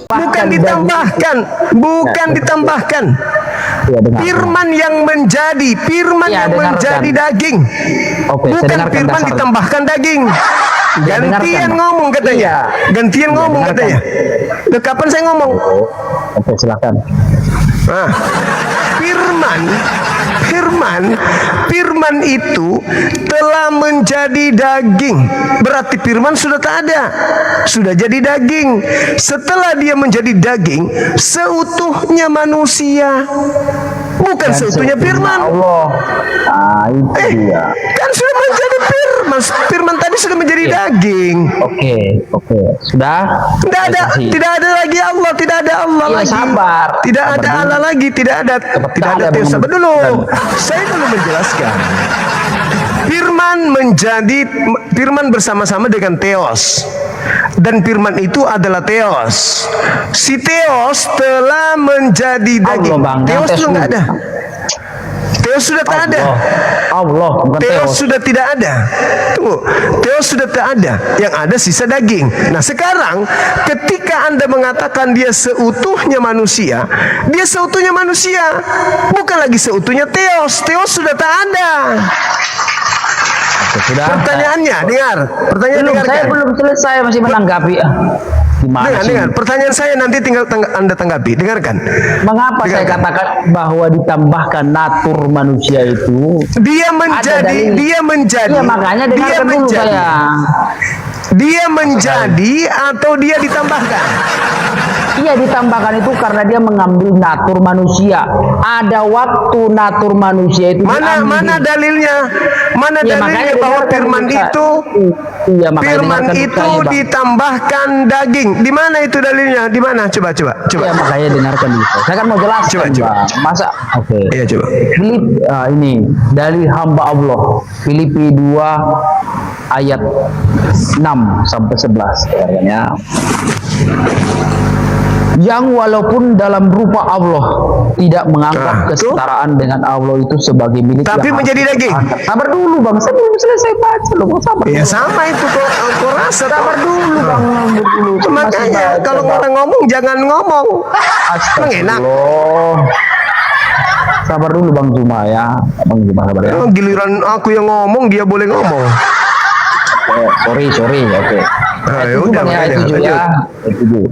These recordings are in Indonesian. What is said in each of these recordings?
Bukan ditambahkan, bukan ditambahkan. Ya, Firman yang menjadi, firman ya, yang menjadi daging. Oke, Bukan firman ditambahkan daging. Gantian ngomong katanya. Gantian ngomong katanya. Loh, kapan saya ngomong? Oke, silakan. Nah, firman itu telah menjadi daging. Berarti firman sudah tak ada, sudah jadi daging. Setelah dia menjadi daging, seutuhnya manusia, bukan seutuhnya firman. Allah. Nah, itu dia. Kan sudah menjadi firman. Firman tadi sudah menjadi daging. Oke. Sudah? Tidak ada lagi Allah, tidak ada Allah ya, lagi. Sabar. Tidak ada Allah lagi, tidak ada Theos. Sabar dulu. Saya perlu menjelaskan. Firman bersama-sama dengan Theos. Dan firman itu adalah Theos. Si Theos telah menjadi daging. Theos itu enggak ada. Theos sudah tak ada. Allah, bukan Theos sudah tidak ada. Tunggu, Theos sudah tak ada. Yang ada sisa daging. Nah, sekarang ketika Anda mengatakan dia seutuhnya manusia, dia seutuhnya manusia, bukan lagi seutuhnya Theos. Theos sudah tak ada. Sudah. Pertanyaannya, dengar. Pertanyaan saya belum selesai, masih menanggapi. Gimana dengar. Pertanyaan saya nanti tinggal Anda tanggapi. Dengarkan. Mengapa saya katakan bahwa ditambahkan natur manusia itu? Dia menjadi. Iya, makanya dengarkan dulu saya. Dia menjadi atau dia ditambahkan? Iya, ditambahkan itu karena dia mengambil natur manusia. Ada waktu natur manusia itu mana dalilnya? Mana ya, dalilnya bahwa firman itu firman itu ditambahkan daging? Di mana itu dalilnya? Di mana? Coba. Ya, makanya dengarkan dulu. Saya kan mau jelaskan. Coba. Masa? Oke. Iya, coba. Ini dari hamba Allah. Filipi 2 ayat 6 sampai 11 katanya. Yang walaupun dalam rupa Allah tidak menganggap kesetaraan dengan Allah itu sebagai milik, tapi menjadi daging. Sabar dulu bang, saya belum selesai baca loh, sabar. Ya dulu. Sama itu kok rasa. Sabar dulu bang. Makanya kalau orang ngomong jangan ngomong. Enak. Sabar dulu bang Zuma ya, bang Zuma sabar ya. Giliran aku yang ngomong dia boleh ngomong. Sorry, oke. Itu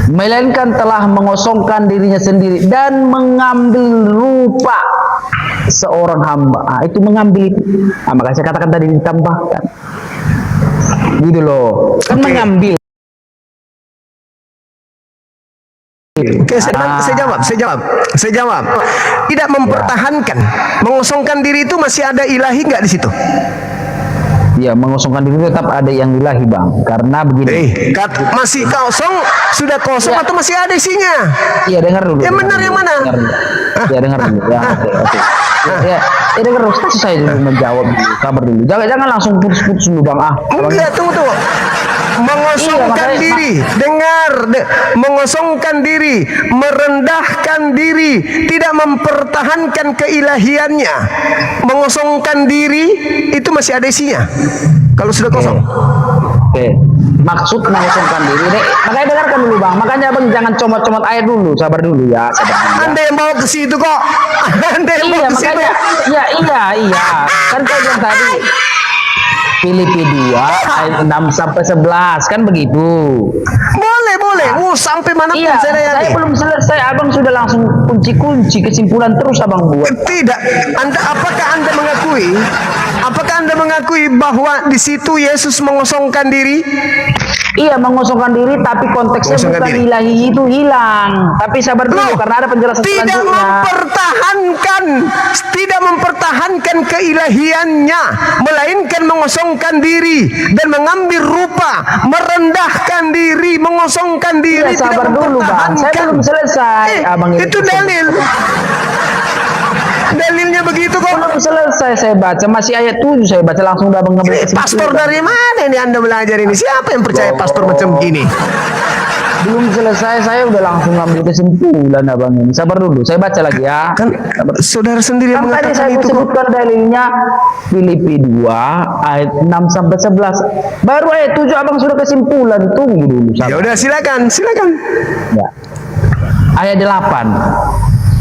melainkan telah mengosongkan dirinya sendiri dan mengambil rupa seorang hamba. Itu mengambil. Makanya saya katakan tadi ditambahkan. Gitu loh. Kan mengambil. Oke, saya jawab. Tidak mempertahankan, mengosongkan diri itu masih ada ilahi nggak di situ? Ya, mengosongkan diri tetap ada yang ilahi bang, karena begini. Masih kosong, sudah kosong atau masih ada isinya? Iya, dengar dulu. Yang benar yang mana? Ya, dengar dulu. Ya, oke. Ya, dengar dulu. Saya dulu menjawab. Sabar dulu. Jangan langsung putus-putus dulu bang. Enggak, tunggu. Mengosongkan diri, mengosongkan diri, merendahkan diri, tidak mempertahankan keilahiannya. Mengosongkan diri itu masih ada isinya. Kalau sudah kosong. Oke. Maksud mengosongkan diri. Makanya dengarkan dulu bang. Makanya bang jangan comot-comot air dulu. Sabar dulu ya. Anda yang bawa ke situ kok. Anda yang bawa ke situ. Iya. Kan saya bilang tadi. Filipi 2 ayat 6 sampai 11 kan begitu. Boleh. Sampai mana pun saya belum selesai. Abang sudah langsung kunci kesimpulan terus abang buat. Tidak. Apakah Anda mengakui bahwa di situ Yesus mengosongkan diri? Iya, mengosongkan diri, tapi konteksnya bukan ilahi itu hilang. Tapi sabar dulu karena ada penjelasan selanjutnya. Tidak mempertahankan keilahiannya, melainkan mengosongkan diri dan mengambil rupa, merendahkan diri, mengosongkan diri. Iya, sabar dulu bang, saya belum selesai. Abang itu dalil. Dalilnya begitu kok. Belum selesai saya baca, masih ayat 7 saya baca langsung udah abang ngambil kesimpulan. Pastor dari mana ini Anda belajar ini? Siapa yang percaya pastor macam gini? Belum selesai, saya udah langsung ambil kesimpulan abang ini. Sabar dulu, saya baca lagi ya. Kan saudara sendiri yang Kan tadi mengatakan saya itu kok. sebutkan dalilnya Filipi 2 ayat 6 sampai 11. Baru ayat 7 abang sudah kesimpulan. Tunggu dulu. Ya Sabar. udah silakan, silakan. Ya. Ayat 8.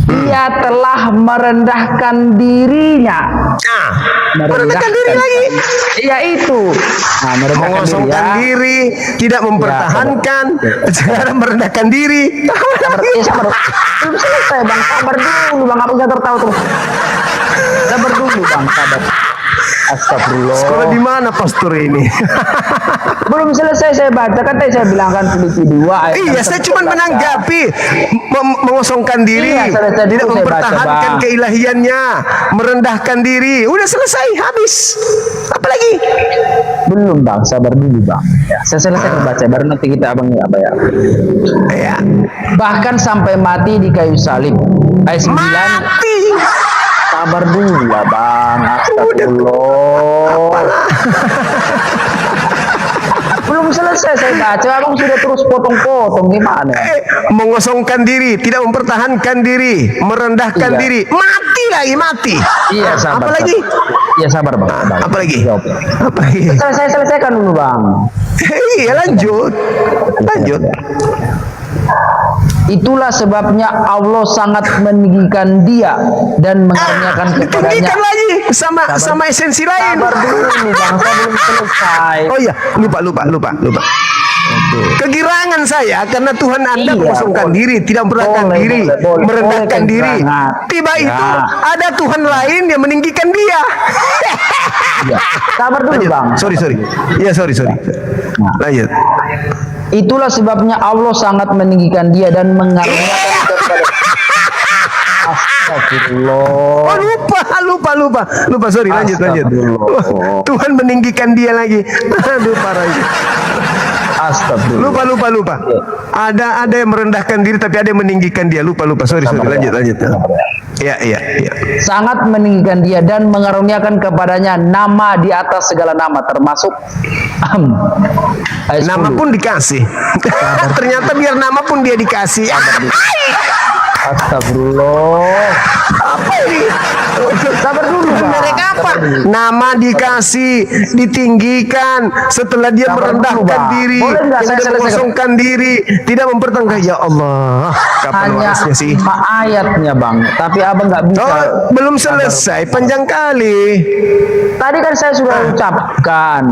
Dia telah merendahkan dirinya. Nah, merendahkan diri lagi. Iya itu. Nah, merendahkan Mengosongkan diri. diri, tidak mempertahankan, sekarang merendahkan diri. Sabar. Belum selesai bang. Sabar dulu bang. Apa bisa tertawa terus? Sabar dulu bang. Sabar. Astagfirullah. Sekolah di mana pastor ini? Belum selesai saya baca. Kan tadi saya bilang kan Filipi 2 ayat. Iya, saya cuma menanggapi mengosongkan diri, Iya, selesai tidak dulu saya mempertahankan baca, Bang. keilahiannya, merendahkan diri. Udah selesai, habis. Apa lagi? Belum bang. Sabar dulu bang. Ya, saya selesai membaca. Baru nanti kita abang apa ya. Ya, Bahkan sampai mati di kayu salib. Ayat 9. mati. Sabar dulu lah bang. Astagfirullah. Belum selesai saya baca. Abang sudah terus potong-potong gimana? Mengosongkan diri, tidak mempertahankan diri, merendahkan Iya. diri, mati lagi, mati. Iya sabar. Apa lagi? Iya sabar bang. Sabar. Apa lagi? Jawab. Apa lagi? Saya selesaikan dulu bang. Iya, lanjut. Lanjut. Itulah sebabnya Allah sangat meninggikan dia dan mengaruniakan kepadanya. Ditinggikan lagi sama esensi lain. Sabar dulu bang, saya belum selesai. Oh iya, lupa. Kegirangan saya karena Tuhan Anda Iya, mengosongkan boleh. diri, tidak mempertahankan Boleh, diri, boleh, merendahkan boleh diri. kegirangan. Tiba Ya. itu ada Tuhan lain yang meninggikan dia. Ya. Sabar dulu Lanjut. bang. Sorry. Iya, sorry. Nah. Lanjut. Itulah sebabnya Allah sangat meninggikan dia dan mengaruniakan kepada. Astagfirullah. Oh, lupa. Sorry, lanjut. Astagfirullah. Tuhan meninggikan dia lagi. Aduh, parah itu. Astagfirullah. Lupa. Ada yang merendahkan diri tapi ada yang meninggikan dia. Lupa. Sorry. Lanjut. Iya. Sangat meninggikan dia dan mengaruniakan kepadanya nama di atas segala nama termasuk ayat Nama 10. pun dikasih. Ternyata biar nama pun dia dikasih. Astagfirullah. Apa ini? Sabar dulu bang. Mereka apa? Nama dikasih, ditinggikan. Setelah dia Sabar dulu, merendahkan Bang. diri, Boleh nggak saya tidak selesaikan? mengosongkan diri, tidak mempertahankan. Ya Allah, kapan Hanya warisnya sih? 5 ayatnya bang, tapi abang nggak bisa. Oh, belum selesai, panjang kali. Tadi kan saya sudah ucapkan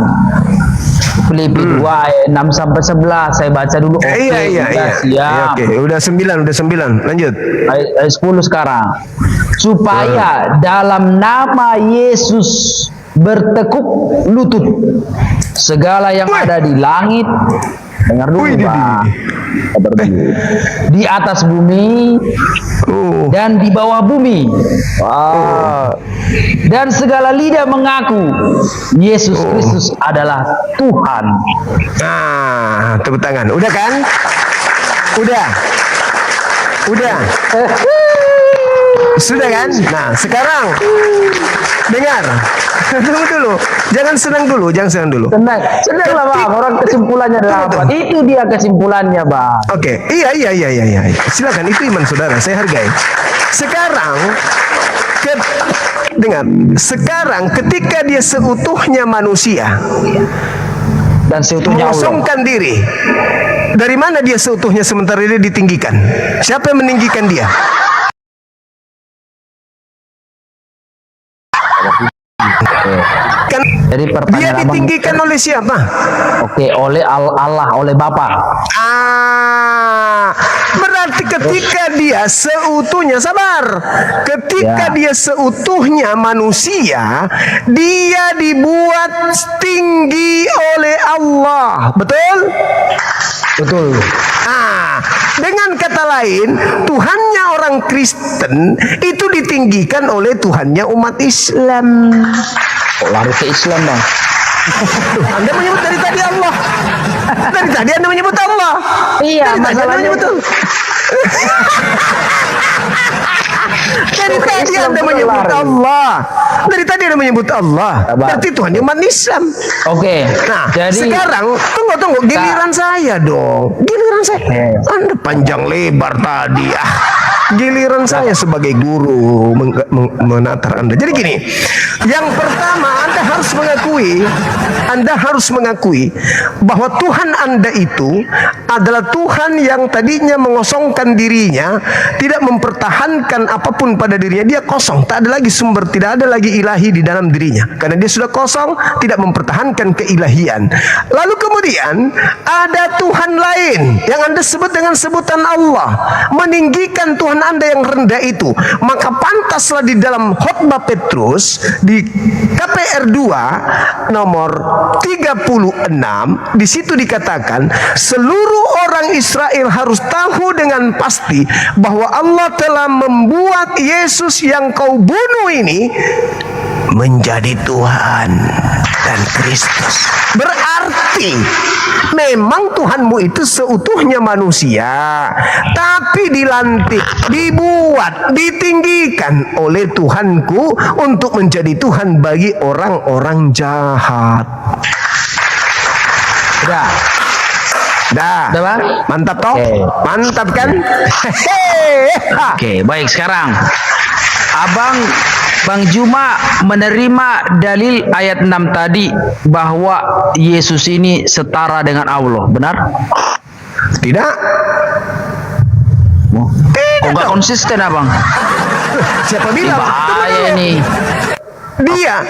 Filipi 2 ayat 6 sampai 11. Saya baca dulu. Oke, Iya. udah siap. Iya, oke, udah 9. Lanjut. Ayat 10 sekarang. Supaya dalam nama Yesus bertekuk lutut segala yang Wih. ada di langit. Dengar dulu Wih, Bang. Sabar dulu. Di atas bumi Oh, dan di bawah bumi. Dan segala lidah mengaku Yesus Kristus adalah Tuhan. nah, tepuk tangan. Udah kan? Udah. Sudah kan? Nah, sekarang dengar. Tunggu dulu. Jangan senang dulu. Senang lah Bang. Orang kesimpulannya adalah apa? Itu dia kesimpulannya Bang. Oke, iya. Silakan, itu iman saudara, saya hargai. Sekarang, dengar. Sekarang ketika dia seutuhnya manusia Dan seutuhnya Allah. mengosongkan diri, dari mana dia seutuhnya sementara dia ditinggikan? Siapa yang meninggikan dia? Kan Jadi dia pertanyaan abang, ditinggikan oleh siapa? oke, oleh Allah, oleh Bapa. Berarti ketika dia seutuhnya, sabar. Ketika Ya. dia seutuhnya manusia, dia dibuat tinggi oleh Allah. Betul? Betul. Dengan kata lain, Tuhannya orang Kristen itu ditinggikan oleh Tuhannya umat Islam. Kok lari ke Islam Bang? Anda menyebut dari tadi Allah. Dari tadi Anda menyebut Allah. Iya, Dari tadi Anda masalahnya menyebut Allah. Dari tadi Islam Anda itu menyebut lari. Allah. Dari tadi Anda menyebut Allah. Sabar. Berarti Tuhan umat Islam. Oke. Nah, Jadi sekarang tunggu giliran saya dong. Giliran saya. Anda panjang lebar tadi. Giliran saya sebagai guru menatar Anda. Jadi gini, yang pertama Anda harus mengakui bahwa Tuhan Anda itu adalah Tuhan yang tadinya mengosongkan dirinya, tidak mempertahankan apapun pada dirinya. Dia kosong, tak ada lagi sumber, tidak ada lagi ilahi di dalam dirinya. Karena dia sudah kosong, tidak mempertahankan keilahian. Lalu kemudian ada Tuhan lain yang Anda sebut dengan sebutan Allah, meninggikan Tuhan Anda yang rendah itu. Maka pantaslah di dalam khotbah Petrus di KPR 2 nomor 36, di situ dikatakan seluruh orang Israel harus tahu dengan pasti bahwa Allah telah membuat Yesus yang kau bunuh ini menjadi Tuhan dan Kristus. Berarti memang Tuhanmu itu seutuhnya manusia, tapi dilantik, dibuat, ditinggikan oleh Tuhanku untuk menjadi Tuhan bagi orang-orang jahat. Udah. Dah. Udah, Bang? Mantap toh? Oke. Mantap kan? Oke, baik, sekarang Bang Juma menerima dalil ayat 6 tadi bahwa Yesus ini setara dengan Allah, benar? Tidak. Kok nggak konsisten, Abang? Siapa Ini bilang? bahaya ini. Dia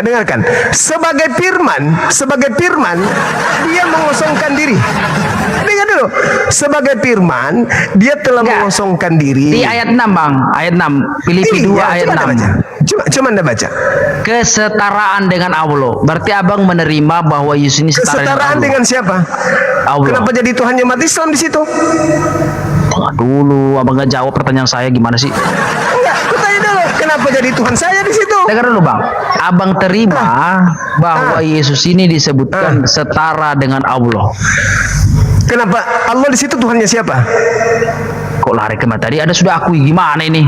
dengarkan, sebagai firman dia mengosongkan diri. Dengar dulu, sebagai firman dia telah Enggak. mengosongkan diri. Di ayat 6, Bang. Ayat 6. Filipi 2 ayat 6. Coba Anda baca. Kesetaraan dengan Allah. Berarti Abang menerima bahwa Yesus ini setara Kesetaraan dengan dengan siapa? Allah. Kenapa jadi Tuhannya umat Islam di situ? Allah? Dulu Abang nggak jawab pertanyaan saya, gimana sih? Enggak, aku tanya dulu. Kenapa jadi Tuhan saya di situ? Dengar dulu, Bang. Abang terima bahwa Yesus ini disebutkan setara dengan Allah. Kenapa Allah di situ Tuhannya siapa? Kok lari ke tadi? Ada sudah akui, gimana ini?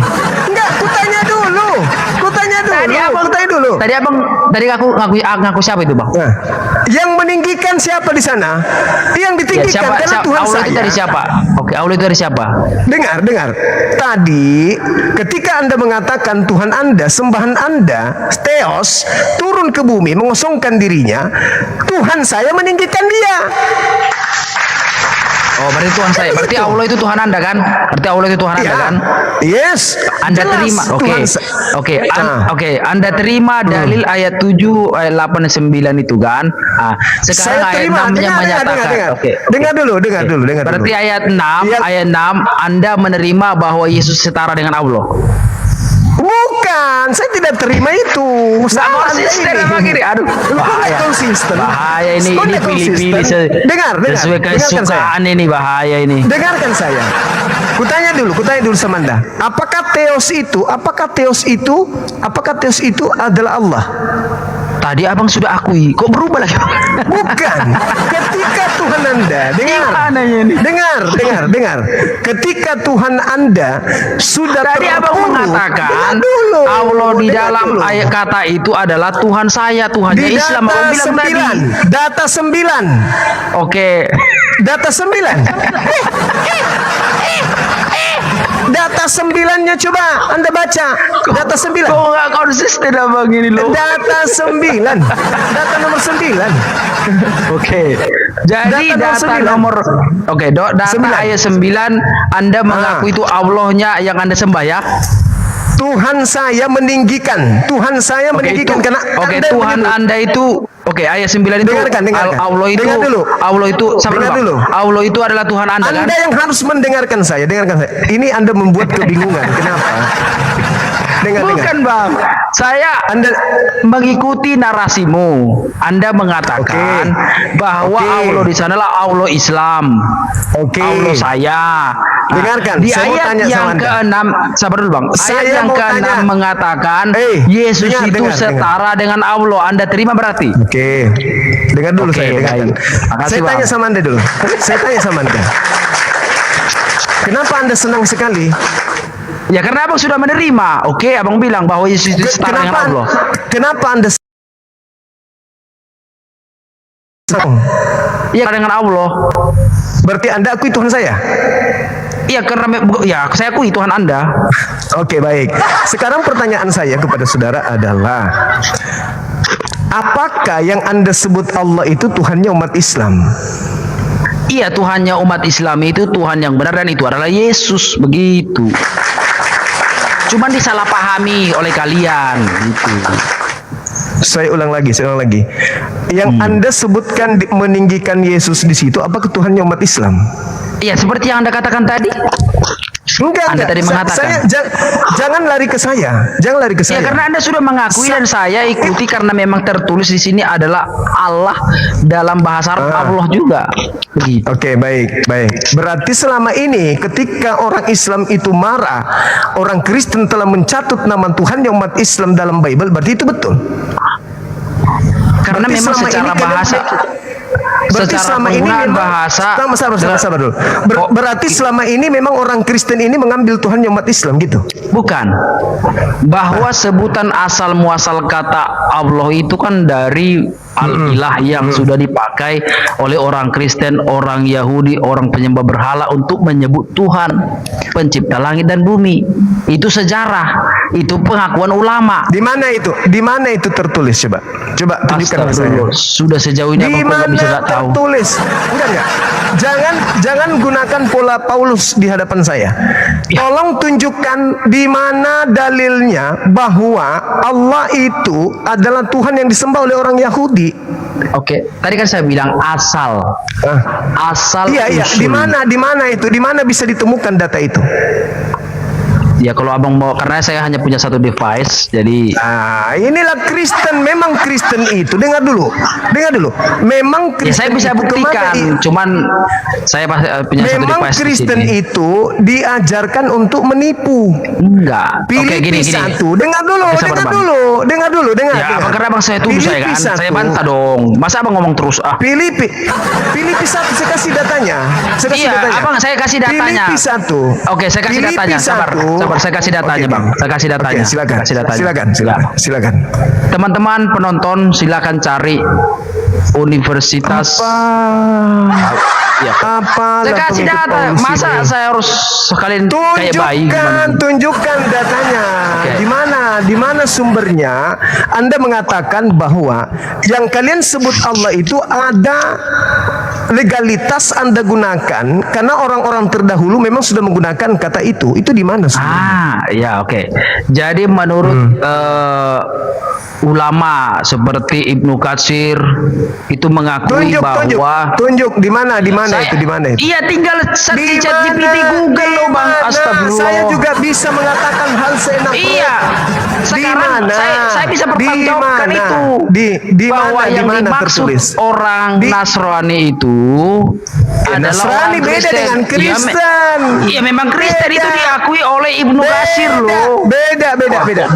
Enggak, aku tanya dulu. Tadi aku ngaku siapa itu, Bang? Nah, yang meninggikan siapa di sana? Yang ditinggikan karena Tuhan Allah saya. itu dari siapa? Oke, Allah itu dari siapa? Dengar. Tadi ketika Anda mengatakan Tuhan Anda, sembahan Anda, Theos, turun ke bumi mengosongkan dirinya, Tuhan saya meninggikan dia. Oh, berarti Tuhan saya. Berarti Allah itu Tuhan Anda kan? Berarti Allah itu Tuhan Anda kan? Yes. Anda Jelas, terima. Oke. Oke, Anda terima dalil ayat 7 ayat 8 dan 9 itu kan? Sekarang Saya ayat terima. 6 yang menyatakan. Dengar. Oke. Dengar dulu. Berarti ayat 6 Anda menerima bahwa Yesus setara dengan Allah. Bukan, saya tidak terima itu. Salah Anda konsisten ini. apa gini? Aduh, bahaya. Konsisten. Bahaya ini Anda pilih-pilih konsisten. Dengar. sesuai kesukaan ini, bahaya ini. Dengarkan saya. Kutanya dulu sama Anda. Apakah Theos itu adalah Allah? Tadi Abang sudah akui, kok berubah lagi? Bukan. Ketika Tuhan Anda, Gimana ini? dengar. Ketika Tuhan Anda sudah Tadi Abang mengatakan Dengar dulu. Allah di Dengar dalam dulu. ayat kata itu adalah Tuhan saya, Tuhannya Di Islam. Abang bilang tadi. data 9. Oke. Data 9. Data 9-nya coba Anda baca. Data 9. Kok nggak konsisten Abang ini loh? Data 9. Data nomor 9. Oke. Jadi Data data 9. nomor data 9. ayat 9 Anda mengaku itu Allahnya yang Anda sembah ya? Tuhan saya meninggikan. Tuhan saya meninggikan karena Anda Tuhan menyebut- Anda itu ayat 9 itu Dengarkan. Allah itu Dengar dulu. Allah itu sabar Dengar Bang. dulu. Allah itu adalah Tuhan Anda kan? Anda yang harus mendengarkan saya. Ini Anda membuat kebingungan. Kenapa? Dengar. Bukan Bang. Saya Anda mengikuti narasimu. Anda mengatakan bahwa Oke. Allah di sanalah Allah Islam. Oke. Allah saya. Dengarkan, Di saya mau ayat tanya sama yang Anda. ke-6, sabar dulu Bang. Saya Ayat yang mau ke-6 tanya. mengatakan Yesus Dengar, itu dengar. setara dengan Allah. Anda terima berarti? Oke. Dengar dulu Oke, saya. Dengarkan. baik. Makasih, Saya tanya Bang. sama Anda dulu. Kenapa Anda senang sekali Ya karena abang sudah menerima. Oke, abang bilang bahwa Yesus itu setara dengan Allah. Kenapa Anda Iya dengan Allah. berarti Anda akui Tuhan saya? Iya karena ya saya akui Tuhan Anda. Oke, baik. Sekarang pertanyaan saya kepada saudara adalah, apakah yang Anda sebut Allah itu Tuhannya umat Islam? Iya Tuhannya umat Islam itu Tuhan yang benar dan itu adalah Yesus, begitu. Cuman disalahpahami oleh kalian gitu. Saya ulang lagi. Yang Anda sebutkan meninggikan Yesus di situ, apakah Tuhannya umat Islam? Iya seperti yang Anda katakan tadi. Enggak. Anda tadi mengatakan. Jangan lari ke saya. Jangan lari ke Ya saya. karena Anda sudah mengakui dan saya ikuti karena memang tertulis di sini adalah Allah dalam bahasa Arab Allah juga. Begitu. Oke, baik. Berarti selama ini ketika orang Islam itu marah, orang Kristen telah mencatut nama Tuhan yang umat Islam dalam Bible, berarti itu betul. Karena Berarti memang selama secara ini bahasa, berarti secara selama ini penggunaan memang bahasa, sabar dulu. Berarti selama ini memang orang Kristen ini mengambil Tuhan yang umat Islam gitu. bukan. Bahwa sebutan asal muasal kata Allah itu kan dari Al-Ilah yang sudah dipakai oleh orang Kristen, orang Yahudi, orang penyembah berhala untuk menyebut Tuhan pencipta langit dan bumi. Itu sejarah, itu pengakuan ulama. Di mana itu? Di mana itu tertulis, coba? Coba tunjukkan ke saya. Astagfirullah, sudah sejauh ini Di abang nggak mana bisa nggak tahu. tertulis? Enggak. Jangan gunakan pola Paulus di hadapan saya. Tolong tunjukkan di mana dalilnya bahwa Allah itu adalah Tuhan yang disembah oleh orang Yahudi. Oke, tadi kan saya bilang asal. Asal Iya. usul. Di mana itu? Di mana bisa ditemukan data itu? Ya kalau abang mau, karena saya hanya punya satu device, jadi Nah, inilah Kristen. Memang Kristen itu, dengar dulu. Memang ya saya Kristen bisa itu buktikan. Cuman saya punya satu memang device Kristen di sini. itu diajarkan untuk menipu. Enggak. Oke, Filipi gini. 1. Dengar dulu. Oke, sabar, Bang. Dengar dulu. Ya, abang karena abang saya tuduh saya kan. Filipi 1. Saya bantah dong. Masa abang ngomong terus? Filipi 1, saya kasih datanya. Iya, abang saya kasih datanya. Filipi 1. Oke, saya kasih Filipi datanya. Sabar, 1. saya kasih datanya, Oke. Bang. Saya kasih datanya. Oke, silakan. Kasih datanya. Silakan. Teman-teman penonton silakan cari Universitas. Ya. Apa? Saya kasih data. Masa saya harus sekalian kayak bayi gimana? Tunjukkan datanya. Oke. Di mana sumbernya? Anda mengatakan bahwa yang kalian sebut Allah itu ada legalitas Anda gunakan karena orang-orang terdahulu memang sudah menggunakan kata itu. Itu di mana sumbernya? Ya oke. Jadi menurut ulama seperti Ibnu Katsir itu mengakui bahwa tunjuk di mana itu? Iya, tinggal search di ChatGPT Google loh, Bang. Astagfirullah. Saya juga bisa mengatakan hal seenak. Iya. Sekarang saya bisa pertanggungjawabkan itu. Bahwa yang dimaksud orang Nasrani itu adalah Nasrani orang beda Kristen. dengan Kristen. Iya, memang Kristen Beda. itu diakui oleh Ibnu Katsir loh.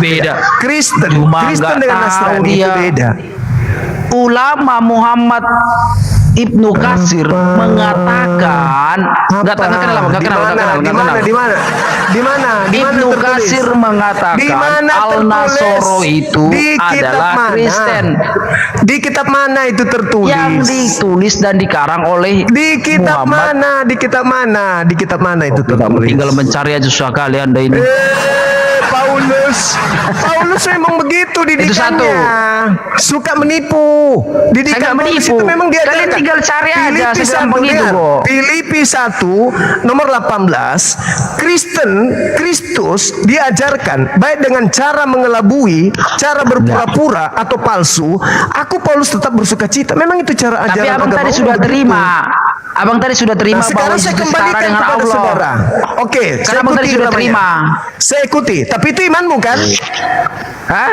Beda. Kristen nggak dengan tahu Nasrani dia. itu beda. Ulama Muhammad Ibnu Katsir mengatakan nggak kenal. Ibnu Katsir mengatakan Al-Nasoro itu adalah Kristen. Di kitab mana itu tertulis? Yang ditulis dan dikarang oleh Di kitab Muhammad. mana? Di kitab mana itu tertulis? Tinggal mencari aja susah kali Anda ini. Paulus memang begitu didikannya. Suka menipu. Didikan Paulus itu memang dia Kalian tinggal cari aja segampang itu kok. Filipi 1 nomor 18, Kristus diajarkan baik dengan cara mengelabui, cara berpura-pura atau palsu. Aku Paulus tetap bersuka cita. Memang itu cara ajaran. Tapi abang agama tadi sudah begitu. terima. Abang tadi sudah terima bahwa Sekarang saya itu setara kembalikan dengan kepada Allah. saudara. Oke, Karena abang tadi sudah terima. Saya ikuti, tapi itu imanmu kan? Hah?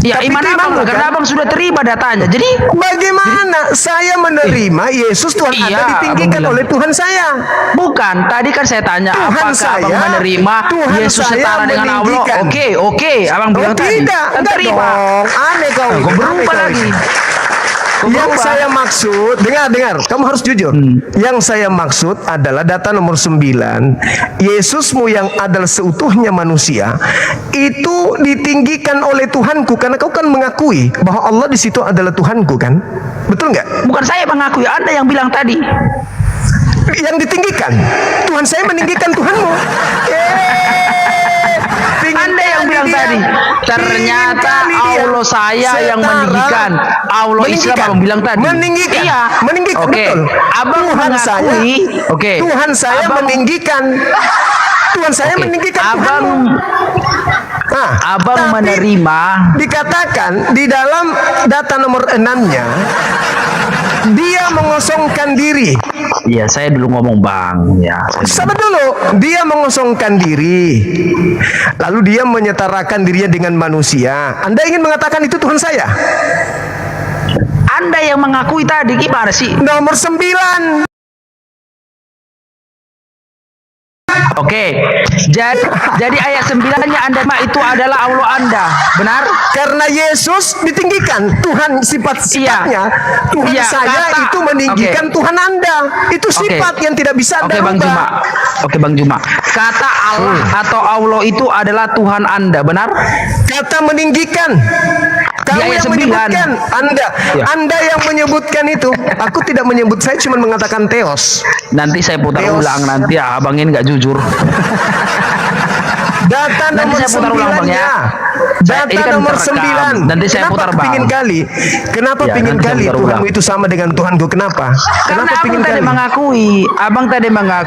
Ya Tapi iman itu abang imanmu, lah, karena kan? abang sudah terima datanya. Jadi Bagaimana saya menerima Yesus Tuhan Iya, Anda ditinggikan abang bilang. oleh Tuhan saya? bukan. Tadi kan saya tanya Tuhan apakah saya- abang menerima Tuhan Yesus saya setara dengan Allah? meninggikan. Oke. Abang bilang tadi. Tidak, Kan enggak terima. dong. Aneh kau. Kok Aneh berubah kau. lagi? Yang saya maksud, dengar, kamu harus jujur. Yang saya maksud adalah data nomor 9. Yesusmu yang adalah seutuhnya manusia itu ditinggikan oleh Tuhanku, karena kau kan mengakui bahwa Allah di situ adalah Tuhanku, kan? Betul nggak? Bukan saya mengakui, Anda yang bilang tadi. Yang ditinggikan, Tuhan saya meninggikan Tuhanmu. Anda yang bilang tadi, ternyata Allah saya yang meninggikan. Allah Islam abang bilang tadi. Meninggikan. Iya. Meninggikan, Oke. betul. Abang Tuhan saya, mengakui. Oke. Tuhan saya Abang- meninggikan. Tuhan saya Oke. meninggikan Abang Tuhanmu. Nah, Abang tapi menerima. dikatakan di dalam data nomor 6-nya, dia mengosongkan diri. Iya, saya dulu ngomong bang. Ya. Sabar dulu, dia mengosongkan diri. Lalu dia menyetarakan dirinya dengan manusia. Anda ingin mengatakan itu Tuhan saya? Anda yang mengakui tadi gimana sih? Nomor 9. Oke. Jadi ayat 9-nya Anda itu adalah Allah Anda. Benar? Karena Yesus ditinggikan, Tuhan sifat-sifatnya, Tuhan Iya, saya kata- itu meninggikan Oke. Tuhan Anda. Itu sifat yang tidak bisa Anda Oke Bang rubah. Juma. Oke Bang Juma. Kata Allah atau Allah itu adalah Tuhan Anda, benar? Kata meninggikan. Kamu ayat yang 9. menyebutkan, Ya. Anda yang menyebutkan itu. Aku tidak menyebut, saya cuma mengatakan teos. Nanti saya putar Teos. ulang, nanti abang ini nggak jujur. Data Nanti nomor saya putar ulang, Bang, ya. 9-nya. Saya- ini Data kan nomor terekam. 9. Nanti saya putar, Bang. Pingin kali? Kenapa Ya, pingin nanti saya kali putar Tuhanmu ulang. itu sama dengan Tuhanku? Kenapa? Karena Kenapa abang pingin tadi kali? mengakui,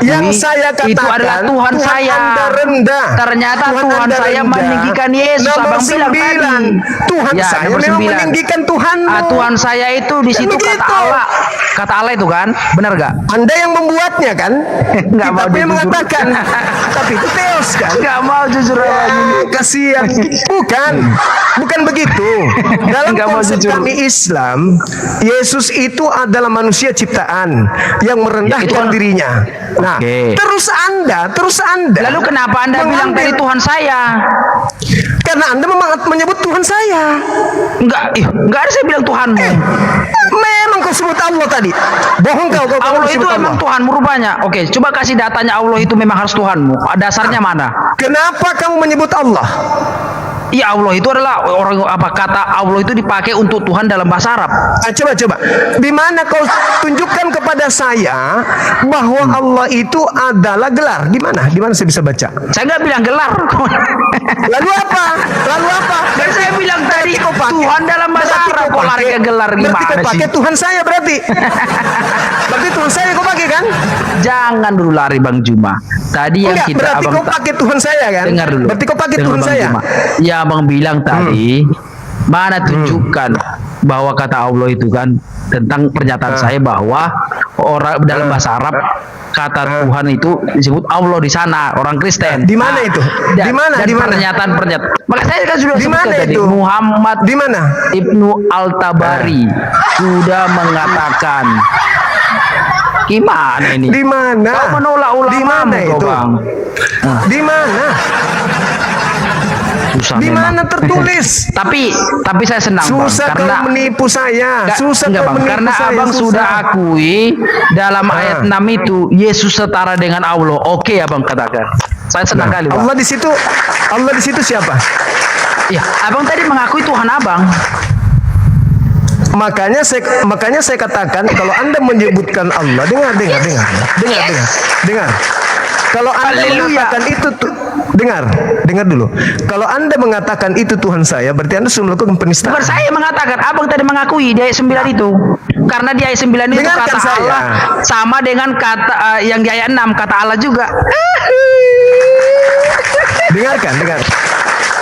Yang saya katakan, itu adalah Tuhan saya. Anda rendah. Ternyata Tuhan Anda saya rendah. meninggikan Yesus. Nomor Abang bilang 9. tadi. Tuhan Ya, saya nomor memang 9. meninggikan Tuhanmu. Tuhan saya itu di situ begitu. kata Allah. Kata Allah itu kan, benar gak? Anda yang membuatnya kan? Nggak mau Kitabnya jujur. mengatakan. Tapi itu teos kan? Gak mau jujur abang ini. Kasihan. Bukan begitu. Dalam Nggak mau konsep jujur. kami Islam, Yesus itu adalah manusia ciptaan yang merendahkan Ya, itu kan- dirinya. Nah, Oke. terus Anda. Lalu kenapa Anda bilang tadi mengambil- Tuhan saya? Karena Anda menyebut Tuhan saya. Enggak ada saya bilang Tuhanmu. Memang kau sebut Allah tadi. Bohong kau Allah itu sebut emang Tuhanmu rupanya. Oke, coba kasih datanya Allah itu memang harus Tuhanmu. Dasarnya mana? Kenapa kamu menyebut Allah? Iya, Allah itu adalah orang apa kata Allah itu dipakai untuk Tuhan dalam bahasa Arab. Nah, coba. Di mana kau tunjukkan kepada saya bahwa Allah itu adalah gelar? Di mana? Di mana saya bisa baca? Saya nggak bilang gelar. Lalu apa? Dan saya bilang tadi Berarti kau pakai- Tuhan dalam bahasa berarti Arab. kau Kok lari pakai- ke gelar Berarti gimana kau sih? pakai Tuhan saya berarti. Berarti Tuhan saya kau pakai kan? Jangan dulu lari Bang Juma. Tadi yang Enggak, kita berarti abang kau pakai Tuhan saya kan? dengar dulu. Berarti kau pakai Dengar, Tuhan Bang saya. Juma. Ya abang bilang tadi mana tunjukkan bahwa kata Allah itu kan tentang pernyataan saya bahwa orang dalam bahasa Arab kata Tuhan itu disebut Allah di sana orang Kristen. Di mana itu? Di mana? Dan Di mana? pernyataan. Maka saya kan sudah Di sebutkan mana tadi itu? Muhammad Di mana? Ibnu Al-Tabari sudah mengatakan gimana ini? Di mana? Kau menolak ulama Di mana itu? Bang? Di mana? Susah Di memang. mana tertulis? Tapi saya senang Susah Bang karena kau menipu saya. Susah enggak kau Bang menipu karena saya. Abang susah. sudah akui dalam ayat 6 itu Yesus setara dengan Allah. Oke Abang katakan. Saya senang kali Bang. Allah di situ siapa? Ya, Abang tadi mengakui Tuhan Abang. Makanya saya katakan kalau Anda menyebutkan Allah, dengar. Kalau Anda Haleluya. mengatakan itu dengar dulu. Kalau Anda mengatakan itu Tuhan saya, berarti Anda sudah melakukan penistaan. Bukan saya mengatakan, Abang tadi mengakui di ayat 9 itu. Karena di ayat 9 itu Dengarkan kata saya. Allah sama dengan kata yang di ayat 6 kata Allah juga. Dengar.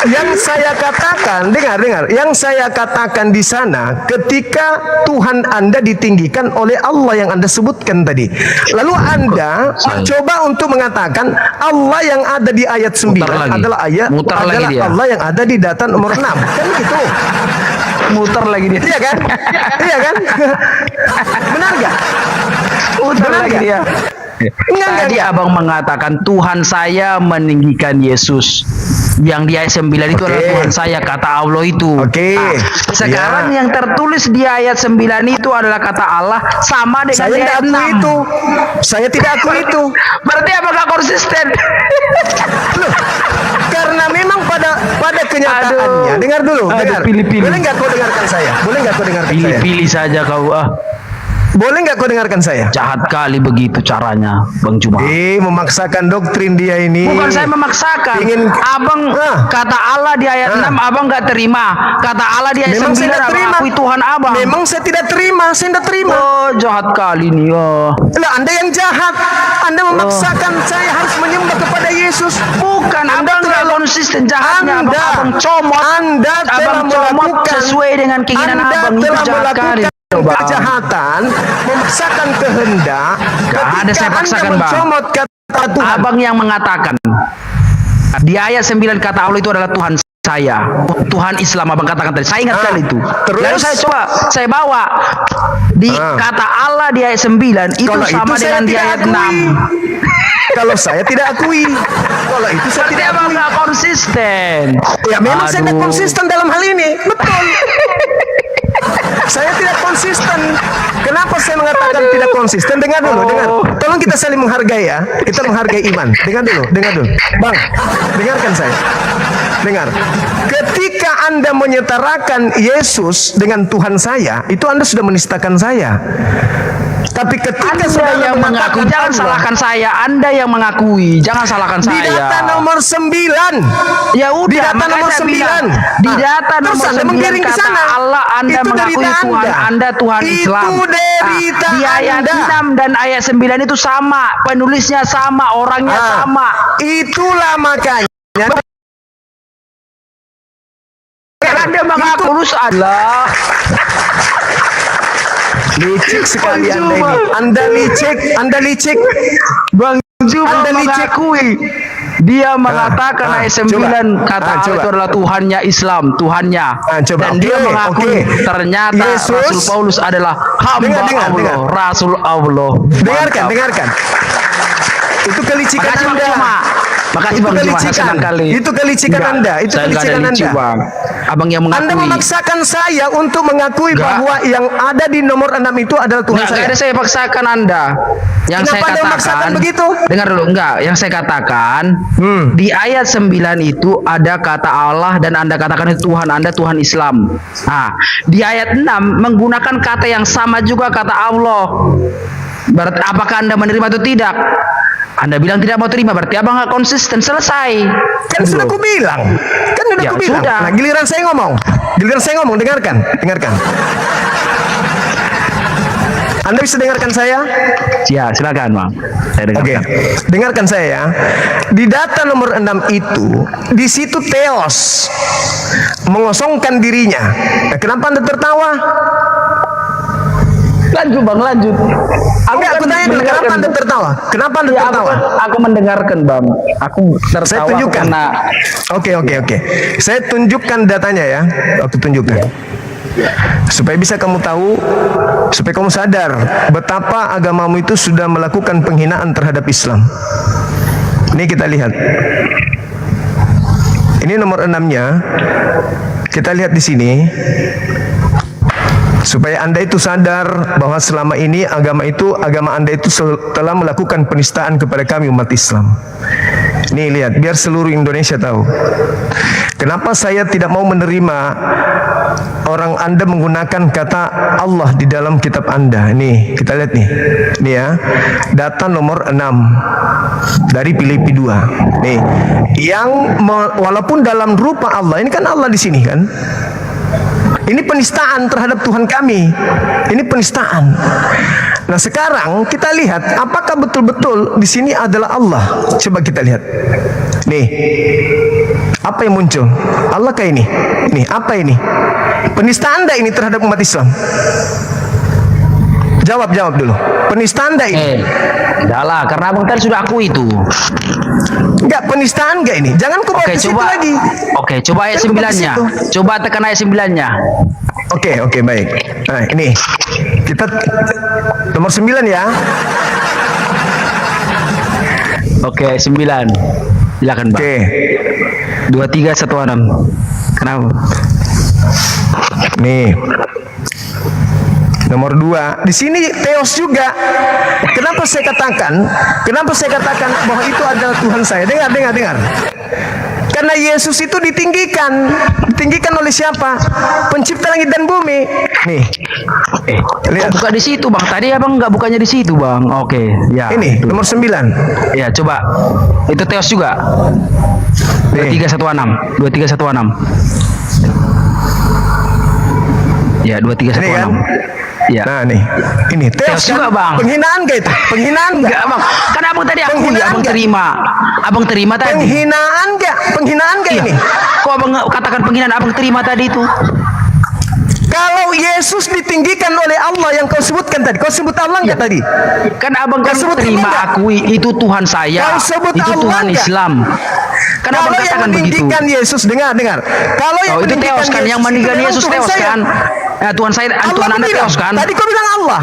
Yang saya katakan, dengar. Yang saya katakan di sana, ketika Tuhan Anda ditinggikan oleh Allah yang Anda sebutkan tadi. Lalu Anda mencoba untuk mengatakan Allah yang ada di ayat 9 adalah adalah dia. Allah yang ada di data nomor 6. Kan gitu. Muter lagi dia. Iya kan? Benar gak? Muter Benar lagi nggak? dia. Enggak. Tadi Abang mengatakan Tuhan saya meninggikan Yesus. Yang di ayat 9 itu adalah Tuhan saya, kata Allah itu. Oke. Sekarang Ya. yang tertulis di ayat 9 itu adalah kata Allah sama dengan Saya di tidak ayat akui 6. itu. Saya tidak akui itu. Berarti apakah konsisten? Loh, karena memang pada kenyataannya, Aduh. dengar dulu, Aduh, dengar. pilih-pilih. Boleh nggak kau dengarkan saya? Boleh nggak kau dengarkan saya? Pilih-pilih saja kau. Boleh nggak kau dengarkan saya? Jahat kali begitu caranya, Bang Cuma. Memaksakan doktrin dia ini. Bukan saya memaksakan. Ingin- Abang kata Allah di ayat 6 abang nggak terima. Kata Allah di ayat Memang saya 9 tidak abang terima. akui Tuhan abang. Memang saya tidak terima, saya tidak terima. Oh, jahat kali nih. Lah, Anda yang jahat. Anda memaksakan saya harus menyembah kepada Yesus. Bukan, abang nggak konsisten jahatnya. Anda, Abang comot. Anda telah Abang comot melakukan sesuai dengan keinginan Anda abang. Itu telah jahat kali. melakukan kejahatan, memaksakan kehendak. Gak ada Ketika saya paksakan, Anda Bang. mencomot kata Tuhan. Abang yang mengatakan di ayat 9 kata Allah itu adalah Tuhan saya, Tuhan Islam. Abang katakan tadi, saya ingat sekali itu. Terus? Lalu saya bawa di kata Allah di ayat 9 itu Kalau sama itu saya dengan di tidak ayat akui. 6. Kalau saya tidak akui. Kalau itu saya Berarti tidak abang akui. nggak konsisten. Ya memang saya tidak Aduh. konsisten dalam hal ini. Betul. Saya tidak konsisten. Kenapa saya mengatakan tidak konsisten? Dengar dulu, dengar. Tolong kita saling menghargai ya. Kita menghargai iman. Dengar dulu, dengar dulu. Bang, dengarkan saya. Dengar. Ketika Anda menyetarakan Yesus dengan Tuhan saya, itu Anda sudah menistakan saya. Tapi ketika Anda saudara yang mengaku, mengatakan jangan Allah, salahkan saya. Anda yang mengakui, jangan salahkan di saya. data nomor 9. Ya udah, Di data makanya nomor saya 9. bilang, di data Terus nomor Anda 9 menggiring ke kata sana. Allah Anda Itu mengakui derita Tuhan Anda Tuhan Itu Islam. derita Di ayat Anda. 6 dan ayat 9 itu sama, penulisnya sama, orangnya sama. Itulah makanya Anda mengaku terus adalah licik sekali Anda ini. Anda licik. Bang Cuma Anda licik. mengakui. Dia mengatakan ayat 9 coba. kata Allah Coba. itu adalah Tuhannya Islam, Tuhannya. Coba. Dan dia Oke, mengakui oke. ternyata Yesus. Rasul Paulus adalah hamba Dengar. Allah, Rasul Allah. Mantap. Dengarkan. Itu kelicikan Makasih Bang Anda. Cuma. Makasih Itu Bang Cuma, saya kelicikan. senang kali. Itu kelicikan Enggak, Anda. Itu saya enggak ada kelicikan licik, Anda. Bang. Abang yang mengakui. Anda memaksakan saya untuk mengakui Enggak. bahwa yang ada di nomor 6 itu adalah Tuhan Enggak saya. ada saya paksakan Anda. Yang Kenapa saya Anda katakan memaksakan begitu? Dengar dulu, enggak. Yang saya katakan di ayat 9 itu ada kata Allah dan Anda katakan itu Tuhan Anda Tuhan Islam. Nah, di ayat 6 menggunakan kata yang sama juga kata Allah. Berarti apakah Anda menerima atau tidak? Anda bilang tidak mau terima, berarti abang nggak konsisten. Selesai. Kan sudah aku bilang. Ya, Aku bilang. sudah. Nah, giliran saya ngomong. Dengarkan. Anda bisa dengarkan saya? Ya, silakan, Bang. Saya Oke. dengarkan. Dengarkan saya ya. Di data nomor 6 itu, di situ Theos mengosongkan dirinya. Nah, kenapa Anda tertawa? Lanjut, Bang, lanjut. Enggak, aku tanya dulu, kenapa Anda tertawa? Kenapa Anda Ya, tertawa? aku mendengarkan, Bang. Aku tertawa Saya tunjukkan. karena Oke. Saya tunjukkan datanya ya. Aku tunjukkan. Supaya bisa kamu tahu, supaya kamu sadar betapa agamamu itu sudah melakukan penghinaan terhadap Islam. Ini kita lihat. Ini nomor 6-nya. Kita lihat di sini. Supaya Anda itu sadar bahwa selama ini agama Anda itu telah melakukan penistaan kepada kami umat Islam. Nih lihat, biar seluruh Indonesia tahu. Kenapa saya tidak mau menerima orang Anda menggunakan kata Allah di dalam kitab Anda. Nih, kita lihat nih. Nih ya. Data nomor 6 dari Filipi 2. Nih, walaupun dalam rupa Allah, ini kan Allah di sini kan? Ini penistaan terhadap Tuhan kami. Ini penistaan. Nah, sekarang kita lihat apakah betul-betul di sini adalah Allah. Coba kita lihat. Nih. Apa yang muncul? Allah kayak ini. Nih, apa ini? Penistaan enggak ini terhadap umat Islam? Jawab dulu. Penistaan enggak ini? enggak lah, karena abang tadi sudah aku itu. Enggak, penistaan enggak ini? Jangan kau bawa Oke, ke situ coba. lagi. Oke, coba ayat Jangan bawa ke 9-nya. situ. Coba tekan ayat 9-nya. Oke, baik. Nah, ini. Kita nomor 9 ya. Oke, 9. Silakan, Bang. Oke. 23:16. Kenapa? Nih. Nomor 2, di sini Theos juga. Kenapa saya katakan bahwa itu adalah Tuhan saya? Dengar. Karena Yesus itu ditinggikan oleh siapa? Pencipta langit dan bumi. Nih, lihat. Buka di situ bang. Tadi abang nggak bukanya di situ bang. Oke, ya. Ini itu. nomor 9. Ya coba. Itu Theos juga. 23:16. 23:16. Ya 23:16. Ini kan? Ya. Nah nih, ini Theos Theos juga, kan? Bang. Penghinaan gak itu? Penghinaan gak? Enggak bang. Kan abang tadi aku Penghinaan abang nggak? terima. Abang terima tadi. Penghinaan gak? Penghinaan gak Iya. ini? Kok abang katakan penghinaan abang terima tadi itu? Kalau Yesus ditinggikan oleh Allah yang kau sebutkan tadi, kau sebut Allah nggak tadi? Kan abang kan Kau sebut terima Allah nggak? akui itu Tuhan saya. Kau sebut Itu Allah Tuhan nggak? Islam. Kan abang Kalau yang katakan begitu. meninggikan Yesus, dengar. Kalau yang Oh itu meninggikan Theos kan, yang meninggikan itu memang Yesus Tuhan Theos saya. kan? Ya, Tuhan saya, Allah Tuhan Anda bilang. Theos kan? Tadi kau bilang Allah.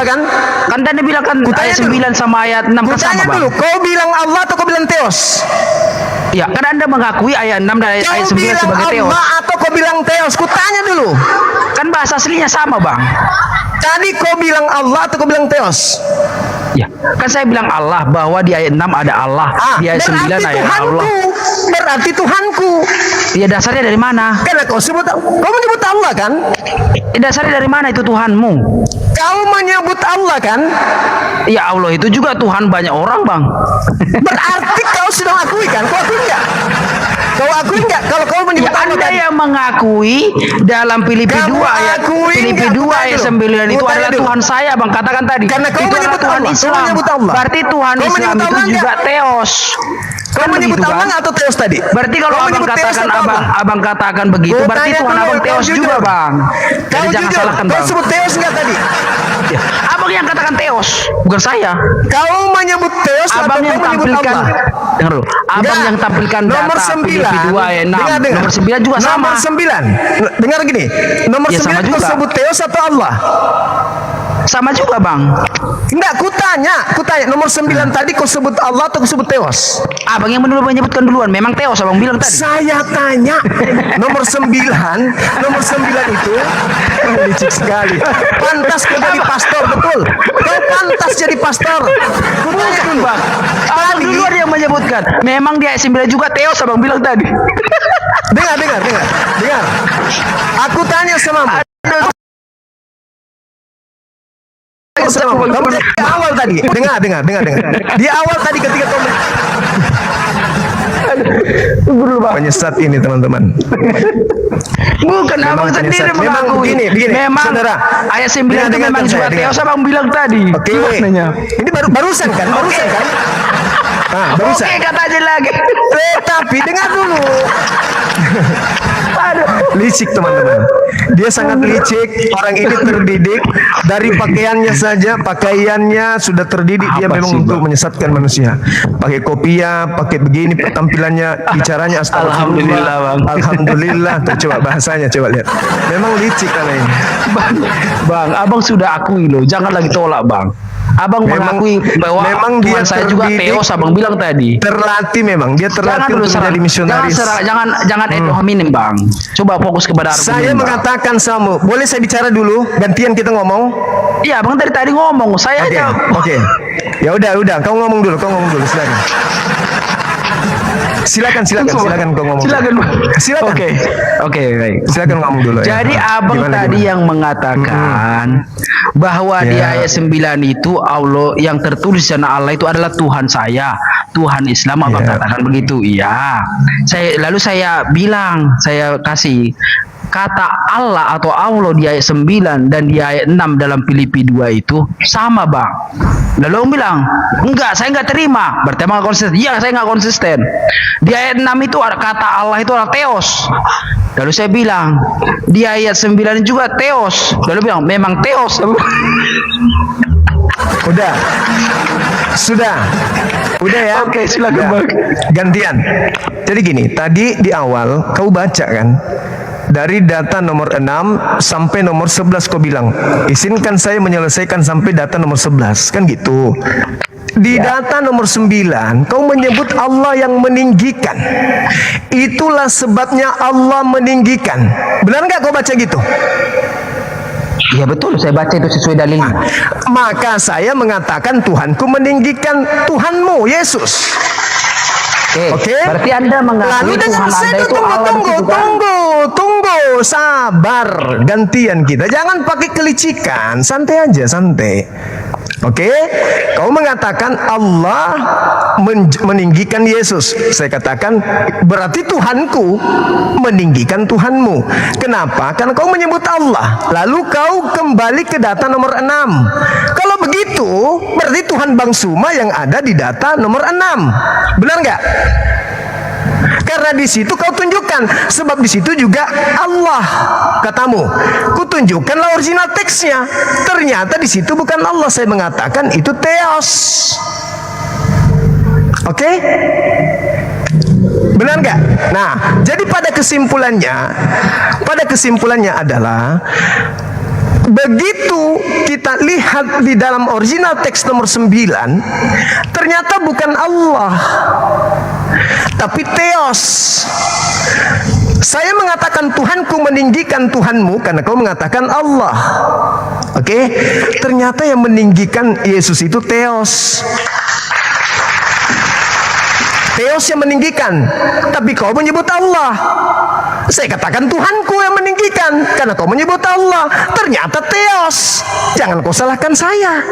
kan? Kan tadi bilang kan Kutanya ayat dulu. 9 sama ayat 6 kan sama Kutanya bang. dulu, kau bilang Allah atau kau bilang Theos? Ya kan Anda mengakui ayat 6 dan ayat Kau 9 bilang sebagai Theos. Allah atau kau bilang Theos? Kutanya dulu. Kan bahasa aslinya sama bang. Tadi kau bilang Allah atau kau bilang Theos? Ya, kan saya bilang Allah, bahwa di ayat 6 ada Allah, di ayat 9 berarti ayat Tuhanku. Allah. Berarti Tuhanku. Ya dasarnya dari mana? Karena kau menyebut Allah kan? Dasarnya dari mana itu Tuhanmu? Kau menyebut Allah kan? Ya Allah itu juga Tuhan banyak orang bang. Berarti kau sudah akui kan? Kau akui nggak? Kau akui nggak? Kalau kau Ya menyebut Allah Anda tadi? yang mengakui dalam Filipi Kamu 2 ayat akui Filipi nggak? 2 ayat Kutanya 9 itu dulu. adalah Kutanya Tuhan saya bang, katakan tadi. Karena kau itu adalah menyebut Tuhan Allah. Kau Islam. menyebut Allah. Berarti Tuhan Kau Islam menyebut itu Allah juga nggak? Theos. Kau Kan menyebut begitu, Allah kan? atau Theos tadi? Berarti kalau Kau abang menyebut Theos katakan atau Allah? abang katakan begitu, Gua berarti tanya Tuhan dulu, abang kau Theos jujur. juga bang. Kau Jadi jangan jujur. salahkan Kau bang. sebut Theos nggak tadi? Ya, abang yang katakan Theos, bukan saya. Kau menyebut Theos atau Abang kau yang menyebut tampilkan, Allah? dengar dulu. Abang Enggak. yang tampilkan Nomor data 9. Filipi 2 ayat 6. Dengar. Nomor 9 juga sama. Nomor 9. Dengar gini. Nomor Ya, sama 9 kau juga. sebut Theos atau Allah? Sama juga bang. Enggak, kutanya. Nomor 9 tadi kau sebut Allah atau kau sebut Theos? Abang yang menyebutkan duluan. Memang Theos abang bilang tadi. Saya tanya. Nomor 9 itu licik sekali. Pantas kau jadi pastor, betul. Kau pantas jadi pastor. Kutanya dulu. Bang, abang Tadi, duluan yang menyebutkan. Memang di ayat 9 juga Theos abang bilang tadi. dengar. Aku tanya sama kamu. Kamu di awal tadi. Dengar. Di awal tadi ketika kau penyesat ini teman-teman. Bukan abang Memang sendiri penyesat. Memang mengakui. begini, Memang saudara. ayat 9 itu Dengarkan memang juga saya, Theos abang bilang tadi. Oke. Gimananya? Ini barusan kan? Barusan. Oke, kata aja lagi. Tapi dengar dulu. Aduh. Licik teman-teman. Dia sangat licik. Orang ini terdidik dari pakaiannya sudah terdidik. Dia Apa memang sih, untuk Bang? menyesatkan manusia. Pakai kopiah, pakai begini tampilannya, bicaranya astagfirullah. Alhamdulillah, Bang. Alhamdulillah. Tuh, coba bahasanya coba lihat. Memang licik kan ini. Bang, abang sudah akui loh, jangan lagi tolak bang. Abang Memang- mengakui bahwa memang Tuhan dia saya juga terdidik. Theos, abang bilang tadi. Terlatih memang. Dia Jangan terlatih dulu untuk serang, menjadi misionaris. jangan ad hominem bang. Coba fokus kepada argumen. Saya Bang. mengatakan sama, boleh saya bicara dulu, gantian kita ngomong. Iya, abang dari tadi ngomong, saya Oke, aja. oke. Ya udah, kau ngomong dulu, silakan. Silakan kau ngomong. Silakan, Bang. Silakan. Oke, baik. Silakan ngomong dulu ya. Jadi abang Gimana? tadi yang mengatakan bahwa di Ya. ayat 9 itu Allah yang tertulis di sana Allah itu adalah Tuhan saya, Tuhan Islam, abang Ya. katakan begitu. Iya. Lalu saya bilang, saya kasih kata Allah atau Allah di ayat 9 dan di ayat 6 dalam Filipi 2 itu sama bang. Lalu orang bilang, enggak, saya enggak terima. Berarti emang nggak konsisten. Iya, saya enggak konsisten. Di ayat 6 itu ada kata Allah itu adalah Theos. Lalu saya bilang, di ayat 9 juga Theos. Lalu bilang, memang Theos. Udah. Sudah ya. Oke, silakan, Udah. Bang. Gantian. Jadi gini, tadi di awal kau baca kan, dari data nomor 6 sampai nomor 11 kau bilang, izinkan saya menyelesaikan sampai data nomor 11, kan gitu. Di data nomor 9, kau menyebut Allah yang meninggikan. Itulah sebabnya Allah meninggikan. Benar nggak kau baca gitu? Ya betul, saya baca itu sesuai dalilnya. Maka saya mengatakan Tuhanku meninggikan Tuhanmu, Yesus. Oke. Berarti Anda mengakui Lalu dengan Tuhan Anda itu tunggu, Allah tunggu, itu kan? tunggu, sabar, gantian kita. Jangan pakai kelicikan, santai aja, santai. Oke, kau mengatakan Allah meninggikan Yesus. Saya katakan berarti Tuhanku meninggikan Tuhanmu. Kenapa? Karena kau menyebut Allah. Lalu kau kembali ke data nomor 6. Kalau begitu, berarti Tuhan Bang Suma yang ada di data nomor 6. Benar nggak? Karena di situ kau tunjukkan, sebab di situ juga Allah katamu. Kutunjukkanlah original teksnya. Ternyata di situ bukan Allah. Saya mengatakan itu Theos. Oke? Benar nggak? Nah, jadi pada kesimpulannya adalah begitu kita lihat di dalam original teks nomor 9, ternyata bukan Allah, tapi Theos. Saya mengatakan Tuhanku meninggikan Tuhanmu karena kau mengatakan Allah. Oke? Ternyata yang meninggikan Yesus itu Theos. Theos yang meninggikan, tapi kau menyebut Allah. Saya katakan Tuhanku yang meninggikan karena kau menyebut Allah. Ternyata Theos. Jangan kau salahkan saya.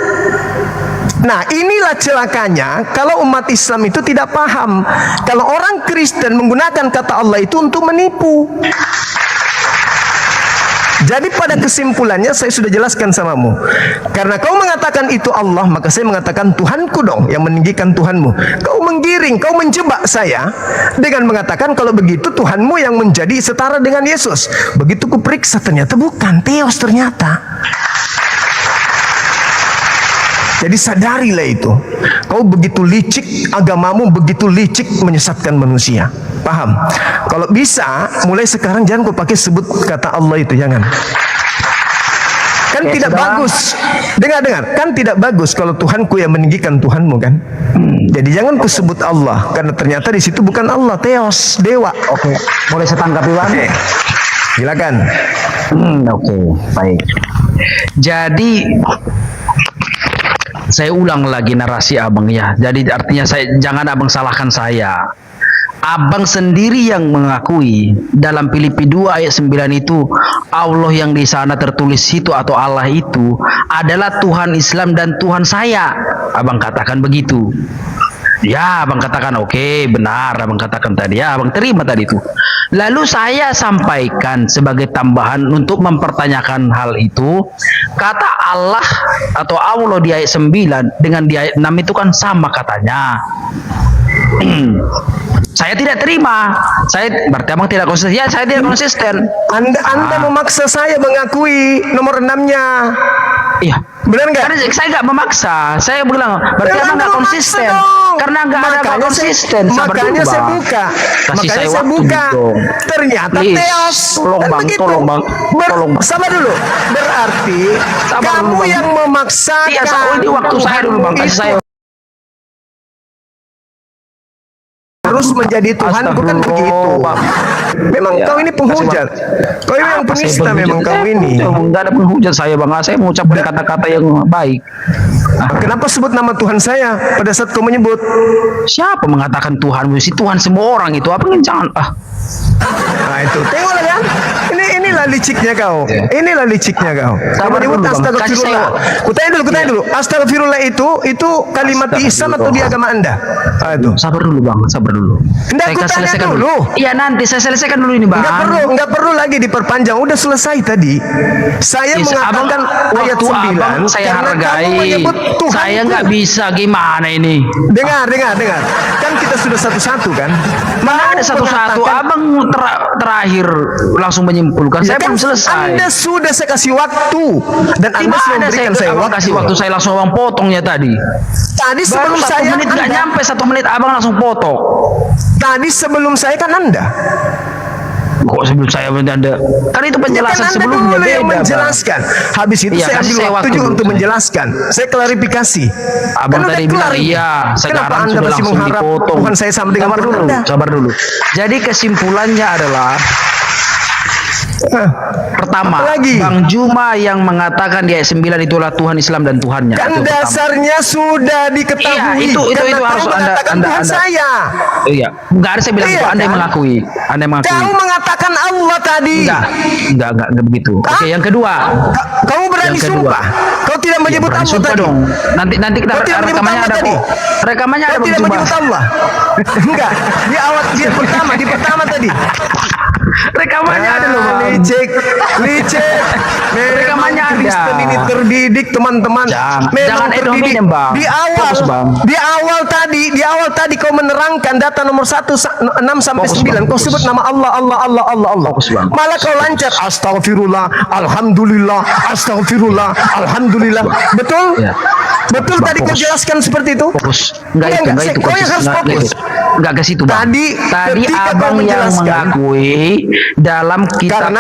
Nah, inilah celakanya kalau umat Islam itu tidak paham. Kalau orang Kristen menggunakan kata Allah itu untuk menipu. Jadi pada kesimpulannya saya sudah jelaskan samamu. Karena kau mengatakan itu Allah, maka saya mengatakan Tuhanku dong yang meninggikan Tuhanmu. Kau menggiring, kau menjebak saya dengan mengatakan kalau begitu Tuhanmu yang menjadi setara dengan Yesus. Begitu kuperiksa ternyata bukan, Theos ternyata. Jadi sadarilah itu. Kau begitu licik, agamamu begitu licik menyesatkan manusia. Paham? Kalau bisa, mulai sekarang jangan kau pakai sebut kata Allah itu, jangan. Kan tidak bagus. Dengar. Kan tidak bagus kalau Tuhanku yang meninggikan Tuhanmu kan. Jadi jangan kau sebut Allah, karena ternyata di situ bukan Allah, Theos, dewa. Oke, boleh saya tanggapi Bang? Silakan. Oke, baik. Jadi saya ulang lagi narasi abang ya. Jadi artinya jangan abang salahkan saya. Abang sendiri yang mengakui dalam Filipi 2 ayat 9 itu Allah yang di sana tertulis itu atau Allah itu adalah Tuhan Islam dan Tuhan saya. Abang katakan begitu. Ya, abang katakan oke, benar. Abang katakan tadi ya, abang terima tadi itu. Lalu saya sampaikan sebagai tambahan untuk mempertanyakan hal itu, kata Allah atau Allah di ayat 9 dengan di ayat 6 itu kan sama katanya. Saya tidak terima. Berarti abang tidak konsisten. Ya, saya tidak konsisten. Anda memaksa saya mengakui nomor 6-nya. Iya. Benar nggak? Karena saya nggak memaksa. Saya bilang berarti abang nggak konsisten. Karena nggak ada konsisten. Makanya saya buka. Kasih Makanya saya waktu dong. Ternyata Please, Theos. tolong bang, tolong bang, tolong bang. Sabar dulu. Berarti Sabar kamu dulu, Bang. yang memaksakan. Iya, ini waktu saya dulu bang. Kasih saya. Harus menjadi Tuhan, bukan begitu. Memang Ya, kau ini penghujat. Kau ini yang penista memang kau ini. Enggak ada penghujat saya bang. Saya mengucapkan kata-kata yang baik. Kenapa sebut nama Tuhan saya pada saat kau menyebut? Siapa mengatakan Tuhan? Si Tuhan semua orang itu. Apa yang jangan? Nah itu, tengoklah kan? Inilah liciknya kau. Inilah liciknya kau. Kau menyebut astagfirullah. Kutanya dulu. Astagfirullah itu kalimat di Islam atau di agama Anda? Itu. Sabar dulu bang, sabar dulu. Enggak, Saya selesaikan dulu. Iya nanti saya selesaikan dulu ini bang. Enggak perlu lagi diperpanjang. Udah selesai tadi. Saya mengatakan ayat 9 saya karena hargai. kamu menyebut Tuhan. Saya nggak bisa gimana ini. Dengar. Kan kita sudah satu-satu kan? Mana ada satu-satu. Abang terakhir langsung menyimpulkan. Ya Saya kan, belum selesai. Anda sudah saya kasih waktu dan Anda sudah memberikan saya abang waktu. kasih waktu, saya langsung abang potongnya tadi. Tadi Baru sebelum 1 saya menit nggak nyampe 1 menit abang langsung potong. Tadi sebelum saya kan Anda. Kok sebelum saya Anda? Kan itu penjelasan Anda sebelumnya dulu yang beda, Bang. menjelaskan. Habis itu Iya, saya kasih ambil saya waktu waktu juga dulu. untuk menjelaskan. Saya klarifikasi. Abang Kan udah tadi bilang kelar. iya, Kenapa sekarang Anda sudah masih langsung mengharap dipotong. Tuhan saya sama dengan sabar Tuhan dulu, Anda? sabar dulu. Jadi kesimpulannya adalah pertama, Apalagi? Bang Juma yang mengatakan di ayat 9 itulah Tuhan Islam dan Tuhannya. Kan Itu pertama. dasarnya sudah diketahui. Iya, itu karena harus kau mengatakan Tuhan saya. Iya, enggak ada saya bilang Iya, itu. Anda yang kan? mengakui. Anda yang mengakui. Kamu mengatakan Allah tadi. Enggak begitu. Oke, yang kedua. Kamu berani Yang kedua. sumpah. Kau tidak menyebut Berani Allah sumpah tadi. dong. Nanti kita Kau tidak menyebut rekamannya Allah ada tadi. kok. Rekamannya ada Kau Bang tidak Juma. menyebut Allah. Enggak. Di awal dia pertama tadi. Rekamannya ada loh, Bang. Licik. Rekamannya ada. Kristen ini terdidik teman-teman. Jangan terdidik. edominem, Bang. Di awal, Fokus, Bang. di awal tadi kau menerangkan data nomor 1 6 sampai Fokus, 9. Bang. Kau sebut nama Allah. Fokus, Bang. Malah kau lancar astagfirullah, alhamdulillah, astagfirullah, alhamdulillah. Betul? Ya. Betul Bang, tadi kau fokus. jelaskan seperti itu? Fokus. Enggak itu. Kau yang harus fokus. Enggak ke situ, Bang. Tadi ketika Abang kau yang menjelaskan, mengakui dalam kitab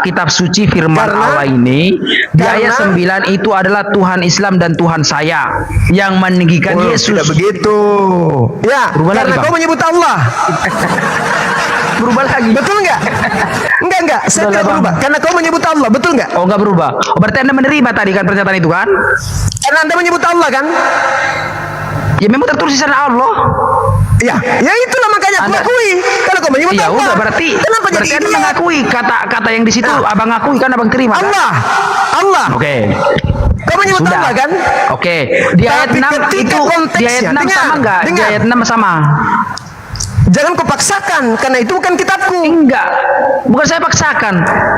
kitab suci firman Allah ini di ayat 9 itu adalah Tuhan Islam dan Tuhan saya yang meninggikan Yesus. Tidak begitu. Ya, Berubah karena lagi, Bang. kau menyebut Allah. Berubah lagi. Betul enggak? Enggak. Saya Betul, tidak Bang. berubah. Karena kau menyebut Allah. Betul enggak? Oh, enggak berubah. Oh, berarti Anda menerima tadi kan pernyataan itu kan? Karena Anda menyebut Allah kan? Ya memang tertulis di sana Allah. Ya itulah makanya aku Anda- akui. Kalau kau menyebut Ya Allah. udah berarti Kenapa jadi Anda idiot? mengakui kata-kata yang di situ Nah. Abang akui kan Abang terima kan? Allah. Oke. Kau menyebut Sudah. Allah kan? Oke. Di ayat Tapi 6 ketika itu di konteksnya, ayat 6 dengar, sama enggak? Di dengar. ayat 6 sama. Jangan kau paksakan karena itu bukan kitabku. Enggak. Bukan saya paksakan.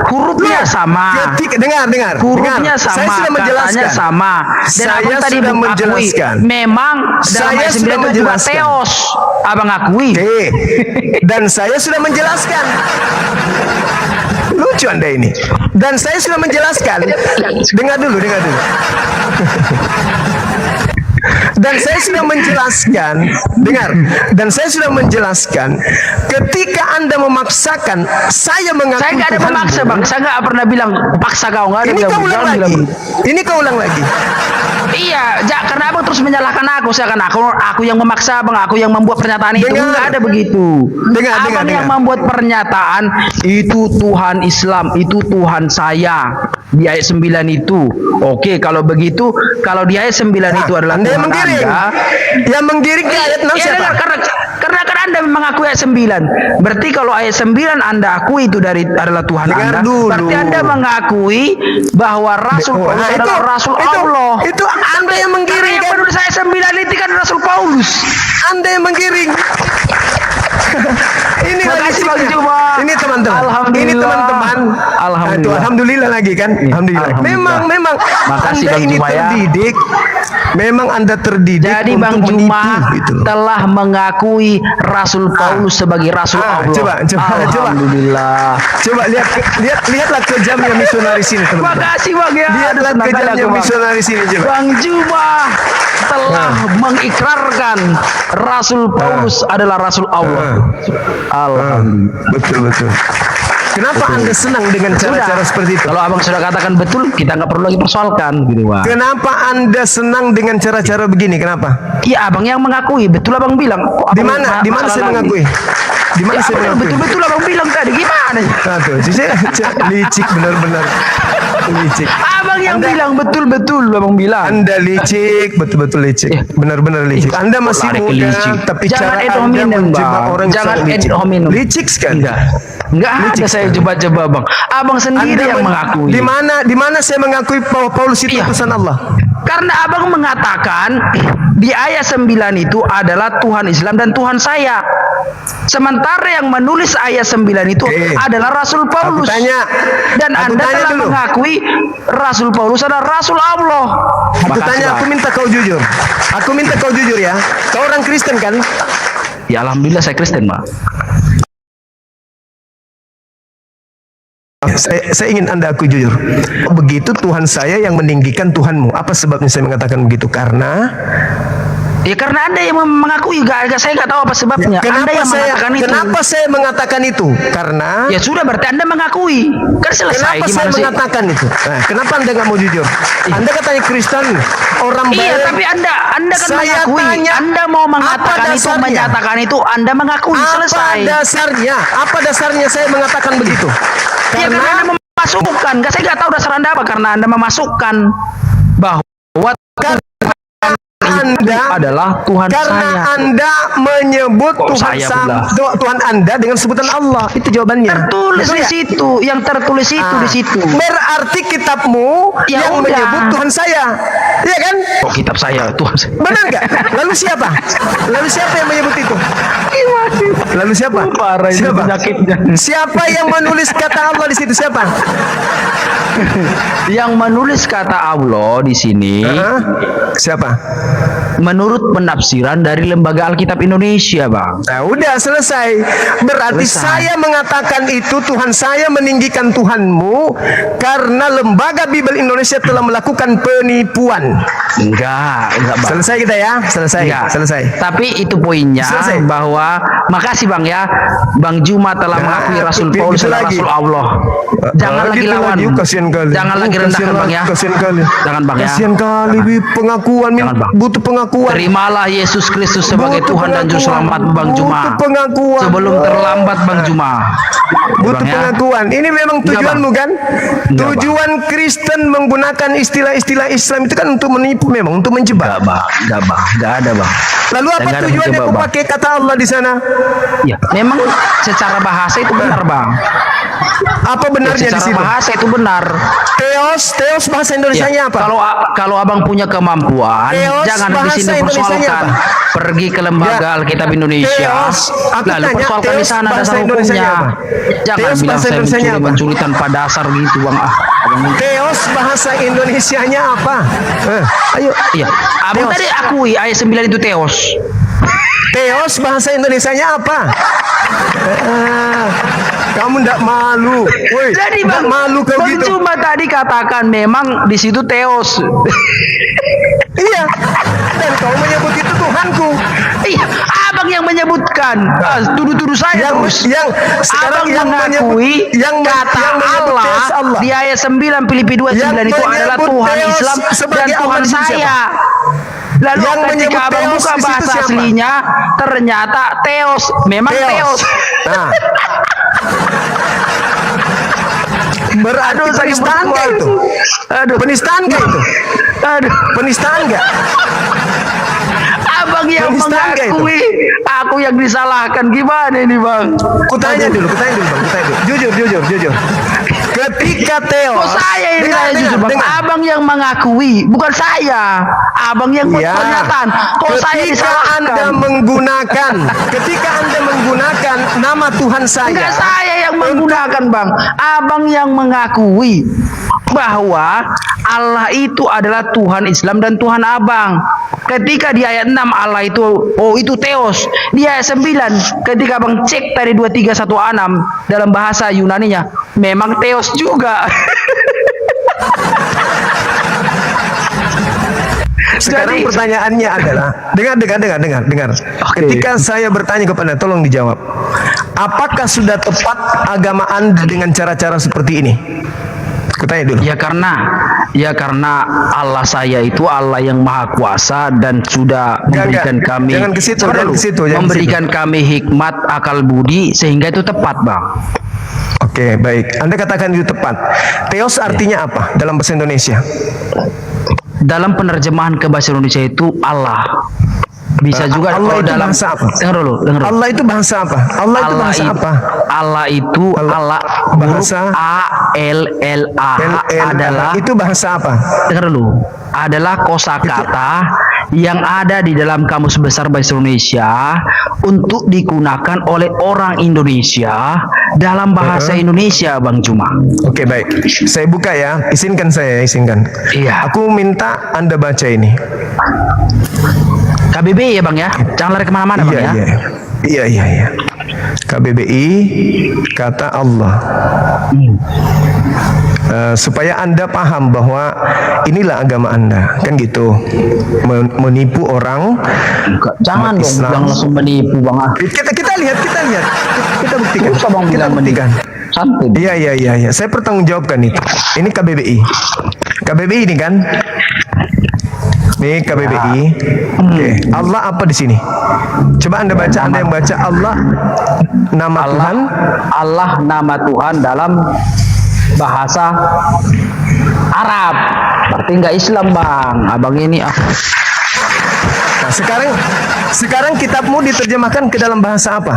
Hurufnya sama. Dengar. Hurufnya sama, Saya sudah menjelaskan. katanya sama. Dan Saya abang tadi sudah mengakui, menjelaskan. memang dalam Saya ayat 9 sudah itu juga menjelaskan. teos. Abang akui. Oke. Dan saya sudah menjelaskan. Lucu Anda ini. Dan saya sudah menjelaskan. Dengar dulu. Dan saya sudah menjelaskan, dengar. Dan saya sudah menjelaskan, ketika Anda memaksakan saya mengaku Saya nggak ada Tuhanmu, memaksa bang. Saya nggak pernah bilang paksa kau, nggak ada. Ini bilang kau ulang jangan lagi. bilang. Ini kau ulang lagi. Iya, karena abang terus menyalahkan aku. Saya kan aku yang memaksa abang, aku yang membuat pernyataan itu. Dengar. Nggak ada begitu. Abang yang membuat pernyataan itu Tuhan Islam, itu Tuhan saya di ayat 9 itu. Oke, kalau begitu, kalau di ayat 9 itu adalah Anda Tuhan yang menggiring. Anda. Yang menggiring ke ayat 6 Ya, siapa? karena kan Anda mengakui ayat 9. Berarti kalau ayat 9 Anda akui itu adalah Tuhan Dengar Anda. dulu. Berarti Anda mengakui bahwa Rasul Paulus adalah Rasul Allah. Itu Anda yang menggiring Karena yang kan? menulis ayat 9 itu kan Rasul Paulus. Anda yang menggiring. Ini Terima lagi kasih, Bang sikap. Juma. Ini teman-teman. Alhamdulillah. Ini teman-teman. Alhamdulillah. Itu alhamdulillah lagi kan? Alhamdulillah. Alhamdulillah. Memang Makasih, Anda Bang ini Juma, ya. terdidik. Memang Anda terdidik Jadi untuk Bang menipu Juma gitu. telah mengakui Rasul Paulus sebagai Rasul Allah. Coba. Alhamdulillah. Coba lihatlah kejamnya misionaris ini, teman-teman. Makasih Bang ya. Lihatlah Senang kali kejamnya aku, Bang. misionaris ini coba. Bang Juma telah mengikrarkan Rasul Paulus adalah Rasul Allah. Alhamdulillah. Betul. Kenapa Anda senang dengan cara-cara Sudah. seperti itu? Kalau abang sudah katakan betul, kita nggak perlu lagi persoalkan, gitu Bang. Kenapa Anda senang dengan cara-cara begini? Kenapa? Iya, abang yang mengakui, betul abang bilang. Kok Di abang mana? Di mana masalah saya lagi? mengakui? Di mana Ya, saya abang mengakui? betul-betul abang bilang tadi, gimana? Nah, tuh, licik benar-benar. Licik. Abang yang bilang betul-betul abang bilang. Anda licik, betul-betul licik. Benar-benar licik. Anda masih lari ke muda, licik. tapi Jangan cara ad Anda hominem, menjebak Bang. orang Jangan sangat licik. ad hominem. Licik sekali. Enggak ada saya coba-coba bang. Abang sendiri Anda yang mengakui. Di mana saya mengakui bahwa Paulus itu Iya. utusan Allah? Karena abang mengatakan di ayat 9 itu adalah Tuhan Islam dan Tuhan saya. Sementara yang menulis ayat 9 itu Oke. adalah Rasul Paulus. Dan Aku Anda tanya telah dulu. mengakui Rasul Paulus adalah Rasul Allah. Aku Makasih, tanya, Bang. aku minta kau jujur. Aku minta kau jujur ya. Kau orang Kristen kan? Ya alhamdulillah saya Kristen, Pak. Saya ingin Anda aku jujur. Begitu Tuhan saya yang meninggikan Tuhanmu. Apa sebabnya saya mengatakan begitu? Karena Ya karena Anda yang mengakui, saya nggak tahu apa sebabnya. Anda yang mengatakan itu. Kenapa saya mengatakan itu? Karena ya sudah, berarti Anda mengakui. Kan selesai. kenapa Gimana saya sih? mengatakan itu? Nah, kenapa Anda nggak mau jujur? Anda katanya Kristen, orang Iya, baik. tapi Anda kan Saya mengakui. tanya, Anda mau mengatakan apa itu, dasarnya? menyatakan itu, Anda mengakui. Selesai. Apa dasarnya saya mengatakan begitu? Ya karena Anda memasukkan. Saya nggak tahu dasar Anda apa. Karena Anda memasukkan bahwa Anda adalah Tuhan karena saya. Anda menyebut Kok Tuhan saya pula? Tuhan Anda dengan sebutan Allah. Itu jawabannya. Tertulis Betul di ya? situ, yang tertulis itu di situ. Berarti kitabmu Ya yang udah. menyebut Tuhan saya. Iya kan? Oh, kitab saya, Tuhan saya. Benar nggak? Lalu siapa? Lalu siapa yang menyebut itu? Lalu siapa? Parah ini Siapa? penyakitnya. Siapa yang menulis kata Allah di situ? Siapa? Yang menulis kata Allah di sini Hah? Siapa? menurut penafsiran dari Lembaga Alkitab Indonesia, Bang. Nah, udah selesai. Berarti Selesai. saya mengatakan itu Tuhan saya meninggikan Tuhanmu karena Lembaga Bible Indonesia telah melakukan penipuan. Enggak, Bang. Selesai kita ya? Selesai. Enggak. Selesai. Tapi itu poinnya Selesai. bahwa makasih Bang ya, Bang Juma telah Nah, mengakui Rasul gitu Paulus adalah lagi. Rasul Allah. Jangan lagi Gitu lawan. kasihan kali. Jangan lagi Kasihan rendahkan Bang ya. Kasihan kali. Jangan Bang ya. Kasihan kali, pengakuan, Jangan, Bang. butuh pengakuan. Terimalah Yesus Kristus sebagai Butuh Tuhan dan Juru pengakuan. Selamat Bang Juma. Butuh pengakuan. Sebelum terlambat Bang Juma. Butuh Bang, ya. pengakuan. Ini memang Enggak, tujuanmu Bang. kan? Enggak, Tujuan Kristen menggunakan istilah-istilah Islam itu kan untuk menipu, memang untuk menjebak. Enggak Bang. Enggak ada Bang. Lalu apa Enggak ada tujuannya menjebak, kau Bang. pakai kata Allah di sana? Ya, memang secara bahasa itu benar, Bang. Apa Ya, benarnya di secara situ? bahasa itu benar. Teos bahasa Indonesianya Ya, apa? kalau Abang punya kemampuan, Teos jangan di bahasa sini Indonesianya persoalkan. apa? Pergi ke Lembaga Ya. Alkitab Indonesia. Teos, aku Lalu tanya, persoalkan di Teos sana bahasa dasar Indonesianya hukumnya. apa? Jangan Teos bilang bahasa saya Indonesianya apa? mencuri tanpa dasar gitu, Bang. Abang. Teos bahasa Indonesianya apa? Ayo. Iya, Abang Teos. tadi akui ayat 9 itu teos. Teos bahasa Indonesianya apa? Kamu ndak malu. Woi, Jadi ndak Bang, malu kau Bang gitu. cuma tadi katakan memang di situ teos. Iya. Dan kau menyebut itu Tuhanku. Iya, Abang yang menyebutkan. Tuduh-tuduh saya terus. Yang sekarang Abang yang mengakui menyebut kata yang menyebut Allah, Teos Allah. di ayat 9 Filipi 2:9 itu adalah menyebut Tuhan Teos Islam dan sebagai Tuhan Allah di situ saya. Lalu Yang ketika menyebut Abang Teos buka di situ bahasa siapa? aslinya, ternyata Teos, memang Teos. Nah. Berarti penistaan nggak itu? Aduh, Penistaan nggak itu? aduh. Penistaan nggak? Abang yang Penistaan nggak itu? mengakui, aku yang disalahkan. Gimana ini, Bang? Kutanya dulu Bang, kutanya dulu. Jujur. Ketika Teos, Kok saya yang ditanya jujur, Bang? dengar. Abang yang mengakui, bukan saya. Abang yang buat Ya. pernyataan. Kok saya disalahkan? Ketika Anda menggunakan nama Tuhan saya, Enggak saya yang menggunakan, Bang. Abang yang mengakui bahwa Allah itu adalah Tuhan Islam dan Tuhan Abang. Ketika di ayat 6 Allah itu, oh itu Theos. Di ayat 9 ketika Abang cek tadi 2316 dalam bahasa Yunaninya, memang Theos juga. sekarang Jadi- pertanyaannya adalah, dengar. Oke. Ketika saya bertanya kepada Anda, tolong dijawab. Apakah sudah tepat agama Anda dengan cara-cara seperti ini? Kutanya dulu. Ya karena Allah saya itu Allah yang maha kuasa dan sudah memberikan kami Jangan ke situ, Sabar jangan dulu. ke situ, jangan ke memberikan kami hikmat akal budi sehingga itu tepat, Bang. Oke, baik. Anda katakan itu tepat. Theos artinya apa dalam bahasa Indonesia? Dalam penerjemahan ke bahasa Indonesia itu Allah. Bisa juga Allah kalau itu dalam bahasa apa? Dengar dulu. Allah itu bahasa apa? Allah itu bahasa apa? Allah itu Allah bahasa bahasa A L L A adalah itu bahasa apa? dengar dulu, adalah kosakata yang ada di dalam Kamus Besar Bahasa Indonesia untuk digunakan oleh orang Indonesia dalam bahasa Indonesia, Bang Juma. Oke, baik. Saya buka ya. Izinkan. Iya. Aku minta Anda baca ini. KBBI ya, Bang ya. Jangan lari kemana-mana, Bang ya. Iya. KBBI kata Allah. supaya Anda paham bahwa inilah agama Anda, kan gitu. Menipu orang. Jangan dong, Islam. jangan langsung menipu bang. Kita lihat, kita buktikan. Susah bang Kita bilang buktikan. menipu. Santai. Iya. Saya pertanggungjawabkan itu. Ini KBBI. KBBI ini kan. Nih KBBI. Oke. Allah apa di sini? Coba Anda baca. Anda yang baca Allah. Nama Tuhan. Allah nama Tuhan dalam bahasa Arab. Berarti nggak Islam bang. Abang ini Nah, sekarang kitabmu diterjemahkan ke dalam bahasa apa?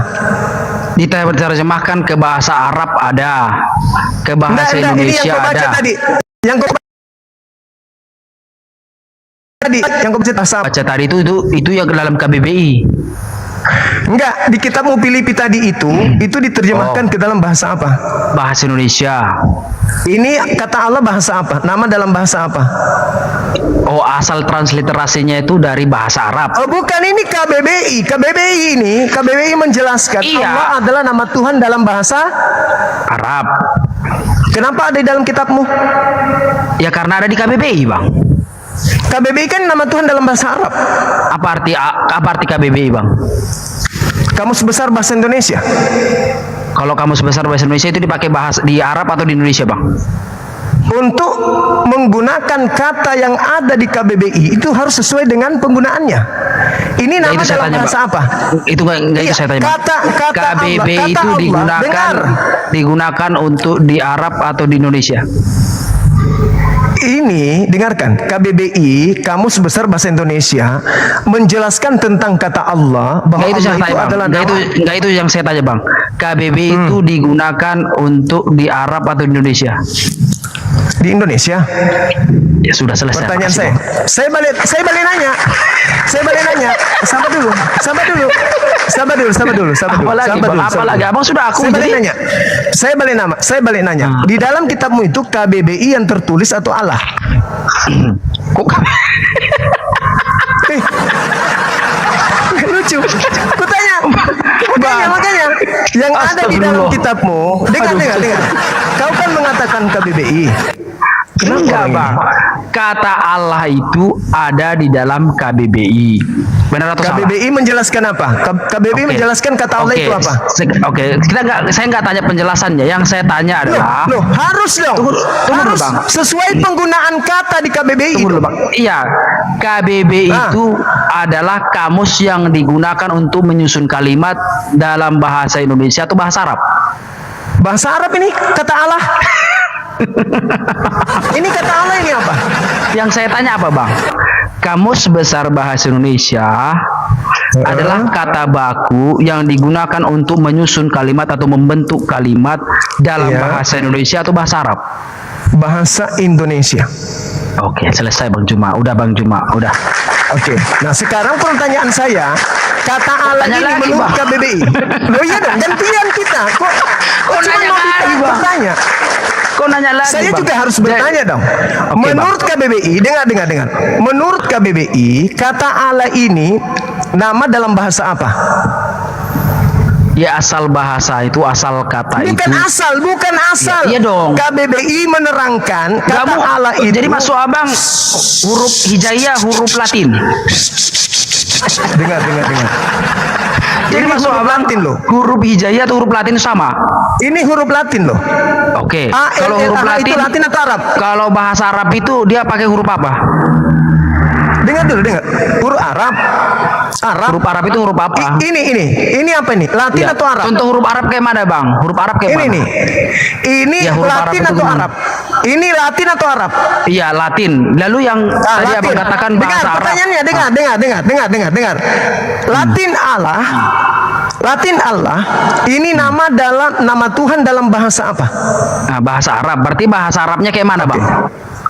diterjemahkan ke bahasa Arab ada, ke bahasa Ini Indonesia yang kau baca ada. tadi. Yang kau baca bahasa apa? Baca tadi itu yang ke dalam KBBI. Enggak, di kitabmu Filipi tadi itu diterjemahkan ke dalam bahasa apa? Bahasa Indonesia. Ini kata Allah bahasa apa? Nama dalam bahasa apa? Oh, asal transliterasinya itu dari bahasa Arab. Oh, bukan, ini KBBI. KBBI menjelaskan Iya. Allah adalah nama Tuhan dalam bahasa. Arab. Kenapa ada di dalam kitabmu? Ya karena ada di KBBI, Bang. KBBI kan nama Tuhan dalam bahasa Arab. Apa arti KBBI, Bang? Kamus Besar Bahasa Indonesia. Kalau kamus besar bahasa Indonesia itu dipakai bahasa di Arab atau di Indonesia, Bang? Untuk menggunakan kata yang ada di KBBI itu harus sesuai dengan penggunaannya. Ini nama itu saya dalam tanya, bahasa Bang. apa? Itu nggak itu Iya, saya tanya, Bang. kata KBBI Allah, itu Allah, dengar. digunakan untuk di Arab atau di Indonesia? Ini dengarkan, KBBI Kamus Besar Bahasa Indonesia menjelaskan tentang kata Allah bahwa Nggak itu Allah saya itu tanya, Bang. adalah Nggak itu yang saya tanya, Bang. KBBI itu digunakan untuk di Arab atau di Indonesia? di Indonesia. Ya sudah selesai. Pertanyaan Makasih, saya. Bang. Saya balik nanya. Sabar dulu. Apalagi Abang sudah aku jadi. Saya balik nanya. Di dalam kitabmu itu KBBI yang tertulis atau Allah? Kok Lucu. Kutanya. Makanya yang ada di dalam Astagfirullah. kitabmu. Dengar. Kau kan mengatakan KBBI. Enggak, Bang. Kata Allah itu ada di dalam KBBI. Benar atau salah? KBBI menjelaskan apa? KBBI Oke. menjelaskan kata Allah itu apa? Oke, saya nggak tanya penjelasannya. Yang saya tanya adalah Loh, harus dong. Tunggu dulu, harus Bang. sesuai penggunaan kata di KBBI. Tunggu dulu, Bang. Iya, KBBI Ah. itu adalah kamus yang digunakan untuk menyusun kalimat dalam bahasa Indonesia atau bahasa Arab. Bahasa Arab ini kata Allah. Ini kata Allah ini apa? Yang saya tanya apa, Bang? Kamus Besar Bahasa Indonesia adalah kata baku yang digunakan untuk menyusun kalimat atau membentuk kalimat dalam Iya. bahasa Indonesia atau bahasa Arab. Bahasa Indonesia. Oke, selesai Bang Juma. Udah Bang Juma, udah. Oke. Nah, sekarang pertanyaan saya, kata Allah Tanya ini lagi, menurut Bang. KBBI. Loh iya dong, gantian kita. Kok cuma nanya mau lagi, Bang? bertanya? Kok nanya lagi, Saya Bang? juga harus bertanya dong. Oke, Menurut KBBI, dengar. Menurut KBBI, kata Allah ini nama dalam bahasa apa? Ya asal bahasa itu, asal kata itu. Bukan asal. Iya dong. KBBI menerangkan kata Allah itu. Jadi maksud Abang huruf hijaiyah, huruf Latin. Dengar. Jadi Ini maksud huruf Abang Latin loh. huruf hijaiyah atau huruf Latin sama? Ini huruf Latin loh. Oke. A, L, Kalau L, huruf A, Latin, itu Latin atau Arab? Kalau bahasa Arab itu dia pakai huruf apa? Dengar. Huruf Arab. Huruf Arab itu huruf apa? Ini apa ini? Latin Ya, atau Arab? Contoh huruf Arab kayak mana, Bang? Huruf Arab kayak Ini mana? nih. Ini Ya, huruf Arab Latin itu atau gimana? Arab? Ini Latin atau Arab? Iya, Latin. Lalu yang tadi Abang katakan bahasa dengar, Arab. pertanyaannya, dengar. Latin Allah ini nama Tuhan dalam bahasa apa? Nah, bahasa Arab. Berarti bahasa Arabnya kayak mana, Bang?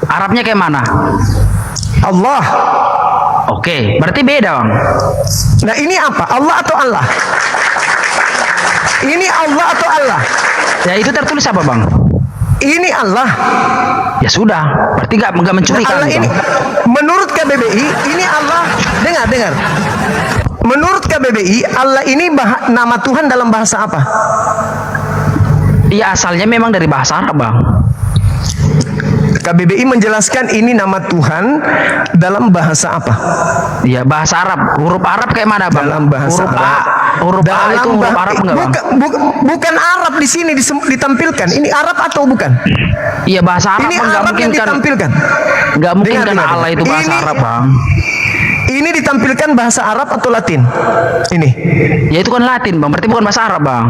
Arabnya kayak mana? Allah. Oke, berarti beda, Bang. Nah, ini apa? Allah atau Allah? Ini Allah atau Allah? Ya itu tertulis apa, Bang? Ini Allah. Ya sudah, berarti nggak mencuri Nah, kan, Allah Bang? ini menurut KBBI ini Allah. Dengar. Menurut KBBI Allah ini nama Tuhan dalam bahasa apa? Iya, asalnya memang dari bahasa Arab, Bang. KBBI menjelaskan ini nama Tuhan dalam bahasa apa? Iya, bahasa Arab. Huruf Arab kayak mana, Bang? Dalam bahasa huruf Arab. Huruf A itu huruf Arab enggak, Bang? Bukan Arab di sini ditampilkan. Ini Arab atau bukan? Iya, bahasa Arab Ini enggak Arab mungkin yang kan. ditampilkan. Enggak mungkin Dengar, kan dengar. Allah itu bahasa Ini- Arab, Bang. Ini ditampilkan bahasa Arab atau Latin? Ini. Ya itu kan Latin, Bang. Berarti bukan bahasa Arab, Bang.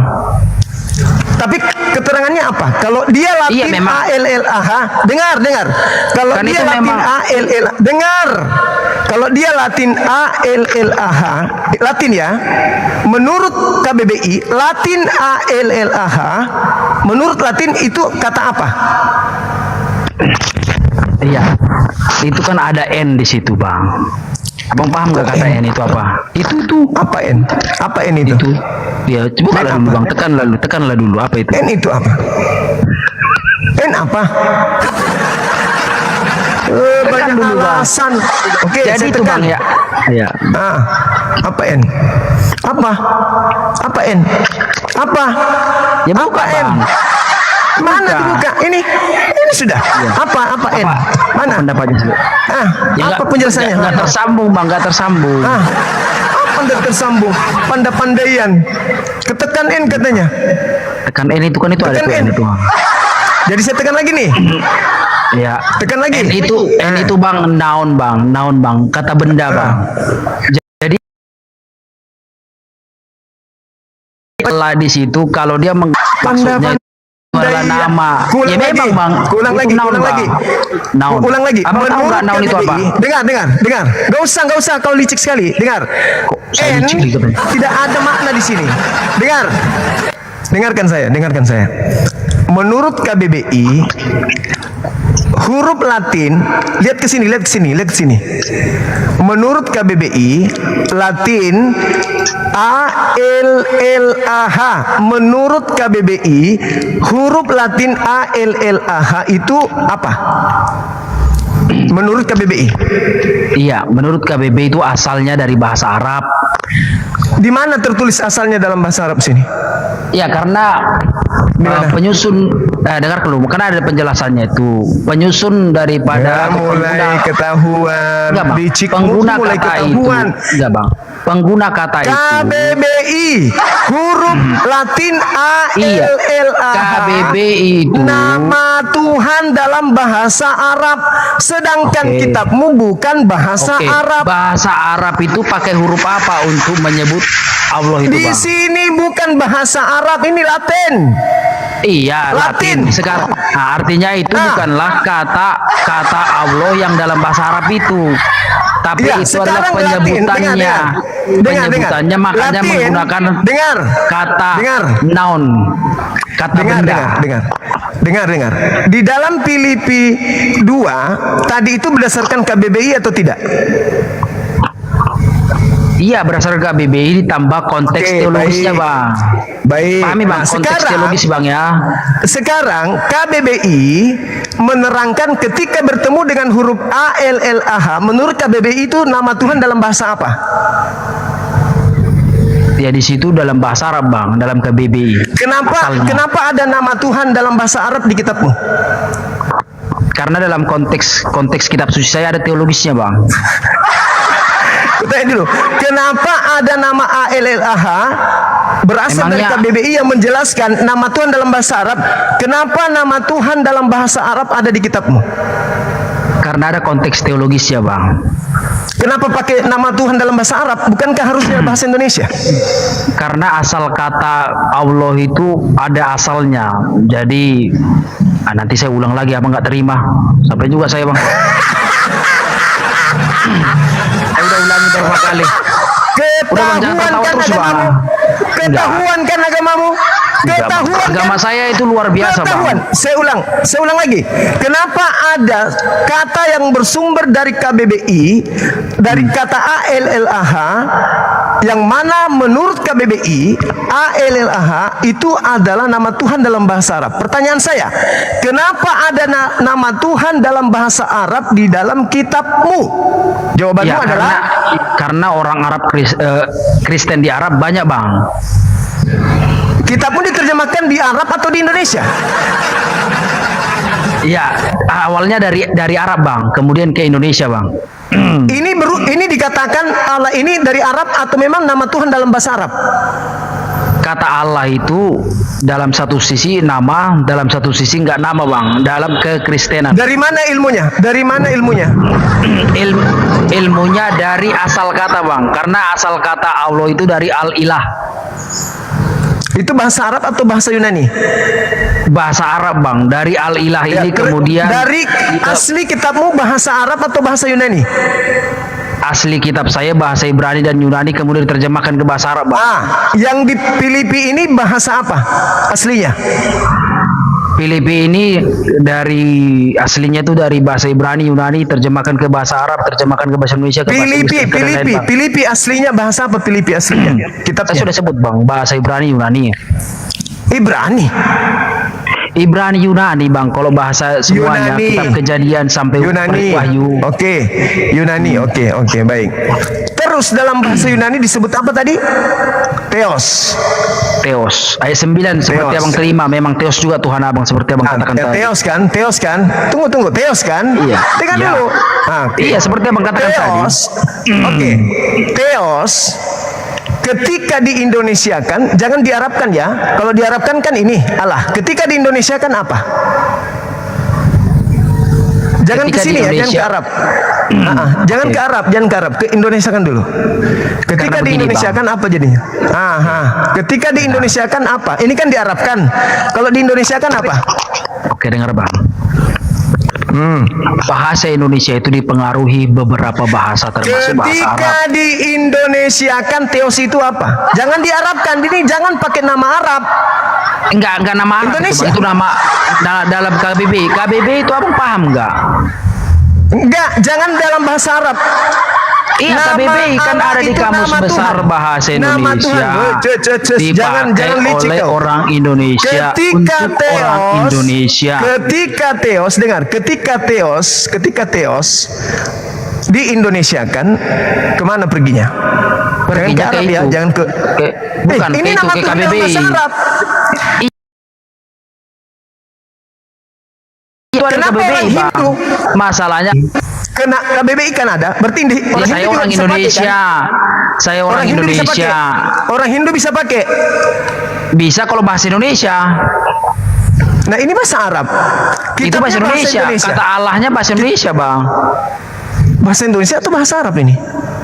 Tapi keterangannya apa? Kalau dia Latin Iya, memang. ALLAH, dengar. Kalau Kan dia itu Latin memang. ALLAH, dengar. Kalau dia Latin ALLAH, Latin ya. Menurut KBBI, Latin ALLAH, menurut Latin itu kata apa? Iya. Itu kan ada N di situ, Bang. Abang paham nggak kata N itu apa? Itu. Apa N? Apa N itu? Itu. Ya, coba N dulu, apa? Bang. Tekanlah dulu. Apa itu? N itu apa? N apa? Banyak dulu, Bang. alasan. Oke, Jadi saya itu, tekan. Bang, ya. Iya. Ah, apa N? Apa? Apa N? Apa? Ya buka, apa N? Bang. Mana Buka. dibuka? Ini sudah. Apa N? Mana? Pendapatnya sih? Ah, Ya, apa penjelasannya? Nggak tersambung, Bang. Nggak tersambung. Ah, apa nggak tersambung? Pandai-pandaian. Ketekan N katanya. Tekan N itu kan itu ada Tekan tuh N. N itu, Bang. Jadi saya tekan lagi nih. Ya. Tekan lagi. N itu Bang, noun, Bang. Kata benda, Bang. Jadi lah di situ kalau dia maksudnya itu adalah nama. Ulang Ya lagi. memang, Bang. Ulang Itu lagi. noun, Ulang Bang. lagi. Noun. Ulang lagi. Abang tahu nggak noun itu apa? KBBI, dengar. Gak usah kau licik sekali. Dengar. saya N licik gitu, Bang? tidak ada makna di sini. Dengarkan saya. Menurut KBBI, huruf Latin, lihat ke sini. Menurut KBBI, Latin ALLAH. Menurut KBBI, huruf Latin ALLAH itu apa? Menurut KBBI. Iya, menurut KBBI itu asalnya dari bahasa Arab. Di mana tertulis asalnya dalam bahasa Arab sini? Ya karena penyusun dengar dulu, karena ada penjelasannya itu penyusun daripada Ya, mulai ketahuan. Enggak, Bang. Licikmu Pengguna mulai kata ketahuan. itu enggak, Bang. Pengguna kata itu KBBI huruf Latin Iya. ALLAH KBBI itu nama Tuhan dalam bahasa Arab, sedangkan Oke. kitabmu bukan bahasa Oke, Arab. bahasa Arab itu pakai huruf apa untuk menyebut Allah itu, Di Bang? sini bukan bahasa Arab, ini Latin. Iya, Latin. Latin. Sekarang artinya itu Nah. bukanlah kata Allah yang dalam bahasa Arab itu. Tapi Iya, itu adalah sekarang Latin. penyebutannya. Dengar. Penyebutannya makanya Latin. menggunakan Dengar. kata Dengar. noun. Kata benda. Dengar. Di dalam Filipi 2 tadi itu berdasarkan KBBI atau tidak? Iya, berdasarkan KBBI ditambah konteks Oke, teologisnya, baik. Bang. Baik. Pahami, Bang, Nah, konteks teologis, Bang, ya. Sekarang KBBI menerangkan ketika bertemu dengan huruf ALLAH, menurut KBBI itu nama Tuhan dalam bahasa apa? Ya di situ dalam bahasa Arab, Bang, dalam KBBI. Asalnya. Kenapa ada nama Tuhan dalam bahasa Arab di kitabmu? Karena dalam konteks kitab suci saya ada teologisnya, Bang. Kutanya dulu, kenapa ada nama ALLAH berasal dari Emangnya- KBBI yang menjelaskan nama Tuhan dalam bahasa Arab? Kenapa nama Tuhan dalam bahasa Arab ada di kitabmu? Karena ada konteks teologisnya, Bang. Kenapa pakai nama Tuhan dalam bahasa Arab? Bukankah harusnya bahasa Indonesia? Karena asal kata Allah itu ada asalnya. Jadi nanti saya ulang lagi, apa nggak terima? Sampai juga saya, Bang. Saya udah ulangi berapa kali. Udah, Bang, jangan Ketahuan ketawa kan terus, Bang. agamamu? Ketahuan kan agamamu? Enggak, Bang. Ketahuan Agama kan? saya itu luar biasa, Ketahuan. Bang. Saya ulang lagi. Kenapa ada kata yang bersumber dari KBBI, dari kata ALLAH, yang mana menurut KBBI ALLAH itu adalah nama Tuhan dalam bahasa Arab. Pertanyaan saya, kenapa ada nama Tuhan dalam bahasa Arab di dalam kitabmu? Jawabanmu Ya, adalah karena orang Arab Kristen di Arab banyak, Bang. kitabmu diterjemahkan di Arab atau di Indonesia? Ya, awalnya dari Arab bang, kemudian ke Indonesia bang. Ini dikatakan Allah ini dari Arab atau memang nama Tuhan dalam bahasa Arab? Kata Allah itu dalam satu sisi nama, dalam satu sisi nggak nama bang, dalam kekristenan. Dari mana ilmunya? Dari mana ilmunya? Ilmunya dari asal kata bang, karena asal kata Allah itu dari al-ilah. Itu bahasa Arab atau bahasa Yunani? Bahasa Arab bang, dari al-ilah ini kemudian dari asli kitabmu bahasa Arab atau bahasa Yunani? Asli kitab saya bahasa Ibrani dan Yunani kemudian diterjemahkan ke bahasa Arab bang. Yang di Filipi ini bahasa apa aslinya? Filipi ini dari aslinya itu dari bahasa Ibrani Yunani terjemahkan ke bahasa Arab, terjemahkan ke bahasa Indonesia ke bahasa Inggris. Filipi aslinya bahasa apa Filipi aslinya? Kitabnya. Saya sudah sebut bang, bahasa Ibrani Yunani. Ibrani Yunani bang, kalau bahasa semuanya Yunani. kitab Kejadian sampai Yunani. Wahyu. Yunani. Oke, baik. Terus dalam bahasa Yunani disebut apa tadi? Theos. Ayat 9 seperti abang terima, memang Theos juga Tuhan abang seperti abang katakan tadi. Theos kan? Tunggu, Theos kan? Iya. Dengar Iya. dulu. Iya, seperti abang katakan tadi. Theos ketika diindonesiakan, jangan diarabkan ya. Kalau diarabkan kan ini Allah. Ketika diindonesiakan apa? Jangan ke sini ya, jangan ke Arab. Jangan ke Arab, ke Indonesia kan dulu. Ketika di Indonesia kan apa jadinya? Ketika di Indonesia kan apa? Ini kan diarabkan. Kalau di Indonesia kan apa? Oke, dengar bang. Bahasa Indonesia itu dipengaruhi beberapa bahasa termasuk bahasa Arab. Ketika di Indonesia kan Theos itu apa? Jangan diarabkan, ini jangan pakai nama Arab. Enggak nama Arab Indonesia. itu nama dalam KBBI. KBBI itu abang paham enggak? Enggak, jangan dalam bahasa Arab. Iya, KBBI kan ada di Kamus Besar Bahasa Indonesia. Dipakai oleh orang Indonesia untuk orang Indonesia. Ketika Theos di Indonesia kan kemana perginya? Perginya ke itu. Jangan ke bukan ini ke itu, nama ke Tuhan dalam KBBI. bahasa Arab. Itu ada Kenapa KBBI, orang Bang. Hindu? Masalahnya Kena KBBI kan ada. Berarti ya, saya orang Indonesia. Saya orang Hindu bisa Indonesia. pakai. Orang Hindu bisa pakai. Bisa kalau bahasa Indonesia. Nah, ini bahasa Arab. Itu bahasa Indonesia. Kata Allahnya bahasa Indonesia, Bang. Bahasa Indonesia atau bahasa Arab ini?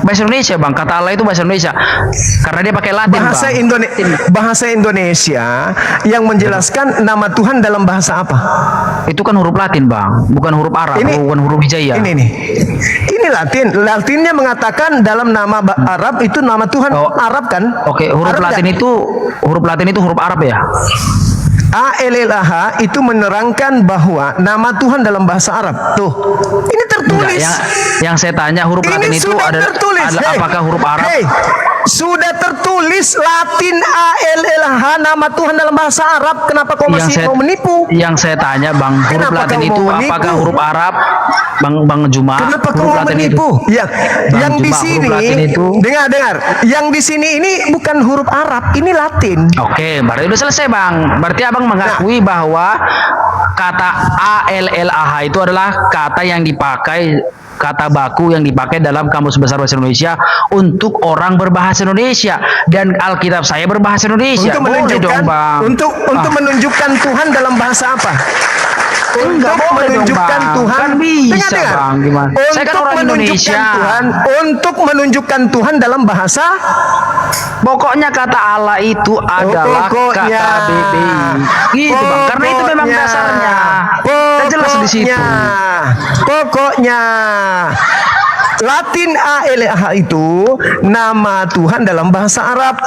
Bahasa Indonesia, Bang. Kata Allah itu bahasa Indonesia. Karena dia pakai Latin, bahasa Indonesia yang menjelaskan nama Tuhan dalam bahasa apa? Itu kan huruf Latin, Bang. Bukan huruf Arab, bukan huruf Hijaya. Ini Latin. Latinnya mengatakan dalam nama Arab itu nama Tuhan Arab kan? Oke, huruf Latin itu huruf Arab ya? ALLAH itu menerangkan bahwa nama Tuhan dalam bahasa Arab. Tuh, ini tertulis. Yang saya tanya huruf Latin itu adalah apakah huruf Arab? Sudah tertulis Latin ALLAH nama Tuhan dalam bahasa Arab. Kenapa kau masih mau menipu? Yang saya tanya, Bang, huruf Latin itu apakah huruf Arab? Bang Juma. Kenapa kau mau menipu? Yang di sini, dengar. Yang di sini ini bukan huruf Arab, ini Latin. Oke, berarti udah selesai, Bang. Berarti Abang mengakui bahwa kata ALLAH itu adalah kata yang dipakai, kata baku yang dipakai dalam Kamus Besar Bahasa Indonesia untuk orang berbahasa Indonesia, dan Alkitab saya berbahasa Indonesia. Untuk menunjukkan, untuk menunjukkan Tuhan dalam bahasa apa? Untuk menunjukkan Tuhan, kan bisa, Bang. Gimana? Saya kan orang Indonesia. Untuk menunjukkan Tuhan dalam bahasa, pokoknya kata Allah itu adalah kata KBBI. Gitu, Bang. Karena itu memang dasarnya. Kita jelas di situ. Pokoknya Latin ALLAH itu nama Tuhan dalam bahasa Arab.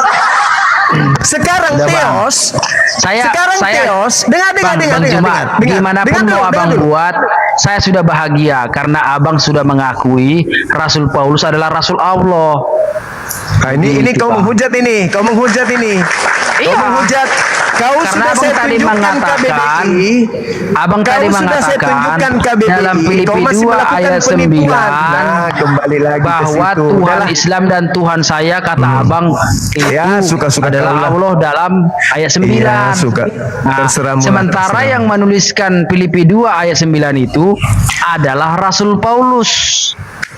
Sekarang Theos, dengar. Gimana pun mau Abang buat, saya sudah bahagia karena Abang sudah mengakui Rasul Paulus adalah Rasul Allah. Nah, ini kau menghujat ini. Kau menghujat. Kau Karena sudah abang saya tadi tunjukkan mengatakan, KBBI. abang Kau tadi sudah saya mengatakan tunjukkan KBBI. dalam Filipi Kau masih 2 melakukan ayat 9 penipuan. Nah, kembali lagi ke bahwa situ. Tuhan Udahlah. Islam dan Tuhan saya kata abang itu Ya, suka-suka adalah kau lah. Allah dalam ayat 9. Iya, suka. Terserahmu lah, Sementara terserah. yang menuliskan Filipi 2 ayat 9 itu adalah Rasul Paulus.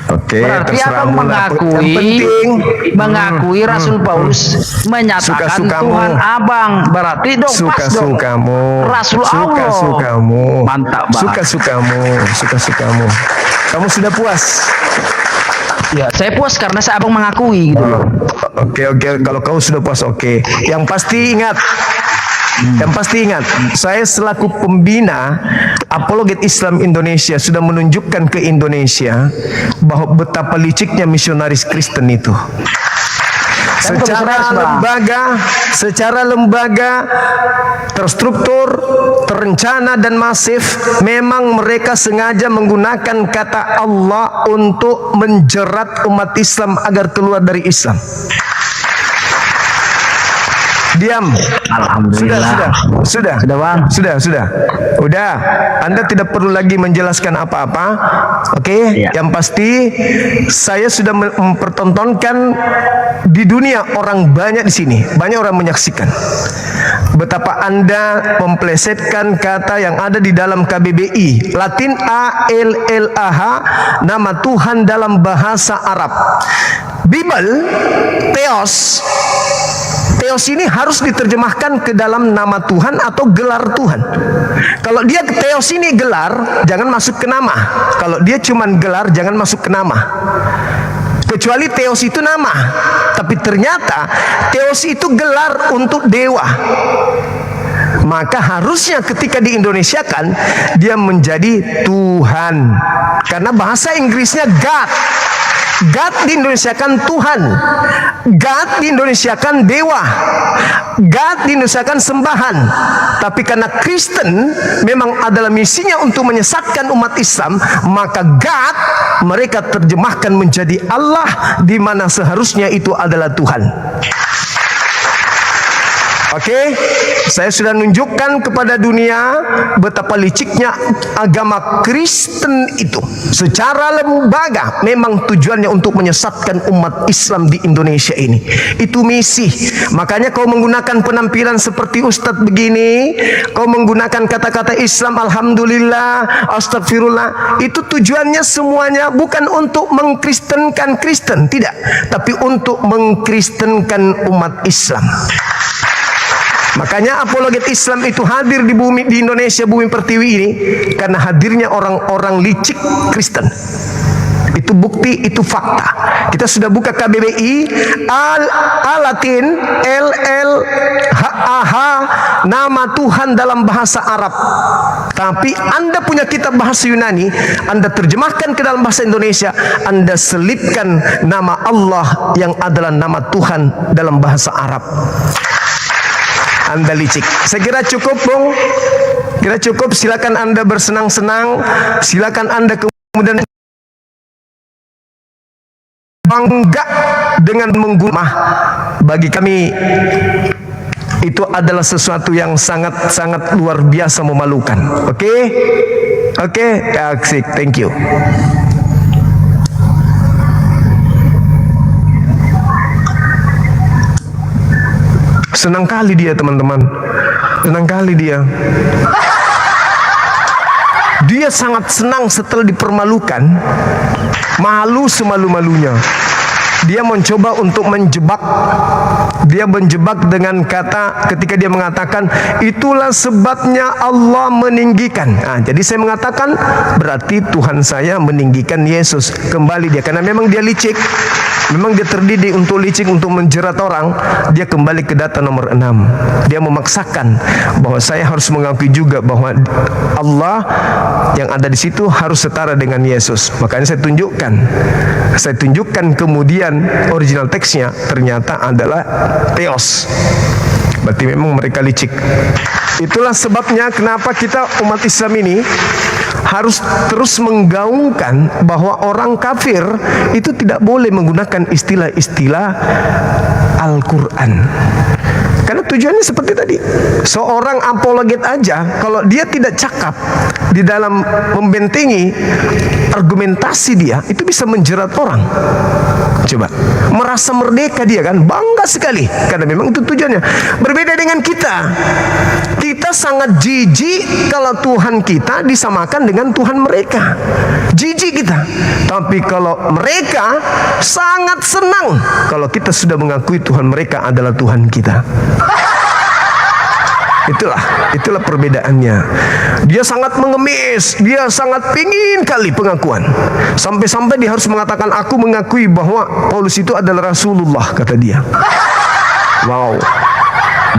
Oke, Berarti abang terserahmu lah. Yang penting mengakui Rasul Paulus menyatakan Suka-sukamu. Tuhan abang. Berarti dong pas dong. suka-sukamu. Rasul Allah. Suka-sukamu. Mantap banget. Suka-sukamu. Kamu sudah puas? Ya, saya puas karena saya abang mengakui gitu loh. Oke. Kalau kau sudah puas, oke. Yang pasti ingat, saya selaku pembina Apologet Islam Indonesia sudah menunjukkan ke Indonesia bahwa betapa liciknya misionaris Kristen itu. Secara lembaga terstruktur, terencana dan masif, memang mereka sengaja menggunakan kata Allah untuk menjerat umat Islam agar keluar dari Islam. Diam. Alhamdulillah. Sudah, Bang. Sudah. Udah. Anda tidak perlu lagi menjelaskan apa-apa. Oke? Iya. Yang pasti saya sudah mempertontonkan di dunia, orang banyak di sini, banyak orang menyaksikan betapa Anda memplesetkan kata yang ada di dalam KBBI, Latin ALLAH, nama Tuhan dalam bahasa Arab. Bible, Theos ini harus diterjemahkan ke dalam nama Tuhan atau gelar Tuhan. Kalau dia Theos ini gelar, jangan masuk ke nama. Kalau dia cuman gelar, jangan masuk ke nama. Kecuali Theos itu nama. Tapi ternyata Theos itu gelar untuk dewa. Maka harusnya ketika diindonesiakan, dia menjadi Tuhan. Karena bahasa Inggrisnya God. God diindonesiakan Tuhan. God diindonesiakan dewa. God diindonesiakan sembahan. Tapi karena Kristen memang adalah misinya untuk menyesatkan umat Islam, maka God mereka terjemahkan menjadi Allah, di mana seharusnya itu adalah Tuhan. Oke, saya sudah nunjukkan kepada dunia betapa liciknya agama Kristen itu. Secara lembaga memang tujuannya untuk menyesatkan umat Islam di Indonesia ini. Itu misi. Makanya kau menggunakan penampilan seperti Ustadz begini, kau menggunakan kata-kata Islam, alhamdulillah, astagfirullah. Itu tujuannya semuanya bukan untuk mengkristenkan Kristen, tidak, tapi untuk mengkristenkan umat Islam. Makanya apologet Islam itu hadir di bumi, di Indonesia, bumi pertiwi ini, karena hadirnya orang-orang licik Kristen. Itu bukti, itu fakta. Kita sudah buka KBBI, Latin, LLAH, nama Tuhan dalam bahasa Arab. Tapi Anda punya kitab bahasa Yunani, Anda terjemahkan ke dalam bahasa Indonesia, Anda selipkan nama Allah yang adalah nama Tuhan dalam bahasa Arab. Anda licik. Saya kira cukup, Bung. Kira cukup. Silakan Anda bersenang-senang. Silakan Anda kemudian bangga dengan menggunakan. Bagi kami itu adalah sesuatu yang sangat-sangat luar biasa memalukan. Oke? Asik. Thank you. Senang kali dia, teman-teman. Senang kali dia. Dia sangat senang setelah dipermalukan. Malu semalu-malunya. Dia mencoba untuk menjebak. Dia menjebak dengan kata ketika dia mengatakan, itulah sebabnya Allah meninggikan. Jadi saya mengatakan berarti Tuhan saya meninggikan Yesus. Kembali dia, karena memang dia licik. Memang dia terdidik untuk licik, untuk menjerat orang. Dia kembali ke data nomor 6. Dia memaksakan bahwa saya harus mengakui juga bahwa Allah yang ada di situ harus setara dengan Yesus. Makanya saya tunjukkan kemudian original teksnya ternyata adalah Theos. Berarti memang mereka licik. Itulah sebabnya kenapa kita umat Islam ini harus terus menggaungkan bahwa orang kafir itu tidak boleh menggunakan istilah-istilah Al-Quran. Karena tujuannya seperti tadi. Seorang apologet aja, kalau dia tidak cakap di dalam membentengi argumentasi dia, itu bisa menjerat orang. Coba, merasa merdeka dia kan, bangga sekali, karena memang itu tujuannya. Berbeda dengan kita. Kita sangat jijik kalau Tuhan kita disamakan dengan Tuhan mereka. Jijik kita. Tapi kalau mereka sangat senang kalau kita sudah mengakui Tuhan mereka adalah Tuhan kita. Itulah perbedaannya. Dia sangat mengemis, dia sangat pingin kali pengakuan. Sampai-sampai dia harus mengatakan, aku mengakui bahwa Paulus itu adalah Rasulullah, kata dia. Wow,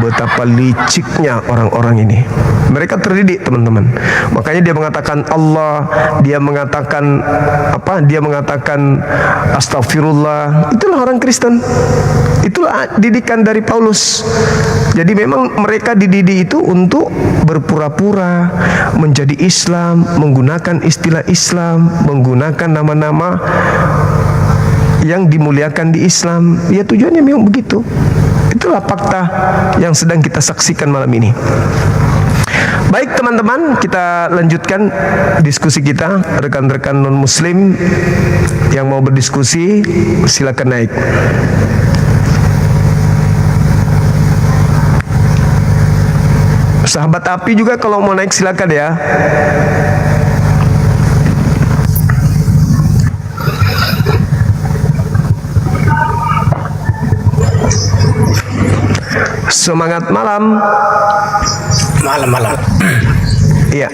betapa liciknya orang-orang ini. Mereka terdidik, teman-teman. Makanya dia mengatakan Allah, dia mengatakan apa? Dia mengatakan astagfirullah. Itulah orang Kristen. Itulah didikan dari Paulus. Jadi memang mereka dididik itu untuk berpura-pura menjadi Islam, menggunakan istilah Islam, menggunakan nama-nama yang dimuliakan di Islam. Ya tujuannya memang begitu. Itulah fakta yang sedang kita saksikan malam ini. Baik teman-teman, kita lanjutkan diskusi kita. Rekan-rekan non-muslim yang mau berdiskusi, silakan naik. Sahabat api juga kalau mau naik silakan ya. Semangat malam. Malam-malam. Iya.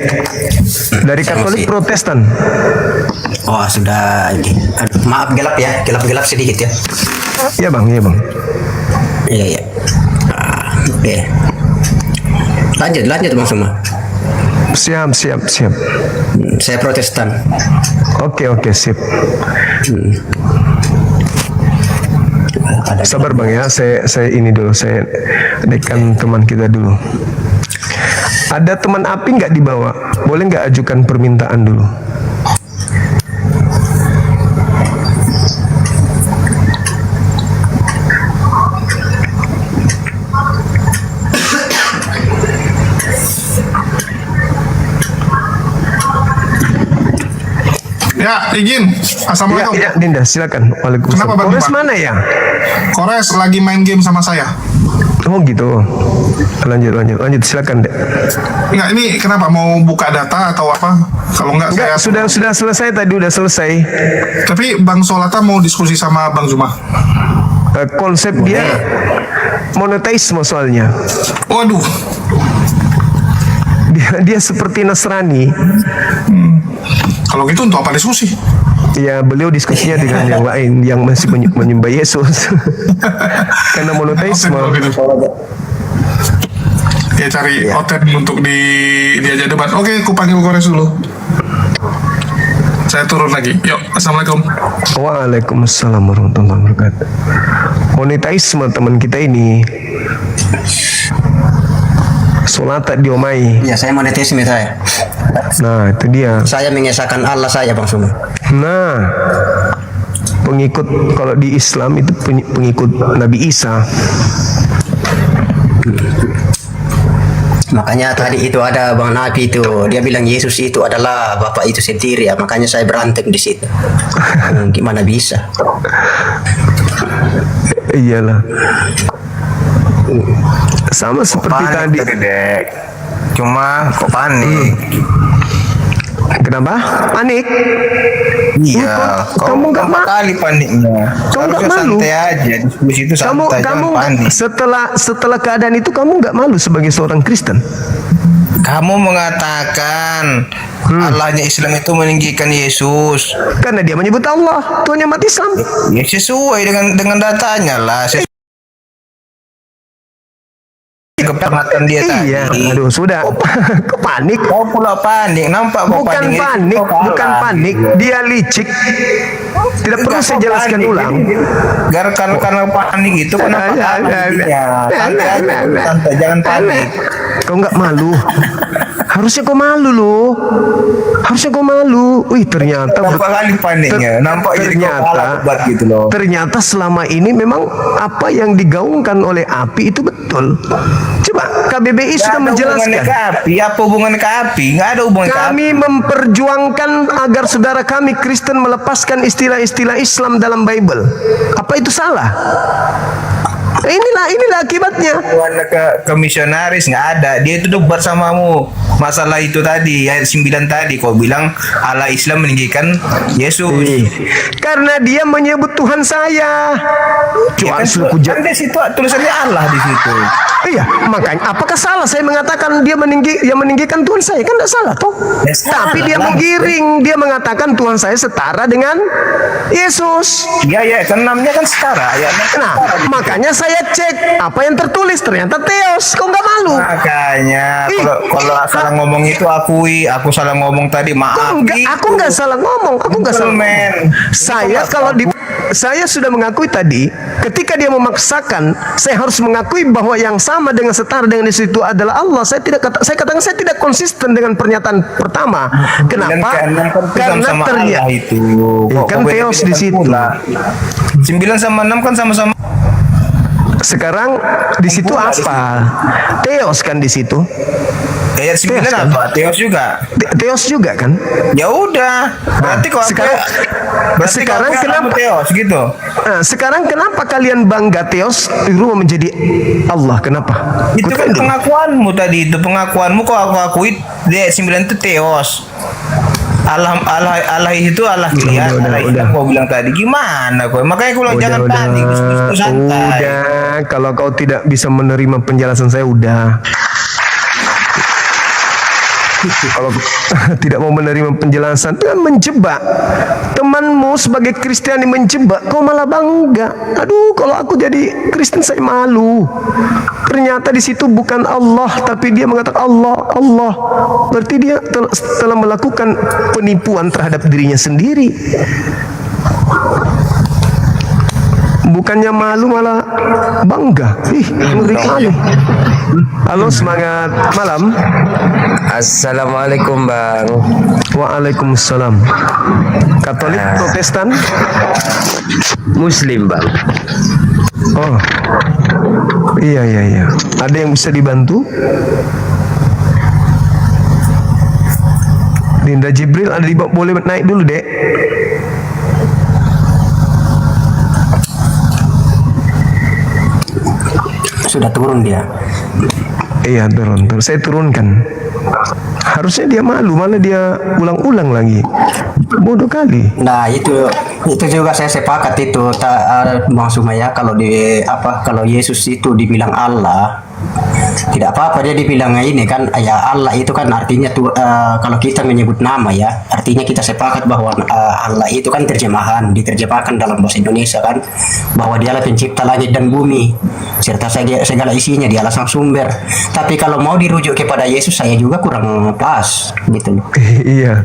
Dari Katolik Protestan. Oh sudah ini. Aduh, maaf gelap ya, gelap sedikit ya. Iya bang, iya bang. Iya. Oke. Lanjut bang semua. Siap. Saya Protestan. Oke, sip. Sabar bang ya, saya ini dulu, saya naikkan teman kita dulu. Ada teman api nggak dibawa? Boleh nggak ajukan permintaan dulu? Ya, izin. Assalamualaikum. Ya, Dinda, silakan. Waalaikumsalam. Kenapa, Bang Kores Iman? mana ya? Kores lagi main game sama saya. Oh gitu. Lanjut, silakan dek. Enggak, ini kenapa mau buka data atau apa? Kalau enggak Enggak, saya sudah selesai tadi, udah selesai. Tapi Bang Solata mau diskusi sama Bang Zuma. Konsep dia monoteisme soalnya. Waduh. Dia seperti Nasrani. Kalau gitu untuk apa diskusi? Ya beliau diskusinya dengan yang lain yang masih menyembah Yesus. Karena monoteisme. Ya cari hotel untuk diajak debat. Oke, aku panggil Kores dulu. Saya turun lagi. Yuk, assalamualaikum. Waalaikumsalam warahmatullahi wabarakatuh. Monoteisme teman kita ini. Solata diomai. Iya, saya monetisme saya. Nah itu dia. Saya mengesahkan Allah saya bang semua. Nah pengikut kalau di Islam itu pengikut Nabi Isa. Makanya tadi itu ada bang Nabi itu, dia bilang Yesus itu adalah Bapak itu sendiri ya. Makanya saya berantem di situ. Gimana bisa? Iyalah. Sama seperti tadi. Dek. Cuma kok panik? Kenapa? Panik? Iya, Kamu nggak kali paniknya. Kamu nggak Harusnya malu? santai aja, diskusi itu santai, Kamu jangan panik. setelah keadaan itu kamu nggak malu sebagai seorang Kristen? Kamu mengatakan Allahnya Islam itu meninggikan Yesus. Karena dia menyebut Allah, Tuhannya umat Islam. Ya sesuai dengan datanya lah. Kepenatan dia tadi. Iya, aduh sudah. Kok panik? Kau pula panik, nampak kau Bukan panik, Kau kalah. bukan panik. Dia licik. Tidak perlu saya jelaskan ulang. Karena panik itu kenapa panik? Santai aja, santai, jangan panik. Kau nggak malu? Harusnya kau malu loh. Harusnya kau malu. Wih, ternyata Berapa kali paniknya? Nampak jadi ternyata kepala debat gitu loh. ternyata selama ini memang apa yang digaungkan oleh API itu betul. Coba KBBI sudah menjelaskan. Ke api, apa hubungannya ke api? Nggak ada hubungan ke api. Kami memperjuangkan agar saudara kami Kristen melepaskan istilah-istilah Islam dalam Bible. Apa itu salah? Inilah akibatnya. Hubungan ke misionaris nggak ada. Dia itu debat samamu. Masalah itu tadi, ayat 9 tadi. Kau bilang Allah Islam meninggikan Yesus. Karena dia menyebut Tuhan saya. Ya Cuan suku kan di situ tulisannya Allah di situ. Iya, makanya apakah salah saya mengatakan dia meninggikan Tuhan saya? Kan tidak salah toh. Ya, salah Tapi dia lah. menggiring, dia mengatakan Tuhan saya setara dengan Yesus. Ya, kan namanya kan setara. Ya, Nah, makanya saya cek apa yang tertulis, ternyata Theos. Kok nggak malu? makanya Ih, kalau salah ngomong itu akui, aku salah ngomong tadi, maaf. Aku nggak salah ngomong, aku nggak salah. Men. Saya sudah mengakui tadi, ketika dia memaksakan, saya harus mengakui bahwa yang sama dengan setara dengan Yesus itu adalah Allah. Saya katakan saya tidak konsisten dengan pernyataan pertama. Kenapa? Karena ternyata itu. kan Theos di situ. 9 sama 6 kan sama-sama. Sekarang di situ apa? Theos kan di situ. Ayat 9 Theos kan? apa? Theos juga. Theos juga kan? Ya udah. Berarti kok sekarang kenapa Theos gitu? Nah, sekarang kenapa kalian bangga Theos dirubah menjadi Allah? Kenapa? Itu kan pengakuanmu tadi, itu pengakuanmu kok aku akui di ayat 9 itu Theos. Allah itu Allah lihat, Allah itu kau bilang tadi gimana kau? Makanya kau bilang jangan panik, diskusi santai. Udah, kalau kau tidak bisa menerima penjelasan saya udah. Kalau tidak mau menerima penjelasan, itu kan menjebak. Temanmu sebagai Kristiani menjebak, kau malah bangga. Aduh, kalau aku jadi Kristen saya malu. Ternyata di situ bukan Allah, tapi dia mengatakan Allah. Berarti dia telah melakukan penipuan terhadap dirinya sendiri. Bukannya malu malah bangga. Ngeri kali. Halo, semangat malam. Assalamualaikum Bang. Waalaikumsalam. Katolik, Protestan, Muslim Bang. oh iya. Ada yang bisa dibantu? Dinda Jibril ada boleh naik dulu dek. Sudah turun dia. Iya turun. Saya turunkan. Harusnya dia malu, malah dia ulang-ulang lagi. Bodoh kali. Nah itu juga saya sepakat itu Bang Sumaya, kalau Yesus itu dibilang Allah, tidak apa-apa dia dibilang ini kan ya Allah itu kan artinya kalau kita menyebut nama ya artinya kita sepakat bahwa Allah itu kan diterjemahkan dalam bahasa Indonesia kan bahwa dialah pencipta langit dan bumi serta segala isinya, dialah sang sumber. Tapi kalau mau dirujuk kepada Yesus saya juga kurang pas gitu loh. Iya,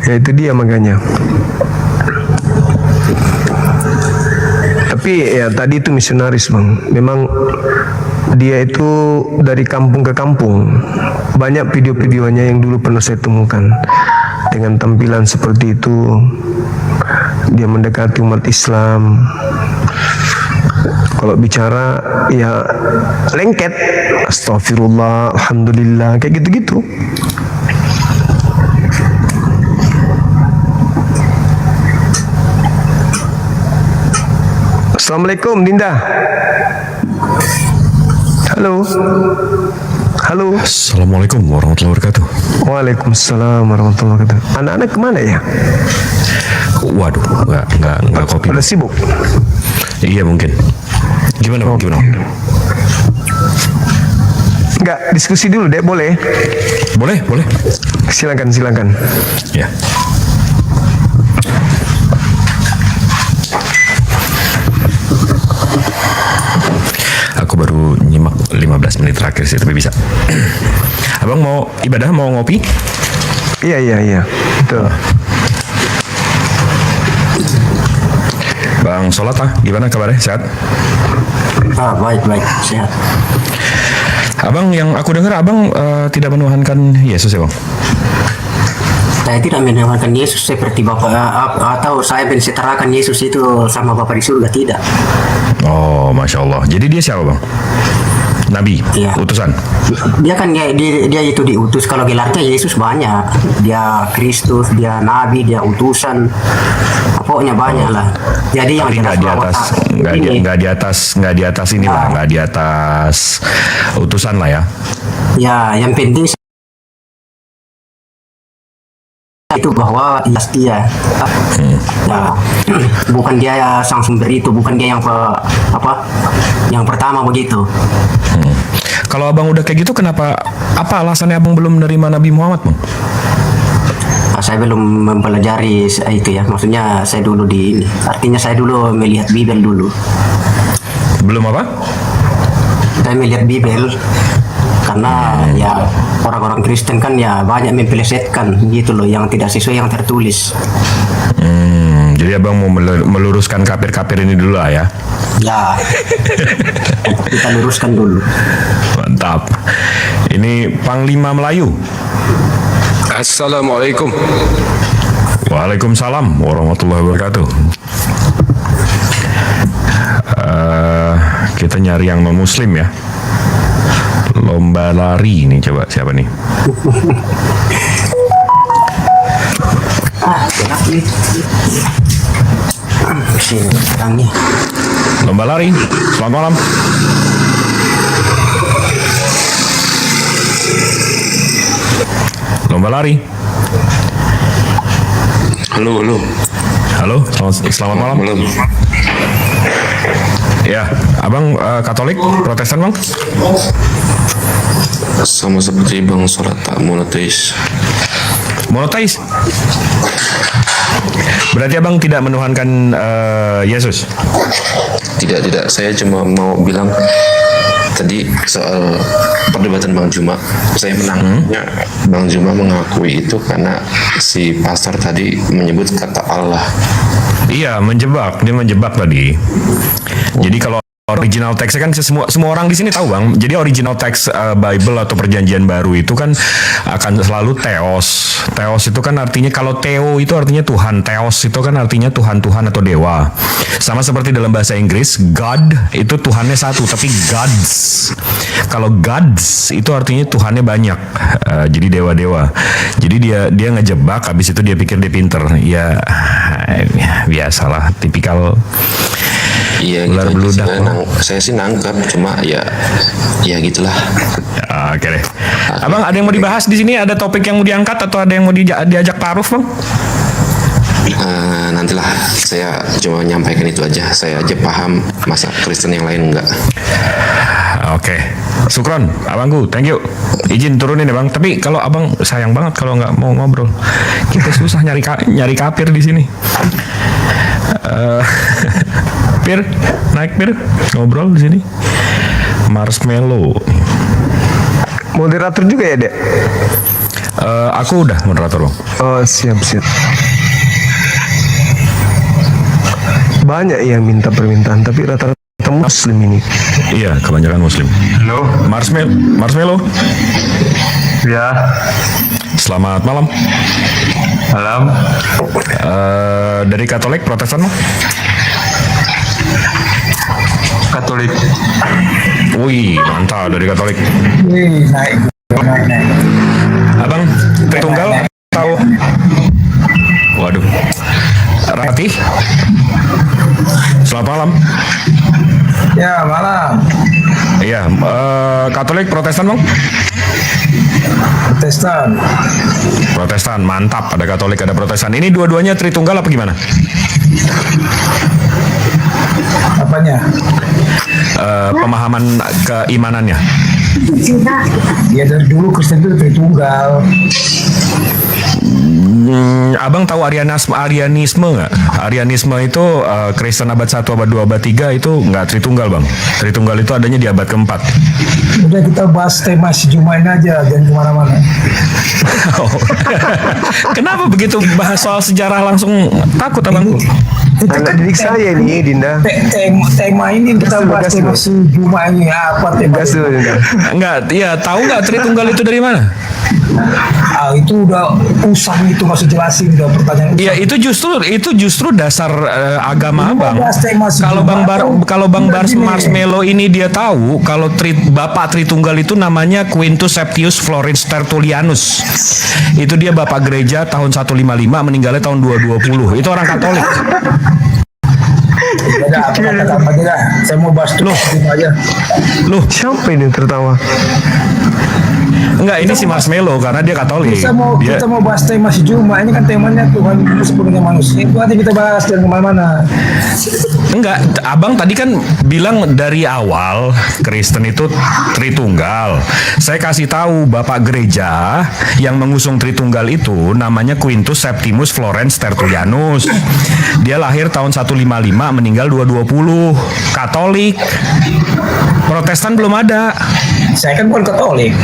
ya itu dia makanya. Tapi ya tadi itu misionaris Bang. Memang dia itu dari kampung ke kampung. Banyak video-videonya yang dulu pernah saya temukan dengan tampilan seperti itu. Dia mendekati umat Islam. Kalau bicara ya lengket, astagfirullah, alhamdulillah, kayak gitu-gitu. Assalamualaikum Dinda. Halo. Assalamualaikum warahmatullahi wabarakatuh. Waalaikumsalam warahmatullahi wabarakatuh. Anak-anak kemana ya? Waduh, nggak kopi. Pada sibuk. Iya mungkin. Gimana Bang? Gimana? Enggak, diskusi dulu deh, boleh? Boleh. Silakan. Ya. Aku baru nyimak 15 menit terakhir sih, tapi bisa. Abang mau ibadah, mau ngopi? Iya. Betul. Bang Solat, gimana kabarnya? Sehat? Baik sehat. Abang, yang aku dengar abang tidak menuhankan Yesus ya bang? Saya tidak menawarkan Yesus seperti Bapak atau saya mensetarakan Yesus itu sama Bapak di surga, tidak. Oh, Masya Allah. Jadi dia siapa bang? Nabi, Iya. utusan. Dia kan dia itu diutus. Kalau gelarnya Yesus banyak. Dia Kristus, dia Nabi, dia utusan. Pokoknya banyak lah. Jadi yang Tapi nggak di atas, nggak di atas ini lah, nggak di atas utusan lah ya. Ya, yang penting itu bahwa dia ya, bukan dia sang sumber itu, bukan dia yang yang pertama begitu. Kalau abang udah kayak gitu, kenapa? Apa alasannya abang belum menerima Nabi Muhammad bang? Saya belum mempelajari itu ya, maksudnya saya dulu artinya saya dulu melihat Bible dulu. Belum apa? Saya melihat Bible karena ya orang-orang Kristen kan ya banyak mempelesetkan gitu loh, yang tidak sesuai yang tertulis. Jadi abang mau meluruskan kafir-kafir ini dulu lah ya. Ya, kita luruskan dulu. Mantap. Ini Panglima Melayu. Assalamualaikum. Waalaikumsalam warahmatullahi wabarakatuh. Kita nyari yang non muslim ya. Lomba lari nih, coba siapa nih? Enak nih. Sini orangnya. Lomba lari. Selamat malam. Lomba lari. Halo, halo. Halo, selamat malam. Malam. Ya, abang Katolik, Protestan bang? Sama seperti Bang Sholat, tak monoteis. Monoteis. Berarti abang tidak menuhankan Yesus? Tidak. Saya cuma mau bilang tadi soal perdebatan Bang Juma. Saya menangnya Bang Juma mengakui itu karena si pastor tadi menyebut kata Allah. Iya, menjebak. Dia menjebak tadi. Jadi kalau original teksnya kan semua orang di sini tahu bang. Jadi original teks Bible atau Perjanjian Baru itu kan akan selalu theos. Theos itu kan artinya, kalau theo itu artinya Tuhan, theos itu kan artinya Tuhan atau dewa. Sama seperti dalam bahasa Inggris, God itu Tuhannya satu, tapi gods. Kalau gods itu artinya Tuhannya banyak. Jadi dewa-dewa. Jadi dia ngejebak, habis itu dia pikir dia pinter. Ya biasalah, tipikal. Iya ular gitu beludak. aja. Saya sih nangkap, cuma ya gitulah. Oke deh. Abang, ada yang mau dibahas di sini? Ada topik yang mau diangkat atau ada yang mau diajak taruh bang? Nantilah, saya cuma menyampaikan itu aja. Saya aja paham, masa Kristen yang lain enggak. Oke, Sukron, abangku, thank you. Izin turunin ya bang. Tapi kalau abang sayang banget kalau nggak mau ngobrol. Kita susah nyari kafir di sini. Pir, naik Pir, ngobrol di sini. Marshmallow. Moderator juga ya, Dek? Aku udah moderator bang. Oh, siap. Banyak yang minta permintaan, tapi rata-rata muslim ini. Iya, kebanyakan muslim. Halo? Marshmallow. Ya. Selamat malam. Malam. Dari Katolik, Protestan bang? Katolik. Wih, mantap dari Katolik. Naik. Abang, Tritunggal tahu? Waduh. Ratih. Selamat malam. Ya, malam. Iya, Katolik, Protestan bang? Protestan. Protestan, mantap. Ada Katolik, ada Protestan. Ini dua-duanya Tritunggal apa gimana? Apanya? Pemahaman keimanannya. Ya dari dulu Kristen itu Tritunggal. Abang tahu Arianisme nggak? Arianisme itu Kristen abad 1, abad 2, abad 3 itu nggak Tritunggal bang. Tritunggal itu adanya di abad keempat. Udah kita bahas tema si Jumain aja, jangan kemana-mana. Kenapa begitu bahas soal sejarah langsung takut abang? Anak didik saya ini, Dinda. Tema ini yang kita bahas tema si Juma ini apa tema? Gas dulu, Dinda. Enggak, ya tahu nggak Tritunggal itu dari mana? Itu udah usang itu masih jelasin udah pertanyaan. Iya, itu justru dasar agama Abang. bahas tema si Kalau Bang Juma kalau Bang Bars Marshmallow ini dia tahu kalau Bapak Tritunggal itu namanya Quintus Septius Florens Tertullianus. Itu dia Bapak gereja tahun 155, meninggalnya tahun 220. Itu orang Katolik. Ada apa aja dah. Saya mau bahas dulu aja. Loh, Siapa ini yang tertawa? enggak, ini si Marshmallow karena dia Katolik. Dia Kita mau bahas tema si Juma. Ini kan temanya Tuhan itu sepenuhnya manusia. Itu nanti kita bahas dan kemana-mana. Enggak, Abang tadi kan bilang dari awal Kristen itu Tritunggal. Saya kasih tahu Bapak gereja yang mengusung Tritunggal itu namanya Quintus Septimus Florens Tertullianus. Dia lahir tahun 155, meninggal 220. Katolik. Protestan belum ada. Saya kan bukan Katolik.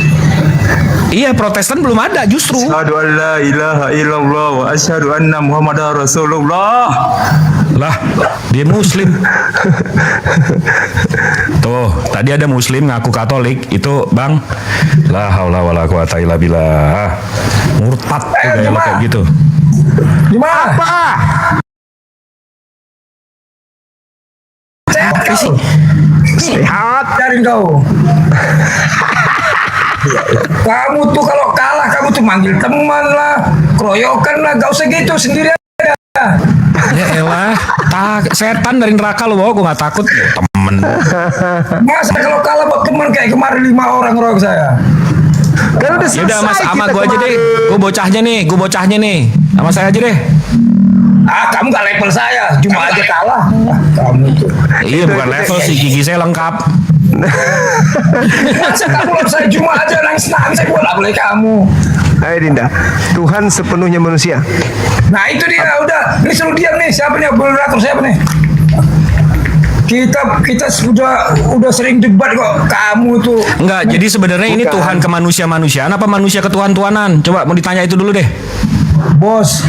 Iya, Protestan belum ada justru. Asyhadu an la ilaha illallah wa asyhadu anna Muhammadar Rasulullah. Lah, dia Muslim. Tuh, tadi ada Muslim ngaku Katolik, itu Bang. La haula wala quwata illa billah. Murtad tuh gaya lo kayak gitu. Juma apa? Sehat kau. Sehat dari kau. Kamu tuh kalau kalah kamu tuh manggil teman lah, keroyokan lah, gak usah gitu sendiri aja. Ya elah, setan dari neraka lo bawa, gue gak takut. Temen. Masa kalau kalah buat teman kayak kemarin 5 orang ngeroyok saya. Kan udah selesai. Yaudah mas, sama kita gue aja deh. kemarin. Gue bocahnya nih. Sama saya aja deh. Kamu gak level saya, cuma aja kalah. Kamu tuh. Iya, bukan level sih, gigi saya lengkap. Masa kamu lawan saya cuma aja nangis-nangis, saya buat apa lagi kamu. Ayo Dinda, Tuhan sepenuhnya manusia. Nah itu dia, udah. Ini suruh diam nih, siapa nih moderator siapa nih? Kita udah sering debat kok. Kamu tuh. Enggak, jadi sebenarnya ini Bukan. Tuhan ke manusia-manusiaan apa manusia ke Tuhan-Tuhanan? Coba mau ditanya itu dulu deh. Bos,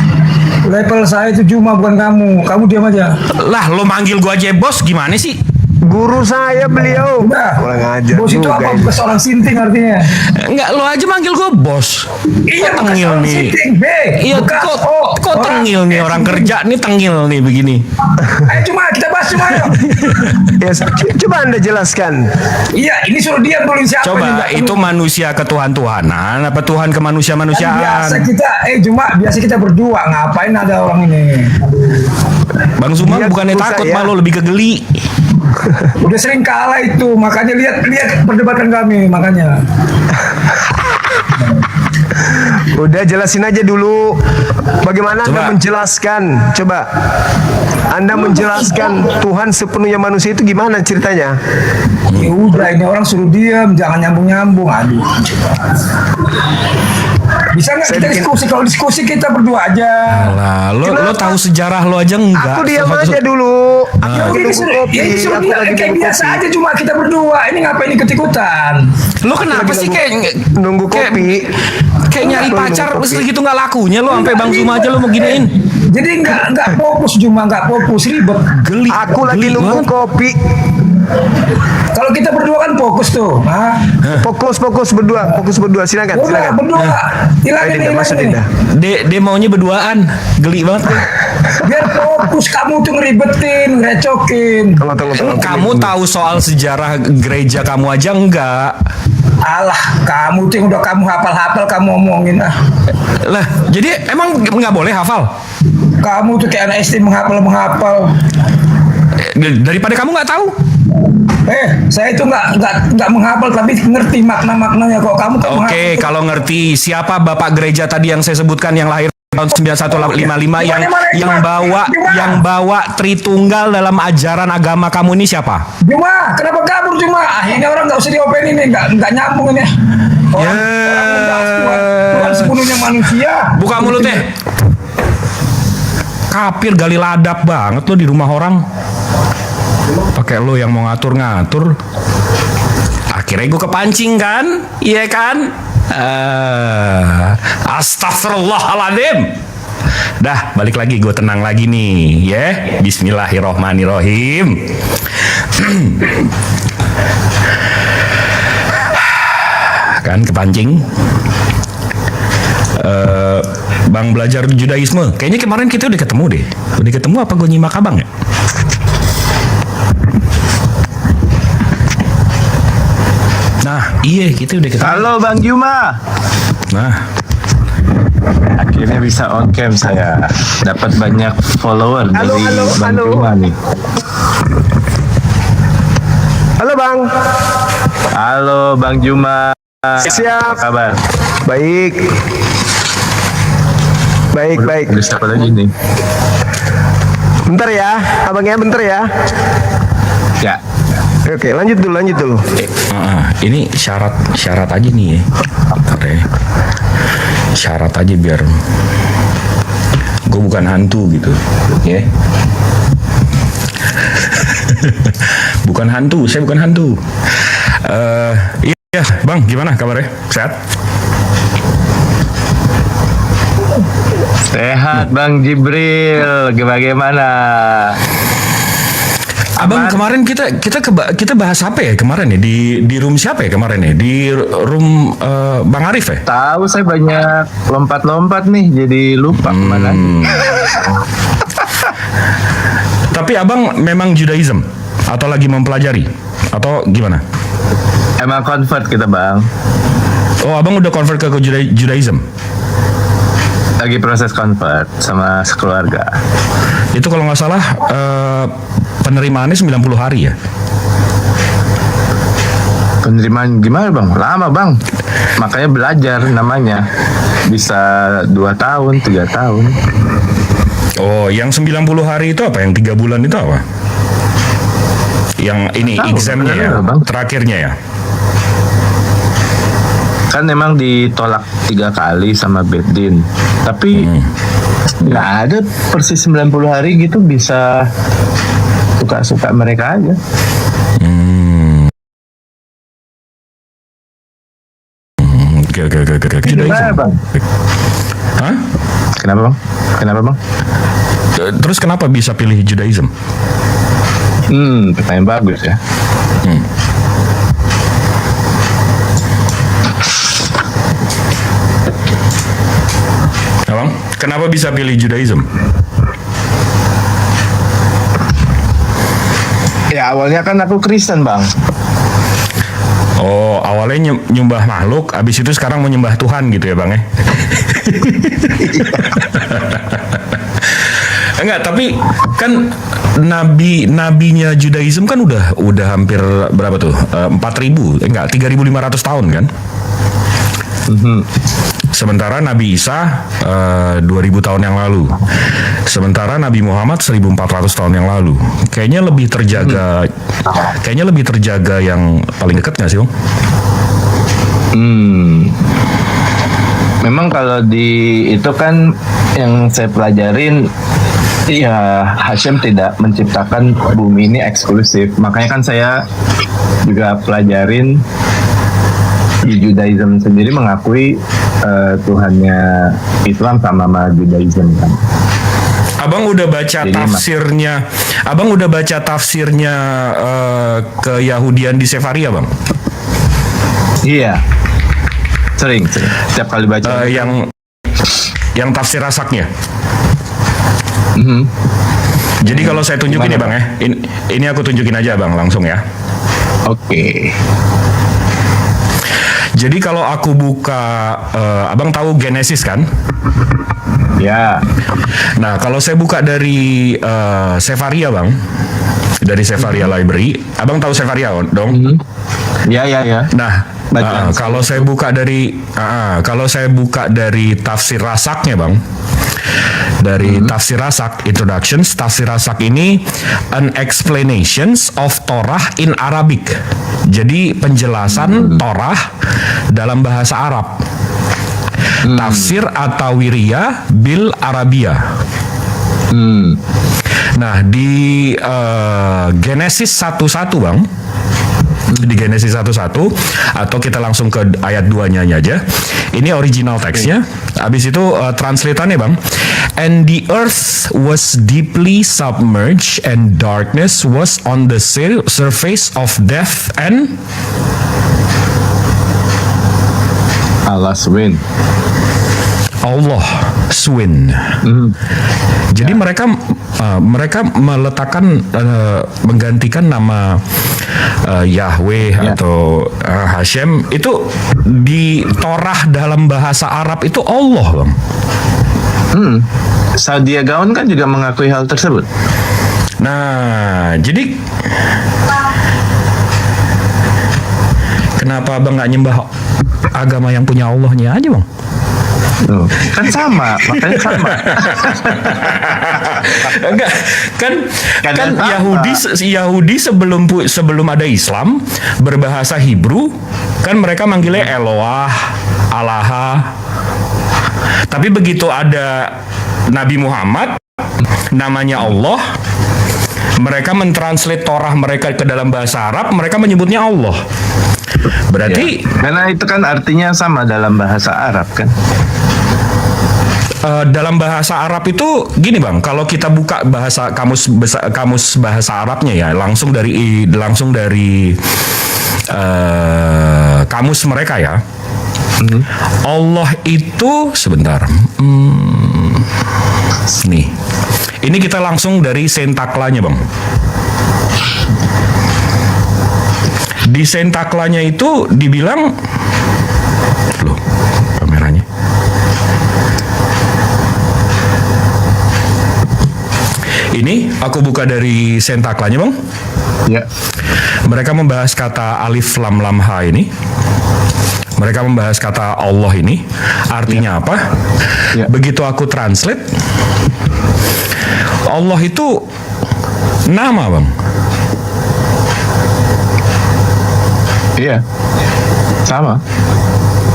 level saya itu cuma bukan kamu. Kamu diam aja. Lah, lo manggil gua aja bos, gimana sih? Guru saya beliau. Udah. Kurang ajar Bos itu juga apa? ini. Bukan seorang sinting artinya. Enggak, lo aja manggil gua bos. Iya, Kok bukan tengil seorang nih. sinting. B. Iya, Bukan kok O. kok tengil nih orang kerja nih, tengil nih begini. Ayo cuma kita bahas cuma ayo. Ya, coba Anda jelaskan. Iya, ini suruh diam dulu siapa Coba nih? itu manusia ke Tuhan-Tuhanan apa Tuhan ke Kan manusia-manusiaan? biasa kita biasa kita berdua, ngapain ada orang ini? Bang Zuma Dia bukannya guru takut, saya. malu lebih kegeli. Udah sering kalah itu, makanya lihat perdebatan kami makanya. Udah jelasin aja dulu. Bagaimana Coba. Anda menjelaskan? Coba Anda menjelaskan Tuhan sepenuhnya manusia itu gimana ceritanya? Ya udah, ini orang suruh diam, jangan nyambung-nyambung. Aduh. Bisa nggak Saya kita bikin- diskusi? Kalau diskusi kita berdua aja. Lah, lo Kenapa? tahu sejarah lo aja enggak? Aku diam aja dulu. Aku Ya lagi ini nunggu suruh, kopi. ya ini suruh Aku diam, lagi kayak nunggu biasa kopi. aja, cuma kita berdua. Ini ngapain ikut-ikutan? Lo kenapa sih kayak Nunggu kopi. kayak nyari Aku pacar nunggu terus kopi. gitu nggak lakunya lo sampai Bang Zuma aja lo mau giniin. Jadi nggak fokus, cuma nggak fokus, ribet. Geli. Aku lagi geli nunggu banget. kopi. Kalau kita berdua kan fokus tuh. Hah? Fokus berdua. Silakan, Udah silakan. berdua. Ayo Hilangin Dinda, nih, masuk hilangin Dinda. nih. Dia maunya berduaan. Geli banget. Biar fokus, kamu tuh ngeribetin, ngerecokin. Tunggu. Kamu tahu soal sejarah gereja kamu aja enggak? Alah, kamu tuh yang udah kamu hafal-hafal kamu omongin ah. Lah, jadi emang nggak boleh hafal? Kamu tuh kayak anak SD menghafal. Daripada kamu nggak tahu? Saya itu nggak menghafal tapi ngerti makna-maknanya kok. Kamu tuh Oke, kalau ngerti siapa bapak gereja tadi yang saya sebutkan yang lahir tahun 9155 yang bawa Tritunggal dalam ajaran agama kamu ini siapa? Cuma, kenapa kabur cuma? Akhirnya orang nggak usah diopenin nih, nggak nyambung ini. Orang membahas Tuhan sepenuhnya manusia. Buka mulut deh. Kapir gali ladap banget lo di rumah orang. Pakai lo yang mau ngatur-ngatur. Akhirnya gue kepancing kan? Iya kan? Astagfirullahaladzim. Dah, balik lagi, gue tenang lagi nih, ya. Bismillahirrohmanirrohim. Kan kepancing. Bang belajar Judaisme. Kayaknya kemarin kita udah ketemu deh. Udah ketemu apa gue nyimak abang ya? Nah, iya kita udah ketemu. Halo Bang Juma. Nah, Akhirnya bisa on cam saya. Dapat banyak follower Halo, dari halo, Bang halo. Juma nih. Halo Bang. Halo Bang Juma. Siap. Apa kabar? Baik. Baik. Ada siapa lagi nih? Bentar ya, abangnya bentar ya. Ya. Oke, lanjut dulu. ini syarat aja nih ya. Bentar ya. Syarat aja biar gue bukan hantu gitu, ya. Bukan hantu, saya bukan hantu. Iya, Bang, gimana kabarnya? Sehat? Sehat Bang Jibril. Bagaimana? Abang, kemarin kita bahas apa ya kemarin ya, di room siapa ya kemarin ya, di room Bang Arif ya? Tahu saya banyak lompat-lompat nih, jadi lupa kemana. Tapi abang memang Judaism atau lagi mempelajari atau gimana? Emang convert kita Bang. Oh, abang udah convert ke Judaism? Lagi proses convert sama sekeluarga. Itu kalau nggak salah penerimaannya 90 hari ya? Penerimaan gimana Bang? Lama Bang. Makanya belajar namanya. Bisa 2 tahun, 3 tahun. Oh, yang 90 hari itu apa? Yang 3 bulan itu apa? Yang ini Tahu, examnya ya, bener, Bang. terakhirnya ya? Kan memang ditolak 3 kali sama Bedin. Tapi nggak ada persis 90 hari gitu, bisa suka-suka mereka aja. Oke. Gimana Bang? Hah? Kenapa Bang? Terus kenapa bisa pilih Judaism? Pertanyaan bagus ya. Abang, kenapa bisa pilih Judaism? Ya awalnya kan aku Kristen Bang. Oh, awalnya nyembah makhluk, abis itu sekarang menyembah Tuhan gitu ya Bang ya? Enggak, tapi kan nabinya Judaism kan udah hampir berapa tuh? 4.000, enggak 3.500 tahun kan? Sementara Nabi Isa 2000 tahun yang lalu. Sementara Nabi Muhammad 1400 tahun yang lalu. Kayaknya lebih terjaga yang paling dekat nggak sih, Bang? Memang kalau itu kan yang saya pelajarin, ya Hashem tidak menciptakan bumi ini eksklusif. Makanya kan saya juga pelajarin di Judaism sendiri mengakui Tuhannya Islam sama Judaism kan. Abang udah baca tafsirnya keyahudian di Sefaria, Bang? Iya. Sering. Setiap kali baca. Yang tafsir rasaknya. Jadi kalau saya tunjukin ya Bang ya, ini aku tunjukin aja Bang langsung ya. Oke. Jadi kalau aku buka, Abang tahu Genesis kan? Ya. Nah kalau saya buka dari Sefaria Bang, dari Sefaria Library, Abang tahu Sefaria dong? Ya. Nah kalau saya buka dari tafsir rasaknya Bang, dari tafsir rasak introductions, tafsir rasak ini an explanations of Torah in Arabic. Jadi penjelasan Torah dalam bahasa Arab. Tafsir atau Wiriyah bil Arabia. Nah di Genesis 1:1 Bang, di Genesis 1:1 atau kita langsung ke ayat 2-nya aja. Ini original teksnya. Habis itu translatannya Bang. And the earth was deeply submerged and darkness was on the surface of death and Allah's wind. Allah swin. Jadi mereka meletakkan menggantikan nama Yahweh atau Hashem itu di Torah dalam bahasa Arab itu Allah, Bang. Sadia Gaon kan juga mengakui hal tersebut. Nah, jadi kenapa Abang nggak nyembah agama yang punya Allahnya aja, Bang? Kan sama, makanya sama. Enggak, kan sama. Yahudi sebelum ada Islam berbahasa Hebrew kan mereka manggilnya Eloah, Allaha. Tapi begitu ada Nabi Muhammad namanya Allah, mereka mentranslate Torah mereka ke dalam bahasa Arab, mereka menyebutnya Allah. Berarti karena itu kan artinya sama dalam bahasa Arab kan. Dalam bahasa Arab itu gini Bang, kalau kita buka kamus bahasa Arabnya ya, langsung dari kamus mereka ya. Allah itu sebentar. Nih. Ini kita langsung dari sentaklanya, Bang. Di sentaklanya itu dibilang loh, kameranya. Ini aku buka dari sentaklanya, Bang. Ya. Mereka membahas kata alif lam lam ha ini. Mereka membahas kata Allah ini. Artinya apa? Ya. Begitu aku translate, Allah itu nama, Bang. Iya. Sama.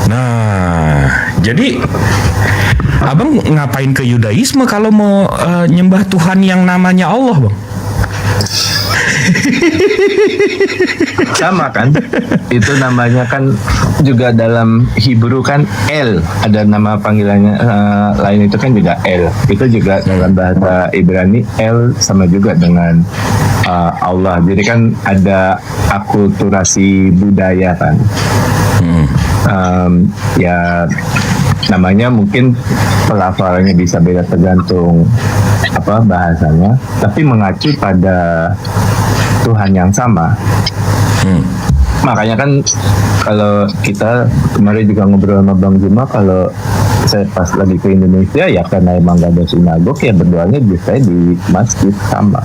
Nah, jadi Abang ngapain ke Yudaisme kalau mau nyembah Tuhan yang namanya Allah, Bang? Sama kan? Itu namanya kan juga dalam Hebrew kan El, ada nama panggilannya lain itu kan juga El. Itu juga dalam bahasa Ibrani El sama juga dengan Allah. Jadi kan ada akulturasi budaya kan. Ya namanya mungkin pelafalannya bisa beda tergantung apa bahasanya, tapi mengacu pada Tuhan yang sama. Makanya kan kalau kita kemarin juga ngobrol sama Bang Juma, kalau saya pas lagi ke Indonesia ya karena emang gak ada sinagog ya berdoanya biasanya di masjid sama.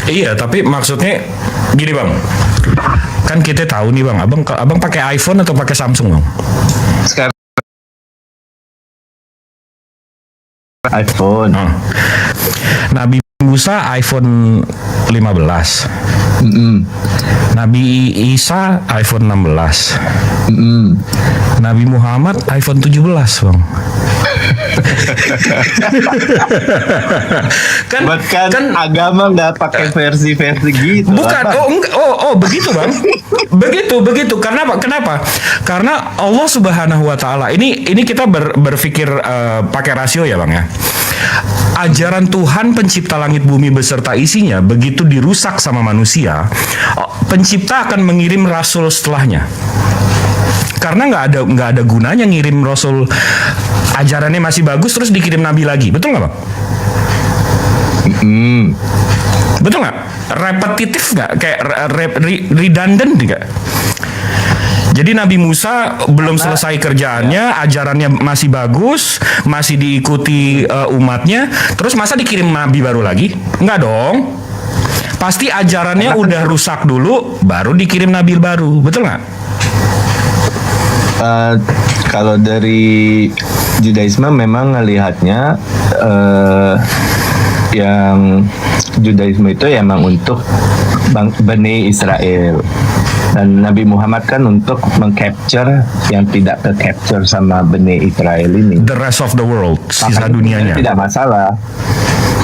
Iya, tapi maksudnya gini Bang, kan kita tahu nih Bang, abang pakai iPhone atau pakai Samsung Bang? Sekarang iPhone. Nabi Musa iPhone 15. Nabi Isa iPhone 16. Nabi Muhammad iPhone 17, Bang. kan agama nggak pakai versi-versi gitu. Bukan, begitu Bang. begitu. Kenapa? Karena Allah Subhanahu wa taala. Ini kita berpikir pakai rasio ya, Bang ya. Ajaran Tuhan pencipta langit bumi beserta isinya begitu dirusak sama manusia, pencipta akan mengirim rasul setelahnya. Karena nggak ada gunanya ngirim rasul, ajarannya masih bagus terus dikirim nabi lagi, betul nggak Bang? Betul nggak? Repetitif nggak? Kayak redundant nggak? Jadi Nabi Musa belum selesai kerjaannya, ajarannya masih bagus, masih diikuti umatnya, terus masa dikirim nabi baru lagi? Nggak dong. Pasti ajarannya udah rusak dulu, baru dikirim nabi baru, betul nggak? Kalau dari Judaisme memang ngelihatnya yang Judaisme itu emang untuk Bani Israel, dan Nabi Muhammad kan untuk meng-capture yang tidak ke-capture sama Bani Israel ini. The rest of the world, sisa dunianya. Tidak masalah.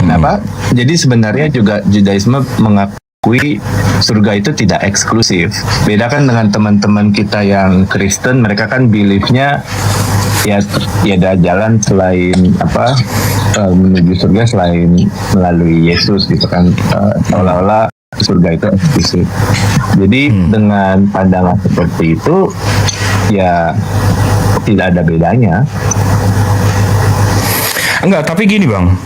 Kenapa? Jadi sebenarnya juga Judaisme mengakui surga itu tidak eksklusif. Beda kan dengan teman-teman kita yang Kristen, mereka kan beliefnya ya ada jalan selain menuju surga selain melalui Yesus gitu kan, seolah-olah surga itu eksklusif. Jadi dengan pandangan seperti itu ya tidak ada bedanya. Enggak, tapi gini Bang.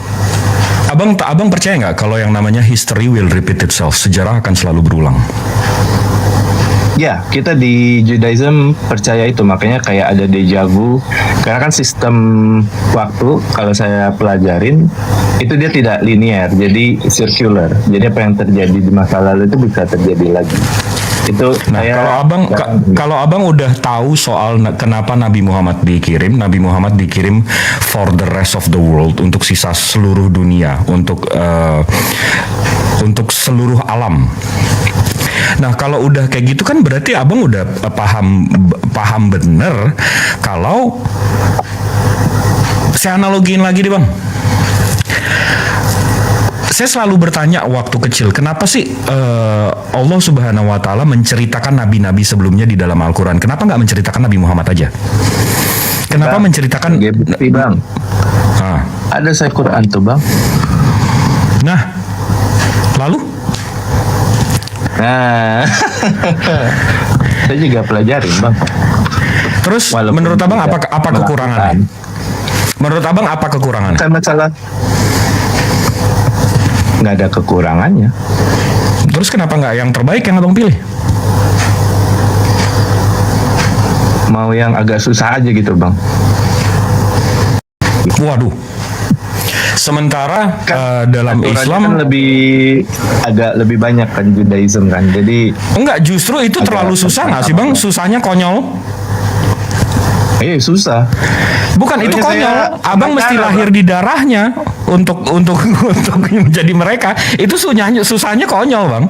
Abang percaya nggak kalau yang namanya history will repeat itself, sejarah akan selalu berulang? Ya, kita di Judaism percaya itu, makanya kayak ada deja vu. Karena kan sistem waktu, kalau saya pelajarin, itu dia tidak linear, jadi circular. Jadi apa yang terjadi di masa lalu itu bisa terjadi lagi. Itu Nah, kalau abang udah tahu soal kenapa Nabi Muhammad dikirim for the rest of the world, untuk sisa seluruh dunia, untuk seluruh alam. Nah, kalau udah kayak gitu kan berarti abang udah paham bener kalau saya analogiin lagi deh Bang. Saya selalu bertanya waktu kecil, kenapa sih Allah Subhanahu Wa Taala menceritakan nabi-nabi sebelumnya di dalam Al-Quran? Kenapa nggak menceritakan Nabi Muhammad aja? Kenapa menceritakan? Bang, ada saya Quran tuh Bang. Nah, lalu? Nah, saya juga pelajarin Bang. Terus Walaupun menurut abang tidak apa kekurangannya? Menurut abang apa kekurangannya? Kan masalah nggak ada kekurangannya. Terus kenapa nggak yang terbaik yang abang pilih? Mau yang agak susah aja gitu Bang. Waduh. Sementara dalam aturannya Islam kan agak lebih banyak kan Judaism kan. Jadi enggak, justru itu terlalu susah nggak sih Bang? Susahnya konyol. Susah. Bukan itu Pokoknya konyol. Abang mesti lahir di darahnya untuk menjadi mereka. Itu susahnya konyol Bang.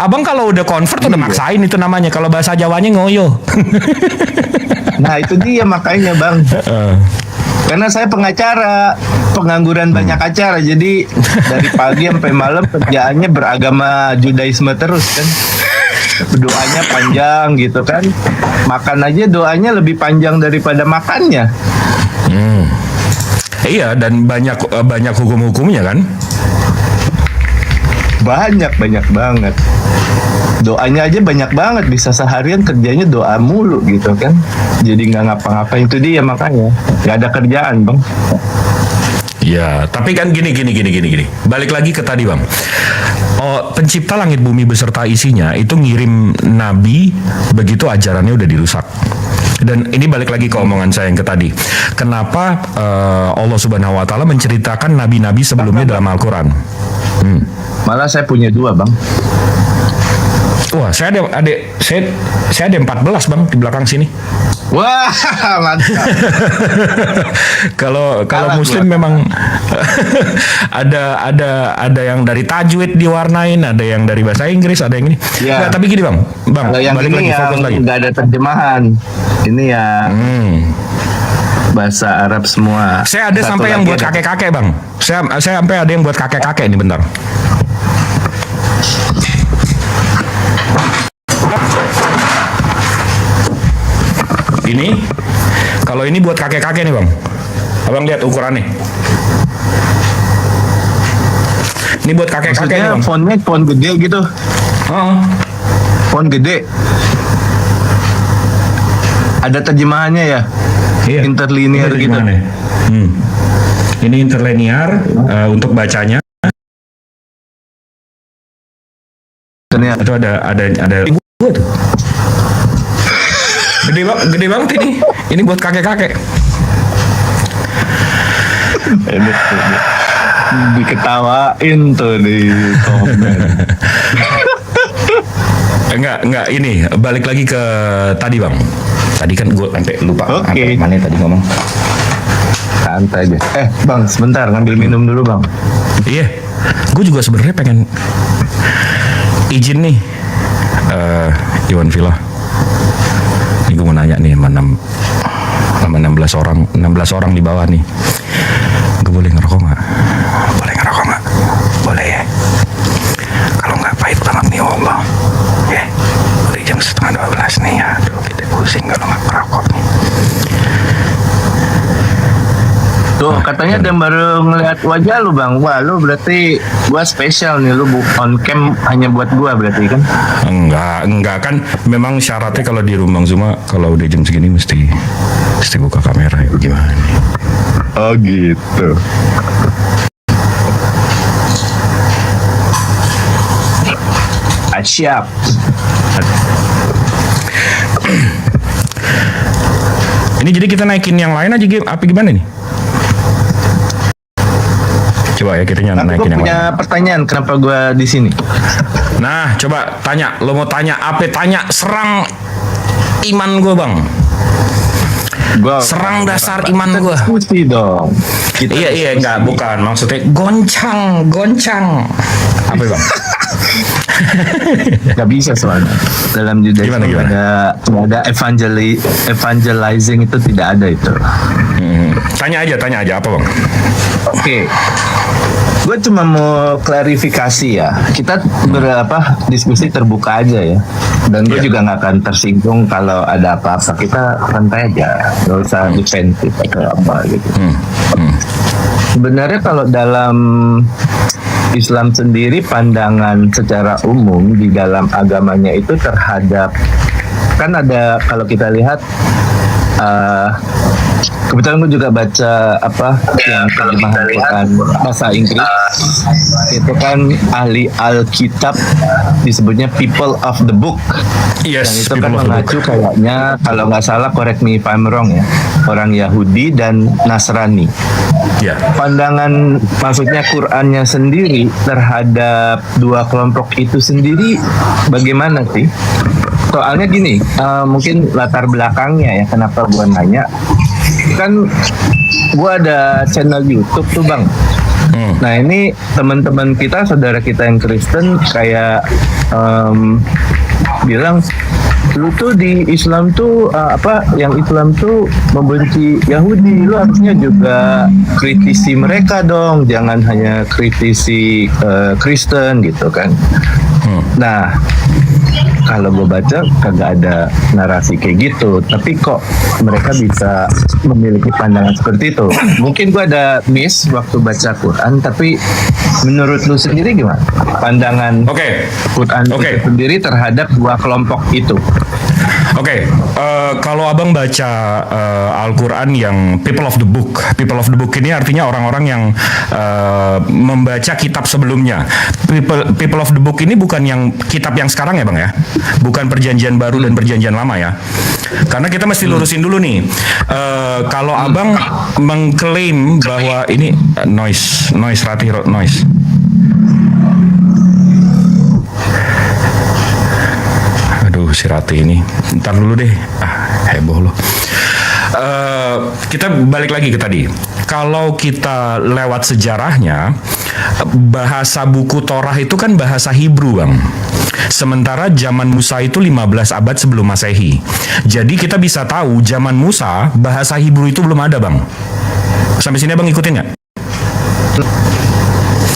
Abang kalau udah convert udah maksain, itu namanya. Kalau bahasa Jawanya ngoyo. Nah itu dia makanya Bang. Karena saya pengacara, pengangguran banyak acara, jadi dari pagi sampai malam kerjaannya beragama Judaisme terus kan. Doanya panjang gitu kan. Makan aja doanya lebih panjang daripada makannya. Iya, dan banyak hukum-hukumnya kan. Banyak banget. Doanya aja banyak banget, bisa seharian kerjanya doa mulu gitu kan. Jadi nggak ngapa-ngapain, itu dia makanya nggak ada kerjaan Bang. Ya, tapi kan gini. Balik lagi ke tadi Bang. Pencipta langit bumi beserta isinya itu ngirim nabi begitu ajarannya udah dirusak. Dan ini balik lagi ke omongan saya yang ke tadi. Kenapa Allah Subhanahu Wa Taala menceritakan nabi-nabi sebelumnya dalam Al-Quran? Malah saya punya 2 Bang. Wah, saya ada 14 Bang di belakang sini. Wah, mantap. Kalau Muslim memang ada yang dari tajwid diwarnain, ada yang dari bahasa Inggris, ada yang ini. Ya. Nggak, tapi gini Bang, Kalau yang balik ini lagi, fokus lagi. nggak ada terjemahan. Ini yang bahasa Arab semua. Saya ada Satu sampai yang lagi buat ada- kakek-kakek Bang. Saya sampai ada yang buat kakek-kakek nih, bentar. Ini, kalau ini buat kakek-kakek nih Bang. Abang lihat ukurannya. Ini buat kakek-kakek nih Maksudnya Bang. fontnya font gede gitu. Oh. Font gede. Ada terjemahannya ya? Iya. Interlinear Ini gitu. terjemahannya. Ini interlinear untuk bacanya. Ternyata. Itu ada gua tuh. Gede banget ini. Ini buat kakek-kakek. Diketawain tuh di komen. Enggak, ini balik lagi ke tadi Bang. Tadi kan gue sampai lupa. Oke. Apa mana tadi ngomong. Santai aja. Bang, sebentar ngambil minum dulu Bang. Iya. Gue juga sebenarnya pengen izin nih. Iwan Villa. Ini gue mau nanya nih sama 16 orang di bawah nih. Gue boleh ngerokok nggak? Boleh ngerokok nggak? Boleh ya. Kalau nggak pahit banget nih katanya ada baru ngeliat wajah lu bang. Wah lu berarti gua spesial nih, lu on cam hanya buat gua berarti kan? Enggak kan memang syaratnya kalau di rumah Zuma kalau udah jam segini mesti buka kamera ya gimana nih. Oh gitu. Siap. Ini jadi kita naikin yang lain aja apa gimana nih? Coba ya kita naikin yang punya lain. pertanyaan kenapa gua di sini. Nah, coba tanya. Lo mau tanya apa? Tanya serang iman gue bang. Serang dasar iman gue. Diskusi dong. Iya enggak bukan maksudnya goncang. Apa bang? Gak bisa soalnya dalam Judaism ada evangelizing itu tidak ada itu. Tanya aja apa bang? Oke. Gue cuma mau klarifikasi ya. Kita diskusi terbuka aja ya. Dan gue juga nggak akan tersinggung kalau ada apa-apa. Kita santai aja, nggak usah defensif atau apa gitu. Sebenarnya kalau dalam Islam sendiri pandangan secara umum di dalam agamanya itu terhadap, kan ada kalau kita lihat kebetulan gue juga baca yang terjemahan Quran bahasa Inggris, itu kan ahli Alkitab disebutnya people of the book. Yes, dan itu kan mengacu kayaknya kalau nggak salah, correct me if I'm wrong ya, orang Yahudi dan Nasrani. Ya. Pandangan maksudnya Qurannya sendiri terhadap dua kelompok itu sendiri bagaimana sih? Soalnya gini, mungkin latar belakangnya ya kenapa gua nanya. Kan gua ada channel YouTube tuh bang. Nah ini teman-teman kita, saudara kita yang Kristen kayak bilang, lu tuh di Islam tuh yang Islam tuh membenci Yahudi, lu harusnya juga kritisi mereka dong, jangan hanya kritisi Kristen gitu kan. Nah kalau gue baca kagak ada narasi kayak gitu, tapi kok mereka bisa memiliki pandangan seperti itu. Mungkin gue ada miss waktu baca Quran, tapi menurut lu sendiri gimana pandangan Quran itu sendiri terhadap dua kelompok itu? Kalau abang baca Al-Quran yang people of the book ini artinya orang-orang yang membaca kitab sebelumnya. People of the book ini bukan yang kitab yang sekarang ya bang ya, bukan perjanjian baru dan perjanjian lama ya, karena kita mesti lurusin dulu nih. Kalau abang mengklaim bahwa ini noise Ratih noise. Si Rati ini ntar dulu deh, heboh loh. Kita balik lagi ke tadi. Kalau kita lewat sejarahnya, bahasa buku Torah itu kan bahasa Hebrew bang. Sementara zaman Musa itu 15 abad sebelum Masehi. Jadi kita bisa tahu zaman Musa bahasa Hebrew itu belum ada bang. Sampai sini abang ikutin nggak?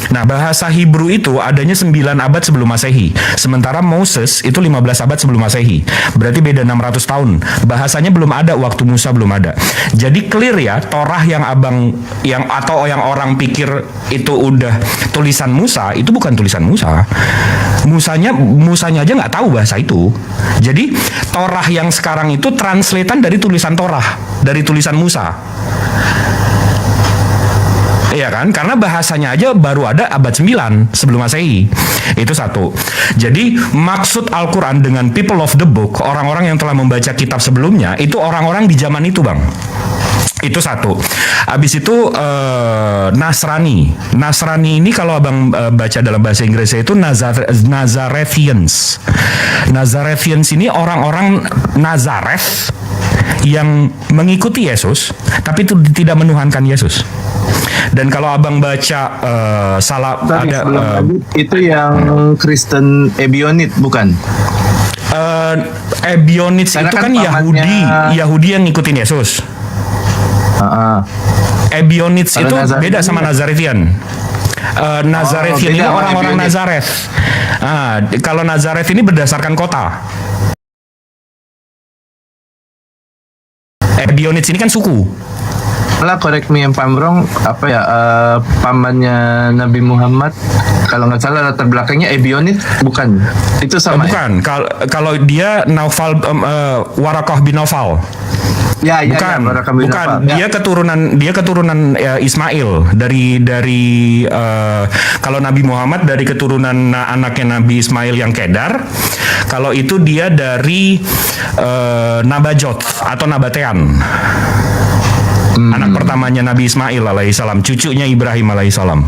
Nah, bahasa Hebrew itu adanya 9 abad sebelum Masehi. Sementara Moses itu 15 abad sebelum Masehi. Berarti beda 600 tahun. Bahasanya belum ada waktu Musa belum ada. Jadi clear ya, Torah yang yang orang pikir itu udah tulisan Musa, itu bukan tulisan Musa. Musanya aja nggak tahu bahasa itu. Jadi Torah yang sekarang itu translatean dari tulisan Torah, dari tulisan Musa. Iya kan? Karena bahasanya aja baru ada abad 9 sebelum Masehi. Itu satu. Jadi maksud Al-Quran dengan people of the book, orang-orang yang telah membaca kitab sebelumnya, itu orang-orang di zaman itu bang. Itu satu. Habis itu Nasrani. Nasrani ini kalau abang baca dalam bahasa Inggrisnya itu Nazarethians. Nazarethians ini orang-orang Nazareth yang mengikuti Yesus, tapi itu tidak menuhankan Yesus. Dan kalau abang baca itu yang Kristen Ebionit bukan? Ebionites itu kan Yahudi yang ngikutin Yesus. Ebionites itu beda sama Nazarethian. Nazarethian ini orang-orang Nazareth. Kalau Nazareth ini berdasarkan kota. Ebionites ini kan suku. Lah, correct me if I'm wrong, apa ya, pamannya Nabi Muhammad kalau nggak salah latar belakangnya Ebionit, bukan? Itu sama ya? Bukan. Kalau dia Naufal, Warakah bin Naufal. Ya, Bukan, Barakah bin bukan. Nawfal. Ya. Dia keturunan Ismail dari kalau Nabi Muhammad dari keturunan anaknya Nabi Ismail yang Kedar. Kalau itu dia dari Nabajot atau Nabatean. Anak pertamanya Nabi Ismail alaihissalam, cucunya Ibrahim alaihissalam.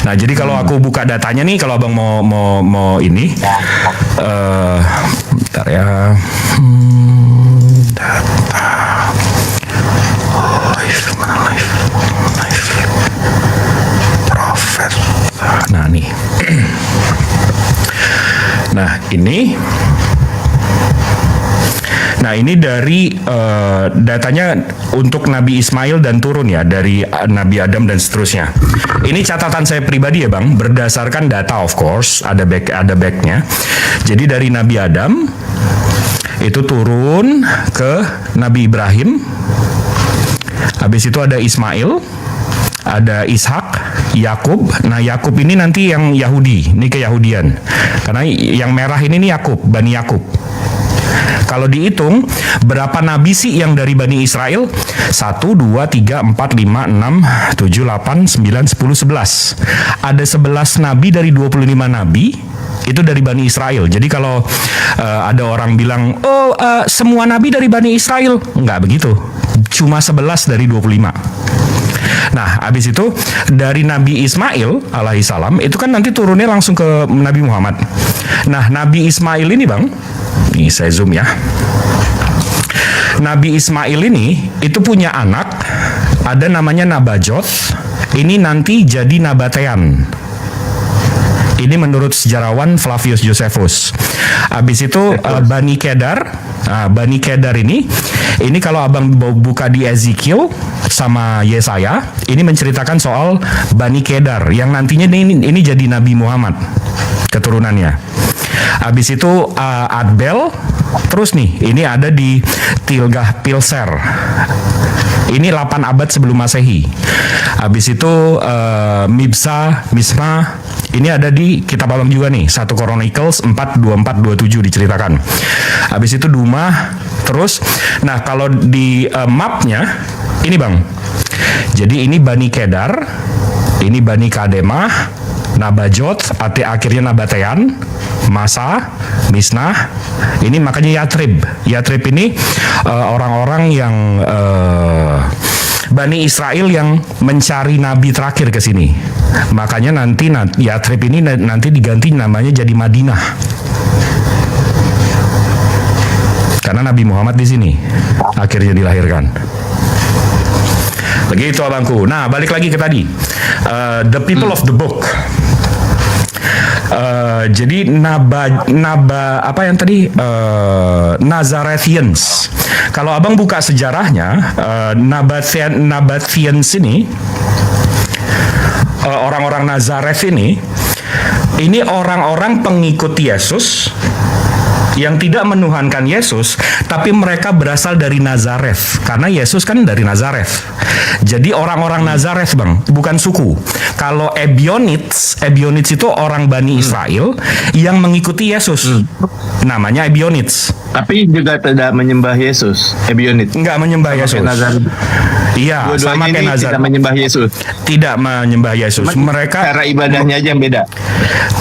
Nah, jadi kalau aku buka datanya nih, kalau abang mau ini, bentar ya. Data. Live. Prophet. Nah, nih. Nah, ini. Nah, ini dari datanya untuk Nabi Ismail dan turun ya, dari Nabi Adam dan seterusnya. Ini catatan saya pribadi ya Bang, berdasarkan data of course, ada backnya. Jadi dari Nabi Adam itu turun ke Nabi Ibrahim. Habis itu ada Ismail, ada Ishak, Yakub. Nah, Yakub ini nanti yang Yahudi, ini keyahudian. Karena yang merah ini nih Yakub, Bani Yakub. Kalau dihitung, berapa nabi sih yang dari Bani Israel? 1, 2, 3, 4, 5, 6, 7, 8, 9, 10, 11. Ada 11 nabi dari 25 nabi, itu dari Bani Israel. Jadi kalau ada orang bilang, semua nabi dari Bani Israel. Enggak begitu. Cuma 11 dari 25. Nah, habis itu dari Nabi Ismail alaihissalam, itu kan nanti turunnya langsung ke Nabi Muhammad. Nah, Nabi Ismail ini Bang, ini saya zoom ya. Nabi Ismail ini itu punya anak, ada namanya Nabajot. Ini nanti jadi Nabatean. Ini menurut sejarawan Flavius Josephus. Habis itu Bani Kedar. Nah, Bani Kedar ini kalau abang buka di Ezekiel sama Yesaya, ini menceritakan soal Bani Kedar yang nantinya ini jadi Nabi Muhammad keturunannya. Habis itu Adbel, terus nih ini ada di Tilgah Pilser. Ini 8 abad sebelum Masehi. Habis itu Misma, ini ada di kitab abang juga nih, 1 Chronicles 4:24-27 diceritakan. Habis itu Duma, terus, nah kalau di mapnya, ini Bang. Jadi ini Bani Kedar, ini Bani Kademah, Nabajot, akhirnya Nabatean, Masa, Misnah. Ini makanya Yatrib. Yatrib ini orang-orang yang Bani Israel yang mencari nabi terakhir ke sini. Makanya nanti Yatrib ini nanti diganti namanya jadi Madinah. Karena Nabi Muhammad di sini akhirnya dilahirkan. Begitu abangku. Nah, balik lagi ke tadi. The people of the book. Jadi apa yang tadi Nazarethians. Kalau abang buka sejarahnya, Nabateans ini orang-orang Nazareth ini orang-orang pengikut Yesus yang tidak menuhankan Yesus, tapi mereka berasal dari Nazareth, karena Yesus kan dari Nazareth. Jadi orang-orang Nazareth Bang, bukan suku. Kalau Ebionites itu orang Bani Israel yang mengikuti Yesus. Namanya Ebionites. Tapi juga tidak menyembah Yesus, Ebionit. Enggak menyembah Yesus. Iya, sama kayak Nazareth. Tidak menyembah Yesus. Tidak menyembah Yesus. Mereka cara ibadahnya aja yang beda.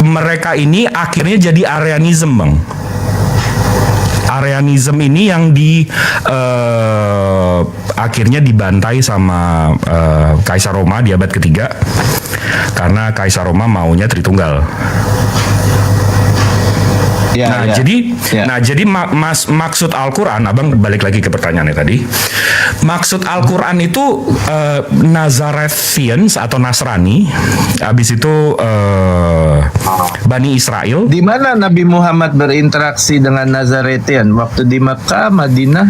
Mereka ini akhirnya jadi Arianism Bang. Arianism ini yang akhirnya dibantai sama Kaisar Roma di abad ketiga, karena Kaisar Roma maunya Tritunggal. Jadi maksud Al-Quran, abang balik lagi ke pertanyaannya tadi. Maksud Al-Quran itu Nazarethians atau Nasrani, habis itu Bani Israel. Di mana Nabi Muhammad berinteraksi dengan Nazarethian? Waktu di Mekah, Madinah?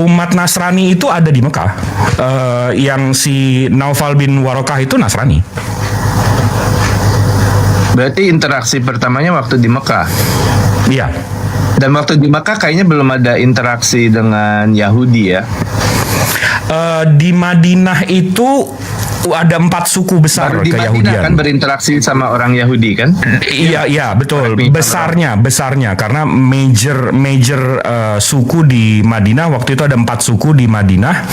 Umat Nasrani itu ada di Mekah. Yang si Naufal bin Warokah itu Nasrani. Berarti interaksi pertamanya waktu di Mekah. Iya. Dan waktu di Makkah kayaknya belum ada interaksi dengan Yahudi ya. Di Madinah itu ada 4 suku besar Baru di Madinah keyahudian. kan berinteraksi sama orang Yahudi kan? Iya betul. Resmi Besarnya karena major suku di Madinah waktu itu ada 4 suku di Madinah.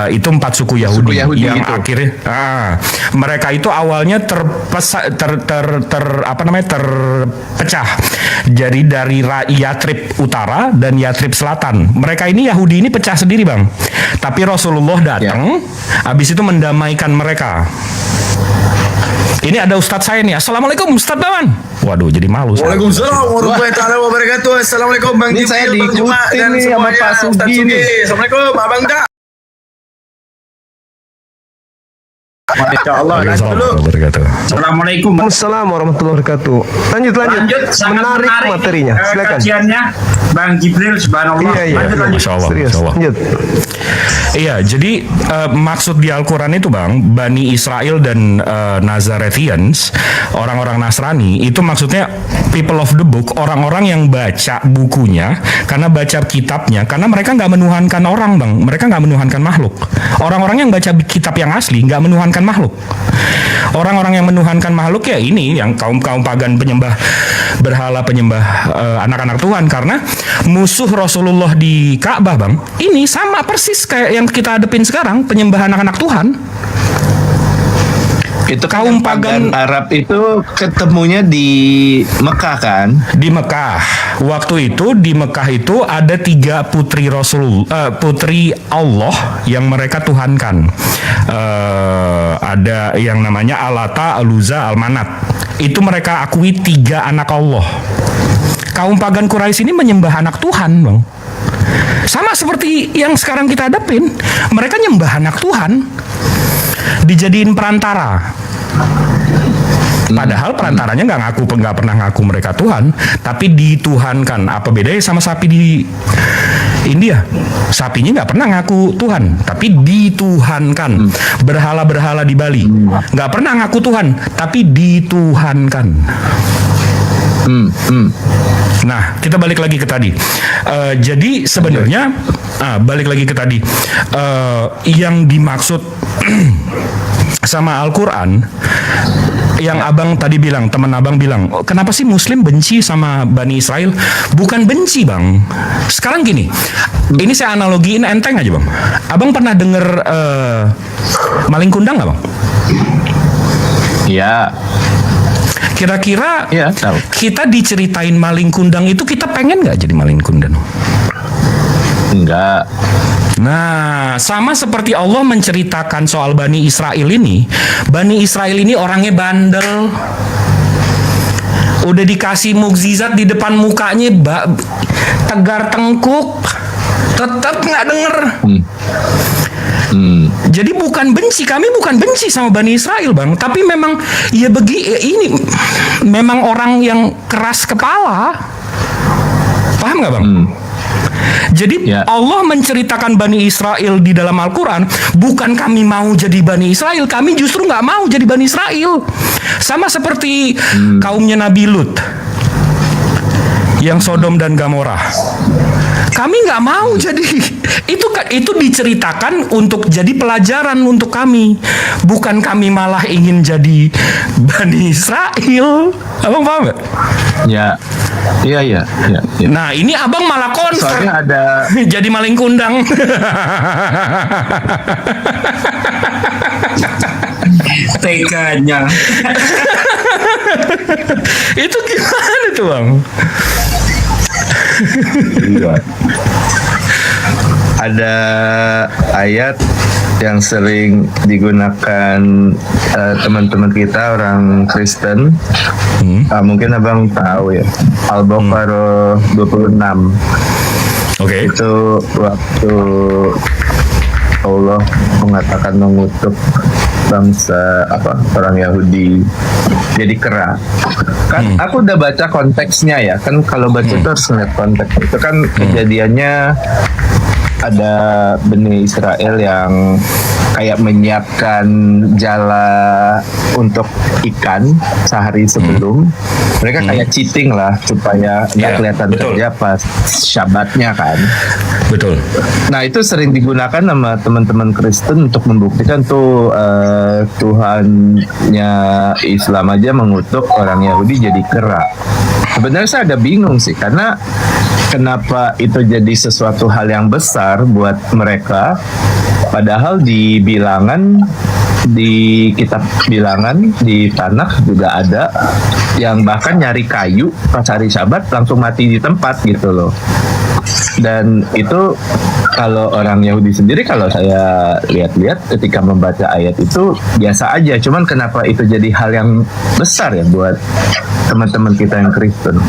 Itu 4 suku Yahudi, Suku Yahudi yang itu. akhirnya mereka itu awalnya terpecah. Jadi dari Yatrib Utara dan Yatrib Selatan. Mereka ini Yahudi ini pecah sendiri, Bang. Tapi Rasulullah datang, habis itu mendamaikan mereka. Ini ada Ustadz saya nih. Assalamualaikum Ustadz Baman. Waduh, jadi malu saya. Waalaikumsalam warahmatullahi wabarakatuh. Assalamualaikum Bang Ini saya Jibril, Bang diikutin Jumat, dan nih sama semuanya, Pak Ustaz Sugi Sugi. nih. Assalamualaikum Abang Da. Masya Allah. Lanjut dulu. Assalamualaikum warahmatullahi wabarakatuh. Lanjut. Sangat Menarik materinya. Silakan. Kajiannya Bang Jibril, subhanallah. Iya. Masya Allah, Serius. Masya Allah. Lanjut. Iya, jadi maksud di Al-Quran itu, Bang, Bani Israel dan Nazarethians, orang-orang Nasrani, itu maksudnya people of the book, orang-orang yang baca bukunya, karena baca kitabnya, karena mereka nggak menuhankan orang, Bang. Mereka nggak menuhankan makhluk. Orang-orang yang baca kitab yang asli nggak menuhankan makhluk. Orang-orang yang menuhankan makhluk ya ini, yang kaum-kaum pagan penyembah berhala, penyembah anak-anak Tuhan, karena musuh Rasulullah di Ka'bah, Bang, ini sama persis kayak yang kita hadepin sekarang, penyembah anak-anak Tuhan. Itu Kaum kan pagan Arab itu ketemunya di Mekah kan? Di Mekah. Waktu itu di Mekah itu ada 3 putri putri Allah yang mereka tuhankan. Ada yang namanya Alata, Aluza, Almanat. Itu mereka akui 3 anak Allah. Kaum pagan Quraisy ini menyembah anak Tuhan, Bang. Sama seperti yang sekarang kita hadapin. Mereka nyembah anak Tuhan, dijadiin perantara. Padahal perantaranya nggak pernah ngaku mereka Tuhan, tapi dituhankan. Apa bedanya sama sapi di India? Sapinya nggak pernah ngaku Tuhan, tapi dituhankan. Berhala-berhala di Bali nggak pernah ngaku Tuhan, tapi dituhankan. Nah, kita balik lagi ke tadi. Jadi sebenarnya balik lagi ke tadi. Yang dimaksud sama Al-Quran, yang abang tadi bilang, teman abang bilang, kenapa sih Muslim benci sama Bani Israel? Bukan benci, Bang. Sekarang gini, ini saya analogiin enteng aja, Bang. Abang pernah denger maling kundang nggak, Bang? Iya. Kira-kira Iya, tahu. kita diceritain maling kundang itu, kita pengen nggak jadi maling kundang? Enggak. Nah, sama seperti Allah menceritakan soal Bani Israel ini. Bani Israel ini orangnya bandel. Udah dikasih mukjizat di depan mukanya, tegar tengkuk, tetap nggak denger. Jadi bukan benci, kami bukan benci sama Bani Israel, Bang. Tapi memang ini memang orang yang keras kepala. Paham nggak, Bang? Jadi Allah menceritakan Bani Israel di dalam Al-Quran, bukan kami mau jadi Bani Israel, kami justru nggak mau jadi Bani Israel. Sama seperti kaumnya Nabi Lut, yang Sodom dan Gomora. Kami nggak mau jadi itu diceritakan untuk jadi pelajaran untuk kami, bukan kami malah ingin jadi Bani Israel. Abang paham nggak? Ya. Iya. Nah, ini abang malah konser. Soalnya ada jadi maling kundang. Teganya. Itu gimana tuh, Bang? ada ayat yang sering digunakan teman-teman kita orang Kristen. Mungkin abang tahu ya, Al-Baqarah 26. Oke. Itu waktu Allah mengatakan mengutuk bangsa orang Yahudi jadi kera. Kan aku udah baca konteksnya ya, kan kalau baca itu harus lihat konteks. Itu kan kejadiannya ada Bani Israel yang kayak menyiapkan jala untuk ikan sehari sebelum. Mereka kayak cheating lah supaya nggak Iya, kelihatan betul. kerja pas Syabatnya kan. Betul. Nah itu sering digunakan sama teman-teman Kristen untuk membuktikan tuh Tuhannya Islam aja mengutuk orang Yahudi jadi kera. Sebenarnya saya agak bingung sih, karena kenapa itu jadi sesuatu hal yang besar buat mereka, padahal di bilangan, di kitab bilangan di Tanakh juga ada yang bahkan nyari kayu pas hari Sabat langsung mati di tempat gitu loh. Dan itu kalau orang Yahudi sendiri, kalau saya lihat-lihat ketika membaca ayat itu biasa aja, cuman kenapa itu jadi hal yang besar ya buat teman-teman kita yang Kristen.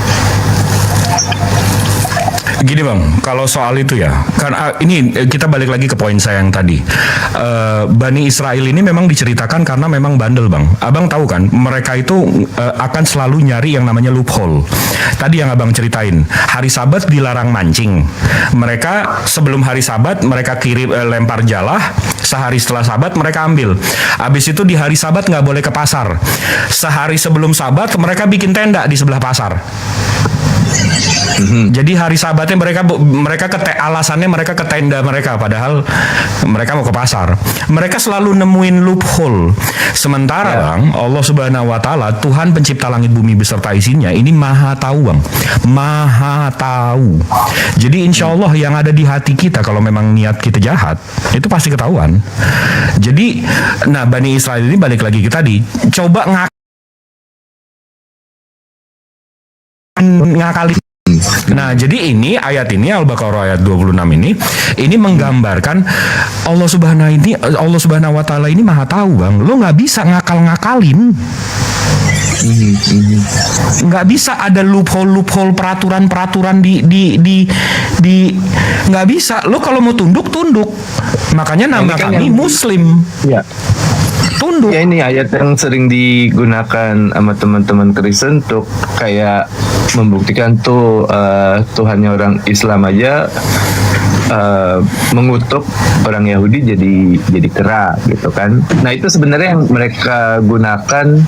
Gini bang, kalau soal itu ya, kan ini kita balik lagi ke poin saya yang tadi. Bani Israel ini memang diceritakan karena memang bandel bang. Abang tahu kan, mereka itu akan selalu nyari yang namanya loophole. Tadi yang abang ceritain, hari Sabat dilarang mancing. Mereka sebelum hari Sabat mereka lempar jalah. Sehari setelah Sabat mereka ambil. Habis itu di hari Sabat nggak boleh ke pasar. Sehari sebelum Sabat mereka bikin tenda di sebelah pasar. Jadi hari Sabatnya alasannya mereka ke tenda mereka, padahal mereka mau ke pasar. Mereka selalu nemuin loophole. Sementara bang, Allah Subhanahu Wa Taala, Tuhan pencipta langit bumi beserta isinya, ini maha tahu bang, maha tahu. Jadi insya Allah yang ada di hati kita kalau memang niat kita jahat itu pasti ketahuan. Jadi, nah Bani Israel ini balik lagi ke tadi, coba ngakali. Nah, jadi ini ayat ini Al-Baqarah ayat 26 ini menggambarkan Allah Subhanahu wa taala ini maha tahu, Bang. Lo nggak bisa ngakal-ngakalin. Nggak bisa ada loophole peraturan di nggak bisa. Lo kalau mau tunduk. Makanya nama kan kami yang Muslim. Ya. Tunduk. Ya ini ayat yang sering digunakan sama teman-teman Kristen untuk kayak membuktikan tuh Tuhannya orang Islam aja mengutuk orang Yahudi jadi kera gitu kan. Nah itu sebenarnya yang mereka gunakan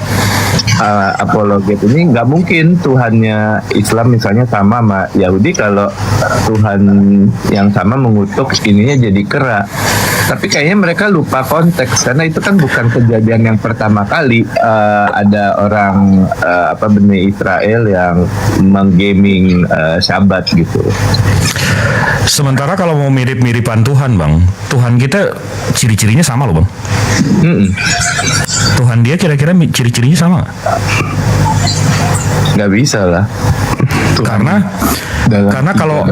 apologet ini. Nggak mungkin Tuhannya Islam misalnya sama Yahudi kalau Tuhan yang sama mengutuk ininya jadi kera. Tapi kayaknya mereka lupa konteks, karena itu kan bukan kejadian yang pertama kali ada orang Bani Israel yang menggaming Syabat gitu. Sementara kalau mau mirip-miripan Tuhan, Bang, Tuhan kita ciri-cirinya sama loh, Bang. Tuhan dia kira-kira ciri-cirinya sama nggak? Nggak bisa lah. Karena kalau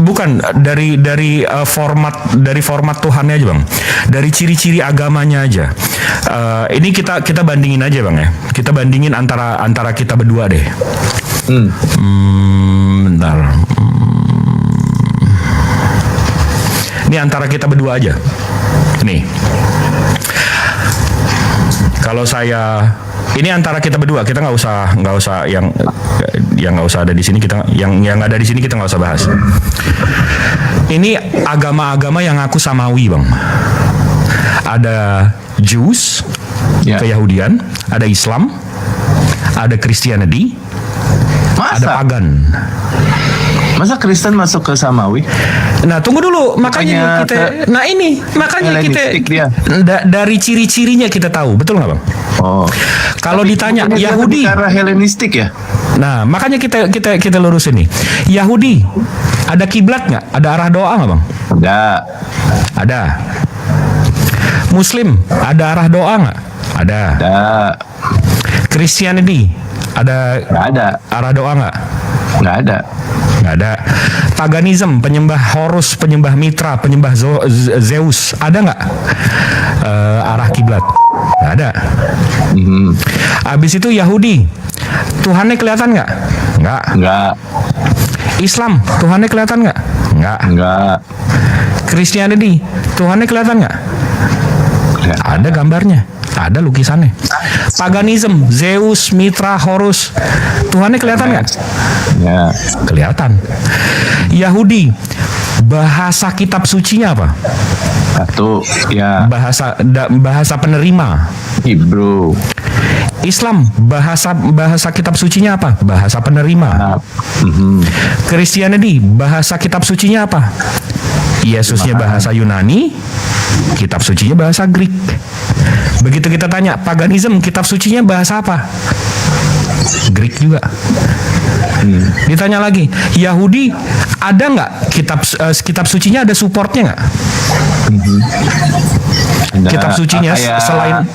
bukan dari format Tuhannya aja, Bang. Dari ciri-ciri agamanya aja. Ini kita bandingin aja, Bang ya. Kita bandingin antara kita berdua deh. Bentar. Ini antara kita berdua aja. Nih. Kalau saya ini antara kita berdua, kita nggak usah yang nggak usah ada di sini, kita yang ada di sini kita nggak usah bahas. Ini agama-agama yang ngaku samawi, Bang. Ada Jews, Keyahudian, ada Islam, ada Christianity, ada pagan. Masa Kristen masuk ke Samawi? Nah, tunggu dulu. Makanya kita dari ciri-cirinya kita tahu, betul nggak, Bang? Oh. Kalau ditanya Yahudi, karena Helenistik ya. Nah, makanya kita lurusin nih. Yahudi, ada kiblat nggak? Ada arah doa nggak, Bang? Ada. Muslim, ada arah doa nggak? Ada. Christianity, ada arah doa nggak? Nggak ada. Paganism, penyembah Horus, penyembah Mitra, penyembah Zeus, ada nggak arah kiblat? Nggak ada. Abis itu Yahudi, Tuhannya kelihatan nggak? Nggak. Islam, Tuhannya kelihatan nggak? Nggak. Christianity, Tuhannya kelihatan nggak? Ada gambarnya, ada lukisannya. Paganism, Zeus, Mitra, Horus, Tuhannya kelihatan nggak? Ya. Kelihatan. Yahudi, bahasa kitab sucinya apa? Satu, ya Bahasa penerima. Hebrew. Islam, bahasa kitab sucinya apa? Bahasa penerima. Kristiani, bahasa kitab sucinya apa? Yesusnya bahasa Yunani, kitab sucinya bahasa Greek. Begitu kita tanya, paganism, kitab sucinya bahasa apa? Greek juga. Ditanya lagi, Yahudi, ada nggak kitab sucinya, ada supportnya nggak? Kitab sucinya selain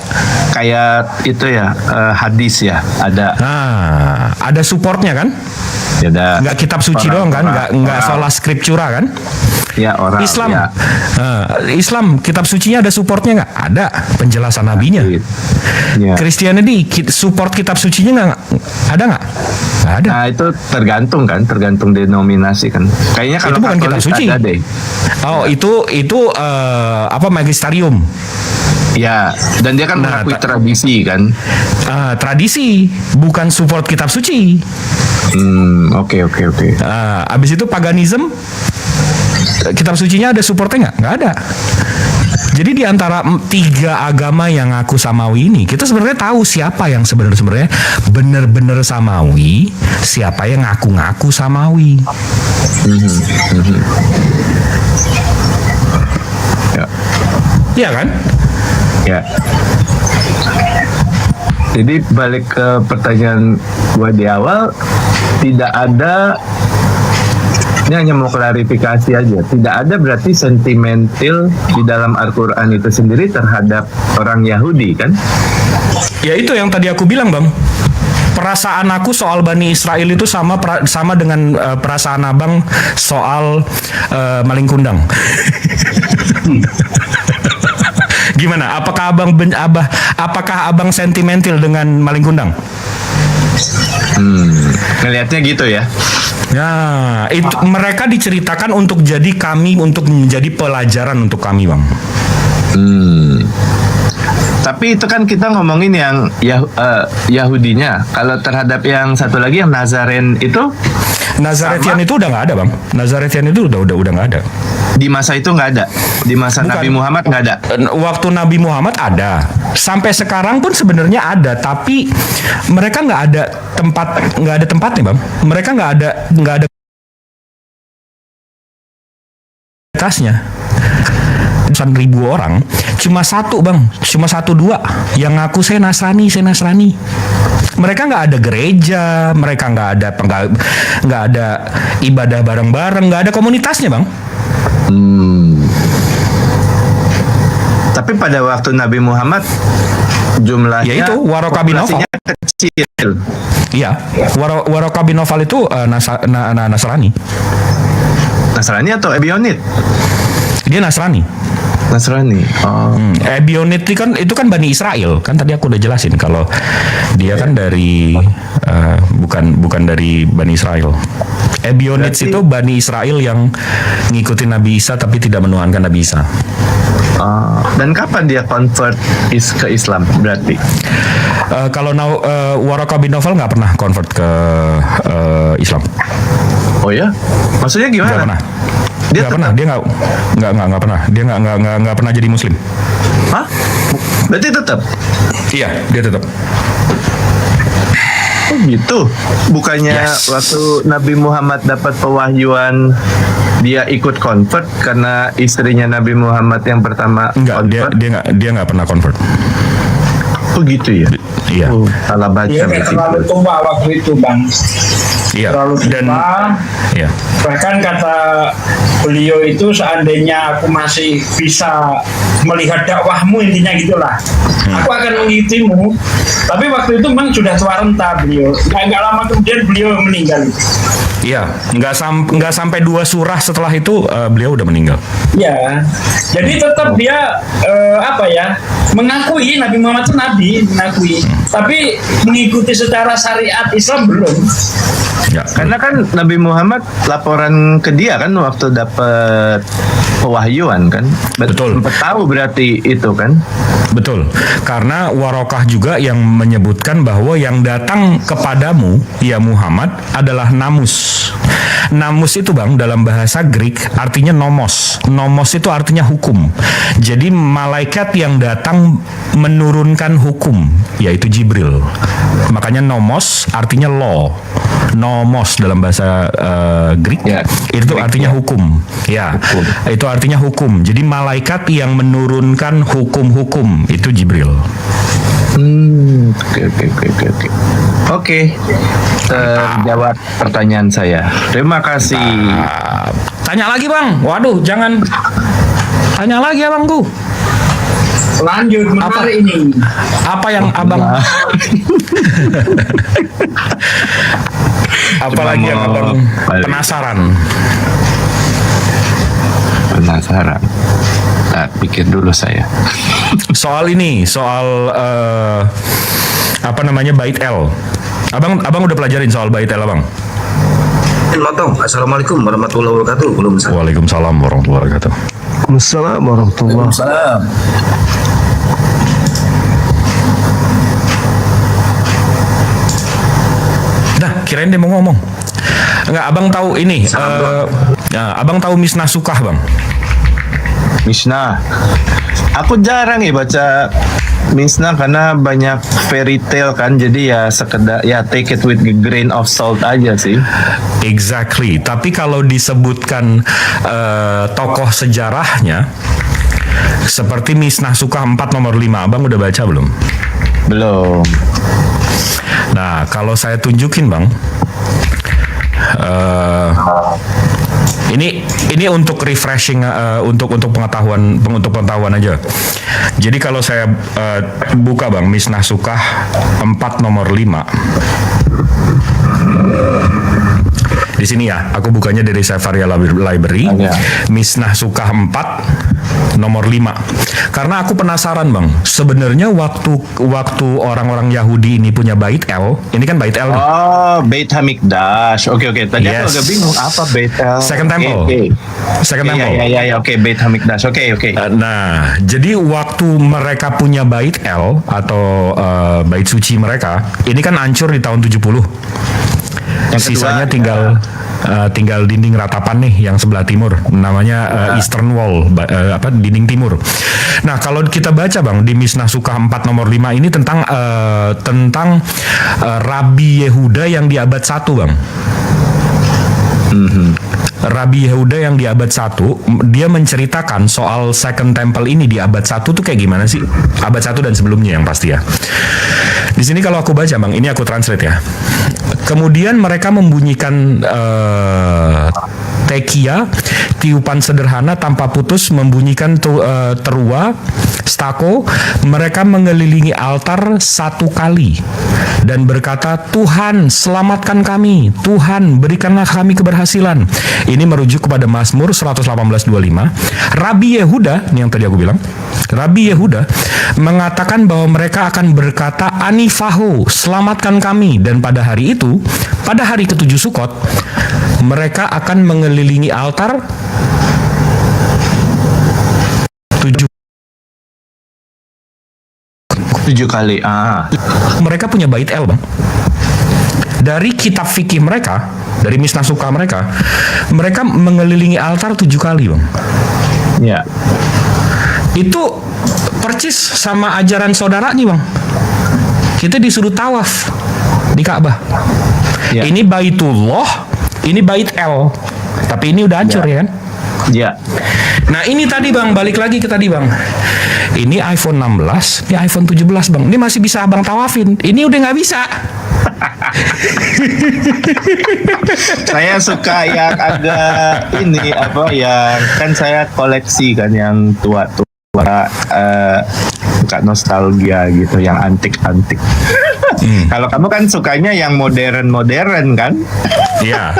kayak itu ya, hadis ya, ada. Nah, ada supportnya kan? Ada. Nggak kitab suci doang kan? Nggak sola scriptura kan? Ya, orang. Islam, ya. Islam kitab sucinya ada supportnya nggak? Ada, penjelasan nabinya. Ya. Kristiani support kitab sucinya nggak? Ada nggak? Nggak ada. Nah, itu tergantung denominasi kan. Kayaknya kalau itu bukan kitab Katolik suci. ada deh. Oh, itu apa, magisterium. Ya, dan dia kan mengakui tradisi kan. Tradisi, bukan support kitab suci. Oke. Abis itu paganism, kitab sucinya ada supportnya nggak? Nggak ada. Jadi di antara 3 agama yang ngaku samawi ini, kita sebenarnya tahu siapa yang sebenarnya benar-benar samawi, siapa yang ngaku-ngaku samawi. Ya. Iya kan? Ya. Jadi balik ke pertanyaan gua di awal, tidak ada, ini hanya mau klarifikasi aja, tidak ada berarti sentimental di dalam Al-Quran itu sendiri terhadap orang Yahudi kan? Ya itu yang tadi aku bilang, Bang. Perasaan aku soal Bani Israel itu sama dengan perasaan Abang soal maling kundang. Gimana? Apakah abang sentimental dengan maling kundang? Ngelihatnya gitu ya. Ya, itu mereka diceritakan untuk menjadi pelajaran untuk kami, Bang. Tapi itu kan kita ngomongin yang Yahudinya. Kalau terhadap yang satu lagi yang Nazaren itu, Nazaretian itu udah nggak ada, Bang. Nazaretian itu udah nggak ada. di masa itu nggak ada. Di masa Bukan. Nabi Muhammad nggak ada. Waktu Nabi Muhammad ada. Sampai sekarang pun sebenarnya ada, tapi mereka nggak ada tempatnya, Bang. Mereka nggak ada tasnya. Ribu orang, cuma satu, Bang, cuma 1-2 yang ngaku saya Nasrani. Mereka nggak ada gereja, mereka nggak ada ibadah bareng-bareng, nggak ada komunitasnya, Bang. Tapi pada waktu Nabi Muhammad jumlahnya, yaitu Waraka bin Nawfal kecil. Iya, Waraka bin Nawfal itu Nasrani. Nasrani atau Ebionit? Dia Nasrani. Oh. Ebionit itu kan Bani Israel, kan tadi aku udah jelasin kalau dia kan dari bukan dari Bani Israel. Ebionit itu Bani Israel yang ngikutin Nabi Isa tapi tidak menuhankan Nabi Isa. Dan kapan dia convert ke Islam berarti? Kalau Waraka bin Nawfal nggak pernah convert ke Islam. Oh ya? Maksudnya gimana? Nggak pernah. Dia nggak pernah. Dia nggak pernah. Dia nggak pernah jadi Muslim. Hah? Berarti tetap? Iya, dia tetap. Oh gitu. Bukannya waktu Nabi Muhammad dapat pewahyuan dia ikut convert karena istrinya Nabi Muhammad yang pertama convert? Dia nggak pernah convert. Oh gitu ya? Iya. Salah baca. Dia terlalu tua waktu itu, Bang. Iya. Terlalu tua. Iya. Bahkan kata beliau itu, seandainya aku masih bisa melihat dakwahmu, intinya gitulah, aku akan mengikutimu. Tapi waktu itu memang sudah tua renta beliau. Nggak lama kemudian beliau meninggal. Iya, nggak sampai 2 surah setelah itu beliau udah meninggal. Ya, jadi tetap dia mengakui Nabi Muhammad itu nabi, mengakui, tapi mengikuti secara syariat Islam belum. Ya, karena kan Nabi Muhammad laporan ke dia kan waktu dapat pewahyuan kan? Betul. Sempat tahu berarti itu kan? Betul, karena Warokah juga yang menyebutkan bahwa yang datang kepadamu, ya Muhammad, adalah namus. Namus itu bang, dalam bahasa Greek artinya nomos. Nomos itu artinya hukum. Jadi malaikat yang datang menurunkan hukum, yaitu Jibril. Makanya nomos artinya law. Nomos dalam bahasa Greek Ya, itu artinya hukum. Ya, itu artinya hukum. Jadi malaikat yang menurunkan hukum-hukum itu Jibril. Oke. Oke, terjawab pertanyaan saya. Terima kasih. Tanya lagi bang. Waduh, jangan tanya lagi abangku. Lanjut, menarik ini. Apa yang abang? Apalagi yang abang penasaran? Penasaran. Nah, pikir dulu saya. Soal ini, soal apa namanya bait L. Abang udah pelajarin soal bait L abang? Motong. Assalamualaikum warahmatullahi wabarakatuh. Belum bisa. Waalaikumsalam warahmatullahi wabarakatuh. Waalaikumsalam warahmatullahi wabarakatuh. Salam. Nah, kirain dia mau ngomong. Enggak, abang tahu ini. Abang tahu Misnah Sukah bang? Mishnah. Aku jarang ya baca Mishnah karena banyak fairy tale kan, jadi ya sekedar ya take it with a grain of salt aja sih. Exactly. Tapi kalau disebutkan tokoh sejarahnya seperti Misnah Sukah 4 nomor 5, abang udah baca belum? Belum. Nah, kalau saya tunjukin bang, ini untuk refreshing, untuk pengetahuan aja. Jadi kalau saya buka bang Misnah Sukah 4 nomor 5. Di sini ya, aku bukanya dari Sefaria Library, Misnah Sukah 4 nomor 5. Karena aku penasaran bang, sebenarnya waktu orang-orang Yahudi ini punya bait L, ini kan bait L. Oh, Beit Hamikdash. Oke. Tadi aku Yes. agak bingung apa Beit L. Second Temple. Oke. Second Temple. Ya. Oke, Beit Hamikdash. Oke. Nah, jadi waktu mereka punya bait L atau bait suci mereka, ini kan hancur di tahun 70. Yang Sisanya kedua, tinggal dinding ratapan nih yang sebelah timur, namanya Eastern Wall, dinding timur. Nah, kalau kita baca bang di Misnah Sukah 4 nomor 5 ini tentang Rabi Yehuda yang di abad 1 bang. Rabi Yehuda yang di abad 1, dia menceritakan soal Second Temple ini di abad 1 tuh kayak gimana sih? Abad 1 dan sebelumnya yang pasti ya. Di sini kalau aku baca bang, ini aku translate ya. Kemudian mereka membunyikan tekia, tiupan sederhana tanpa putus, membunyikan terua, stako. Mereka mengelilingi altar 1 kali dan berkata, Tuhan selamatkan kami, Tuhan berikanlah kami keberhasilan. Ini merujuk kepada Mazmur 118:25. Rabi Yehuda, ini yang tadi aku bilang, Rabi Yehuda mengatakan bahwa mereka akan berkata, Anifaho, selamatkan kami. Dan pada hari itu, pada hari ke-7 Sukot, mereka akan mengelilingi altar 7 kali. Mereka punya bait L bang. Dari kitab fikih mereka, dari Misnah Sukah mereka mengelilingi altar 7 kali bang. Ya. Itu percis sama ajaran saudara nih bang. Kita disuruh tawaf di Ka'bah. Ya. Ini Baitullah, ini bait L. Tapi ini udah hancur ya kan? Ya. Nah ini tadi bang, balik lagi ke tadi bang. Ini iPhone 16, ini iPhone 17 bang. Ini masih bisa abang tawafin. Ini udah nggak bisa. Saya suka yang agak ini yang kan saya koleksi kan yang tua-tua, suka nostalgia gitu, yang antik-antik. Kalau kamu kan sukanya yang modern-modern kan? Iya.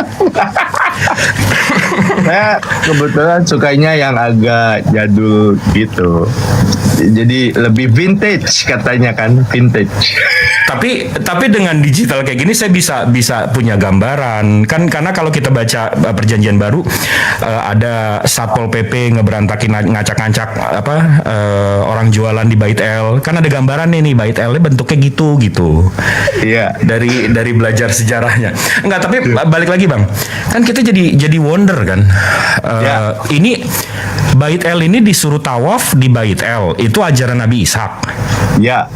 Saya kebetulan sukanya yang agak jadul gitu. Jadi lebih vintage katanya kan, vintage. Tapi dengan digital kayak gini saya bisa punya gambaran kan, karena kalau kita baca Perjanjian Baru ada Satpol PP ngeberantakin ngacak-ngacak orang jualan di Bait El, kan ada gambaran nih Bait El-nya bentuknya gitu. Iya. Dari belajar sejarahnya. Enggak, tapi balik lagi Bang. Kan kita jadi wonder kan. Ini Bait El ini disuruh tawaf di Bait El. Itu ajaran Nabi Ishak. Ya.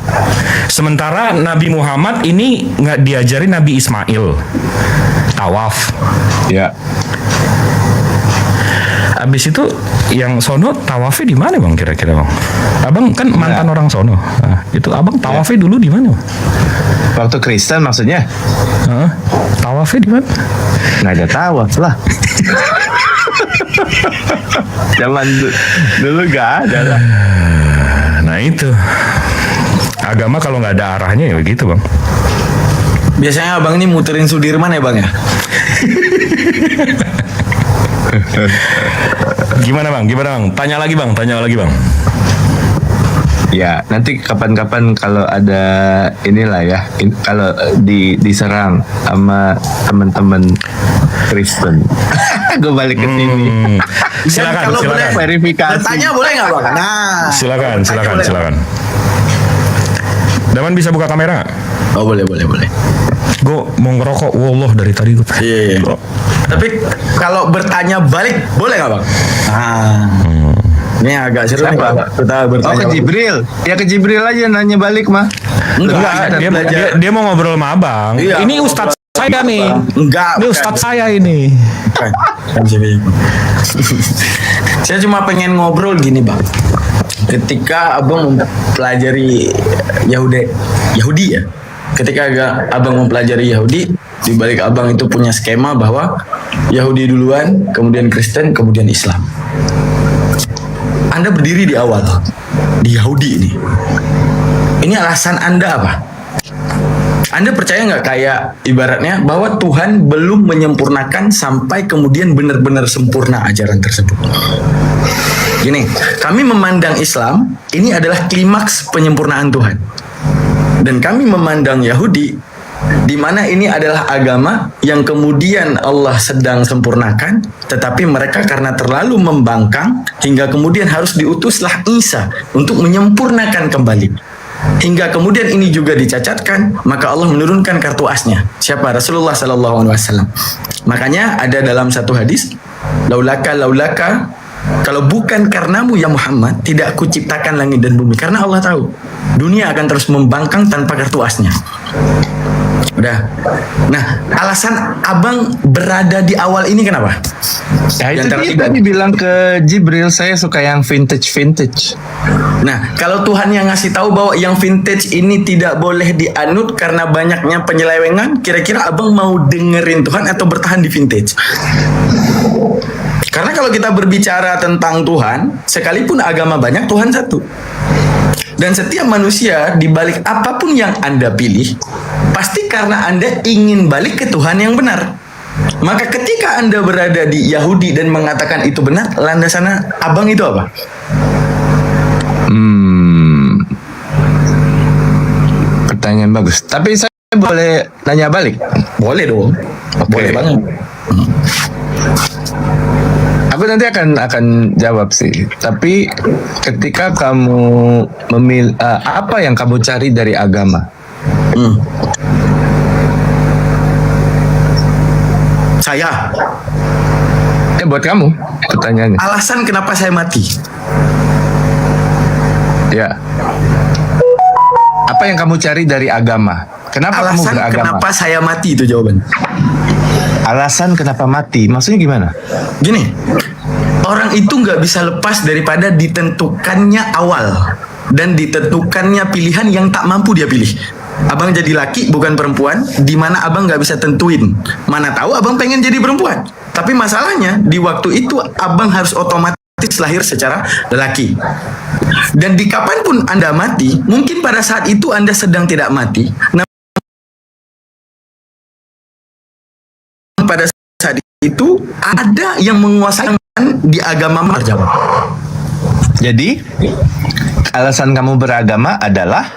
Sementara Nabi Muhammad ini nggak diajari Nabi Ismail tawaf. Ya. Abis itu yang sono tawafnya di mana Bang kira-kira Bang? Abang kan mantan orang sono. Nah, itu Abang tawafnya dulu di mana? Waktu Kristen maksudnya? Tawafnya di mana? Nggak ada tawaf lah. Zaman dulu nggak ada lah. Nah itu agama kalau nggak ada arahnya ya begitu Bang. Biasanya abang ini muterin Sudirman ya bang ya? Gimana bang? Tanya lagi bang. Ya, nanti kapan-kapan kalau ada inilah ya, kalau diserang sama teman-teman Kristen, gue balik ke sini. Silakan. Boleh verifikasi. bertanya boleh nggak bang? Nah, Silakan. Daman bisa buka kamera nggak? oh boleh. Gue mau ngerokok, wallah dari tadi gue. Iya. Tapi kalau bertanya balik boleh nggak bang? Ini agak seru nih Pak. Kita bertanya. Oh, ke Jibril. Ya ke Jibril aja nanya balik mah. Enggak, Dia mau ngobrol sama abang. Iya, Ini ustadz saya nih. Enggak. Ini ustadz saya ini. Saya cuma pengen ngobrol gini bang. Ketika abang mempelajari Yahudi ya. Ketika abang mempelajari Yahudi, di balik abang itu punya skema bahwa Yahudi duluan, kemudian Kristen, kemudian Islam. Anda berdiri di awal di Yahudi ini. Ini alasan Anda apa? Anda percaya nggak kayak ibaratnya bahwa Tuhan belum menyempurnakan sampai kemudian benar-benar sempurna ajaran tersebut? Gini, kami memandang Islam ini adalah klimaks penyempurnaan Tuhan. Dan kami memandang Yahudi di mana ini adalah agama yang kemudian Allah sedang sempurnakan, tetapi mereka karena terlalu membangkang hingga kemudian harus diutuslah Isa untuk menyempurnakan kembali. Hingga kemudian ini juga dicacatkan, maka Allah menurunkan kartu asnya. Siapa? Rasulullah Sallallahu Alaihi Wasallam. Makanya ada dalam satu hadis, laulaka, kalau bukan karenamu ya Muhammad, tidak kuciptakan langit dan bumi. Karena Allah tahu dunia akan terus membangkang tanpa kartu asnya. Udah. Nah, alasan abang berada di awal ini kenapa? Ya itu dia tadi bilang ke Jibril, saya suka yang vintage. Nah, kalau Tuhan yang ngasih tahu bahwa yang vintage ini tidak boleh dianut karena banyaknya penyelewengan, kira-kira abang mau dengerin Tuhan atau bertahan di vintage? Karena kalau kita berbicara tentang Tuhan, sekalipun agama banyak, Tuhan satu. Dan setiap manusia di balik apapun yang Anda pilih, pasti karena Anda ingin balik ke Tuhan yang benar. Maka ketika Anda berada di Yahudi dan mengatakan itu benar, landasan abang itu apa? Pertanyaan bagus. Tapi saya boleh tanya balik? Boleh dong. Boleh banget. Aku nanti akan jawab sih. Tapi ketika kamu memilih apa yang kamu cari dari agama? Saya. Buat kamu pertanyaannya. Alasan kenapa saya mati? Ya. Apa yang kamu cari dari agama? Kenapa kamu Alasan beragama? kenapa saya mati itu jawaban. Alasan kenapa mati? Maksudnya gimana? Gini, orang itu nggak bisa lepas daripada ditentukannya awal dan ditentukannya pilihan yang tak mampu dia pilih. Abang jadi laki bukan perempuan, di mana abang nggak bisa tentuin. Mana tahu abang pengen jadi perempuan. Tapi masalahnya di waktu itu abang harus otomatis lahir secara lelaki. Dan di kapanpun Anda mati, mungkin pada saat itu Anda sedang tidak mati. Pada saat itu ada yang menguasai di agama terjawab. Jadi alasan kamu beragama adalah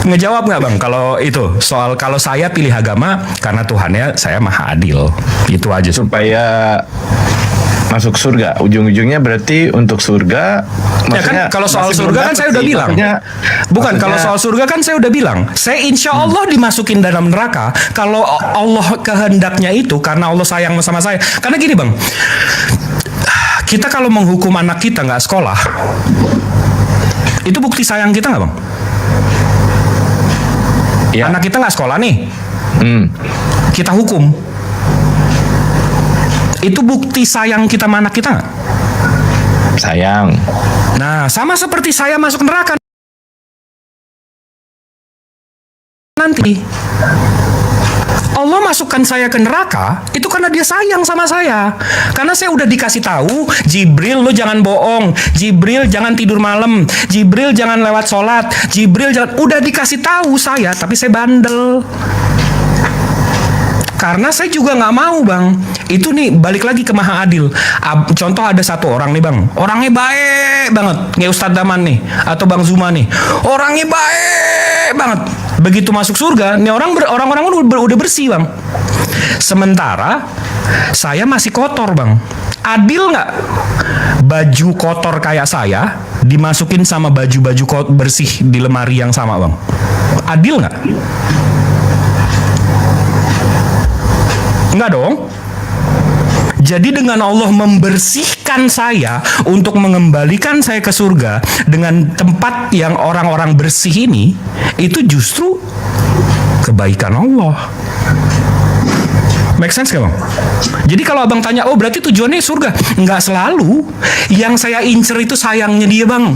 Ngejawab nggak bang kalau itu soal kalau saya pilih agama karena Tuhannya saya maha adil, itu aja. Supaya masuk surga, ujung-ujungnya berarti untuk surga. Ya kan kalau soal surga kan saya udah bilang. Bukan, kalau soal surga kan saya udah bilang. Saya insya Allah dimasukin dalam neraka kalau Allah kehendaknya itu karena Allah sayang sama saya. Karena gini bang, kita kalau menghukum anak kita nggak sekolah, itu bukti sayang kita nggak bang? Ya. Anak kita nggak sekolah nih, kita hukum. Itu bukti sayang kita sama anak kita nggak? Sayang. Nah, sama seperti saya masuk neraka nanti. Allah masukkan saya ke neraka itu karena dia sayang sama saya. Karena saya udah dikasih tahu, Jibril lo jangan bohong, Jibril jangan tidur malam, Jibril jangan lewat sholat, Jibril jangan. Udah dikasih tahu saya, tapi saya bandel. Karena saya juga nggak mau bang. Itu nih balik lagi ke maha adil. Contoh ada satu orang nih bang, orangnya baik banget, kayak Ustadz Daman nih atau Bang Zuma nih, orangnya baik banget. Begitu masuk surga, nih orang-orang udah bersih bang. Sementara saya masih kotor bang. Adil nggak? Baju kotor kayak saya dimasukin sama baju-baju bersih di lemari yang sama bang. Adil nggak? Enggak dong. Jadi dengan Allah membersihkan saya untuk mengembalikan saya ke surga dengan tempat yang orang-orang bersih ini, itu justru kebaikan Allah. Make sense gak bang? Jadi kalau abang tanya, oh berarti tujuannya surga? Enggak selalu. Yang saya incer itu sayangnya dia bang.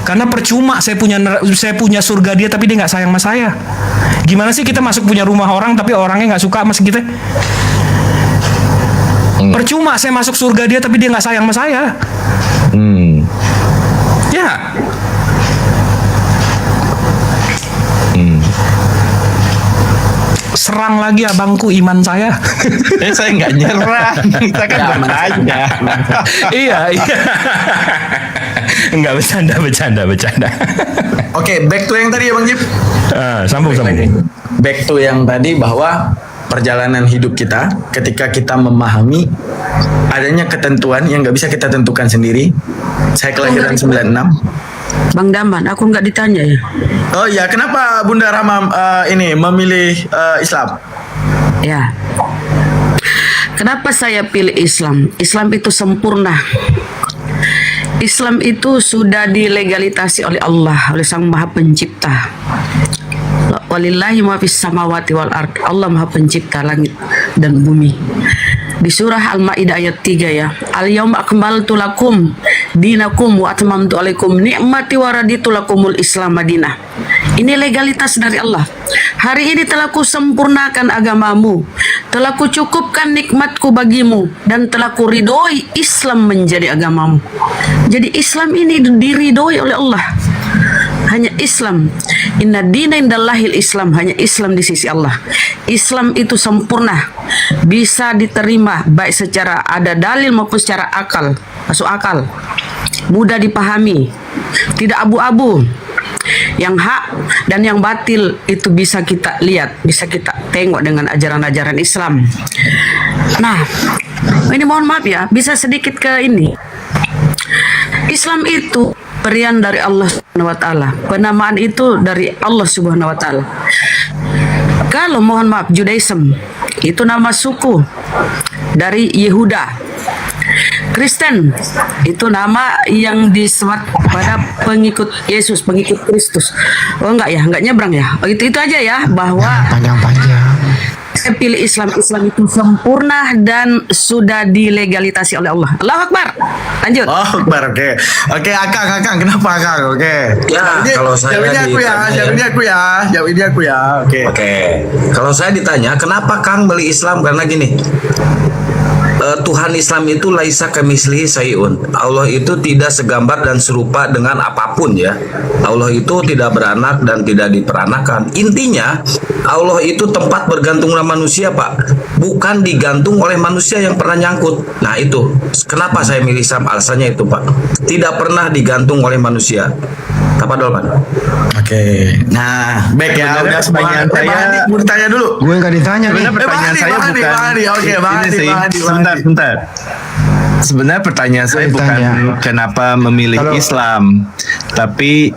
Karena percuma saya punya surga dia tapi dia nggak sayang sama saya. Gimana sih kita masuk punya rumah orang tapi orangnya nggak suka sama kita? Percuma saya masuk surga dia tapi dia nggak sayang sama saya. Ya. Serang lagi abangku iman saya. Saya nggak nyerang, kita kan bertanya. Iya. Enggak bercanda. Oke, back to yang tadi ya Bang Jip. Sambung. Back to yang tadi bahwa perjalanan hidup kita ketika kita memahami adanya ketentuan yang nggak bisa kita tentukan sendiri. Saya kelahiran 96. Bang Daman, aku nggak ditanya ya. Oh ya, kenapa Bunda Rama ini memilih Islam? Ya. Kenapa saya pilih Islam? Islam itu sempurna. Islam itu sudah dilegalitasi oleh Allah, oleh Sang Maha Pencipta. Walillahi ma fis samawati wal ard. Allah Maha Pencipta langit dan bumi. Di surah Al-Maidah ayat 3 ya. Al-yauma akmaltu lakum dinakum wa atmamtu alaikum ni'mati wa raditu lakumul Islam madinah. Ini legalitas dari Allah. Hari ini telah kusempurnakan agamamu, telah kucukupkan nikmatku bagimu, dan telah kuridhoi Islam menjadi agamamu. Jadi Islam ini diridhoi oleh Allah. Hanya Islam. Inna dina indallahil Islam. Hanya Islam di sisi Allah. Islam itu sempurna, bisa diterima baik secara ada dalil maupun secara akal, masuk akal, mudah dipahami, tidak abu-abu. Yang hak dan yang batil itu bisa kita lihat, bisa kita tengok dengan ajaran-ajaran Islam. Nah, ini mohon maaf ya, bisa sedikit ke ini. Islam itu pemberian dari Allah Subhanahu wa taala. Penamaan itu dari Allah Subhanahu wa taala. Kalau mohon maaf Judaism itu nama suku dari Yehuda. Kristen itu nama yang disemat pada pengikut Yesus, pengikut Kristus. Oh enggak ya, enggak nyebrang ya. Oh, itu aja ya, bahwa Panjang-panjang. saya pilih Islam. Islam itu sempurna dan sudah dilegalisasi oleh Allah. Allahu Akbar. Lanjut. Oh, Akbar, oke. Oke, Akang, kenapa Akang? Oke. Ya, kalau saya jawabnya aku ya. Oke. Kalau saya ditanya, kenapa Kang beli Islam? Karena gini, Tuhan Islam itu laisa kamislihi syai'un. Allah itu tidak segambar dan serupa dengan apapun ya. Allah itu tidak beranak dan tidak diperanakan. Intinya Allah itu tempat bergantungnya manusia, Pak. Bukan digantung oleh manusia yang pernah nyangkut. Nah itu kenapa saya milih Islam, alasannya itu Pak. Tidak pernah digantung oleh manusia. Tapadol, Pak. Oke. Nah, baik ya. Udah pertanyaan semua. saya. Mau ditanya dulu. Gue nggak ditanya nih. Sebenarnya pertanyaan saya bukan Oke, Bang ini Adi, sih. Bang Adi. Sebentar. Sebenarnya pertanyaan saya bukan Ditanya. kenapa memilih Islam, tapi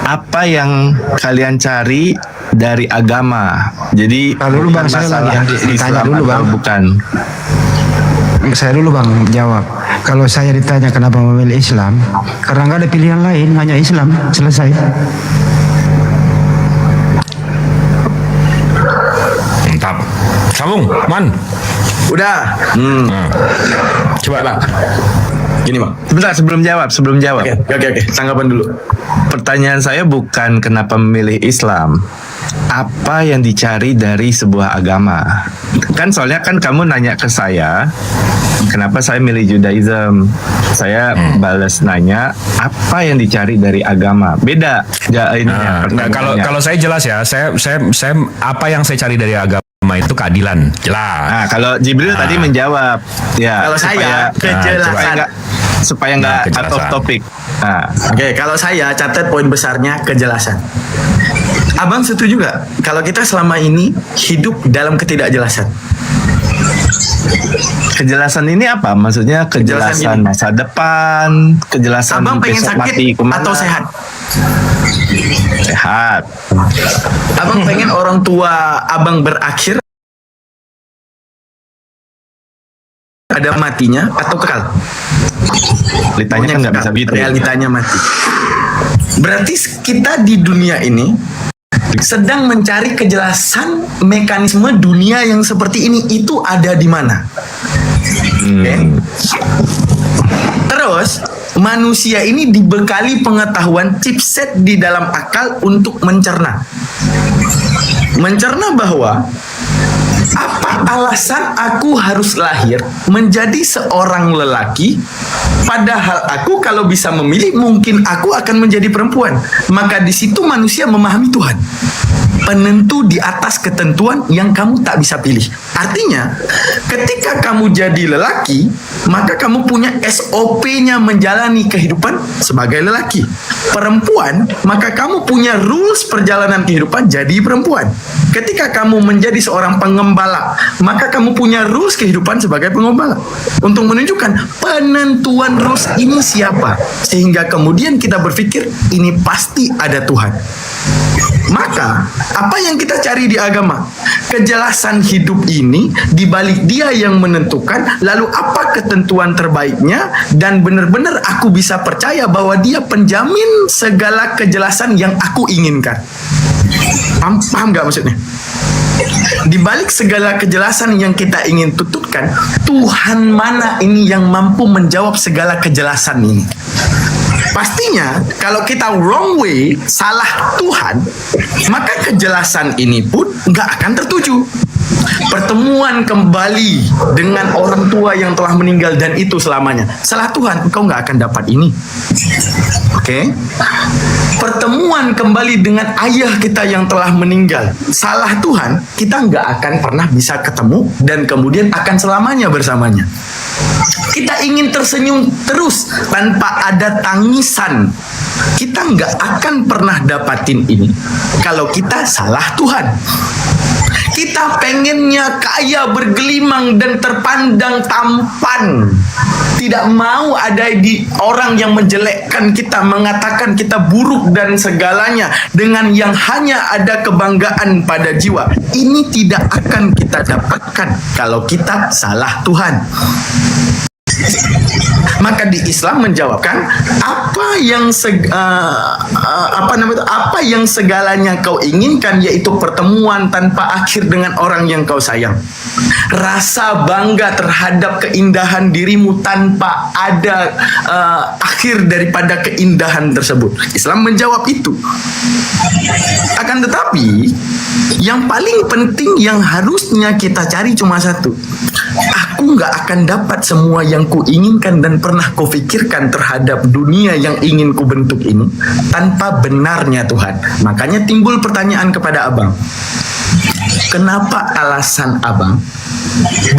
apa yang kalian cari dari agama. Jadi Nah, dulu, Bang, bukan saya masalah lagi ditanya Islam dulu, atau Bang. bukan. Saya dulu Bang jawab. Kalau saya ditanya kenapa memilih Islam, karena nggak ada pilihan lain, hanya Islam. Selesai. Mantap. Sambung, Man. Udah. Coba, Bang. Gini Bang, sebentar sebelum jawab. Oke. Tanggapan dulu. Pertanyaan saya bukan kenapa memilih Islam. Apa yang dicari dari sebuah agama? Kan soalnya kan kamu nanya ke saya, kenapa saya milih Judaism? Saya balas nanya, apa yang dicari dari agama? Beda. Nah, kalau saya jelas ya, saya apa yang saya cari dari agama itu keadilan, jelas. Nah, kalau Jibril tadi menjawab, ya. Kalau saya kejelasan. Supaya nggak out of topic. Nah, Oke, kalau saya catat poin besarnya kejelasan. Abang setuju nggak kalau kita selama ini hidup dalam ketidakjelasan? kejelasan ini apa? Maksudnya kejelasan gini. masa depan, kejelasan Abang pengen besok sakit mati kemana? atau sehat? Sehat. Abang pengen orang tua abang berakhir ada matinya atau kekal? Realitanya kan nggak bisa gitu. Realitanya mati. Berarti kita di dunia ini sedang mencari kejelasan mekanisme dunia yang seperti ini itu ada di mana. Oke. Terus manusia ini dibekali pengetahuan chipset di dalam akal untuk mencerna bahwa apa alasan aku harus lahir menjadi seorang lelaki, padahal aku kalau bisa memilih mungkin aku akan menjadi perempuan. Maka di situ manusia memahami Tuhan, penentu di atas ketentuan yang kamu tak bisa pilih. Artinya, ketika kamu jadi lelaki, maka kamu punya SOP-nya menjalani kehidupan sebagai lelaki. Perempuan, maka kamu punya rules perjalanan kehidupan jadi perempuan. Ketika kamu menjadi seorang pengembala, maka kamu punya rules kehidupan sebagai pengembala. Untuk menunjukkan penentuan rules ini siapa, sehingga kemudian kita berpikir ini pasti ada Tuhan. Maka apa yang kita cari di agama? Kejelasan hidup ini di balik dia yang menentukan, lalu apa ketentuan terbaiknya, dan benar-benar aku bisa percaya bahwa dia penjamin segala kejelasan yang aku inginkan. Paham nggak maksudnya? Di balik segala kejelasan yang kita ingin tutupkan, Tuhan mana ini yang mampu menjawab segala kejelasan ini? Pastinya kalau kita wrong way, salah Tuhan, maka kejelasan ini pun nggak akan tertuju. Pertemuan kembali dengan orang tua yang telah meninggal dan itu selamanya, salah Tuhan, engkau nggak akan dapat ini. Oke? Pertemuan kembali dengan ayah kita yang telah meninggal, salah Tuhan, kita nggak akan pernah bisa ketemu dan kemudian akan selamanya bersamanya. Kita ingin tersenyum terus tanpa ada tangisan, kita nggak akan pernah dapatin ini kalau kita salah Tuhan. Kita pengennya kaya, bergelimang, dan terpandang tampan. Tidak mau ada di orang yang menjelekkan kita, mengatakan kita buruk dan segalanya, dengan yang hanya ada kebanggaan pada jiwa. Ini tidak akan kita dapatkan kalau kita salah Tuhan. Maka di Islam menjawabkan apa yang segalanya kau inginkan, yaitu pertemuan tanpa akhir dengan orang yang kau sayang. Rasa bangga terhadap keindahan dirimu tanpa ada akhir daripada keindahan tersebut. Islam menjawab itu. Akan tetapi yang paling penting yang harusnya kita cari cuma satu. Aku nggak akan dapat semua yang kuinginkan dan pernah kupikirkan terhadap dunia yang ingin kubentuk ini tanpa benarnya Tuhan. Makanya timbul pertanyaan kepada abang. Kenapa alasan abang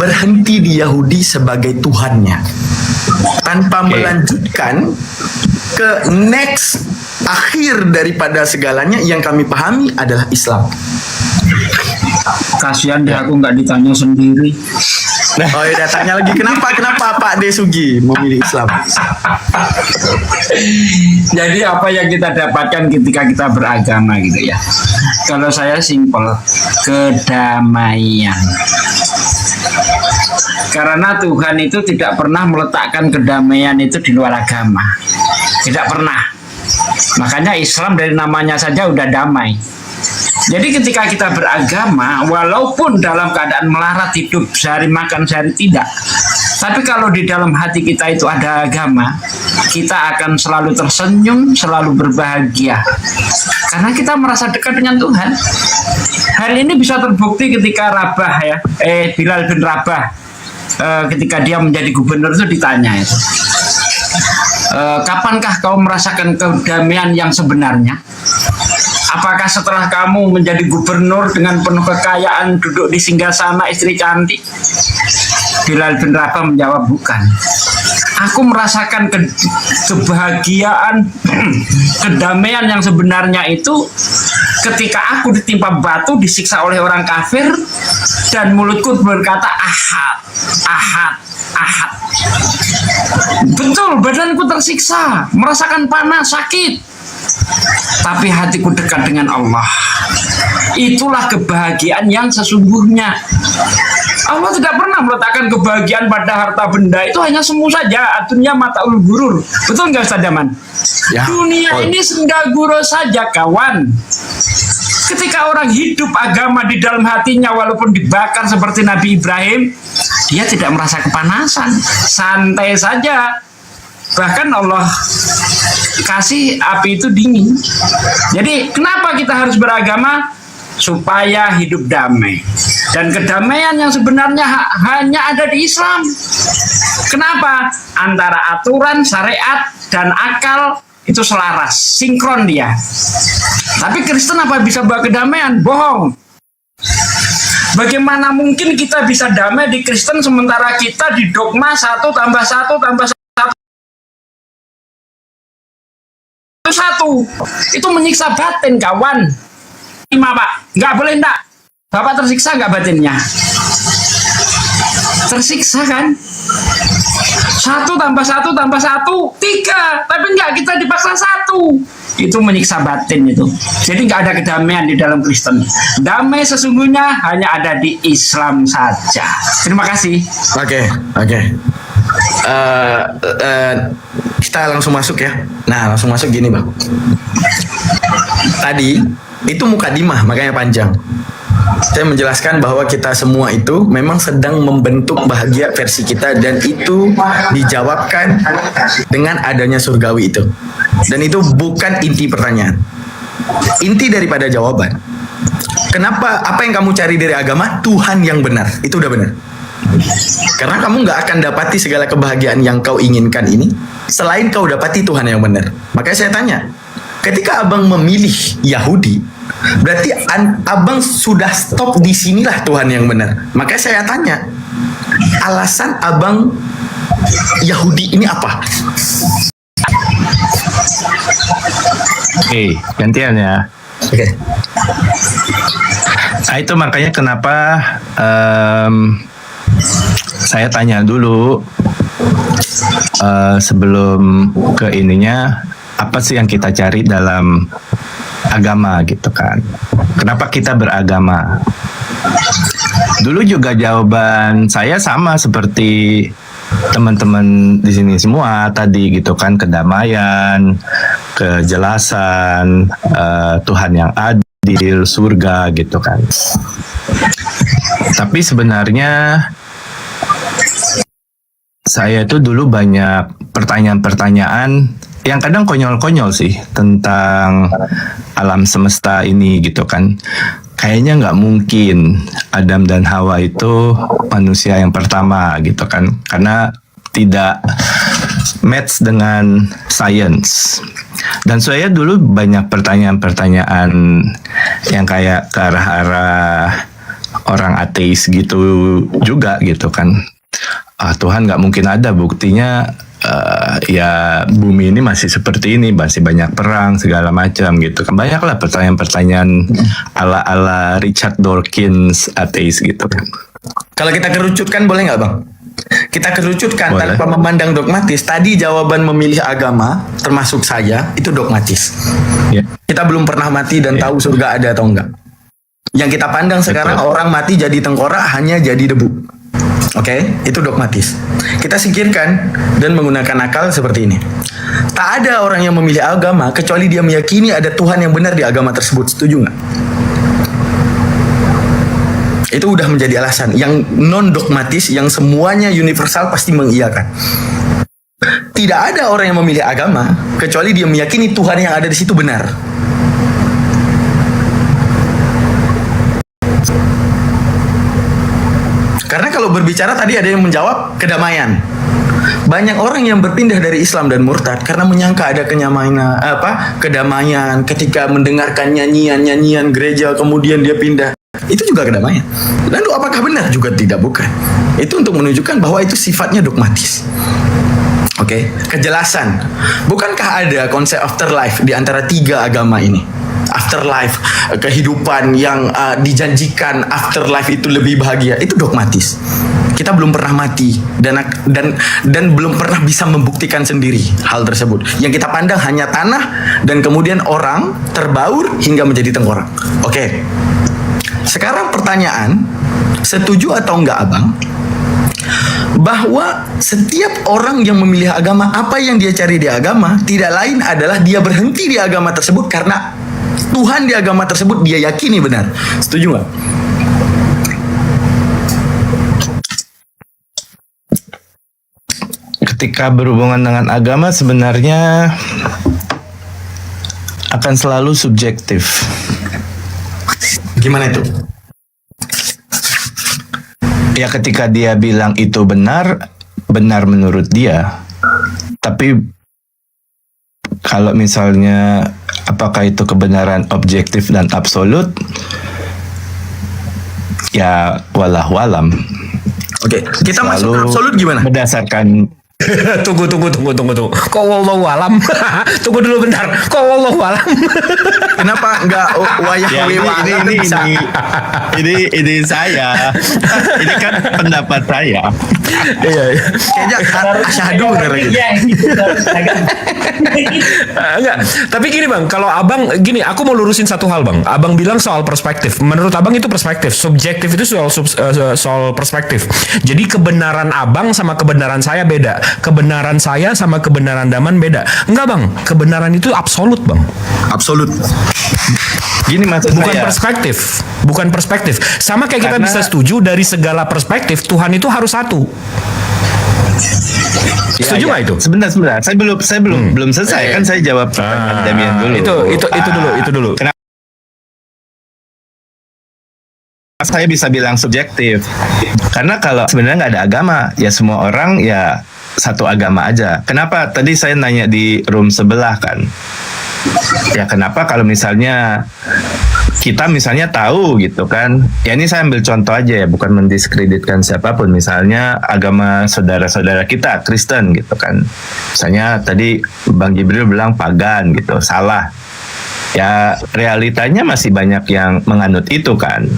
berhenti di Yahudi sebagai Tuhannya tanpa melanjutkan ke next akhir daripada segalanya yang kami pahami adalah Islam. Kasihan deh aku nggak ditanya sendiri. Oh ya, tanya lagi kenapa Pak Desugi memilih Islam? Jadi apa yang kita dapatkan ketika kita beragama gitu ya? Kalau saya simpel, kedamaian. Karena Tuhan itu tidak pernah meletakkan kedamaian itu di luar agama. Tidak pernah. Makanya Islam dari namanya saja udah damai. Jadi ketika kita beragama, walaupun dalam keadaan melarat hidup sehari makan sehari tidak, tapi kalau di dalam hati kita itu ada agama, kita akan selalu tersenyum, selalu berbahagia. Karena kita merasa dekat dengan Tuhan. Hal ini bisa terbukti ketika Bilal bin Rabah, ketika dia menjadi gubernur itu ditanya itu, kapankah kau merasakan kedamaian yang sebenarnya? Apakah setelah kamu menjadi gubernur dengan penuh kekayaan, duduk di singgasana istri cantik? Bilal bin Rabah menjawab, bukan. Aku merasakan kebahagiaan, kedamaian yang sebenarnya itu ketika aku ditimpa batu, disiksa oleh orang kafir, dan mulutku berkata ahad, ahad, ahad. Betul, badanku tersiksa, merasakan panas, sakit. Tapi hatiku dekat dengan Allah. Itulah kebahagiaan yang sesungguhnya. Allah tidak pernah meletakkan kebahagiaan pada harta benda. Itu hanya semu saja. Dunia mataul gurur. Betul nggak Ustaz Daman? Ya, Dunia ini senda gurau saja kawan. Ketika orang hidup agama di dalam hatinya, walaupun dibakar seperti Nabi Ibrahim, dia tidak merasa kepanasan, santai saja. Bahkan Allah kasih api itu dingin. Jadi kenapa kita harus beragama? Supaya hidup damai. Dan kedamaian yang sebenarnya hanya ada di Islam. Kenapa? Antara aturan, syariat, dan akal itu selaras, sinkron dia. Tapi Kristen apa bisa bawa kedamaian? Bohong. Bagaimana mungkin kita bisa damai di Kristen sementara kita di dogma 1 tambah 1 tambah 1 itu menyiksa batin kawan. 5 Pak, nggak boleh ndak. Bapak tersiksa nggak batinnya? Tersiksa kan? 1 tambah 1 tambah 1 3, tapi nggak, kita dipaksa 1. Itu menyiksa batin itu. Jadi nggak ada kedamaian di dalam Kristen. Damai sesungguhnya hanya ada di Islam saja. Terima kasih. Oke. Kita langsung masuk ya. Nah, langsung masuk gini Bang. Tadi itu mukadimah, makanya panjang. Saya menjelaskan bahwa kita semua itu memang sedang membentuk bahagia versi kita, dan itu dijawabkan dengan adanya surgawi itu. Dan itu bukan inti pertanyaan. Inti daripada jawaban. Kenapa? Apa yang kamu cari dari agama? Tuhan yang benar. Itu udah benar. Karena kamu nggak akan dapati segala kebahagiaan yang kau inginkan ini selain kau dapati Tuhan yang benar. Makanya saya tanya, ketika abang memilih Yahudi, berarti abang sudah stop di sinilah Tuhan yang benar. Makanya saya tanya, alasan abang Yahudi ini apa? Oke, gantian ya. Oke. Nah, itu makanya kenapa saya tanya dulu sebelum ke ininya, apa sih yang kita cari dalam agama gitu kan? Kenapa kita beragama? Dulu juga jawaban saya sama seperti teman-teman di sini semua tadi gitu kan, kedamaian, kejelasan, Tuhan yang adil, surga gitu kan. Tapi sebenarnya saya itu dulu banyak pertanyaan-pertanyaan yang kadang konyol-konyol sih tentang alam semesta ini gitu kan. Kayaknya nggak mungkin Adam dan Hawa itu manusia yang pertama gitu kan, karena tidak match dengan science. Dan saya dulu banyak pertanyaan-pertanyaan yang kayak ke arah-arah orang ateis gitu juga gitu kan. Tuhan nggak mungkin ada, buktinya ya bumi ini masih seperti ini, masih banyak perang segala macam gitu kan. Banyaklah pertanyaan-pertanyaan ala-ala Richard Dawkins ateis gitu kan. Kalau kita kerucutkan boleh nggak bang? Kita kerucutkan Boleh. tanpa memandang dogmatis. Tadi jawaban memilih agama, termasuk saya, itu dogmatis. Ya. Kita belum pernah mati dan tahu surga ada atau enggak. Yang kita pandang sekarang orang mati jadi tengkorak hanya jadi debu. Oke, itu dogmatis. Kita singkirkan dan menggunakan akal seperti ini. Tak ada orang yang memilih agama kecuali dia meyakini ada Tuhan yang benar di agama tersebut. Setuju nggak? Itu udah menjadi alasan. Yang non dogmatis, yang semuanya universal pasti mengiyakan. Tidak ada orang yang memilih agama kecuali dia meyakini Tuhan yang ada di situ benar. Karena kalau berbicara tadi ada yang menjawab kedamaian. Banyak orang yang berpindah dari Islam dan murtad karena menyangka ada kedamaian ketika mendengarkan nyanyian gereja kemudian dia pindah. Itu juga kedamaian. Lalu apakah benar? Juga tidak, bukan. Itu untuk menunjukkan bahwa itu sifatnya dogmatis. Oke, kejelasan. Bukankah ada konsep afterlife di antara tiga agama ini? Afterlife, kehidupan yang dijanjikan afterlife itu lebih bahagia. Itu dogmatis. Kita belum pernah mati dan belum pernah bisa membuktikan sendiri hal tersebut. Yang kita pandang hanya tanah dan kemudian orang terbaur hingga menjadi tengkorak. Oke. Sekarang pertanyaan, setuju atau enggak abang bahwa setiap orang yang memilih agama, apa yang dia cari di agama tidak lain adalah dia berhenti di agama tersebut karena Tuhan di agama tersebut dia yakini benar. Setuju nggak? Ketika berhubungan dengan agama sebenarnya akan selalu subjektif. Gimana itu? Ya ketika dia bilang itu benar menurut dia. Tapi kalau misalnya apakah itu kebenaran objektif dan absolut? Ya wallahualam. Oke, kita masuk ke absolut gimana? Berdasarkan Tunggu. Kok wallahu alam? Tunggu dulu bentar. Kok wallahu alam? Kenapa enggak wayah ya, ini saya. Ini kan pendapat saya. Iya. Kayaknya asyhadu bener gitu. Enggak. Tapi gini bang, kalau abang gini, aku mau lurusin satu hal bang. Abang bilang soal perspektif. Menurut abang itu perspektif. Subjektif itu soal perspektif. Jadi kebenaran abang sama kebenaran saya beda. Kebenaran saya sama kebenaran Daman beda. Enggak bang, kebenaran itu absolut bang. Absolut. Gini maksud bukan saya. bukan perspektif. Sama kayak kita Karena- bisa setuju dari segala perspektif Tuhan itu harus satu. Setuju nggak itu? Sebentar. Saya belum selesai. Kan saya jawab pertanyaan Damian dulu. Itu dulu. Kenapa saya bisa bilang subjektif? Karena kalau sebenarnya nggak ada agama, ya semua orang ya satu agama aja. Kenapa? Tadi saya nanya di room sebelah kan. Ya kenapa kalau misalnya kita misalnya tahu gitu kan. Ya ini saya ambil contoh aja ya, bukan mendiskreditkan siapapun. Misalnya agama saudara-saudara kita Kristen gitu kan. Misalnya tadi Bang Jibril bilang pagan gitu, salah. Ya realitanya masih banyak yang menganut itu kan.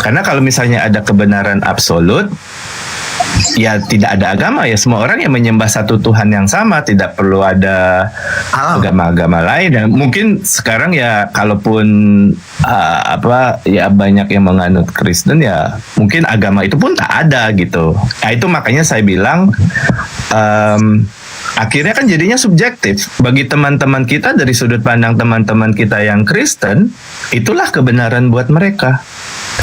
Karena kalau misalnya ada kebenaran absolut, ya tidak ada agama, ya semua orang yang menyembah satu Tuhan yang sama, tidak perlu ada agama-agama lain. Dan mungkin sekarang ya kalaupun ya banyak yang menganut Kristen, ya mungkin agama itu pun tak ada gitu. Nah itu makanya saya bilang akhirnya kan jadinya subjektif. Bagi teman-teman kita, dari sudut pandang teman-teman kita yang Kristen, itulah kebenaran buat mereka.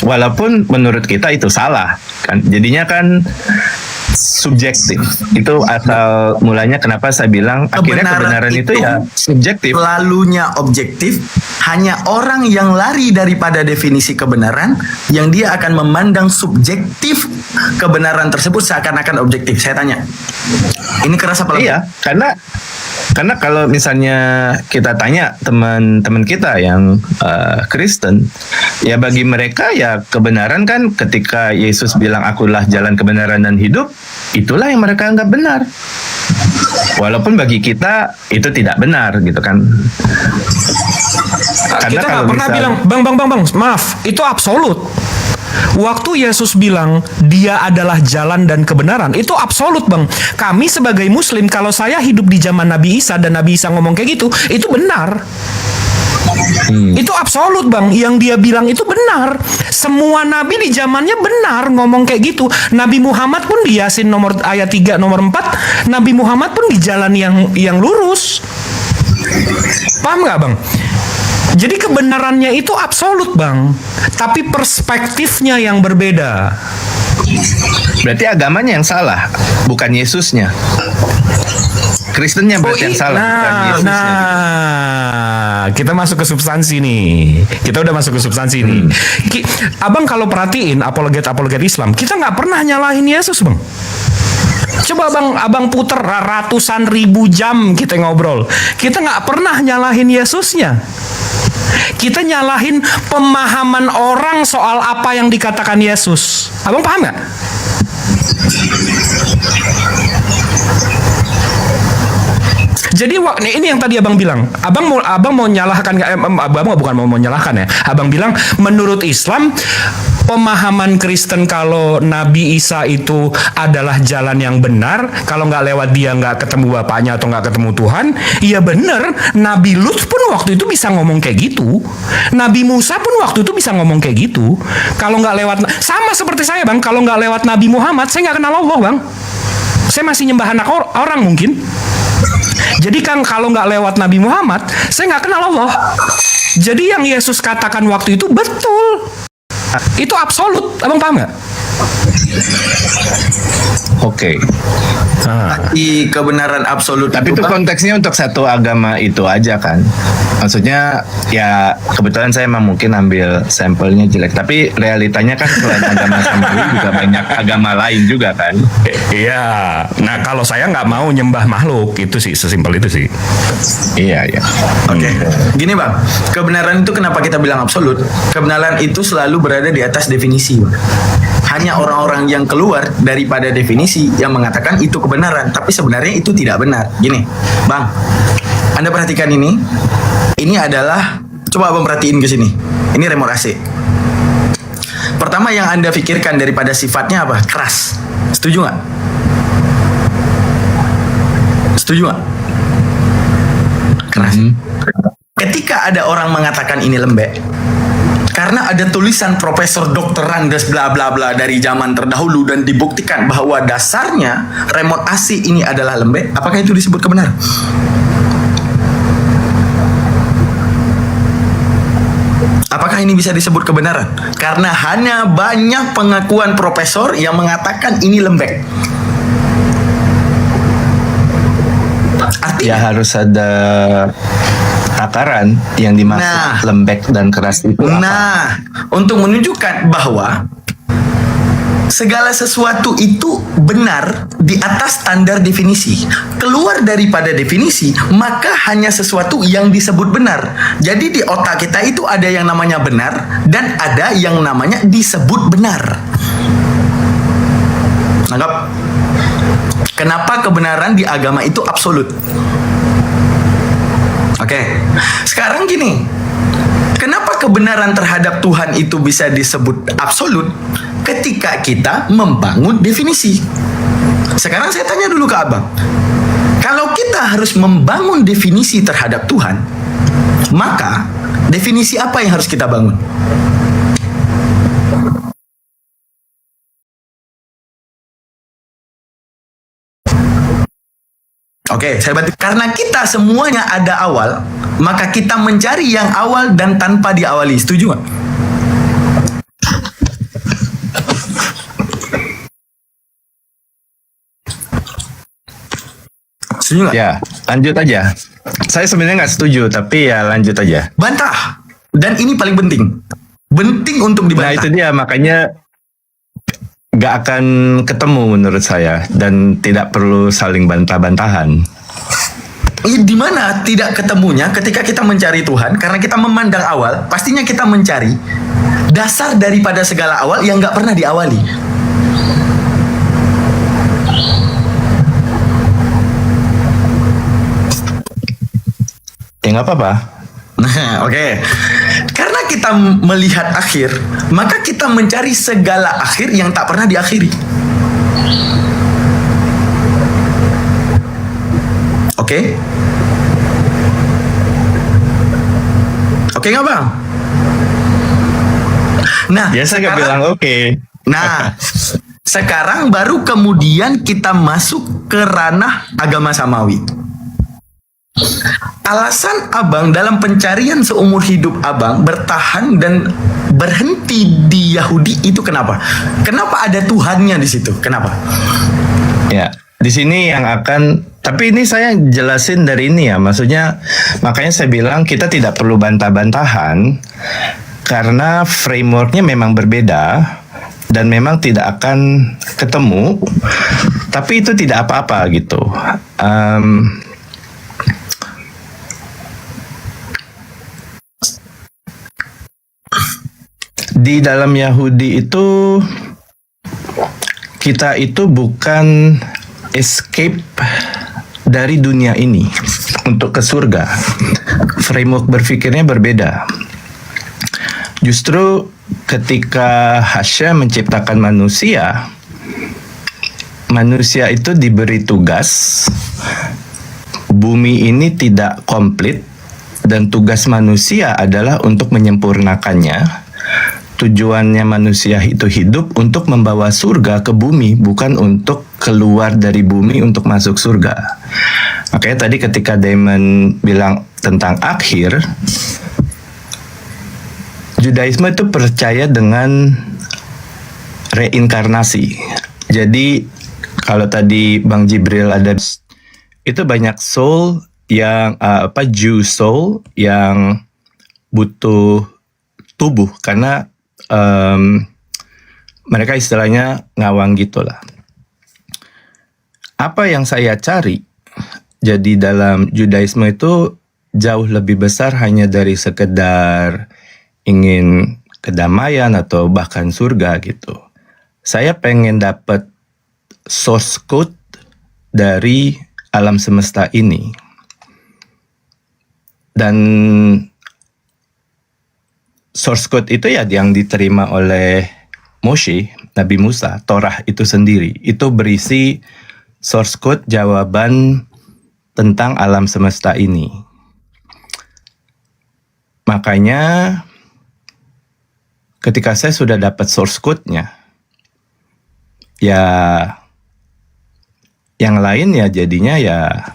Walaupun menurut kita itu salah kan. Jadinya kan subjektif. Itu asal mulanya kenapa saya bilang akhirnya kebenaran itu ya subjektif. Lalunya objektif, hanya orang yang lari daripada definisi kebenaran yang dia akan memandang subjektif kebenaran tersebut seakan-akan objektif. Saya tanya, ini keras apa? Iya, karena kalau misalnya kita tanya teman-teman kita yang Kristen, ya bagi mereka ya kebenaran kan ketika Yesus bilang akulah jalan kebenaran dan hidup, itulah yang mereka anggap benar. Walaupun bagi kita itu tidak benar gitu kan. Kita nggak pernah bilang, bang, maaf, itu absolut. Waktu Yesus bilang dia adalah jalan dan kebenaran, itu absolut bang. Kami sebagai muslim, kalau saya hidup di zaman Nabi Isa dan Nabi Isa ngomong kayak gitu, itu benar. Itu absolut bang. Yang dia bilang itu benar. Semua nabi di zamannya benar ngomong kayak gitu. Nabi Muhammad pun di Yasin ayat 3 nomor 4, Nabi Muhammad pun di jalan yang lurus. Paham nggak bang? Jadi kebenarannya itu absolut bang, tapi perspektifnya yang berbeda. Berarti agamanya yang salah, bukan Yesusnya. Kristennya berarti yang salah, bukan Yesusnya. Kita masuk ke substansi nih. Kita udah masuk ke substansi nih. Abang kalau perhatiin apologet Islam, kita nggak pernah nyalahin Yesus bang. Coba abang puter ratusan ribu jam kita ngobrol, kita nggak pernah nyalahin Yesusnya. Kita nyalahin pemahaman orang soal apa yang dikatakan Yesus. Abang paham nggak? Jadi ini yang tadi abang bilang, abang mau nyalahkan, abang bukan mau menyalahkan ya. Abang bilang menurut Islam pemahaman Kristen kalau Nabi Isa itu adalah jalan yang benar, kalau nggak lewat dia nggak ketemu bapaknya atau nggak ketemu Tuhan. Iya bener, Nabi Lut pun waktu itu bisa ngomong kayak gitu. Nabi Musa pun waktu itu bisa ngomong kayak gitu. Kalau nggak lewat, sama seperti saya bang, kalau nggak lewat Nabi Muhammad, saya nggak kenal Allah bang. Saya masih nyembah anak orang mungkin. Jadi kan kalau nggak lewat Nabi Muhammad, saya nggak kenal Allah. Jadi yang Yesus katakan waktu itu betul. Itu absolut. Abang paham nggak? Oke. Di kebenaran absolut. Tapi itu konteksnya untuk satu agama itu aja kan. Maksudnya ya kebetulan saya emang mungkin ambil sampelnya jelek. Tapi realitanya kan selain agama sendiri juga banyak agama lain juga kan. Iya. Nah kalau saya nggak mau nyembah makhluk, itu sih sesimpel itu sih. Iya. Oke. Gini bang, kebenaran itu kenapa kita bilang absolut? Kebenaran itu selalu berada di atas definisi bang. Hanya orang-orang yang keluar daripada definisi yang mengatakan itu kebenaran, tapi sebenarnya itu tidak benar. Gini, bang, Anda perhatikan ini. Ini adalah, coba abang perhatiin ke sini. Ini remote AC. Pertama yang Anda pikirkan daripada sifatnya apa? Keras. Setuju nggak? Setuju nggak? Keras. Ketika ada orang mengatakan ini lembek, karena ada tulisan Profesor Dr. Randes bla bla bla dari zaman terdahulu dan dibuktikan bahwa dasarnya remote AC ini adalah lembek, apakah itu disebut kebenaran? Apakah ini bisa disebut kebenaran? Karena hanya banyak pengakuan profesor yang mengatakan ini lembek. Artinya ya harus ada takaran yang dimaksud lembek dan keras itu apa? Nah, untuk menunjukkan bahwa segala sesuatu itu benar di atas standar definisi. Keluar daripada definisi, maka hanya sesuatu yang disebut benar. Jadi di otak kita itu ada yang namanya benar dan ada yang namanya disebut benar. Anggap, kenapa kebenaran di agama itu absolut? Oke, sekarang gini, kenapa kebenaran terhadap Tuhan itu bisa disebut absolut ketika kita membangun definisi? Sekarang saya tanya dulu ke abang, kalau kita harus membangun definisi terhadap Tuhan, maka definisi apa yang harus kita bangun? Oke, saya bantu. Karena kita semuanya ada awal, maka kita mencari yang awal dan tanpa diawali. Setuju nggak? Setuju nggak? Ya, lanjut aja. Saya sebenarnya nggak setuju, tapi ya lanjut aja. Bantah. Dan ini paling penting. Penting untuk dibantah. Nah itu dia, makanya nggak akan ketemu menurut saya dan tidak perlu saling bantah-bantahan. Di mana tidak ketemunya ketika kita mencari Tuhan? Karena kita memandang awal, pastinya kita mencari dasar daripada segala awal yang nggak pernah diawali. Ya nggak apa-apa. Nah, oke. Karena kita melihat akhir, maka kita mencari segala akhir yang tak pernah diakhiri. Oke? Oke nggak Bang? Nah, Biasa nggak bilang oke. Nah, sekarang baru kemudian kita masuk ke ranah agama samawi. Alasan abang dalam pencarian seumur hidup abang bertahan dan berhenti di Yahudi itu kenapa? Kenapa ada Tuhannya di situ? Kenapa? Ya, di sini yang akan, tapi ini saya jelasin dari ini ya, maksudnya makanya saya bilang kita tidak perlu bantah-bantahan karena frameworknya memang berbeda dan memang tidak akan ketemu, tapi itu tidak apa-apa gitu. Di dalam Yahudi itu kita itu bukan escape dari dunia ini untuk ke surga. Framework berpikirnya berbeda. Justru ketika Hashem menciptakan manusia, manusia itu diberi tugas. Bumi ini tidak komplit dan tugas manusia adalah untuk menyempurnakannya. Tujuannya manusia itu hidup untuk membawa surga ke bumi, bukan untuk keluar dari bumi untuk masuk surga. Makanya tadi ketika Damon bilang tentang akhir, Judaisme itu percaya dengan reinkarnasi. Jadi kalau tadi Bang Jibril ada, itu banyak soul yang Jew soul yang butuh tubuh karena mereka istilahnya ngawang gitulah. Apa yang saya cari, jadi dalam Judaisme itu jauh lebih besar hanya dari sekedar ingin kedamaian atau bahkan surga gitu. Saya pengen dapat source code dari alam semesta ini. Dan source code itu ya yang diterima oleh Moshe, Nabi Musa, Torah itu sendiri. Itu berisi source code jawaban tentang alam semesta ini. Makanya ketika saya sudah dapat source code-nya, ya yang lain ya jadinya ya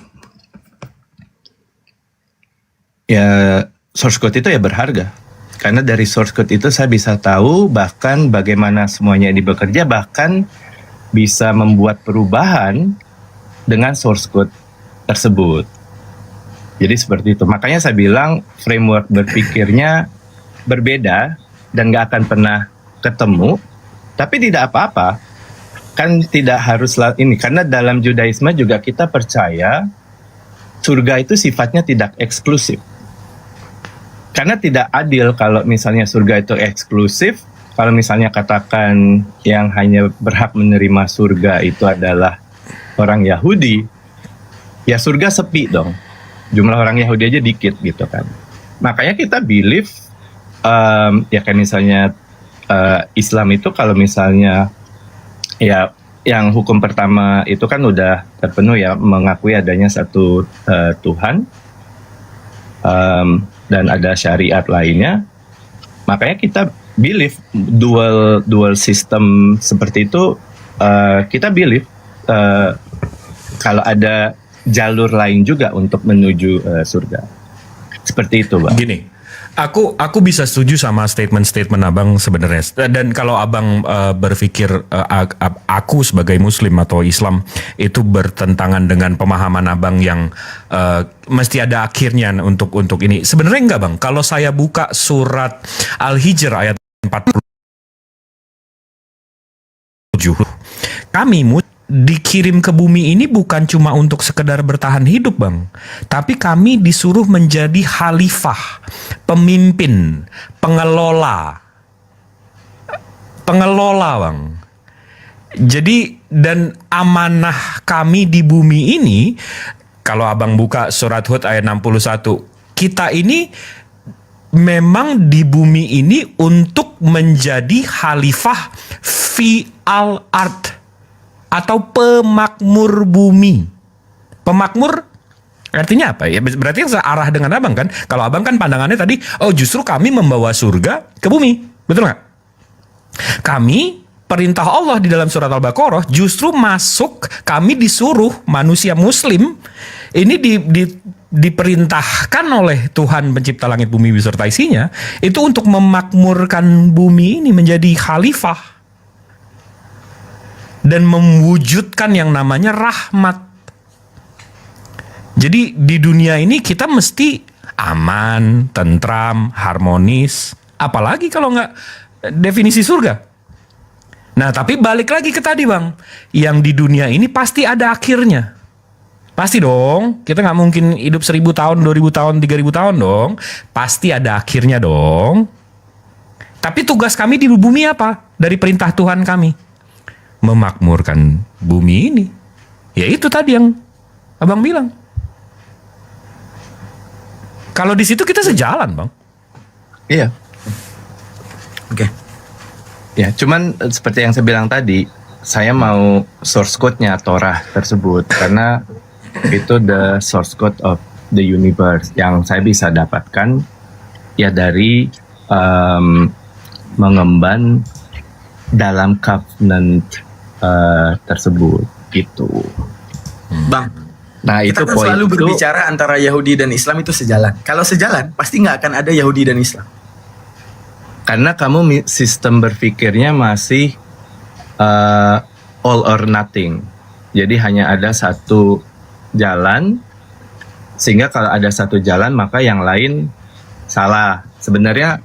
source code itu ya berharga. Karena dari source code itu saya bisa tahu bahkan bagaimana semuanya ini bekerja, bahkan bisa membuat perubahan dengan source code tersebut. Jadi seperti itu. Makanya saya bilang framework berpikirnya berbeda dan gak akan pernah ketemu. Tapi tidak apa-apa. Kan tidak haruslah ini. Karena dalam Judaisme juga kita percaya surga itu sifatnya tidak eksklusif. Karena tidak adil kalau misalnya surga itu eksklusif. Kalau misalnya katakan yang hanya berhak menerima surga itu adalah orang Yahudi, ya surga sepi dong. Jumlah orang Yahudi aja dikit gitu kan. Makanya kita believe, ya kayak misalnya Islam itu kalau misalnya ya yang hukum pertama itu kan udah terpenuhi ya, mengakui adanya satu Tuhan. Dan ada syariat lainnya, makanya kita believe dual system seperti itu. Kita believe kalau ada jalur lain juga untuk menuju surga, seperti itu, Bang. Gini, aku bisa setuju sama statement abang sebenarnya. Dan kalau abang berpikir aku sebagai Muslim atau Islam itu bertentangan dengan pemahaman abang yang mesti ada akhirnya untuk ini. Sebenarnya enggak, Bang. Kalau saya buka surat Al-Hijr ayat 47, kami dikirim ke bumi ini bukan cuma untuk sekedar bertahan hidup, Bang. Tapi kami disuruh menjadi khalifah, pemimpin, pengelola, Bang. Jadi, dan amanah kami di bumi ini, kalau abang buka surat Hud ayat 61, kita ini memang di bumi ini untuk menjadi khalifah fi al ard atau pemakmur bumi. Pemakmur artinya apa ya? Berarti yang searah dengan abang kan? Kalau abang kan pandangannya tadi, oh justru kami membawa surga ke bumi, betul nggak? Kami perintah Allah di dalam surat Al-Baqarah justru masuk, kami disuruh manusia Muslim ini diperintahkan oleh Tuhan pencipta langit bumi beserta isinya itu untuk memakmurkan bumi ini menjadi khalifah dan mewujudkan yang namanya rahmat. Jadi di dunia ini kita mesti aman, tentram, harmonis. Apalagi kalau nggak definisi surga. Nah tapi balik lagi ke tadi bang, yang di dunia ini pasti ada akhirnya. Pasti dong, kita nggak mungkin hidup 1000 tahun, 2000 tahun, 3000 tahun dong. Pasti ada akhirnya dong. Tapi tugas kami di bumi apa? Dari perintah Tuhan kami. Memakmurkan bumi ini. Ya itu tadi yang abang bilang. Kalau di situ kita sejalan, bang. Iya. Oke. Ya, cuman seperti yang saya bilang tadi, saya mau source code-nya Torah tersebut karena itu the source code of the universe yang saya bisa dapatkan ya dari mengemban dalam covenant tersebut gitu. Bang, nah kita itu kan poin selalu itu. berbicara antara Yahudi dan Islam itu sejalan. Kalau sejalan, pasti nggak akan ada Yahudi dan Islam. Karena kamu sistem berpikirnya masih all or nothing. Jadi hanya ada satu jalan, sehingga kalau ada satu jalan maka yang lain salah. Sebenarnya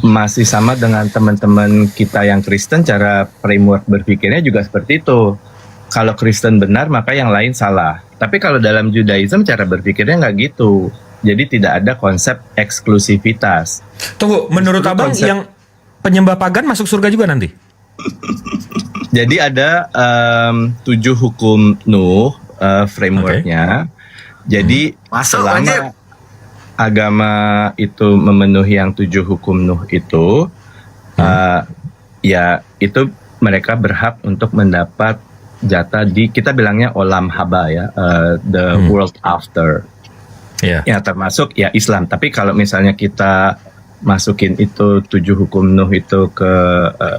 masih sama dengan teman-teman kita yang Kristen, cara framework berpikirnya juga seperti itu. Kalau Kristen benar maka yang lain salah. Tapi kalau dalam Judaism cara berpikirnya nggak gitu. Jadi tidak ada konsep eksklusivitas. Tunggu, menurut abang yang penyembah pagan masuk surga juga nanti? Jadi ada 7 hukum Nuh frameworknya. Jadi selama agama itu memenuhi yang 7 hukum Nuh itu, ya itu mereka berhak untuk mendapat jatah di, kita bilangnya olam haba ya, the world after. Ya termasuk ya Islam. Tapi kalau misalnya kita masukin itu 7 hukum Nuh itu ke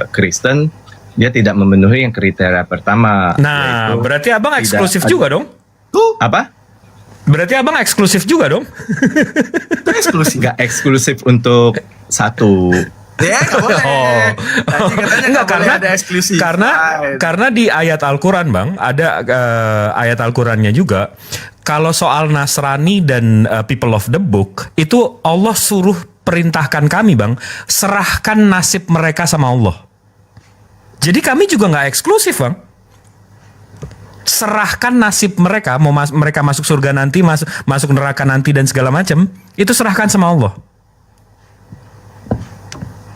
Kristen, dia tidak memenuhi yang kriteria pertama. Nah, berarti abang eksklusif juga dong? Apa? Berarti abang eksklusif juga dong? Eksklusif? Gak eksklusif untuk satu. Ya, nggak boleh. Tadi katanya nggak boleh ada eksklusif. Karena di ayat Al-Quran bang, ada ayat Al-Qurannya juga. Kalau soal Nasrani dan people of the book, itu Allah suruh perintahkan kami bang, serahkan nasib mereka sama Allah. Jadi kami juga nggak eksklusif bang. Serahkan nasib mereka, mau mereka masuk surga nanti, masuk neraka nanti dan segala macam, itu serahkan sama Allah.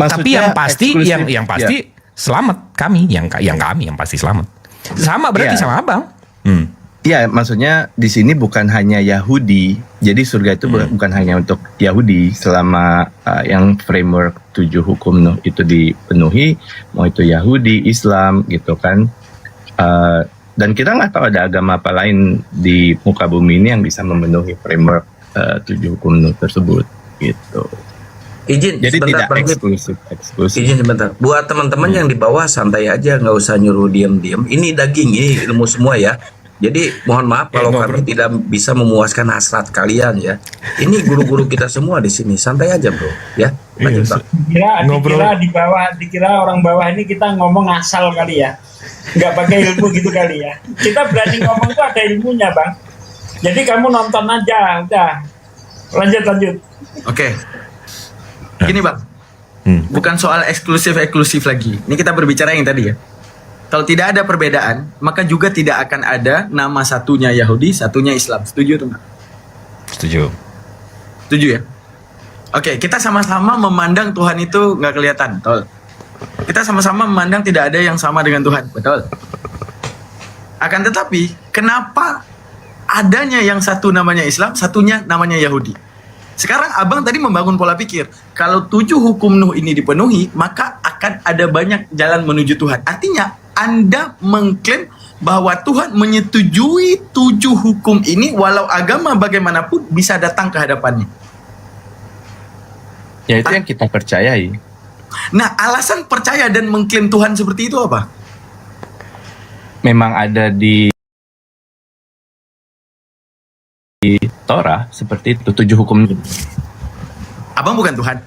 Maksudnya tapi yang pasti, eksklusif, yang pasti selamat kami, yang kami yang pasti selamat. Sama berarti sama abang. Iya, maksudnya di sini bukan hanya Yahudi. Jadi surga itu bukan hanya untuk Yahudi selama yang framework 7 hukum Nuh itu dipenuhi, mau itu Yahudi, Islam gitu kan. Dan kita nggak tahu ada agama apa lain di muka bumi ini yang bisa memenuhi framework 7 hukum Nuh tersebut gitu. Izin, jadi sebentar, tidak eksklusif. Izin sebentar. Buat teman-teman yang di bawah santai aja, nggak usah nyuruh diam-diam. Ini daging, ini ilmu semua ya. Jadi mohon maaf kalau kami tidak bisa memuaskan hasrat kalian ya. Ini guru-guru kita semua di sini, santai aja bro. Ya, lanjut Pak. Dikira orang bawah ini kita ngomong asal kali ya, nggak pakai ilmu gitu kali ya. Kita berani ngomong tuh ada ilmunya bang. Jadi kamu nonton aja, udah. Lanjut. Oke. Gini bang, bukan soal eksklusif lagi. Ini kita berbicara yang tadi ya. Kalau tidak ada perbedaan, maka juga tidak akan ada nama satunya Yahudi, satunya Islam. Setuju tuh nggak? Setuju ya? Oke, kita sama-sama memandang Tuhan itu nggak kelihatan, betul. Kita sama-sama memandang tidak ada yang sama dengan Tuhan, betul. Akan tetapi, kenapa adanya yang satu namanya Islam, satunya namanya Yahudi? Sekarang abang tadi membangun pola pikir. Kalau 7 hukum Nuh ini dipenuhi, maka akan ada banyak jalan menuju Tuhan. Artinya Anda mengklaim bahwa Tuhan menyetujui 7 hukum ini walau agama bagaimanapun bisa datang ke hadapannya. Ya itu yang kita percayai. Nah, alasan percaya dan mengklaim Tuhan seperti itu apa? Memang ada di Torah seperti itu, 7 hukum. Abang bukan Tuhan.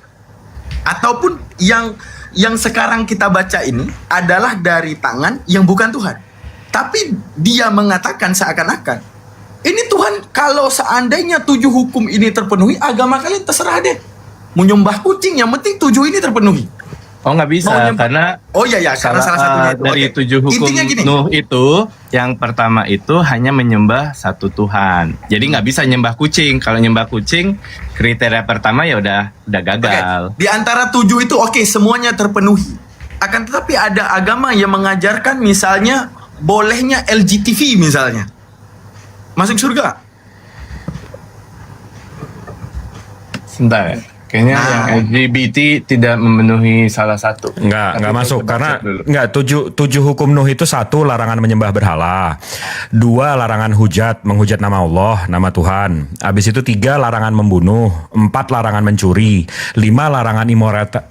Ataupun yang sekarang kita baca ini adalah dari tangan yang bukan Tuhan. Tapi dia mengatakan seakan-akan ini Tuhan, kalau seandainya 7 hukum ini terpenuhi, agama kalian terserah deh. Menyembah kucing, yang penting 7 ini terpenuhi. Oh nggak bisa, karena karena salah satunya itu. Dari Oke. 7 hukum Intinya gini. Nuh itu, yang pertama itu hanya menyembah satu Tuhan. Jadi nggak bisa nyembah kucing. Kalau nyembah kucing, kriteria pertama ya udah gagal. Di antara 7 itu semuanya terpenuhi. Akan tetapi ada agama yang mengajarkan misalnya bolehnya LGTV misalnya. Masuk surga. Sebentar ya. Kayaknya yang LGBT tidak memenuhi salah satu. Nggak masuk karena tujuh hukum Nuh itu: 1, larangan menyembah berhala; 2, larangan menghujat nama Allah, nama Tuhan; habis itu 3, larangan membunuh; 4, larangan mencuri; 5, larangan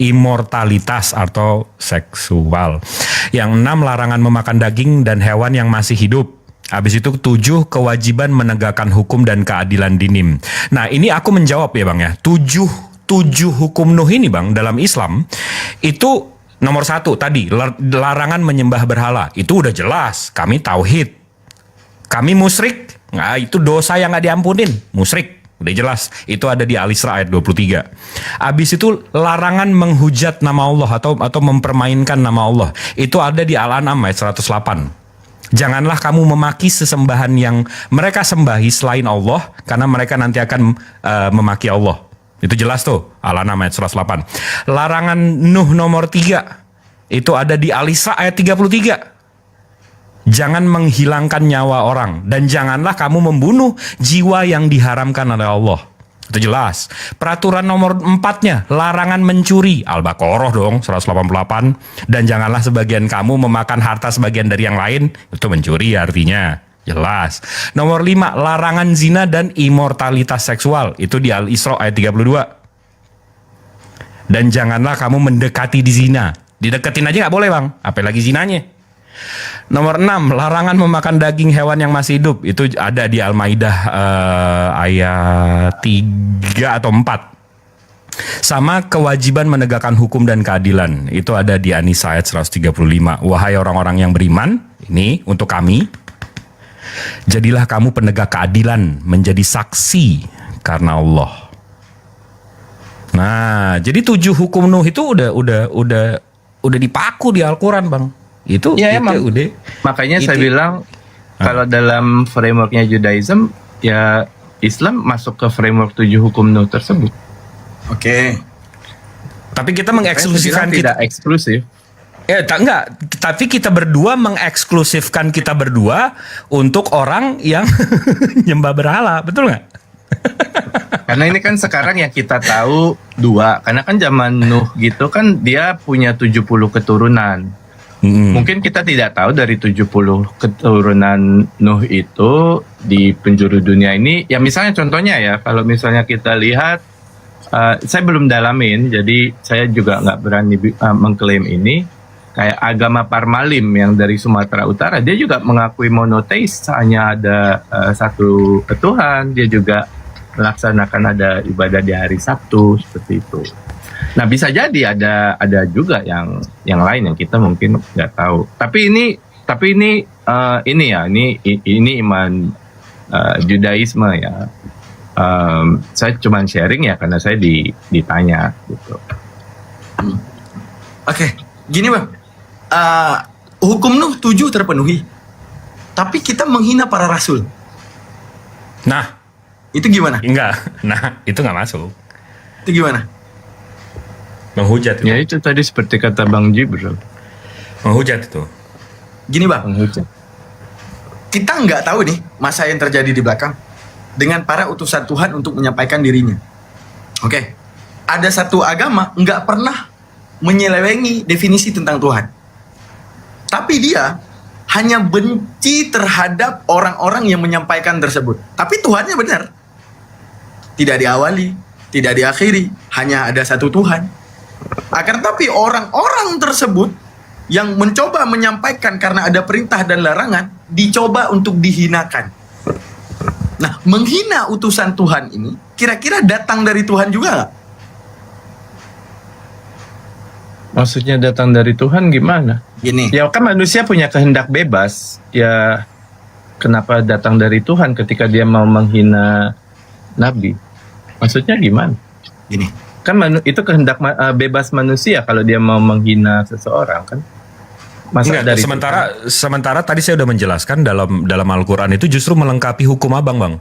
immortalitas atau seksual; yang 6, larangan memakan daging dan hewan yang masih hidup. Habis itu 7, kewajiban menegakkan hukum dan keadilan dinim. Nah, ini aku menjawab ya Bang ya. 7 hukum Nuh ini Bang dalam Islam itu nomor 1 tadi, larangan menyembah berhala. Itu udah jelas, kami tauhid. Kami musyrik, itu dosa yang gak diampunin, musyrik. Udah jelas, itu ada di Al-Isra ayat 23. Habis itu larangan menghujat nama Allah atau mempermainkan nama Allah. Itu ada di Al-An'am ayat 108. Janganlah kamu memaki sesembahan yang mereka sembahi selain Allah, karena mereka nanti akan memaki Allah. Itu jelas tuh, Al-An'am ayat 108. Larangan Nuh nomor 3, itu ada di Al-Isra ayat 33. Jangan menghilangkan nyawa orang, dan janganlah kamu membunuh jiwa yang diharamkan oleh Allah. Itu jelas. Peraturan nomor 4-nya, larangan mencuri, Al-Baqarah dong, 188. Dan janganlah sebagian kamu memakan harta sebagian dari yang lain, itu mencuri artinya. Jelas. Nomor 5, larangan zina dan immortalitas seksual. Itu di Al-Isra ayat 32. Dan janganlah kamu mendekati di zina. Dideketin aja gak boleh Bang, apalagi zinanya. Nomor 6, larangan memakan daging hewan yang masih hidup. Itu ada di Al-Maidah ayat 3 atau 4. Sama kewajiban menegakkan hukum dan keadilan. Itu ada di An-Nisa ayat 135. Wahai orang-orang yang beriman, ini untuk kami, jadilah kamu penegak keadilan, menjadi saksi karena Allah. Nah, jadi 7 hukum Nuh itu udah dipaku di Al-Quran Bang. Itu ya, itu emang. udah. Makanya saya bilang kalau dalam frameworknya Judaism, ya Islam masuk ke framework 7 hukum Nuh tersebut. Oke. Tapi kita mengeksklusifkan tidak eksklusif. Enggak, tapi kita berdua mengeksklusifkan kita berdua untuk orang yang nyembah berhala, betul nggak? Karena ini kan sekarang yang kita tahu 2, karena kan zaman Nuh gitu kan dia punya 70 keturunan. Mungkin kita tidak tahu dari 70 keturunan Nuh itu di penjuru dunia ini, ya misalnya contohnya ya, kalau misalnya kita lihat, saya belum dalamin, jadi saya juga nggak berani mengklaim ini. Kayak agama Parmalim yang dari Sumatera Utara, dia juga mengakui monoteis, hanya ada satu Tuhan. Dia juga melaksanakan ada ibadah di hari Sabtu seperti itu. Nah bisa jadi ada juga yang lain yang kita mungkin nggak tahu. Tapi ini iman Judaisme ya. Saya cuma sharing ya karena saya ditanya gitu. Oke, gini Bang. Hukum Nuh 7 terpenuhi, tapi kita menghina para rasul. Nah, itu gimana? Enggak, itu nggak masuk. Itu gimana? Menghujat itu. Ya itu tadi seperti kata Bang Jibril. Menghujat itu. Gini Bang, menghujat. Kita nggak tahu nih masa yang terjadi di belakang dengan para utusan Tuhan untuk menyampaikan dirinya. Oke. Ada satu agama nggak pernah menyelewengi definisi tentang Tuhan. Tapi dia hanya benci terhadap orang-orang yang menyampaikan tersebut. Tapi Tuhannya benar. Tidak diawali, tidak diakhiri, hanya ada satu Tuhan. Akan tapi orang-orang tersebut yang mencoba menyampaikan karena ada perintah dan larangan, dicoba untuk dihinakan. Nah, menghina utusan Tuhan ini, kira-kira datang dari Tuhan juga nggak? Maksudnya datang dari Tuhan gimana? Gini. Ya kan manusia punya kehendak bebas. Ya kenapa datang dari Tuhan ketika dia mau menghina Nabi? Maksudnya gimana? Gini. Kan itu kehendak bebas manusia kalau dia mau menghina seseorang kan? Masa Enggak, dari sementara tadi saya udah menjelaskan dalam Al-Quran itu justru melengkapi hukum abang, Bang.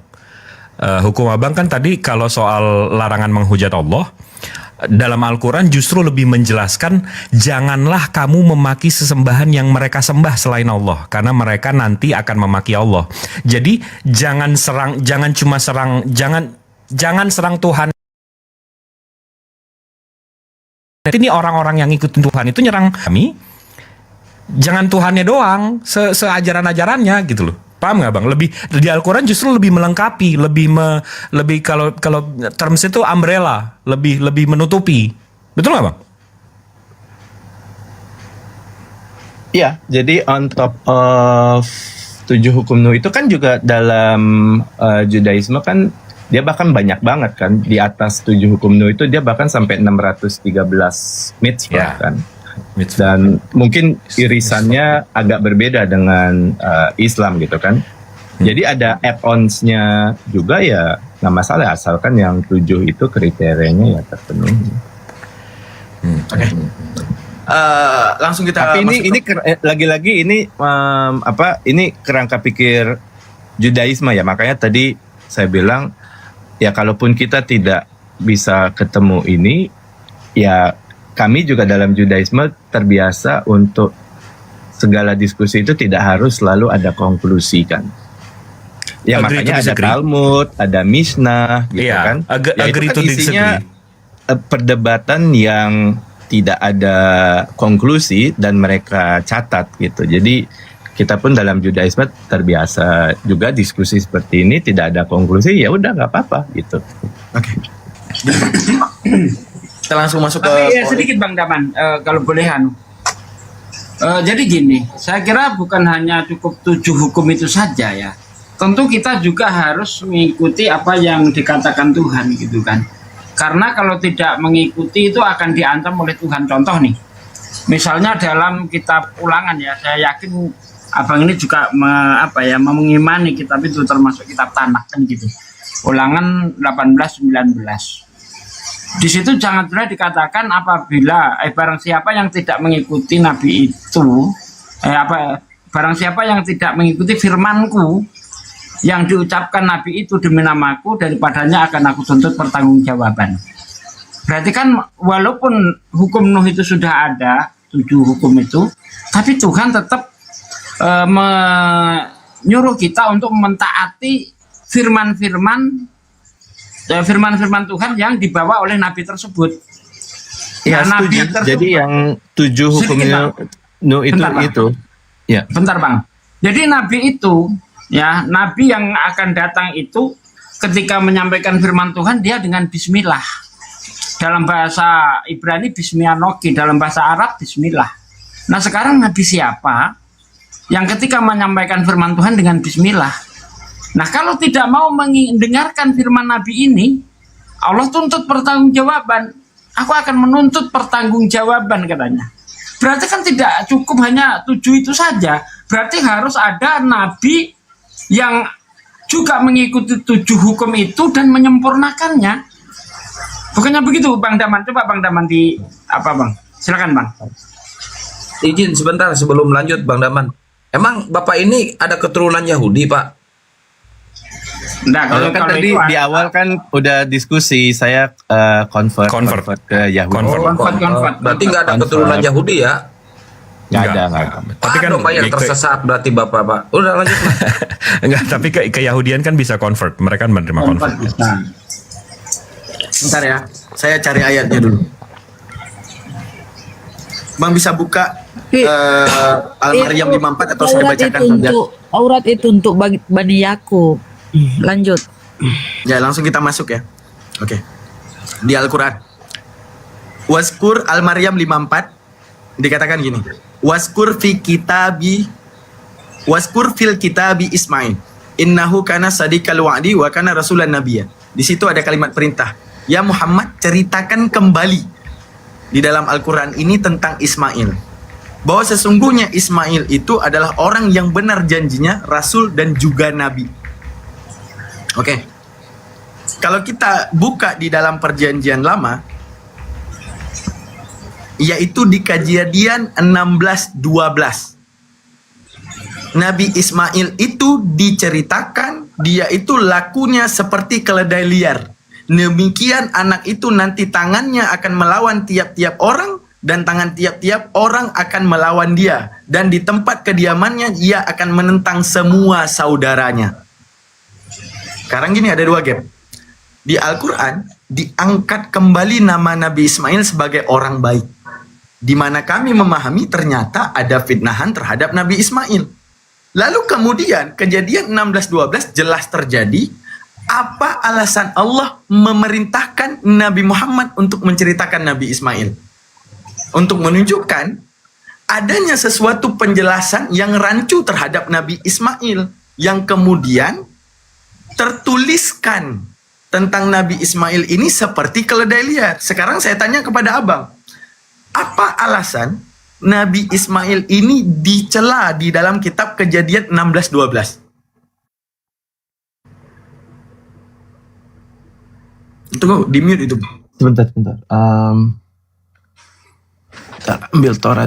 Hukum abang kan tadi kalau soal larangan menghujat Allah, dalam Al-Quran justru lebih menjelaskan janganlah kamu memaki sesembahan yang mereka sembah selain Allah, karena mereka nanti akan memaki Allah. Jadi jangan serang Tuhan. Ini orang-orang yang ikutin Tuhan itu nyerang kami. Jangan Tuhannya doang, seajaran-ajarannya gitu loh. Paham nggak, Bang? Lebih di Al-Quran justru lebih melengkapi, lebih kalau terms itu umbrella, lebih menutupi. Betul nggak, Bang? Iya, jadi on top of 7 hukum Nuh itu kan juga dalam Judaisme kan dia bahkan banyak banget kan, di atas 7 hukum Nuh itu dia bahkan sampai 613 mitzvah kan. Dan mungkin irisannya agak berbeda dengan Islam gitu kan. Jadi ada add-ons-nya juga ya nggak masalah asalkan yang 7 itu kriterianya ya terpenuhi. Oke. Langsung kita. Tapi ini lagi-lagi ini ini kerangka pikir Judaisme ya, makanya tadi saya bilang ya kalaupun kita tidak bisa ketemu ini ya kami juga dalam Judaisme terbiasa untuk segala diskusi itu tidak harus selalu ada konklusi kan. Ya makanya ada Talmud, ada Mishnah gitu kan. Ya itu kan isinya perdebatan yang tidak ada konklusi dan mereka catat gitu. Jadi kita pun dalam Judaisme terbiasa juga diskusi seperti ini tidak ada konklusi, ya udah nggak apa-apa gitu. Oke. Kita langsung masuk Tapi ya sedikit Bang Daman, kalau boleh jadi gini, saya kira bukan hanya cukup 7 hukum itu saja ya. Tentu kita juga harus mengikuti apa yang dikatakan Tuhan gitu kan. Karena kalau tidak mengikuti itu akan diancam oleh Tuhan. Contoh nih, misalnya dalam kitab Ulangan ya, saya yakin abang ini juga mengimani kitab itu termasuk kitab Tanakh kan gitu. Ulangan 18-19. Di situ jangan pernah dikatakan apabila barang siapa yang tidak mengikuti Nabi itu barang siapa yang tidak mengikuti firmanku yang diucapkan Nabi itu demi namaku, daripadanya akan aku tuntut pertanggungjawaban. Berarti kan walaupun hukum Nuh itu sudah ada 7 hukum itu, tapi Tuhan tetap menyuruh kita untuk mentaati firman-firman Tuhan yang dibawa oleh Nabi tersebut. Ya, nah, Nabi tersebut. Jadi yang 7 hukumnya Nuh itu. Ya. Bentar Bang. Jadi Nabi itu, ya Nabi yang akan datang itu ketika menyampaikan firman Tuhan dia dengan Bismillah. Dalam bahasa Ibrani Bismillahnoki, dalam bahasa Arab Bismillah. Nah sekarang Nabi siapa yang ketika menyampaikan firman Tuhan dengan Bismillah? Nah kalau tidak mau mendengarkan firman Nabi ini, Allah tuntut pertanggungjawaban. Aku akan menuntut pertanggungjawaban katanya. Berarti kan tidak cukup hanya 7 itu saja. Berarti harus ada Nabi yang juga mengikuti 7 hukum itu dan menyempurnakannya. Bukannya begitu Bang Daman? Coba Bang Daman Bang? Silakan Bang. Izin sebentar sebelum lanjut Bang Daman. Emang Bapak ini ada keturunan Yahudi Pak? Nah, kalau tadi di awal kan udah diskusi, saya convert ke Yahudi. Convert. Berarti nggak ada keturunan Yahudi ya? Nggak ada. Tapi kan Pak yang tersesat berarti Bapak Pak. Udah lanjut. Enggak, tapi ke Yahudian kan bisa convert. Mereka kan menerima convert. Bentar ya, saya cari ayatnya dulu. Bang bisa buka Al-Maryam 54 atau saya bacakan saja? Aurat itu untuk Bani Yakub. Lanjut. Ya, langsung kita masuk ya. Oke. Di Al-Qur'an. Waskur Al-Maryam 54 dikatakan gini. Waskur fil kitabi Ismail. Innahu kana sadiqal wa'di wa kana rasulan nabiyya. Di situ ada kalimat perintah. Ya Muhammad, ceritakan kembali di dalam Al-Qur'an ini tentang Ismail. Bahwa sesungguhnya Ismail itu adalah orang yang benar janjinya, rasul dan juga nabi. Oke. Kalau kita buka di dalam perjanjian lama, yaitu di Kejadian 16:12. Nabi Ismail itu diceritakan dia itu lakunya seperti keledai liar. Demikian anak itu nanti tangannya akan melawan tiap-tiap orang dan tangan tiap-tiap orang akan melawan dia. Dan di tempat kediamannya ia akan menentang semua saudaranya. Sekarang gini ada dua gap. Di Al-Quran diangkat kembali nama Nabi Ismail sebagai orang baik. Di mana kami memahami ternyata ada fitnahan terhadap Nabi Ismail. Lalu kemudian Kejadian 16:12 jelas terjadi. Apa alasan Allah memerintahkan Nabi Muhammad untuk menceritakan Nabi Ismail? Untuk menunjukkan adanya sesuatu penjelasan yang rancu terhadap Nabi Ismail. Yang kemudian tertuliskan tentang Nabi Ismail ini seperti keledai liar. Sekarang saya tanya kepada abang. Apa alasan Nabi Ismail ini dicela di dalam kitab Kejadian 16:12? Tunggu, di mute itu. Sebentar. Kita ambil Torah.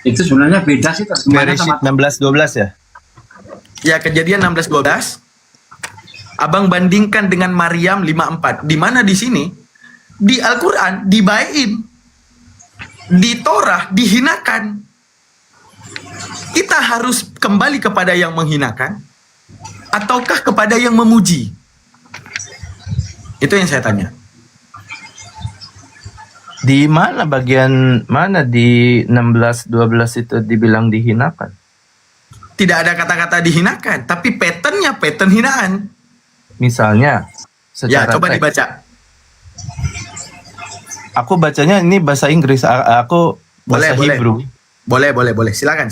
Itu sebenarnya beda sih terjemahannya sama 16-12 ya? Ya, Kejadian 16:12. Abang bandingkan dengan Maryam 54. Di mana di sini di Al-Qur'an dibaikin. Di Torah dihinakan. Kita harus kembali kepada yang menghinakan ataukah kepada yang memuji? Itu yang saya tanya. Di mana bagian mana di 16-12 itu dibilang dihinakan? Tidak ada kata-kata dihinakan, tapi patternnya pattern hinaan. Misalnya, Ya, secara coba teks. dibaca. Aku bacanya ini bahasa Inggris, aku bahasa Hebrew. Boleh. Silakan.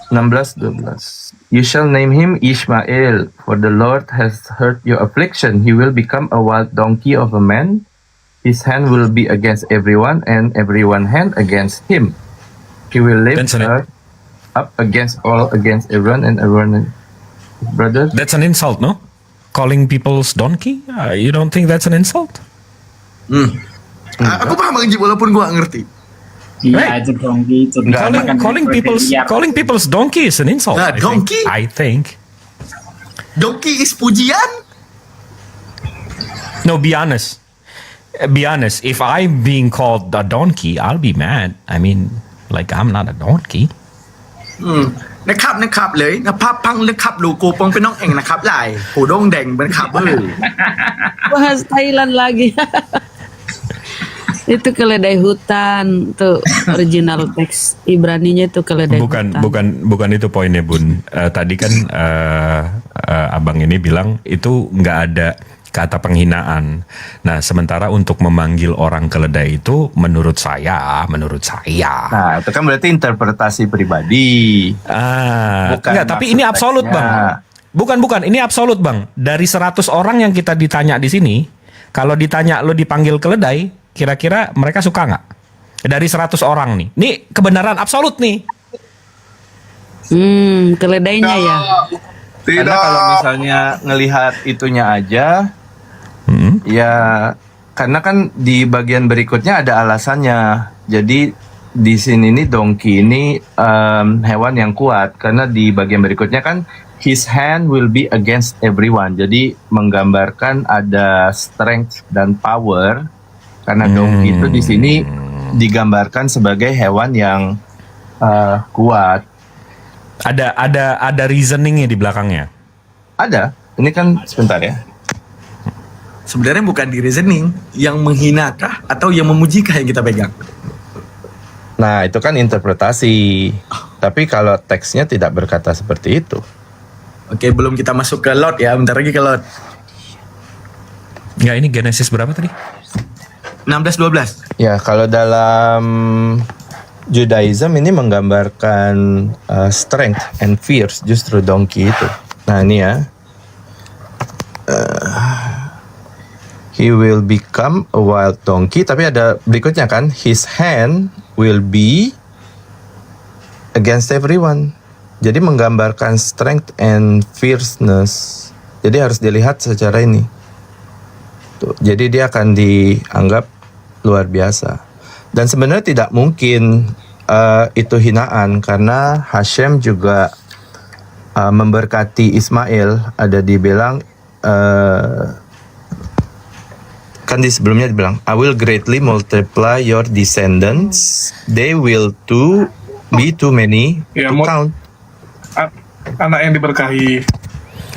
16-12. You shall name him Ishmael, for the Lord has heard your affliction. He will become a wild donkey of a man. His hand will be against everyone, and everyone's hand against him. He will lift her up against everyone, and everyone brother. That's an insult, no? Calling people's donkey? You don't think that's an insult? Aku paham Bang Ji, walaupun gua nggak ngerti. Iya, itu donkey itu. Calling people's donkey is an insult. Nah, donkey? I think. Donkey is pujian? No, be honest. Be honest. If I'm being called a donkey, I'll be mad. I mean, like I'm not a donkey. นะครับเลยนะภาพพังเลยครับลูกโกปองเป็นน้องเองนะครับลายหูโด่งแดงเป็นขับ Bahas Thailand lagi. Itu keledai hutan tuh original teks Ibraninya itu keledai hutan. Bukan itu poinnya, Bun. Tadi kan abang ini bilang itu nggak ada kata penghinaan. Nah, sementara untuk memanggil orang keledai itu menurut saya. Nah, itu kan berarti interpretasi pribadi. Enggak, tapi ini absolut, Bang. Bukan, ini absolut, Bang. Dari 100 orang yang kita ditanya di sini, kalau ditanya lo dipanggil keledai, kira-kira mereka suka nggak? Dari 100 orang nih. Ini kebenaran absolut nih. Keledainya ya. Karena kalau misalnya ngelihat itunya aja, ya karena kan di bagian berikutnya ada alasannya. Jadi di sini nih donkey ini hewan yang kuat karena di bagian berikutnya kan his hand will be against everyone. Jadi menggambarkan ada strength dan power Karena donkey itu di sini digambarkan sebagai hewan yang kuat. Ada reasoningnya di belakangnya. Ada. Ini kan sebentar ya. Sebenarnya bukan di reasoning yang menghinakah atau yang memujikah yang kita pegang. Nah, itu kan interpretasi. Tapi kalau teksnya tidak berkata seperti itu. Oke, belum kita masuk ke Lot ya, bentar lagi ke Lot. Enggak, ini Genesis berapa tadi? 16-12. Ya, kalau dalam Judaism ini menggambarkan strength and fierce, justru donkey itu. Nah, ini ya. He will become a wild donkey, tapi ada berikutnya kan, his hand will be against everyone. Jadi menggambarkan strength and fierceness. Jadi harus dilihat secara ini. Tuh, jadi dia akan dianggap luar biasa. Dan sebenarnya tidak mungkin itu hinaan, karena Hashem juga memberkati Ismail. Ada dibilang kan di sebelumnya dibilang, I will greatly multiply your descendants, they will be too many Ya, to count. Anak yang diberkahi.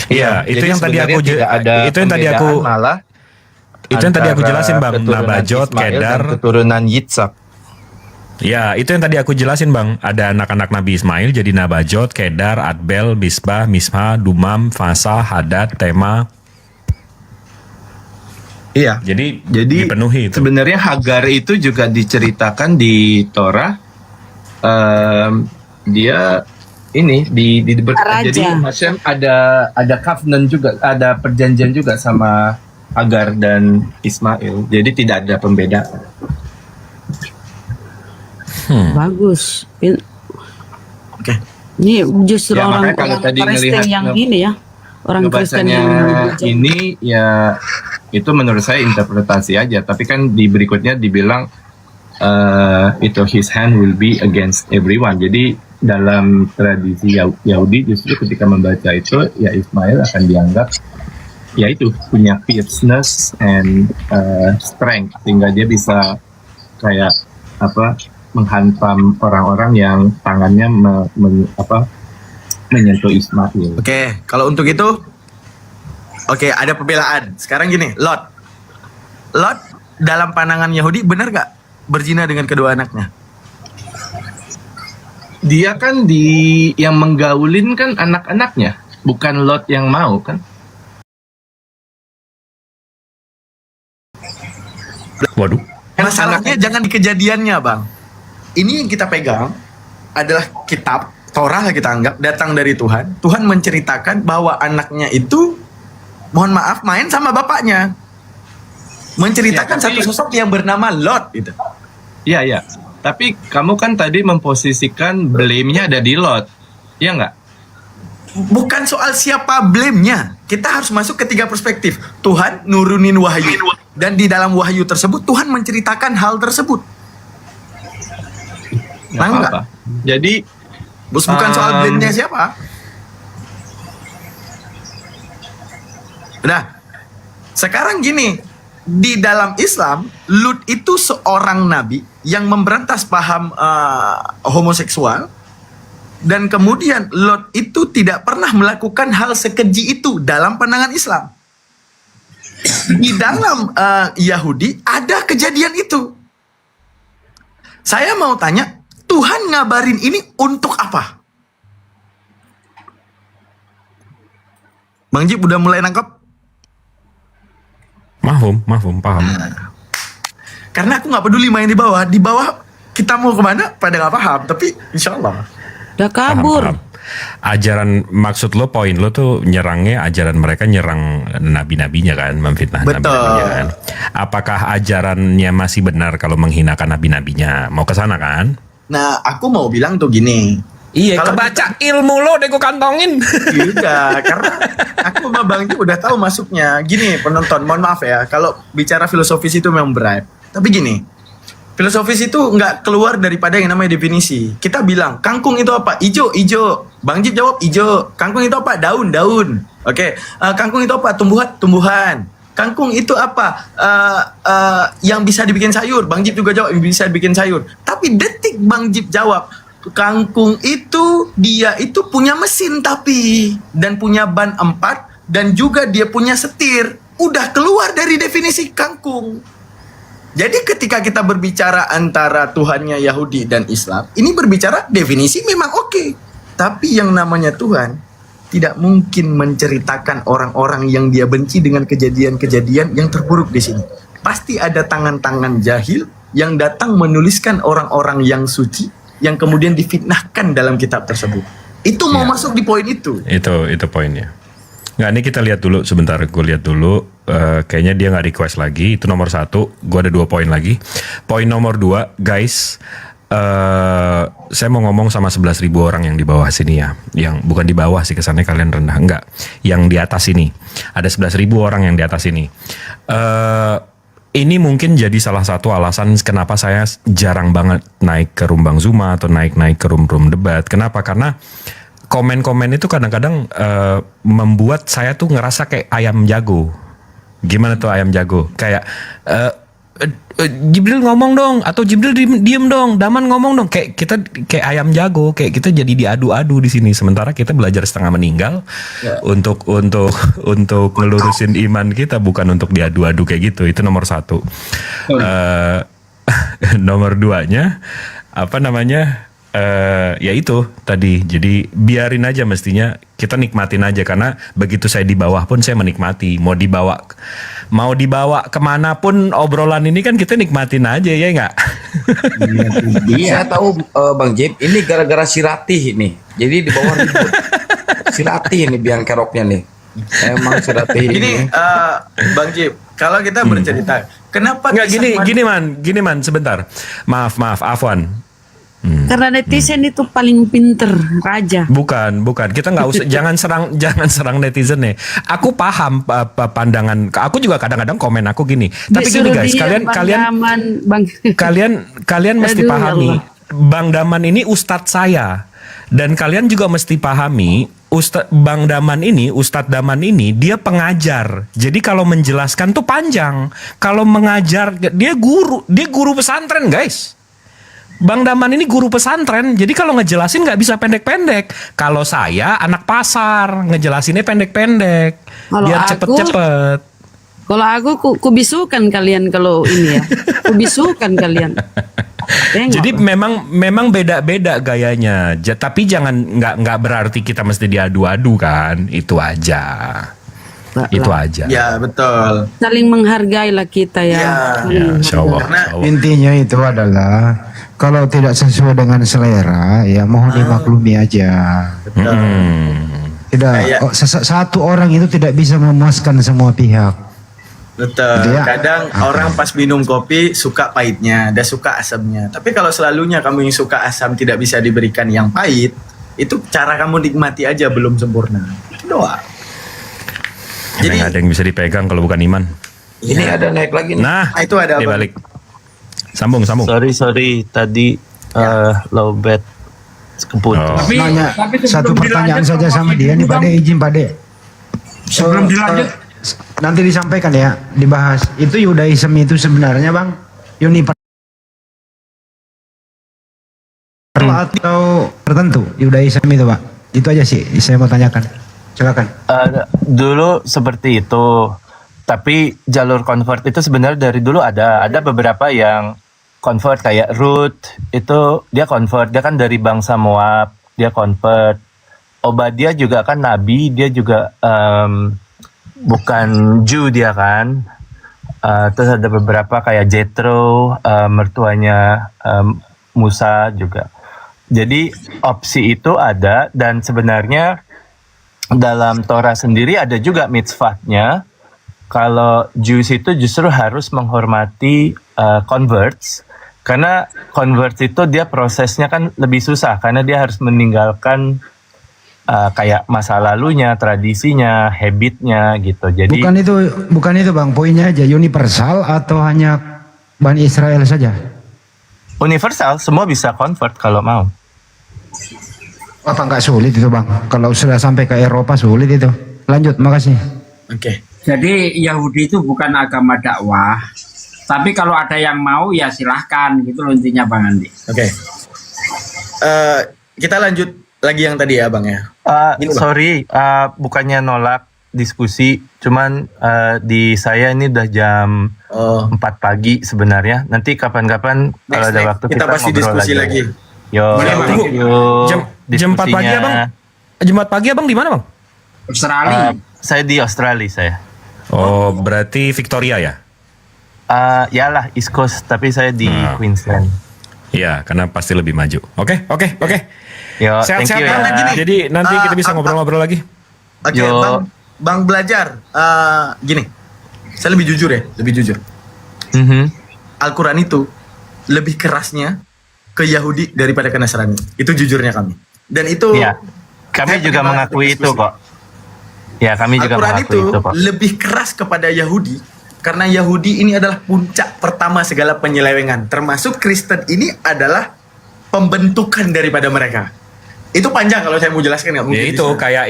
Iya, itu Jadi yang tadi aku sebenarnya tidak ada itu yang tadi aku pembedaan, malah itu yang tadi aku antara jelasin Bang, keturunan Nabajot, Ismail dan Kedar. keturunan Yitzhak. Ya, itu yang tadi aku jelasin Bang. Ada anak-anak Nabi Ismail jadi Nabajot, Kedar, Adbel, Bisbah, Misma, Dumam, Fasa, Hadad, Tema. Iya. Jadi dipenuhi itu. Sebenarnya Hagar itu juga diceritakan di Torah. Dia ini jadi Hashem ada covenant juga, ada perjanjian juga sama Hagar dan Ismail. Jadi tidak ada pembedaan. Bagus. Oke. Ini justru Ya, orang makanya kalau tadi Kristen ngelihat yang ini ya. Orang Kristen ngebacanya yang ini ya itu menurut saya interpretasi aja. Tapi kan di berikutnya dibilang itu his hand will be against everyone. Jadi dalam tradisi Yahudi justru ketika membaca itu ya Ismail akan dianggap ya itu punya fierceness and strength, sehingga dia bisa kayak menghantam orang-orang yang tangannya menyentuh Ismail. Oke, kalau untuk itu ada pembelaan. Sekarang gini, Lot dalam pandangan Yahudi benar gak berzina dengan kedua anaknya? Dia kan yang menggaulin kan anak-anaknya, bukan Lot yang mau kan? Waduh. Masalahnya jangan di kejadiannya, Bang. Ini yang kita pegang adalah kitab Torah lah kita anggap datang dari Tuhan. Tuhan menceritakan bahwa anaknya itu, mohon maaf, main sama bapaknya. Menceritakan satu sosok yang bernama Lot gitu. Iya. Tapi kamu kan tadi memposisikan blame-nya ada di Lot. Iya nggak? Bukan soal siapa blame-nya. Kita harus masuk ke 3 perspektif. Tuhan nurunin wahyu. Dan di dalam wahyu tersebut Tuhan menceritakan hal tersebut. Nggak apa-apa. Jadi bukan soal blame-nya siapa. Nah, sekarang gini, di dalam Islam, Lut itu seorang nabi yang memberantas paham homoseksual, dan kemudian Lot itu tidak pernah melakukan hal sekeji itu dalam pandangan Islam. Di dalam Yahudi ada kejadian itu. Saya mau tanya, Tuhan ngabarin ini untuk apa? Bang Jip udah mulai nangkep? Mahfum, paham. Karena aku nggak peduli main di bawah kita mau kemana pada nggak paham, tapi insya Allah. Udah kabur. Paham. Ajaran, maksud lo, poin lo tuh nyerangnya ajaran mereka, nyerang nabi-nabinya kan, memfitnah nabi-nabinya kan. Apakah ajarannya masih benar kalau menghinakan nabi-nabinya? Mau ke sana kan? Nah, aku mau bilang tuh gini. Iya, kalau kebaca ilmu lo deh gue kantongin. Iya, karena aku sama Bang Ji udah tahu masuknya. Gini penonton, mohon maaf ya, kalau bicara filosofis itu memang berat. Tapi gini, filosofis itu nggak keluar daripada yang namanya definisi. Kita bilang, kangkung itu apa? Ijo. Bang Jip jawab ijo. Kangkung itu apa? Daun. Oke. Kangkung itu apa? Tumbuhan. kangkung itu apa? Yang bisa dibikin sayur. Bang Jip juga jawab bisa dibikin sayur. Tapi detik Bang Jip jawab, kangkung itu dia itu punya mesin tapi dan punya ban 4 dan juga dia punya setir. Udah keluar dari definisi kangkung. Jadi ketika kita berbicara antara Tuhannya Yahudi dan Islam, ini berbicara definisi memang oke. Tapi yang namanya Tuhan tidak mungkin menceritakan orang-orang yang dia benci dengan kejadian-kejadian yang terburuk di sini. Pasti ada tangan-tangan jahil yang datang menuliskan orang-orang yang suci yang kemudian difitnahkan dalam kitab tersebut. Itu mau masuk di poin itu. Itu poinnya. Nggak, ini kita lihat dulu sebentar. Gue lihat dulu. Kayaknya dia nggak request lagi. Itu nomor 1. Gue ada 2 poin lagi. Poin nomor 2, guys. Saya mau ngomong sama 11.000 orang yang di bawah sini ya. Yang bukan di bawah sih, kesannya kalian rendah. Enggak. Yang di atas sini. Ada 11.000 orang yang di atas ini. Ini mungkin jadi salah satu alasan kenapa saya jarang banget naik ke Rumbang Zuma atau naik ke room-room debat. Kenapa? Karena komen-komen itu kadang-kadang membuat saya tuh ngerasa kayak ayam jago. Gimana tuh ayam jago? Kayak Jibril ngomong dong, atau Jibril diem dong, Daman ngomong dong. Kayak kita kayak ayam jago, kayak kita jadi diadu-adu di sini. Sementara kita belajar setengah meninggal untuk ngelurusin iman kita, bukan untuk diadu-adu kayak gitu. Itu nomor 1. Nomor 2-nya apa namanya? Ya itu tadi, jadi biarin aja, mestinya kita nikmatin aja, karena begitu saya di bawah pun saya menikmati. Mau dibawa kemanapun obrolan ini kan kita nikmatin aja, ya nggak? Saya tahu Bang Jip, ini gara-gara si Ratih ini, jadi di bawah ribut. Si Ratih ini biang keroknya nih. Emang si Ratih ini. Bang Jip, kalau kita bercerita, kenapa nggak gini man sebentar. Maaf Afwan. Karena netizen itu paling pinter, raja. Bukan. Kita nggak usah jangan serang netizen nih. Aku paham pandangan. Aku juga kadang-kadang komen aku gini. Tapi gini guys, kalian mesti pahami. Bang Daman ini ustadz saya, dan kalian juga mesti pahami. Bang Daman ini, Ustadz Daman ini, dia pengajar. Jadi kalau menjelaskan tuh panjang. Kalau mengajar, dia guru pesantren guys. Bang Daman ini guru pesantren, jadi kalau ngejelasin nggak bisa pendek-pendek. Kalau saya anak pasar, ngejelasinnya pendek-pendek, biar cepet-cepet. Kalau aku kubisukan kalian kalau ini ya, kubisukan kalian. Jadi memang beda-beda gayanya. Tapi jangan nggak berarti kita mesti diadu-adu kan, itu aja. Itu aja. Ya betul. Saling menghargailah kita ya. Insyaallah. Intinya itu adalah kalau tidak sesuai dengan selera, ya mohon dimaklumi aja. Tidak, satu orang itu tidak bisa memuaskan semua pihak. Betul. Kadang orang pas minum kopi suka pahitnya, dan suka asamnya. Tapi kalau selalunya kamu yang suka asam tidak bisa diberikan yang pahit, itu cara kamu nikmati aja belum sempurna. Itu doang. Jadi ada yang bisa dipegang kalau bukan iman. Ini ada naik lagi nih. Nah, itu ada dia balik. Sambung. Sorry tadi low bat keputus. Tapi satu pertanyaan saja sama dia nih, Pak De, izin Pak De. Sebelum dilanjut, nanti disampaikan ya, dibahas. Itu Yudaism itu sebenarnya Bang, atau tertentu Yudaism itu Pak? Itu aja sih saya mau tanyakan. Silakan. Dulu seperti itu, tapi jalur convert itu sebenarnya dari dulu ada beberapa yang convert, kayak Ruth itu dia convert, dia kan dari bangsa Moab, dia convert. Obadiah juga kan nabi, dia juga bukan Jew dia kan. Terus ada beberapa kayak Jethro, mertuanya Musa juga. Jadi opsi itu ada, dan sebenarnya dalam Torah sendiri ada juga mitzvahnya. Kalau Jews itu justru harus menghormati converts, karena converts itu dia prosesnya kan lebih susah, karena dia harus meninggalkan kayak masa lalunya, tradisinya, habitnya gitu. Jadi bukan itu Bang, poinnya aja universal atau hanya Bani Israel saja? Universal, semua bisa convert kalau mau. Apa nggak sulit itu Bang? Kalau sudah sampai ke Eropa sulit itu. Lanjut, makasih. Oke. Jadi Yahudi itu bukan agama dakwah, tapi kalau ada yang mau ya silahkan gitu loh intinya Bang Andi. Oke. Kita lanjut lagi yang tadi ya Bang ya. Gini, Bang. Sorry, bukannya nolak diskusi, cuman di saya ini udah jam 4 pagi sebenarnya. Nanti kapan-kapan kalau ada waktu kita pasti ngobrol diskusi lagi. Yo, Boleh, Bang. thank you. Jam 4 pagi diskusinya. Abang? Jam 4 pagi Abang di mana Bang? Australia. Saya di Australia saya. Oh, berarti Victoria ya? Yalah East Coast, tapi saya di Queensland. Iya, karena pasti lebih maju. Oke. Yo, thank Sehat-sehat you Bang. ya. Jadi nanti kita bisa ngobrol-ngobrol lagi. Oke, Yo. Bang belajar. Gini, saya lebih jujur ya, lebih jujur. Al-Quran itu lebih kerasnya ke Yahudi daripada ke Nasrani. Itu jujurnya kami. Dan itu Iya. Kami saya juga pernah mengakui itu diskusi. kok. Ya, kami juga Al-Quran mengakui itu itu kok. lebih keras kepada Yahudi karena Yahudi ini adalah puncak pertama segala penyelewengan. Termasuk Kristen ini adalah pembentukan daripada mereka. Itu panjang kalau saya mau jelaskan nggak mungkin. Ya itu bisa. kayak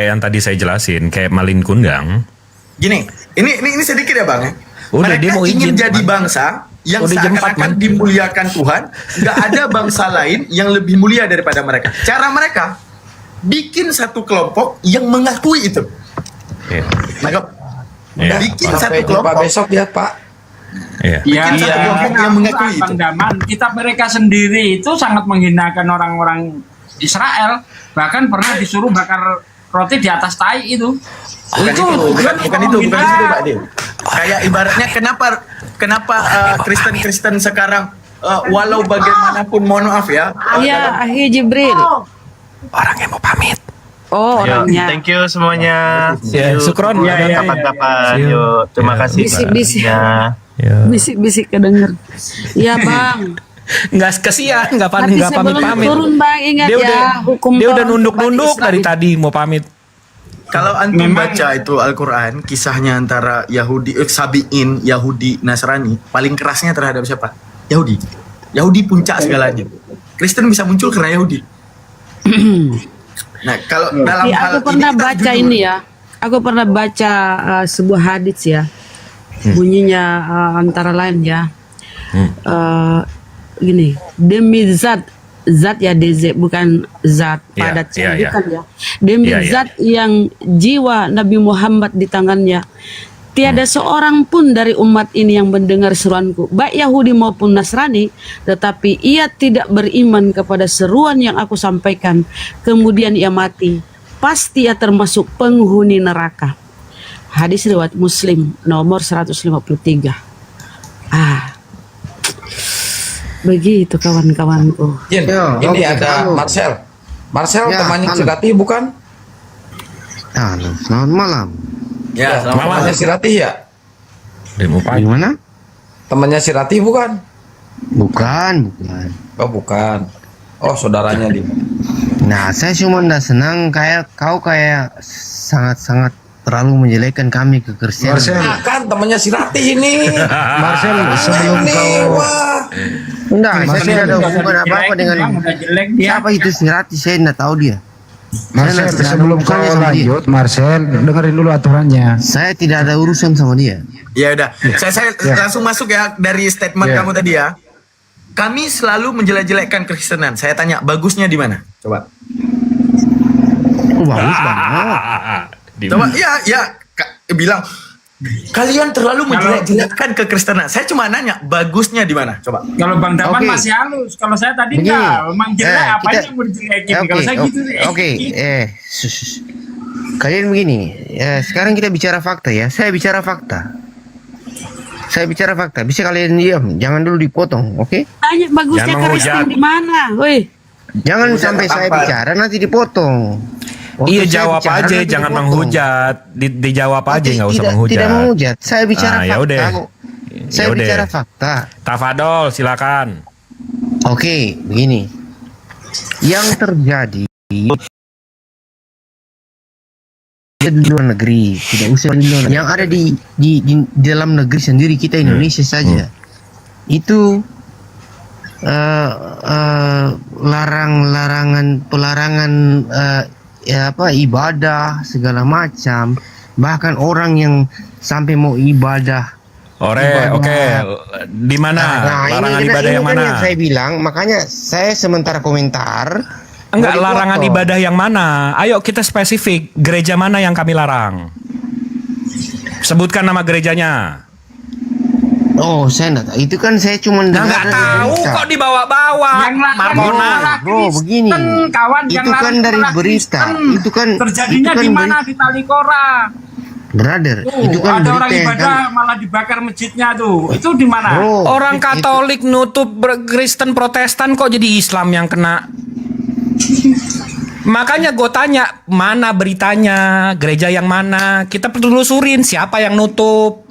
yang tadi saya jelasin, kayak Malin Kundang. Gini, ini sedikit ya Bang ya. Udah, Mereka dia mau ingin izin, jadi Man. bangsa yang Udah jam 4, seakan-akan Man. dimuliakan Tuhan. Nggak ada bangsa lain yang lebih mulia daripada mereka. Cara mereka bikin satu kelompok yang mengakui itu. Iya. Nangkep? Iya. Bikin Sampai satu jumpa kelompok. besok ya Pak. Iya. Bikin satu kelompok yang mengakui itu. Bang Daman, kita mereka sendiri itu sangat menghinakan orang-orang Israel. Bahkan pernah disuruh bakar roti di atas tai itu. Bukan itu, bukan itu Pak Dil. Kayak ibaratnya kenapa Kristen sekarang walau bagaimanapun mohon maaf ya. Ya, Ahi Jibril. Orang yang mau pamit. Oh, Yo, orangnya. thank you semuanya. Ya, syukron. Kapan-kapan. See you. Yo, terima Ya. kasih. Bisik-bisik. Ya. Bisik-bisik kedenger. Iya, Bang. Nggak kesian, nggak Tapi nggak sebelum pamit. turun, Bang, ingat Dia ya, udah hukum dia udah orang nunduk-nunduk Islam dari itu. tadi mau pamit. Kalau antum baca itu Al-Quran, kisahnya antara Yahudi, Sabi'in, Yahudi, Nasrani, paling kerasnya terhadap siapa? Yahudi. Yahudi puncak segalanya. Kristen bisa muncul karena Yahudi. Nah, kalau dalam Tapi hal aku pernah kita baca jujur. ini ya. Aku pernah baca sebuah hadits ya. Bunyinya antara lain ya. Gini, demi zat ya DZ bukan zat Iya, padat iya, iya. bukan ya. Demi Iya, iya. zat yang jiwa Nabi Muhammad di tangannya. Tiada seorang pun dari umat ini yang mendengar seruanku, baik Yahudi maupun Nasrani, tetapi ia tidak beriman kepada seruan yang aku sampaikan. Kemudian ia mati, pasti ia termasuk penghuni neraka. Hadis riwayat Muslim nomor 153. Begitu kawan-kawanku. Jin, Ya, ini oke, ada halo. Marcel. Marcel Ya, temannya halo. Sirati bukan? Halo, selamat malam. Ya, Temannya Sirati ya? Gimana? Temannya Sirati bukan? Bukan. Oh bukan. Oh saudaranya di. Nah, saya cuma nggak senang kau sangat-sangat terlalu menjelekkan kami ke Kristen. Nah, kan temannya Sirati ini. Marcel, sebelum kau enggak, saya tidak ada hubungan apa-apa dengan siapa itu Sirati, saya tidak tahu dia. Marcel, sebelum kau lanjut, Marcel, dengerin dulu aturannya. Saya tidak ada urusan sama dia. Ya udah, saya langsung masuk ya dari statement Ya. kamu tadi ya. Kami selalu menjelek-jelekkan Kristenan. Saya tanya, bagusnya di mana? Coba. Bagus banget. Coba, bilang kalian terlalu menjelek-jelekkan kekristenan. Saya cuma nanya, bagusnya di mana? Coba. Kalau Bang Daman Oke. masih halus. Kalau saya tadi Begini, enggak. Memang jelek apa kita- yang mau dijelekin. Oke, Kalau saya gitu. oke, kalian begini. Sekarang kita bicara fakta ya. Saya bicara fakta. Bisa kalian diam, jangan dulu dipotong, oke? Tanya bagusnya Jangan Kristen menghujat. di mana? Woi. Jangan Hujat sampai saya apa? bicara nanti dipotong. Waktu Iya saya jawab bicara, aja, nanti jangan dipotong. menghujat. Dijawab aja, nggak usah Tidak- menghujat. Tidak menghujat. Saya bicara Ah, fakta. yaudah. kok. Saya Yaudah. bicara fakta. Tafadol, silakan. Oke, begini. Yang terjadi di luar negeri, tidak usah di luar. Yang ada di dalam negeri sendiri kita Indonesia saja. Itu pelarangan ibadah segala macam Bahkan orang yang sampai mau ibadah. Oke. Di mana? Larangan ibadah yang mana? Yang saya bilang, makanya saya sementara komentar. Enggak, larangan ibadah yang mana? Ayo kita spesifik. Gereja mana yang kami larang? Sebutkan nama gerejanya. Oh, saya enggak tahu. Itu kan saya cuma Nggak tahu kok dibawa-bawa. Markona. Bro, begini. Itu kan dari berita. Itu kan terjadinya di mana? Di Talikora. Brother, itu kan ada orang berita yang ibadah malah dibakar masjidnya tuh. Itu di mana? Orang Katolik nutup Kristen Protestan kok jadi Islam yang kena. Makanya gue tanya, mana beritanya, gereja yang mana? Kita telusurin siapa yang nutup.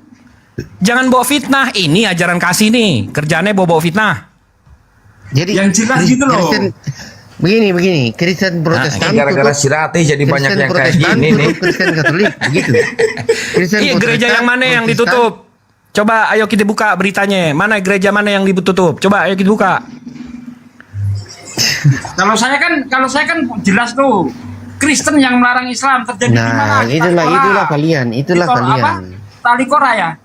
Jangan bawa fitnah. Ini ajaran kasih nih, kerjaannya bawa fitnah. Jadi yang jelas gitu loh. Begini, Kristen Protestan gara-gara si Ratih jadi banyak yang kayak gini nih. Kristen Katolik begitu. Iya, gereja yang mana yang ditutup? Coba ayo kita buka beritanya. Mana gereja mana yang ditutup? Coba ayo kita buka. Kalau saya kan jelas tuh Kristen yang melarang Islam terjadi di mana? Itulah kalian. Talikora ya.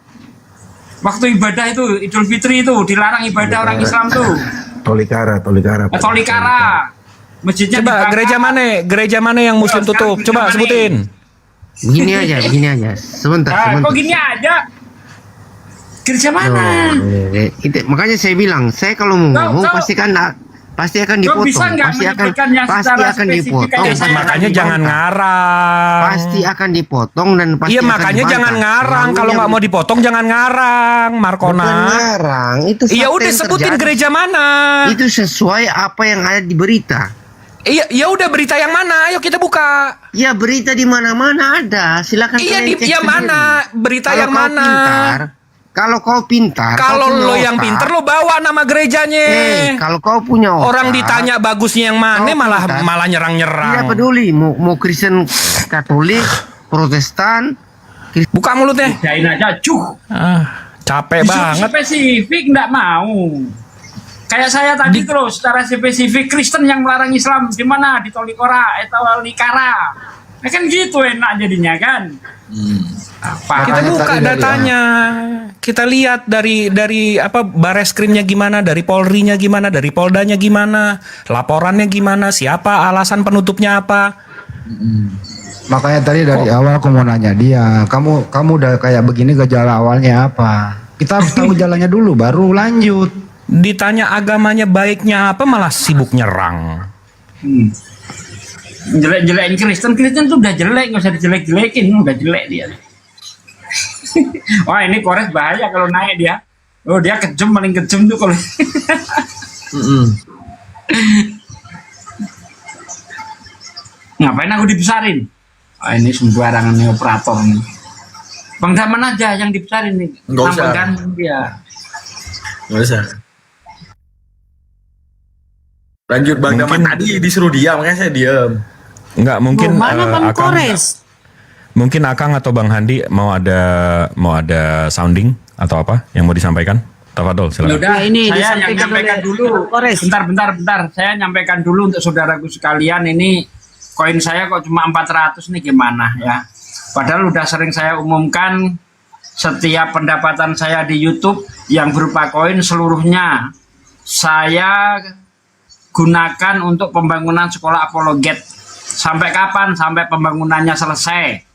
Waktu ibadah itu Idul Fitri itu dilarang ibadah orang Islam tuh. Tolikara. Masjidnya coba dibakar. gereja mana yang muslim tutup? Coba sebutin. Begini aja. Sebentar. Kok gini aja? Gereja mana? Makanya saya bilang, saya kalau mau ngomong pasti akan dipotong. Pasti akan dipotong. Makanya jangan ngarang. Pasti akan dipotong dan pasti. Iya, makanya jangan ngarang. Kalau nggak mau dipotong jangan ngarang, Markona. Bukan ngarang, itu iya udah sebutin gereja mana. Itu sesuai apa yang ada di berita. Iya, ya udah berita yang mana? Ayo kita buka. Ya berita di mana-mana ada. Silakan. Iya di mana? Berita yang mana? Kalau kau pintar. Kalau lo yang pintar lo bawa nama gerejanya. Kalau kau punya otak. Orang ditanya bagusnya yang mana malah nyerang-nyerang. Tidak peduli mau Kristen Katolik, Protestan. Buka mulutnya. Jain aja, capek banget. Spesifik nggak mau. Kayak saya tadi terus secara spesifik Kristen yang melarang Islam di mana? Di Tolikora atau Likara. Nah, kan gitu enak jadinya kan. Kita buka datanya. Kita lihat dari apa Bareskrimnya gimana, dari Polrinya gimana, dari Poldanya gimana, laporannya gimana, siapa, alasan penutupnya apa. Makanya tadi dari awal aku mau nanya dia, kamu udah kayak begini gejala awalnya apa? Kita harus tahu jalannya dulu baru lanjut. Ditanya agamanya baiknya apa malah sibuk nyerang. Jelek-jelekin Kristen tuh udah jelek, nggak usah dijelek-jelekin, udah jelek dia. Wah ini Kores bahaya kalau naik dia. Oh dia kejam, paling kejam tuh kalau. Ngapain aku dibesarin? Oh, ini sembarangan nih operator nih. Bang Daman aja yang dibesarin nih. Nggak usah. Dia. Nggak usah. Lanjut Bang Daman, tadi disuruh diam, makanya saya diam. Enggak, mungkin mana Bang Kores? Mungkin Akang atau Bang Handi mau ada sounding atau apa yang mau disampaikan? Tafadol, silakan. Udah, ini saya nyampaikan dulu. Bentar. Saya nyampaikan dulu untuk saudaraku sekalian, ini koin saya kok cuma 400 nih gimana ya. Padahal udah sering saya umumkan setiap pendapatan saya di YouTube yang berupa koin seluruhnya saya gunakan untuk pembangunan sekolah apologet. Sampai kapan? Sampai pembangunannya selesai.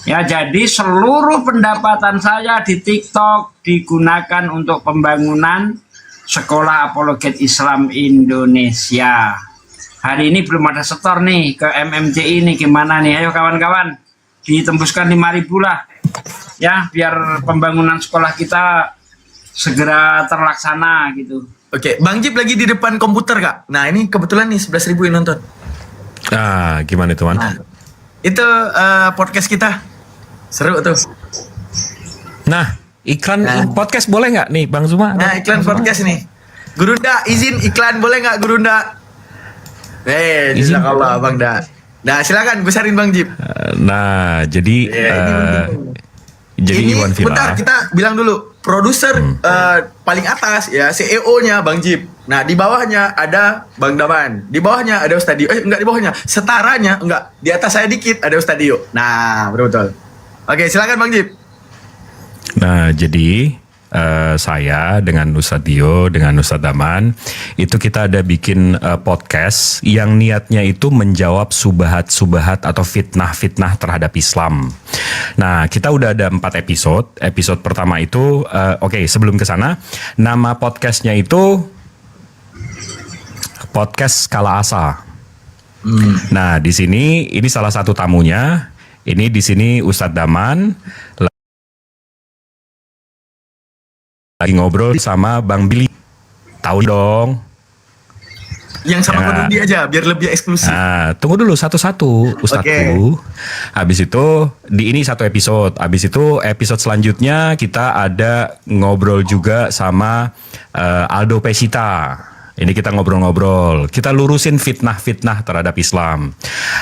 Ya, jadi seluruh pendapatan saya di TikTok digunakan untuk pembangunan sekolah apologet Islam Indonesia. Hari ini belum ada setor nih ke MMCI ini gimana nih? Ayo kawan-kawan, ditembuskan 5.000 lah. Ya, biar pembangunan sekolah kita segera terlaksana gitu. Oke, Bang Jip lagi di depan komputer Kak. Nah ini kebetulan nih 11.000 yang nonton. Gimana itu Man? Itu podcast kita. Seru tuh. Nah, iklan podcast boleh nggak nih Bang Zuma? Nah, iklan podcast nih. Gurunda, izin iklan boleh nggak Gurunda? Jazakallah Bang Da. Nah, silakan besarin Bang Jip. Nah, jadi ini Iwan Villa. bentar kita bilang dulu. Produser paling atas ya CEO-nya Bang Jip. Nah, di bawahnya ada Bang Daman. Di bawahnya ada Ustadio. Enggak di bawahnya. Setaranya enggak. Di atas saya dikit ada Ustadio. Nah, betul. Oke, silakan Bang Jip. Nah, jadi saya dengan Ustadz Dio, dengan Ustadz Daman, itu kita ada bikin podcast yang niatnya itu menjawab subahat-subahat atau fitnah-fitnah terhadap Islam. Nah, kita udah ada 4 episode. Episode pertama itu, oke, sebelum ke sana, nama podcastnya itu Podcast Skala Asa. Nah, di sini ini salah satu tamunya. Ini di sini Ustadz Daman lagi ngobrol sama Bang Billy. Tahu dong. Yang sama Kodundi aja biar lebih eksklusif. Nah, tunggu dulu satu-satu Ustadku. Habis itu di ini 1 episode. Habis itu episode selanjutnya kita ada ngobrol juga sama Aldo Pesita. Ini kita ngobrol-ngobrol. Kita lurusin fitnah-fitnah terhadap Islam.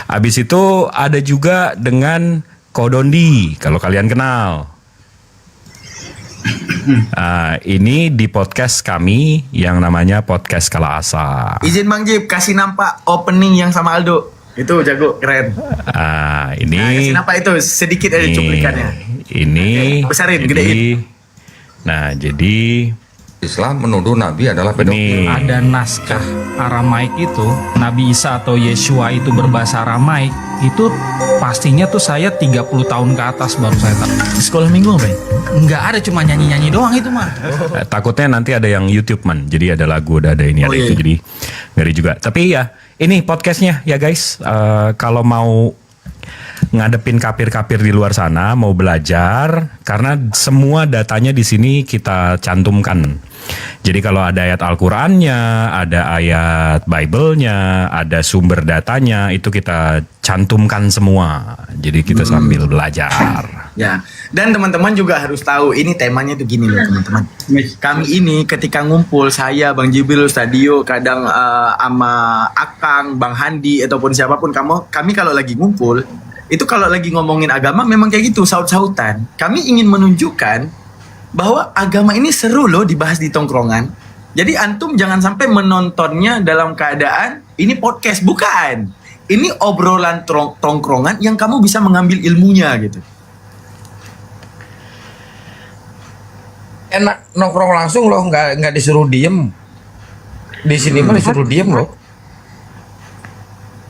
Habis itu ada juga dengan Kodondi kalau kalian kenal. Ini di podcast kami yang namanya Podcast Skala Asa. Izin Bang Jip kasih nampak opening yang sama Aldo. Itu jago, keren. Ini kasih nampak itu sedikit aja cuplikannya. Ini besarin, jadi, gedein. Nah, jadi Islam menuduh Nabi adalah pedofil. Ada naskah Aramaik itu, Nabi Isa atau Yeshua itu berbahasa Aramaik, itu pastinya tuh saya 30 tahun ke atas baru saya tahu. Di sekolah minggu apa ya? Enggak ada, cuma nyanyi-nyanyi doang itu mah. Takutnya nanti ada yang YouTube man. Jadi ada lagu, ada ini, ada itu. Jadi ngeri juga. Tapi ya, ini podcastnya ya guys. Kalau mau ngadepin kapir-kapir di luar sana, mau belajar, karena semua datanya di sini kita cantumkan. Jadi kalau ada ayat Al-Qur'annya, ada ayat Bible-nya, ada sumber datanya, itu kita cantumkan semua. Jadi kita sambil belajar. Ya, dan teman-teman juga harus tahu ini temanya tuh gini loh teman-teman. Kami ini ketika ngumpul, saya, Bang Jibril, Stadio, kadang sama Akang, Bang Handi ataupun siapapun kami kalau lagi ngumpul, itu kalau lagi ngomongin agama memang kayak gitu, saut-sautan. Kami ingin menunjukkan bahwa agama ini seru loh dibahas di tongkrongan. Jadi antum jangan sampai menontonnya dalam keadaan ini podcast, bukan. Ini obrolan tongkrongan yang kamu bisa mengambil ilmunya gitu. Enak nongkrong langsung loh, nggak disuruh diem. Di sini mah disuruh diem loh.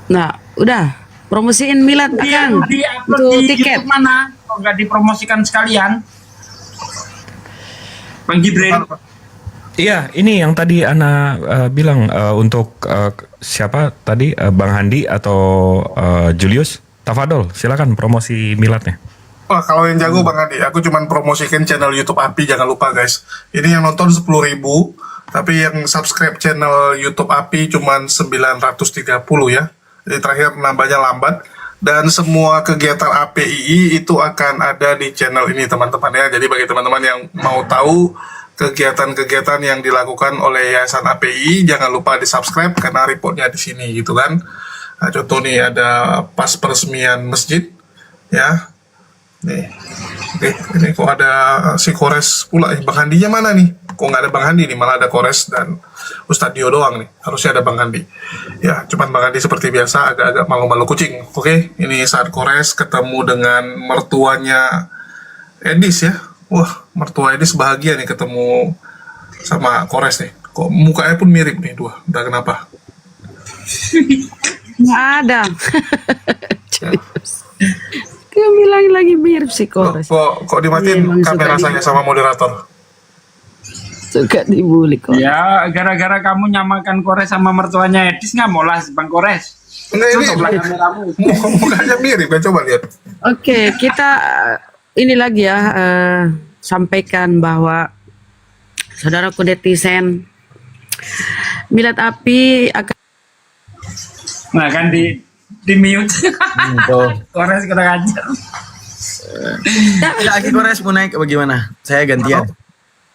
Nah, udah promosiin milad Akang Di tiket. YouTube mana? Kok nggak dipromosikan sekalian? Bang Jibril. Iya, ini yang tadi Ana bilang untuk siapa tadi Bang Handi atau Julius, Tafadol, silakan promosi miladnya. Wah, kalau yang jago Bang Adi, aku cuman promosikan channel YouTube Api, jangan lupa guys. Ini yang nonton 10.000, tapi yang subscribe channel YouTube Api cuman 930 ya. Jadi terakhir nambahnya lambat. Dan semua kegiatan APII itu akan ada di channel ini teman-teman ya. Jadi bagi teman-teman yang mau tahu kegiatan-kegiatan yang dilakukan oleh Yayasan APII, jangan lupa di subscribe karena reportnya di sini gitu kan. Nah, contoh nih ada pas peresmian masjid ya. Nih, oke, ini kok ada si Kores pula ya. Bang Handinya mana nih? Kok nggak ada Bang Handi nih, malah ada Kores dan Ustadz Dio doang nih. Harusnya ada Bang Handi. Ya, cuman Bang Handi seperti biasa agak-agak malu-malu kucing. Oke, ini saat Kores ketemu dengan mertuanya Edis ya. Wah, mertua Edis bahagia nih ketemu sama Kores nih. Kok mukanya pun mirip nih dua. Udah kenapa? Nggak ada. Dia bilang lagi mirip si Kores. Kok dimatiin kamera saya sama moderator? Suka dibully Kores. Ya, gara-gara kamu nyamakan Kores sama mertuanya Edis, nggak mau lah Bang Kores. Enggak, ini mukanya mirip kan, coba lihat. Oke, kita ini lagi ya, sampaikan bahwa saudaraku netizen, milad Api akan di mute. Kores kurang ajar. Ya, Aki Kores mau naik bagaimana? Saya gantian.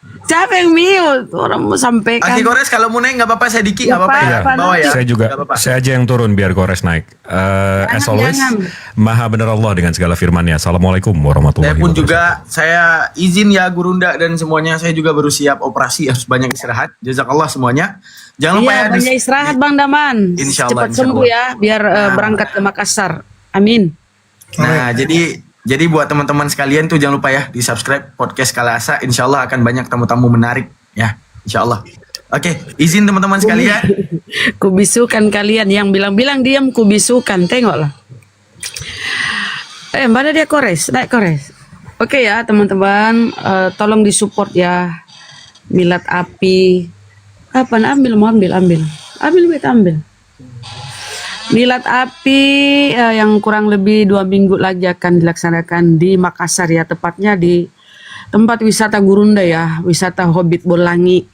Siapa yang mute? Orang mau sampaikan. Aki Kores kalau mau naik nggak apa-apa, saya Diki nggak apa-apa ya. Bawa ya. Saya juga, saya aja yang turun biar Kores naik. As always, Maha benar Allah dengan segala firman-Nya. Assalamualaikum warahmatullahi Saya pun wabarakatuh. juga, saya izin ya Gurunda dan semuanya. Saya juga baru siap operasi, harus banyak istirahat. Jazakallah semuanya. Jangan lupa ya. Banyak istirahat Bang Daman. Insya Allah, Cepat sembuh ya, biar berangkat ke Makassar. Amin. Nah, jadi Jadi buat teman-teman sekalian tuh jangan lupa ya di subscribe podcast Kalasa. Insya Allah akan banyak tamu-tamu menarik ya. Insya Allah. Oke, izin teman-teman sekalian. Kubisukan kalian yang bilang-bilang diam, kubisukan. Tengoklah. Mana dia kores? Naik kores. Oke ya teman-teman, tolong disupport ya. Milad api. Apa? Ambil. Milad api yang kurang lebih 2 minggu lagi akan dilaksanakan di Makassar ya, tepatnya di tempat wisata Gurunda ya, wisata Hobbit Bolangi.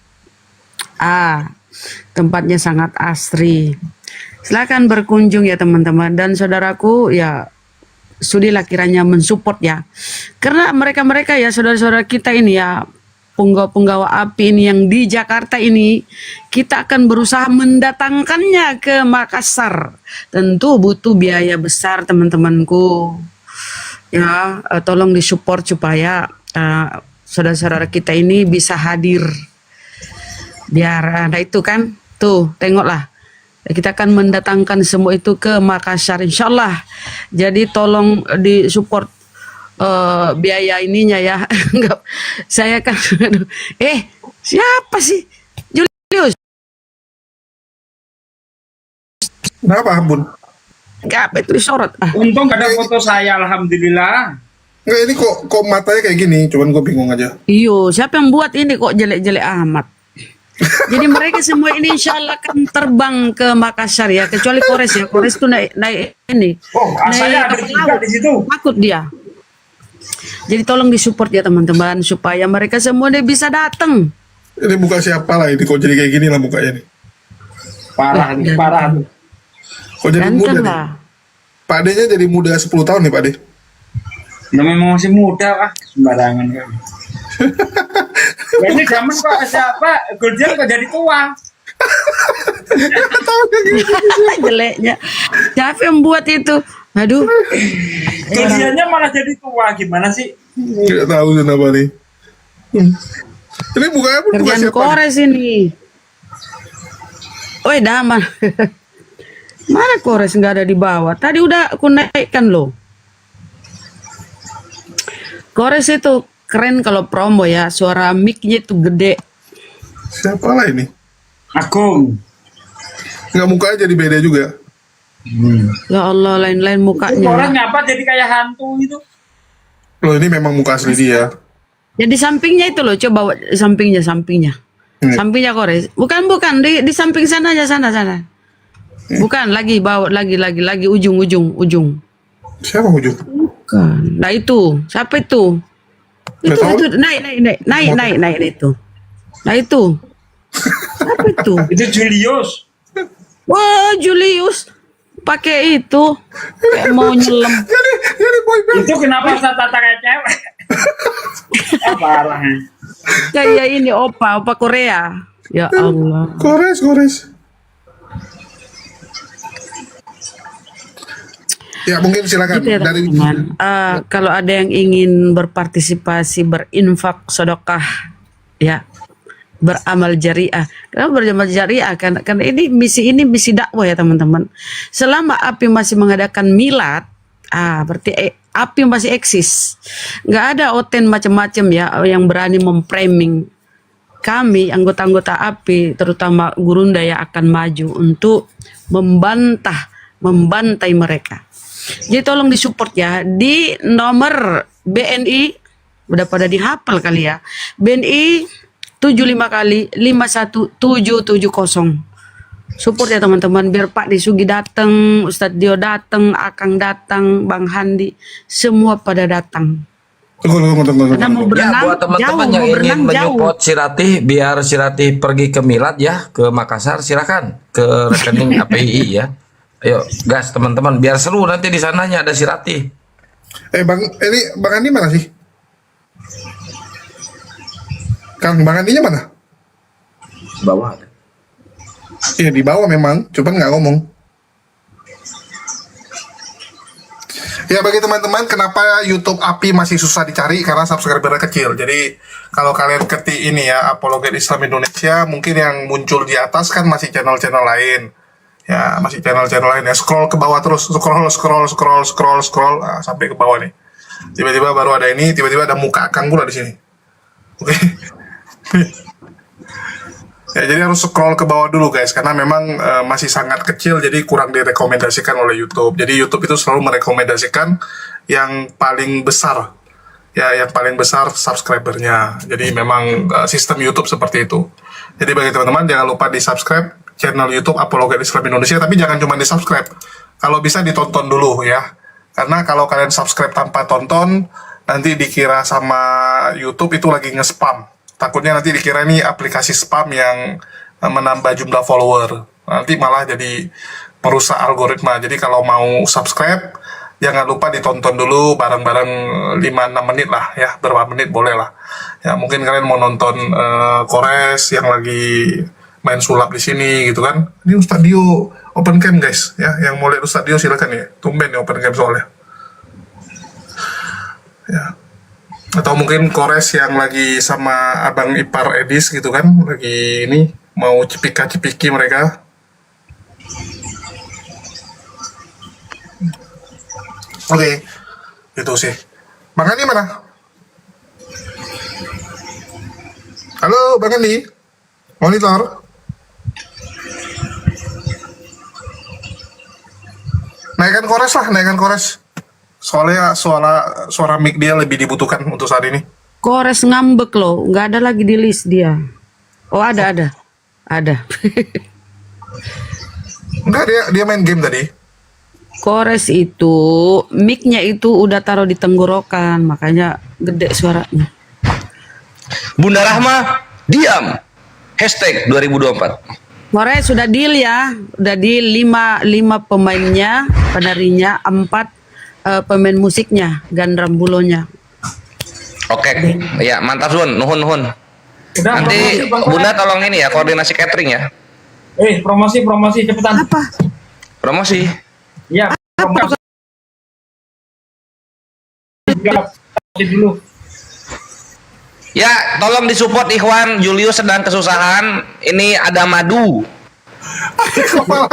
Tempatnya sangat asri. Silakan berkunjung ya teman-teman dan saudaraku ya, sudilah kiranya mensupport ya, karena mereka ya saudara-saudara kita ini ya, penggawa api ini yang di Jakarta ini, kita akan berusaha mendatangkannya ke Makassar. Tentu butuh biaya besar teman-temanku ya, tolong disupport supaya saudara-saudara kita ini bisa hadir biar itu kan tuh, tengoklah, kita akan mendatangkan semua itu ke Makassar insyaallah. Jadi tolong disupport biaya ininya ya. Enggak, saya kan siapa sih Julius? Kenapa Bun? Enggak, itu disorot. Untung gak ada foto saya, alhamdulillah. Enggak, ini kok matanya kayak gini, cuman gue bingung aja. Iyo, siapa yang buat ini kok jelek-jelek amat? Jadi mereka semua ini insya Allah akan terbang ke Makassar ya, kecuali Kores ya. Kores tuh naik ini. Saya ada juga di situ. Takut dia. Jadi tolong disupport ya teman-teman supaya mereka semua dia bisa datang. Ini muka siapa lah ini, kok jadi kayak gini lah mukanya nih. Parah. Kok jadi muda nih? Pak D-nya jadi muda 10 tahun nih Pak D. Memang masih muda sembarangan kan. Ini zaman kok siapa Guldian kok jadi tua. Jeleknya. Siapa yang buat itu? Aduh. Guldiannya malah jadi tua, gimana sih? Tidak tahu kenapa nih. Ini mukanya pun bukan siapa. Kores ini. Oi, Daman. Mana Kores nggak ada di bawah? Tadi udah aku naikkan loh. Kores itu keren kalau promo ya, suara mic-nya itu gede. Siapa lah ini? Agung. Nggak, mukanya jadi beda juga. Ya Allah, lain-lain mukanya. Orang ngapa jadi kayak hantu itu? Loh, ini memang muka asli dia. Ya di sampingnya itu loh, coba sampingnya. Sampingnya Kores. Bukan, di samping sana aja, sana. Bukan, lagi bawa lagi ujung. Siapa ujung? Bukan. Nah itu, siapa itu? Itu naik itu. Nah itu. Apa itu? Itu Julius. Wah, Julius pakai itu kayak mau nyelam. Itu kenapa saya tata kayak cewek? Parah. Kayak ini opa Korea. Ya Allah. Kores. Ya mungkin silakan Gitu ya, dari teman-teman. Kalau ada yang ingin berpartisipasi berinfak sedekah ya, beramal jariah. Kenapa beramal jariah? Karena ini misi dakwah ya teman-teman. Selama API masih mengadakan milad, berarti API masih eksis. Nggak ada oten macam-macam ya yang berani memframing kami anggota-anggota API, terutama Gurunda yang akan maju untuk membantai mereka. Jadi tolong disupport ya di nomor BNI, udah pada dihafal kali ya, BNI 75 kali 51770. Support ya teman-teman, biar Pak Disugi datang, Ustadz Dio datang, Akang datang, Bang Handi, semua pada datang. Tunggu. Karena mau berenang, Ya, buat teman-teman yang ingin menyupport si Ratih, biar si Ratih pergi ke Milad ya, ke Makassar, silakan ke rekening API ya. Ayo gas teman-teman, biar seru nanti di sananya ada si Ratih. Bang Andi mana sih? Bang Andinya mana? Bawah. Iya di bawah memang, cuman nggak ngomong. Ya bagi teman-teman, kenapa YouTube API masih susah dicari? Karena subscribernya kecil. Jadi kalau kalian ketik ini ya, Apologet Islam Indonesia, mungkin yang muncul di atas kan masih channel-channel lain. Ya masih channel-channel lain ya. Scroll ke bawah terus, scroll, nah, sampai ke bawah nih. Tiba-tiba baru ada ini, tiba-tiba ada muka Akang pula di sini. Oke. Ya, jadi harus scroll ke bawah dulu guys, karena memang masih sangat kecil, jadi kurang direkomendasikan oleh YouTube. Jadi YouTube itu selalu merekomendasikan yang paling besar, ya yang paling besar subscribernya. Jadi memang sistem YouTube seperti itu. Jadi bagi teman-teman jangan lupa di subscribe channel YouTube Apologet Islam Indonesia, tapi jangan cuma di subscribe. Kalau bisa ditonton dulu ya, karena kalau kalian subscribe tanpa tonton, nanti dikira sama YouTube itu lagi nge-spam. Takutnya nanti dikira ini aplikasi spam yang menambah jumlah follower. Nanti malah jadi merusak algoritma. Jadi kalau mau subscribe, jangan lupa ditonton dulu bareng-bareng 5-6 menit lah ya. Berapa menit boleh lah. Ya mungkin kalian mau nonton Kores yang lagi main sulap di sini gitu kan. Ini Ustadz Dio open cam guys ya. Yang mau lihat Ustadz Dio silakan ya. Tumben ya open cam soalnya. Ya. Atau mungkin Kores yang lagi sama abang ipar Edis gitu kan, lagi ini mau cipika-cipiki mereka. Oke, itu sih. Bang Andi mana? Halo Bang Andi, monitor. Naikkan Kores lah, naikkan Kores. Soalnya suara mic dia lebih dibutuhkan untuk saat ini. Kores ngambek loh, nggak ada lagi di list dia. Oh ada. Enggak, dia main game tadi. Kores itu mic-nya itu udah taruh di tenggorokan, makanya gede suaranya. Bunda Rahma, diam. Hashtag 2024. Kores sudah deal ya, udah deal 5 pemainnya, penarinya, 4 pemain musiknya, Gandram Bulonya. Oke, ya mantap Sun, nuhun. Nanti Bunda tolong ini ya, koordinasi catering ya. Promosi cepetan. Apa? Promosi. Ya, promosi dulu. Ya, tolong disupport Ikhwan, Julius sedang kesusahan. Ini ada madu. Disupport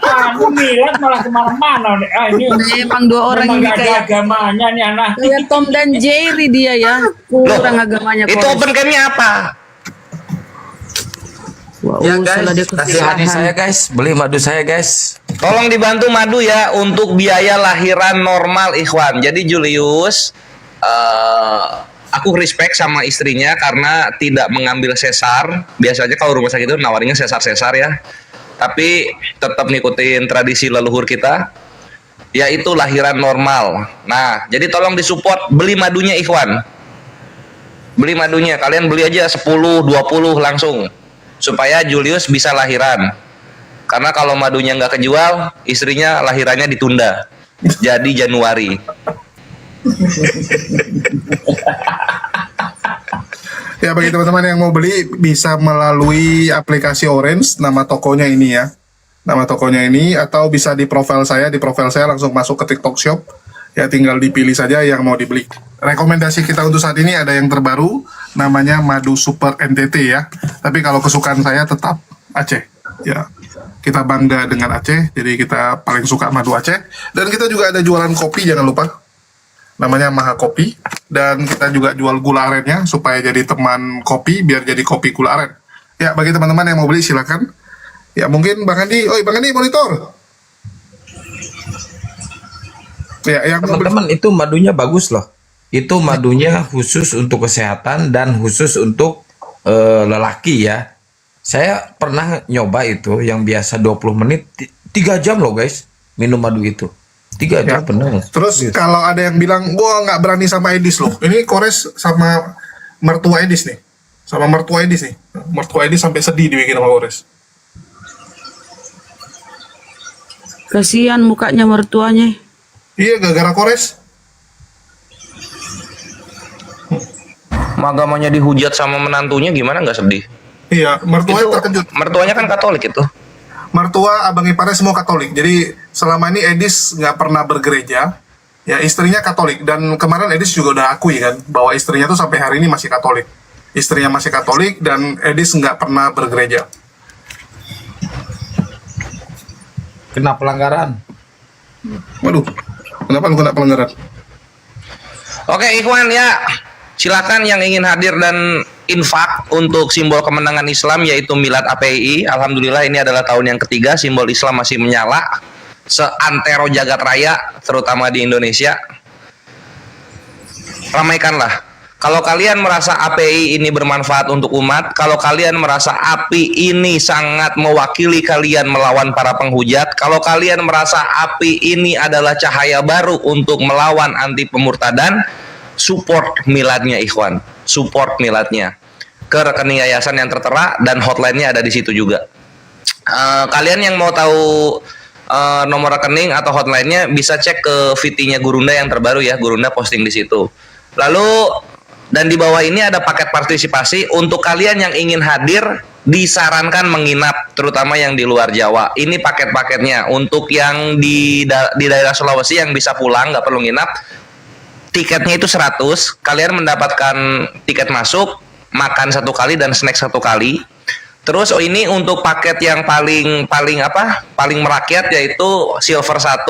kamu Milan malah kemana-mana nih. Ini memang 2 orang ini kayak agamanya nih anak. Kayak Tom dan Jerry dia ya. Kurang agamanya. Itu open cam-nya apa? Ya guys, kasihani saya guys, beli madu saya guys. Tolong dibantu madu ya untuk biaya lahiran normal Ikhwan. Jadi Julius, aku respect sama istrinya karena tidak mengambil sesar. Biasanya kalau rumah sakit itu nawarinnya sesar-sesar ya. Tapi tetap ngikutin tradisi leluhur kita, yaitu lahiran normal. Nah, jadi tolong disupport, beli madunya Ikhwan. Beli madunya, kalian beli aja 10, 20 langsung. Supaya Julius bisa lahiran. Karena kalau madunya nggak kejual, istrinya lahirannya ditunda. Jadi Januari. Ya bagi teman-teman yang mau beli bisa melalui aplikasi Orange, nama tokonya ini ya. Nama tokonya ini, atau bisa di profil saya langsung masuk ke TikTok Shop. Ya tinggal dipilih saja yang mau dibeli. Rekomendasi kita untuk saat ini ada yang terbaru, namanya Madu Super NTT ya. Tapi kalau kesukaan saya tetap Aceh. Ya, kita bangga dengan Aceh, jadi kita paling suka madu Aceh. Dan kita juga ada jualan kopi, jangan lupa. Namanya Maha Kopi. Dan kita juga jual gula arennya supaya jadi teman kopi, biar jadi kopi gula aren. Ya, bagi teman-teman yang mau beli silakan. Ya, mungkin Bang Andi, Bang Andi monitor. Ya, yang teman-teman itu madunya bagus loh. Itu madunya khusus untuk kesehatan dan khusus untuk lelaki ya. Saya pernah nyoba itu yang biasa 20 menit 3 jam loh guys minum madu itu. 3 jam bener. Terus kalau ada yang bilang gua nggak berani sama Edis loh. Ini Kores sama mertua Edis nih. Sama mertua Edis nih. Mertua Edis sampai sedih dibikin sama Kores. Kasihan mukanya mertuanya. Iya, gara-gara Kores. Agamanya dihujat sama menantunya gimana nggak sedih? Iya, mertuanya terkejut. Mertuanya kan Katolik itu. Mertua abang iparnya semua Katolik. Jadi selama ini Edis nggak pernah bergereja. Ya istrinya Katolik. Dan kemarin Edis juga udah akui kan bahwa istrinya tuh sampai hari ini masih Katolik. Istrinya masih Katolik dan Edis nggak pernah bergereja. Kena pelanggaran. Waduh, kenapa lu kena pelanggaran? Oke, Ikhwan ya. Silakan yang ingin hadir dan infak untuk simbol kemenangan Islam yaitu Milad API. Alhamdulillah ini adalah tahun yang ketiga simbol Islam masih menyala seantero jagat raya terutama di Indonesia. Ramaikanlah. Kalau kalian merasa API ini bermanfaat untuk umat, kalau kalian merasa API ini sangat mewakili kalian melawan para penghujat, kalau kalian merasa API ini adalah cahaya baru untuk melawan anti pemurtadan, support miladnya Ikhwan, support miladnya ke rekening yayasan yang tertera dan hotline-nya ada di situ juga. Kalian yang mau tahu nomor rekening atau hotline-nya bisa cek ke VT-nya Gurunda yang terbaru ya, Gurunda posting di situ. Lalu dan di bawah ini ada paket partisipasi untuk kalian yang ingin hadir, disarankan menginap terutama yang di luar Jawa. Ini paket-paketnya untuk yang di daerah Sulawesi yang bisa pulang nggak perlu nginap. Tiketnya itu 100, kalian mendapatkan tiket masuk, makan 1 kali dan snack 1 kali. Terus ini untuk paket yang paling merakyat yaitu silver 1,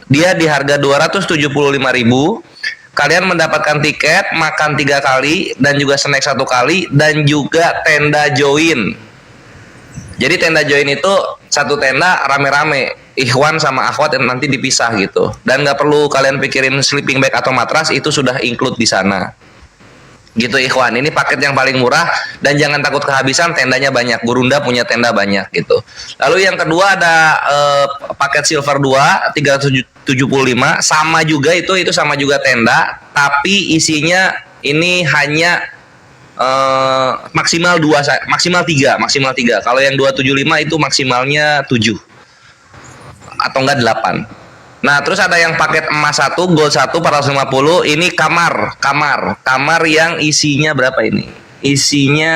dia di harga 275.000. Kalian mendapatkan tiket, makan 3 kali dan juga snack 1 kali dan juga tenda join. Jadi tenda join itu satu tenda rame-rame. Ikhwan sama akhwat yang nanti dipisah gitu, dan nggak perlu kalian pikirin sleeping bag atau matras, itu sudah include di sana gitu Ikhwan. Ini paket yang paling murah dan jangan takut kehabisan, tendanya banyak, Gurunda punya tenda banyak gitu. Lalu yang kedua ada paket silver 2 375, sama juga itu sama juga tenda, tapi isinya ini hanya maksimal 3. Kalau yang 275 itu maksimalnya 7 atau enggak 8. Nah, terus ada yang paket emas 1, gold 1 450. Ini kamar yang isinya berapa ini? Isinya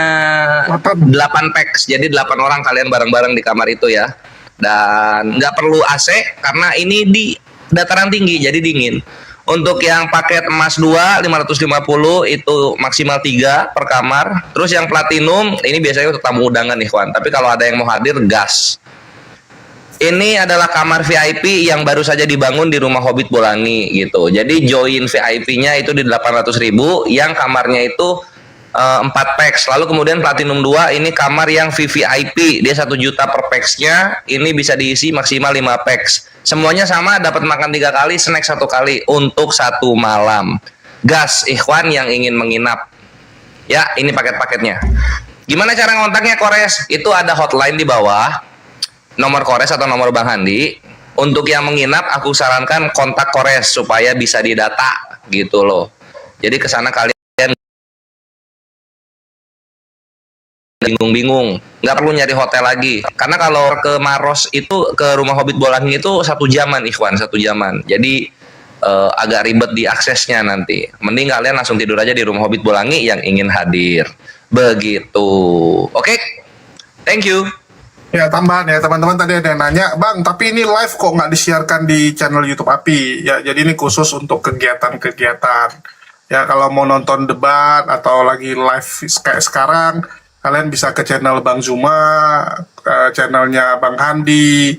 8 packs. Jadi 8 orang kalian bareng-bareng di kamar itu ya. Dan nggak perlu AC karena ini di dataran tinggi jadi dingin. Untuk yang paket emas 2 550 itu maksimal 3 per kamar. Terus yang platinum ini biasanya untuk tamu undangan nih kawan. Tapi kalau ada yang mau hadir gas. Ini adalah kamar VIP yang baru saja dibangun di rumah Hobbit Bolangi gitu. Jadi join VIP-nya itu di 800.000, yang kamarnya itu 4 packs. Lalu kemudian Platinum 2 ini kamar yang VVIP, dia 1 juta per packs-nya. Ini bisa diisi maksimal 5 packs. Semuanya sama, dapat makan 3 kali, snack 1 kali untuk 1 malam. Gas Ikhwan yang ingin menginap. Ya, ini paket-paketnya. Gimana cara ngontaknya Kores? Itu ada hotline di bawah. Nomor Kores atau nomor Bang Handi. Untuk yang menginap aku sarankan kontak Kores supaya bisa didata gitu loh. Jadi kesana kalian bingung-bingung, nggak perlu nyari hotel lagi. Karena kalau ke Maros itu, ke rumah Hobbit Bolangi itu 1 jaman Ikhwan, 1 jaman. Jadi agak ribet di aksesnya nanti. Mending kalian langsung tidur aja di rumah Hobbit Bolangi yang ingin hadir. Begitu. Oke. Thank you. Ya, tambahan ya teman-teman, tadi ada yang nanya, Bang, tapi ini live kok nggak disiarkan di channel YouTube API? Ya, jadi ini khusus untuk kegiatan-kegiatan. Ya, kalau mau nonton debat atau lagi live kayak sekarang, kalian bisa ke channel Bang Zuma, channelnya Bang Handi,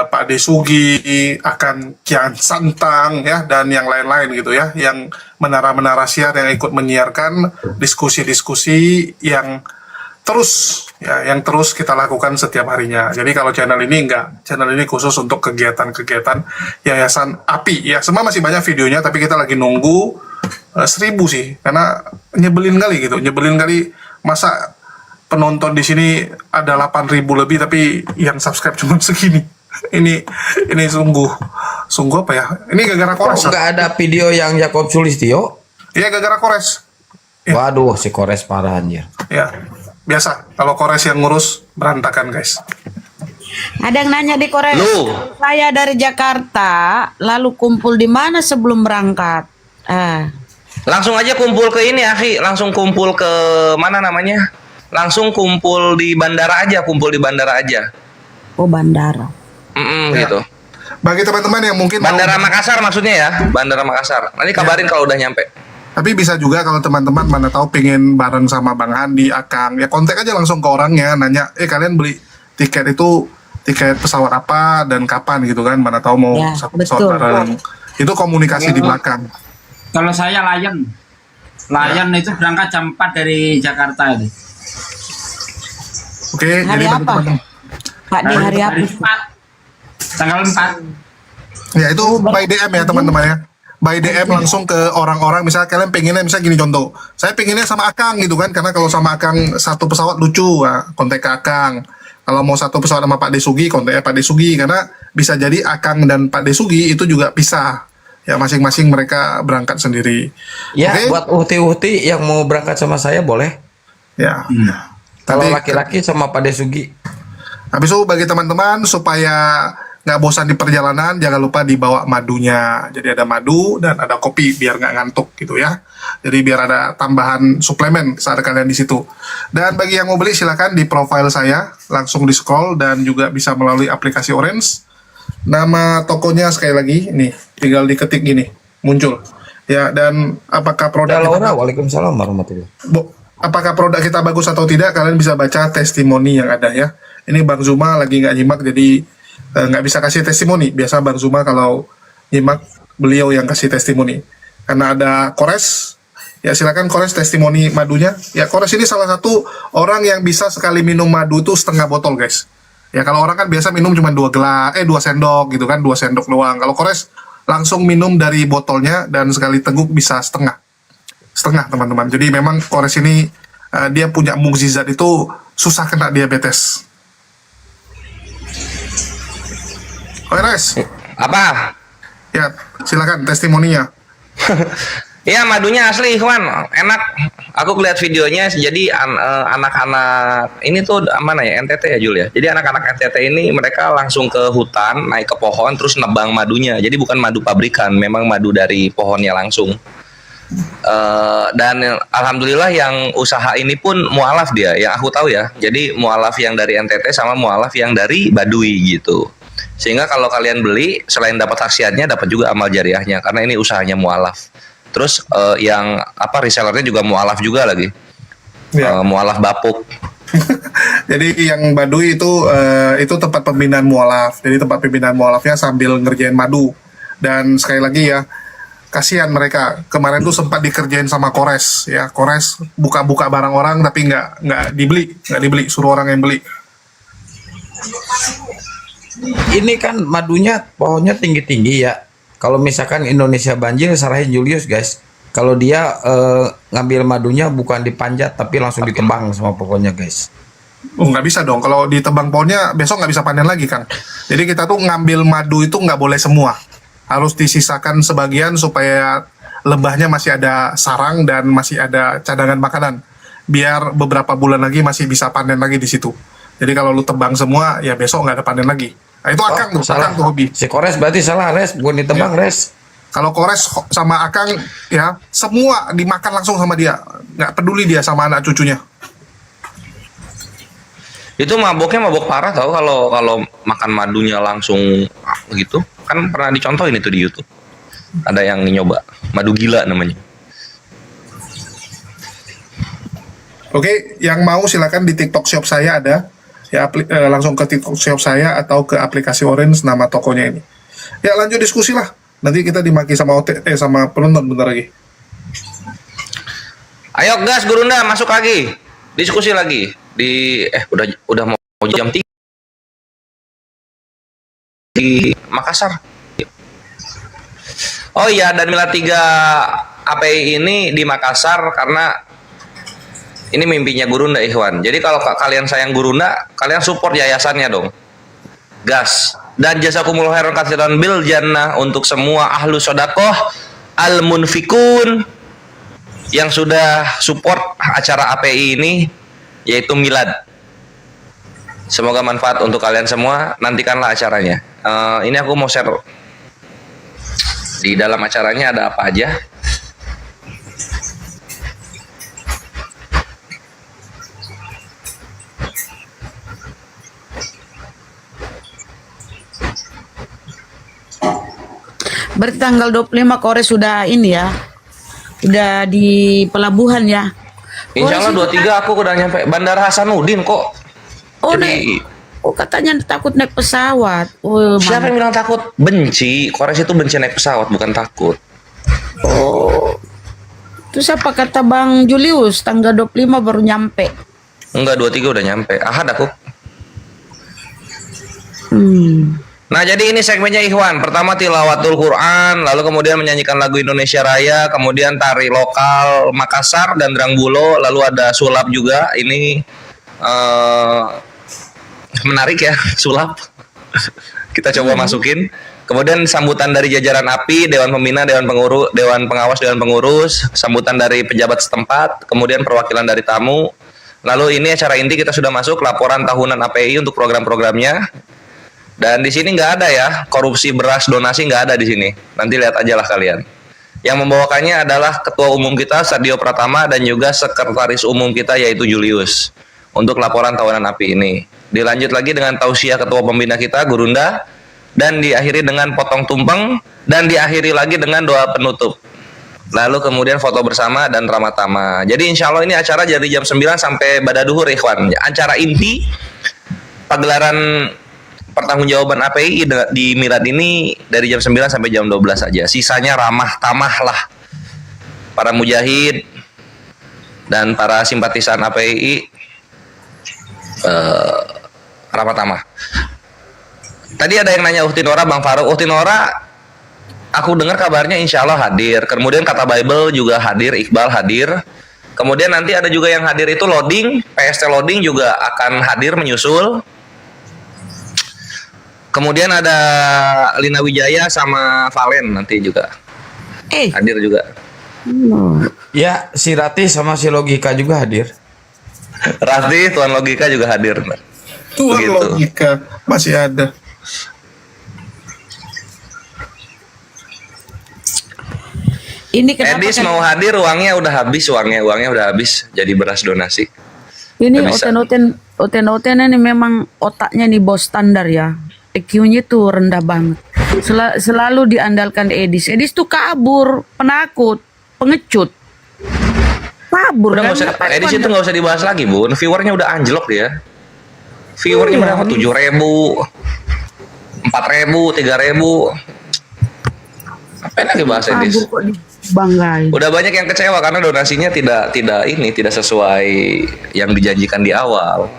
Pak Desugi, akan Kian Santang, ya, dan yang lain-lain gitu ya, yang menara-menara siar yang ikut menyiarkan diskusi-diskusi yang terus kita lakukan setiap harinya. Jadi kalau channel ini enggak, channel ini khusus untuk kegiatan-kegiatan Yayasan API. Ya, semua masih banyak videonya, tapi kita lagi nunggu 1000 sih, karena nyebelin kali masa penonton di sini ada 8.000 lebih, tapi yang subscribe cuma segini. Ini sungguh apa ya? Ini gara-gara Kores. Nggak ada video yang Yakob Sulistyo? Iya, gara-gara Kores. Ya. Waduh, si Kores parah anjir. Ya. Biasa, kalau Kores yang ngurus berantakan guys. Ada yang nanya di Kores, saya dari Jakarta, lalu kumpul di mana sebelum berangkat? Langsung aja kumpul ke ini, Akhi. Langsung kumpul ke mana namanya? Langsung kumpul di bandara aja, Oh, bandara. Gitu. Bagi teman-teman yang mungkin Bandara Makassar maksudnya ya, Bandara Makassar. Nanti kabarin kalau udah nyampe. Tapi bisa juga kalau teman-teman mana tahu pengen bareng sama Bang Handi, Akang, ya kontak aja langsung ke orangnya, nanya, kalian beli tiket itu tiket pesawat apa dan kapan gitu kan, mana tahu mau satu pesawat bareng. Itu komunikasi di belakang. Kalau saya Lion itu berangkat jam 4 dari Jakarta itu. Oke, Hari jadi bagi apa? teman-teman. Pak di hari apa? 4. Tanggal 4. Ya itu by DM ya teman-teman ya. By DM langsung ke orang-orang. Misalnya kalian pengennya, misalnya gini contoh. Saya pengennya sama Akang gitu kan. Karena kalau sama Akang satu pesawat lucu, nah, kontak ke Akang. Kalau mau satu pesawat sama Pak Desugi, kontaknya Pak Desugi. Karena bisa jadi Akang dan Pak Desugi itu juga pisah. Ya masing-masing mereka berangkat sendiri. Ya, Oke? buat uhti-uhti yang mau berangkat sama saya boleh. Ya. Kalau Nanti- laki-laki sama Pak Desugi. Habis itu bagi teman-teman supaya nggak bosan di perjalanan, jangan lupa dibawa madunya. Jadi ada madu dan ada kopi biar nggak ngantuk gitu ya. Jadi biar ada tambahan suplemen saat kalian di situ. Dan bagi yang mau beli silakan di profile saya langsung di scroll dan juga bisa melalui aplikasi Orange. Nama tokonya sekali lagi nih, tinggal diketik gini muncul. Ya, dan apakah produk kita, Waalaikumsalam warahmatullahi. apakah produk kita bagus atau tidak, kalian bisa baca testimoni yang ada ya. Ini Bang Zuma lagi nggak nyimak jadi nggak bisa kasih testimoni. Biasa Bang Zuma kalau nyimak beliau yang kasih testimoni. Karena ada Kores, ya silakan Kores testimoni madunya. Ya Kores ini salah satu orang yang bisa sekali minum madu itu setengah botol guys. Ya kalau orang kan biasa minum cuma 2 sendok gitu kan, 2 sendok doang. Kalau Kores langsung minum dari botolnya dan sekali teguk bisa setengah teman-teman. Jadi memang Kores ini dia punya mukjizat itu susah kena diabetes. Oke, Res. Apa? Ya, silakan testimoninya. Iya, madunya asli, Ikhwan. Enak. Aku lihat videonya. Jadi anak-anak ini tuh mana ya? NTT ya, Jul ya. Jadi anak-anak NTT ini mereka langsung ke hutan, naik ke pohon, terus nebang madunya. Jadi bukan madu pabrikan, memang madu dari pohonnya langsung. Dan alhamdulillah yang usaha ini pun mualaf dia, yang aku tahu ya. Jadi mualaf yang dari NTT sama mualaf yang dari Baduy gitu. Sehingga kalau kalian beli, selain dapat khasiatnya, dapat juga amal jariahnya karena ini usahanya mualaf. Terus yang resellernya juga mualaf juga lagi. Mualaf bapuk. Jadi yang Baduy itu tempat pembinaan mualaf. Jadi tempat pembinaan mualafnya sambil ngerjain madu. Dan sekali lagi ya, kasihan mereka. Kemarin tuh sempat dikerjain sama Kores ya. Kores buka-buka barang orang tapi nggak dibeli, suruh orang yang beli. Ini kan madunya pohonnya tinggi-tinggi ya. Kalau misalkan Indonesia banjir, sarahin Julius guys. Kalau dia ngambil madunya bukan dipanjat tapi langsung ditebang sama pohonnya guys. Oh nggak bisa dong. Kalau ditebang pohonnya besok nggak bisa panen lagi kan. Jadi kita tuh ngambil madu itu nggak boleh semua. Harus disisakan sebagian supaya lebahnya masih ada sarang dan masih ada cadangan makanan. Biar beberapa bulan lagi masih bisa panen lagi di situ. Jadi kalau lu tebang semua, ya besok nggak ada panen lagi. Nah itu Akang tuh, Akang tuh hobi. Si Kores berarti salah, Res, bukan ditebang, Res. Kalau Kores sama Akang ya semua dimakan langsung sama dia, nggak peduli dia sama anak cucunya. Itu maboknya mabok parah tau kalau makan madunya langsung gitu. Kan pernah dicontohin itu di YouTube. Ada yang nyoba madu gila namanya. Oke, yang mau silakan di TikTok Shop saya ada. Ya langsung ke TikTok Shop saya atau ke aplikasi Orange nama tokonya ini. Ya lanjut diskusi lah. Nanti kita dimaki sama sama penonton bentar lagi. Ayo gas Gurunda masuk lagi. Diskusi lagi di udah mau jam 3 di Makassar. Oh iya, dan Mila 3 API ini di Makassar karena ini mimpinya Gurunda Ikhwan. Jadi kalau kalian sayang Gurunda, kalian support yayasannya dong. Gas. Dan jazakumullah khairan katsiran bil jannah untuk semua ahlu sodakoh al munfikun yang sudah support acara API ini, yaitu Milad. Semoga manfaat untuk kalian semua. Nantikanlah acaranya. Ini aku mau share di dalam acaranya ada apa aja. Berarti tanggal 25 Kores sudah ini ya. Udah di pelabuhan ya. Insya Allah 23 aku udah nyampe Bandara Hasanuddin kok. Oh, katanya takut naik pesawat. Siapa yang bilang takut? Benci. Kores itu benci naik pesawat, bukan takut. Oh. Terus apa kata Bang Julius, tanggal 25 baru nyampe? Enggak, 23 udah nyampe. Ahad aku. Nah, jadi ini segmennya Ikhwan. Pertama tilawatul Quran, lalu kemudian menyanyikan lagu Indonesia Raya, kemudian tari lokal Makassar dan Drangbulo, lalu ada sulap juga. Ini menarik ya, sulap. Kita coba masukin. Kemudian sambutan dari jajaran API, Dewan Pembina, Dewan Pengurus, Dewan Pengawas, Dewan Pengurus, sambutan dari pejabat setempat, kemudian perwakilan dari tamu. Lalu ini acara inti kita sudah masuk, laporan tahunan API untuk program-programnya. Dan di sini nggak ada ya, korupsi beras donasi nggak ada di sini. Nanti lihat aja lah kalian. Yang membawakannya adalah Ketua Umum kita Sadio Pratama dan juga Sekretaris Umum kita yaitu Julius untuk laporan tahunan API ini. Dilanjut lagi dengan tausiah Ketua Pembina kita Gurunda, dan diakhiri dengan potong tumpeng, dan diakhiri lagi dengan doa penutup. Lalu kemudian foto bersama dan ramatama. Jadi insya Allah ini acara dari jam 9 sampai badaduhur Ikhwan. Acara inti pagelaran pertanggungjawaban API di Milad ini dari jam 9 sampai jam 12 saja. Sisanya ramah tamah lah para mujahid dan para simpatisan API, ramah tamah. Tadi ada yang nanya Uhti Nora, Bang Faruk. Uhti Nora, aku dengar kabarnya insya Allah hadir. Kemudian Kata Bible juga hadir, Iqbal hadir. Kemudian nanti ada juga yang hadir itu loading, PST loading juga akan hadir menyusul. Kemudian ada Lina Wijaya sama Valen nanti juga hadir juga. Ya, si Rati sama si Logika juga hadir. Rati, Tuan Logika juga hadir. Tuan Logika masih ada. Ini kenapa Edis kan- mau hadir, uangnya udah habis, uangnya udah habis jadi beras donasi. Ini Nggak bisa. Oten ini memang otaknya nih bos standar ya. EQ-nya tuh rendah banget. Selalu diandalkan Edis. Edis tuh kabur, penakut, pengecut. Kabur. Udah nggak usah, Edis itu nggak usah dibahas lagi, Bun. Viewernya udah anjlok dia. Viewernya Iya. berapa? 7.000, 4.000, 3.000. Apa lagi bahas Edis? Kabur kok dibanggain. Udah banyak yang kecewa karena donasinya tidak sesuai yang dijanjikan di awal.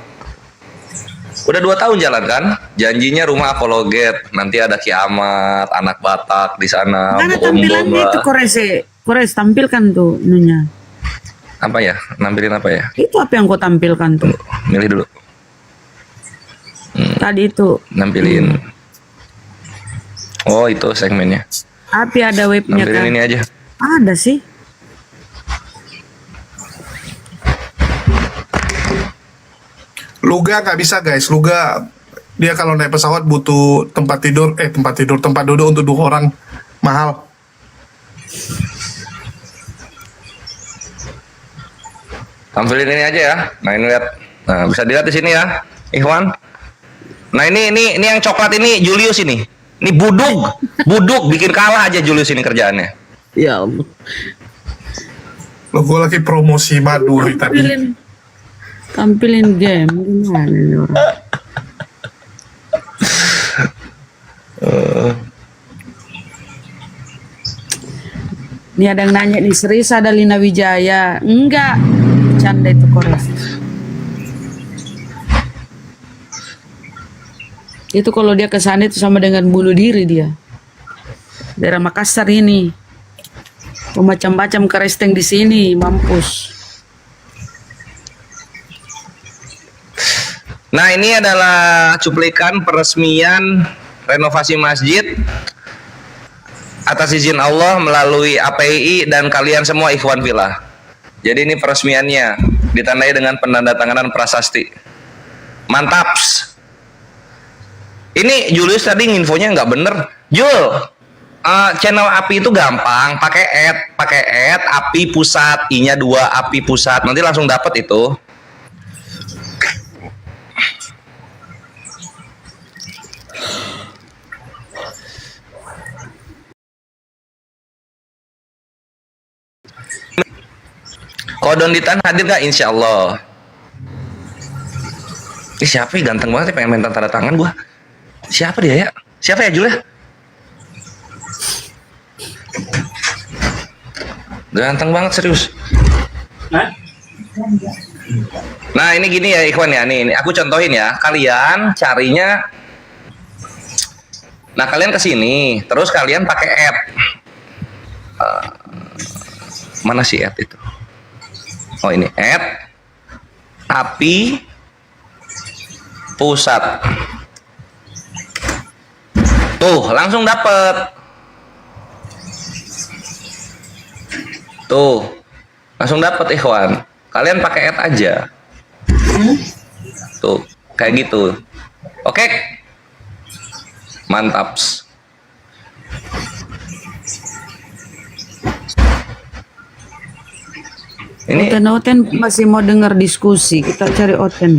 Udah 2 tahun jalan kan? Janjinya rumah apologet, nanti ada kiamat, anak Batak di sana, Mana bom tampilannya itu Kores tampilkan tuh Nunya. Apa ya? Nampilin apa ya? Itu apa yang kau tampilkan tuh? Milih dulu. Tadi itu. Nampilin. Oh, itu segmennya. Api ada webnya Nampilin kan? ini aja. Ada sih. Luga nggak bisa guys. Luga dia kalau naik pesawat butuh tempat duduk untuk 2 orang, mahal. Tampilin ini aja ya. Nah, ini lihat. Nah, bisa dilihat di sini ya, Ikhwan. Nah, ini yang coklat ini Julius ini. Ini buduk bikin kalah aja Julius ini kerjaannya. Ya Allah. Lo gue lagi promosi madu nih tadi. Tampilin game gimana nih orang? Ini ada yang nanya nih, serius ada Lina Wijaya? Enggak, canda itu Kores. Itu kalau dia kesana itu sama dengan bunuh diri dia. Daerah Makassar ini. Macam-macam keresteng di sini, mampus. Nah, ini adalah cuplikan peresmian renovasi masjid atas izin Allah melalui API dan kalian semua Ikhwan Villa. Jadi ini peresmiannya ditandai dengan penandatanganan prasasti. Mantaps. Ini Julius tadi infonya nggak bener. Jul, channel API itu gampang, pakai add API pusat, I-nya 2 API pusat, nanti langsung dapat itu. Kodon Ditan hadir nggak? Insya Allah. Ini siapa ya, ganteng banget ya, pengen minta tanda tangan gua. Siapa dia ya? Siapa ya Jul ya? Ganteng banget serius. Nah ini gini ya Ikhwan ya, nih aku contohin ya. Kalian carinya, nah kalian kesini, terus kalian pakai app. Mana sih app itu? Oh ini app API Pusat. Tuh langsung dapet. Tuh langsung dapet Ikhwan. Kalian pakai add aja. Tuh kayak gitu. Oke. Mantap. Ini Oten masih mau dengar diskusi. Kita cari Oten.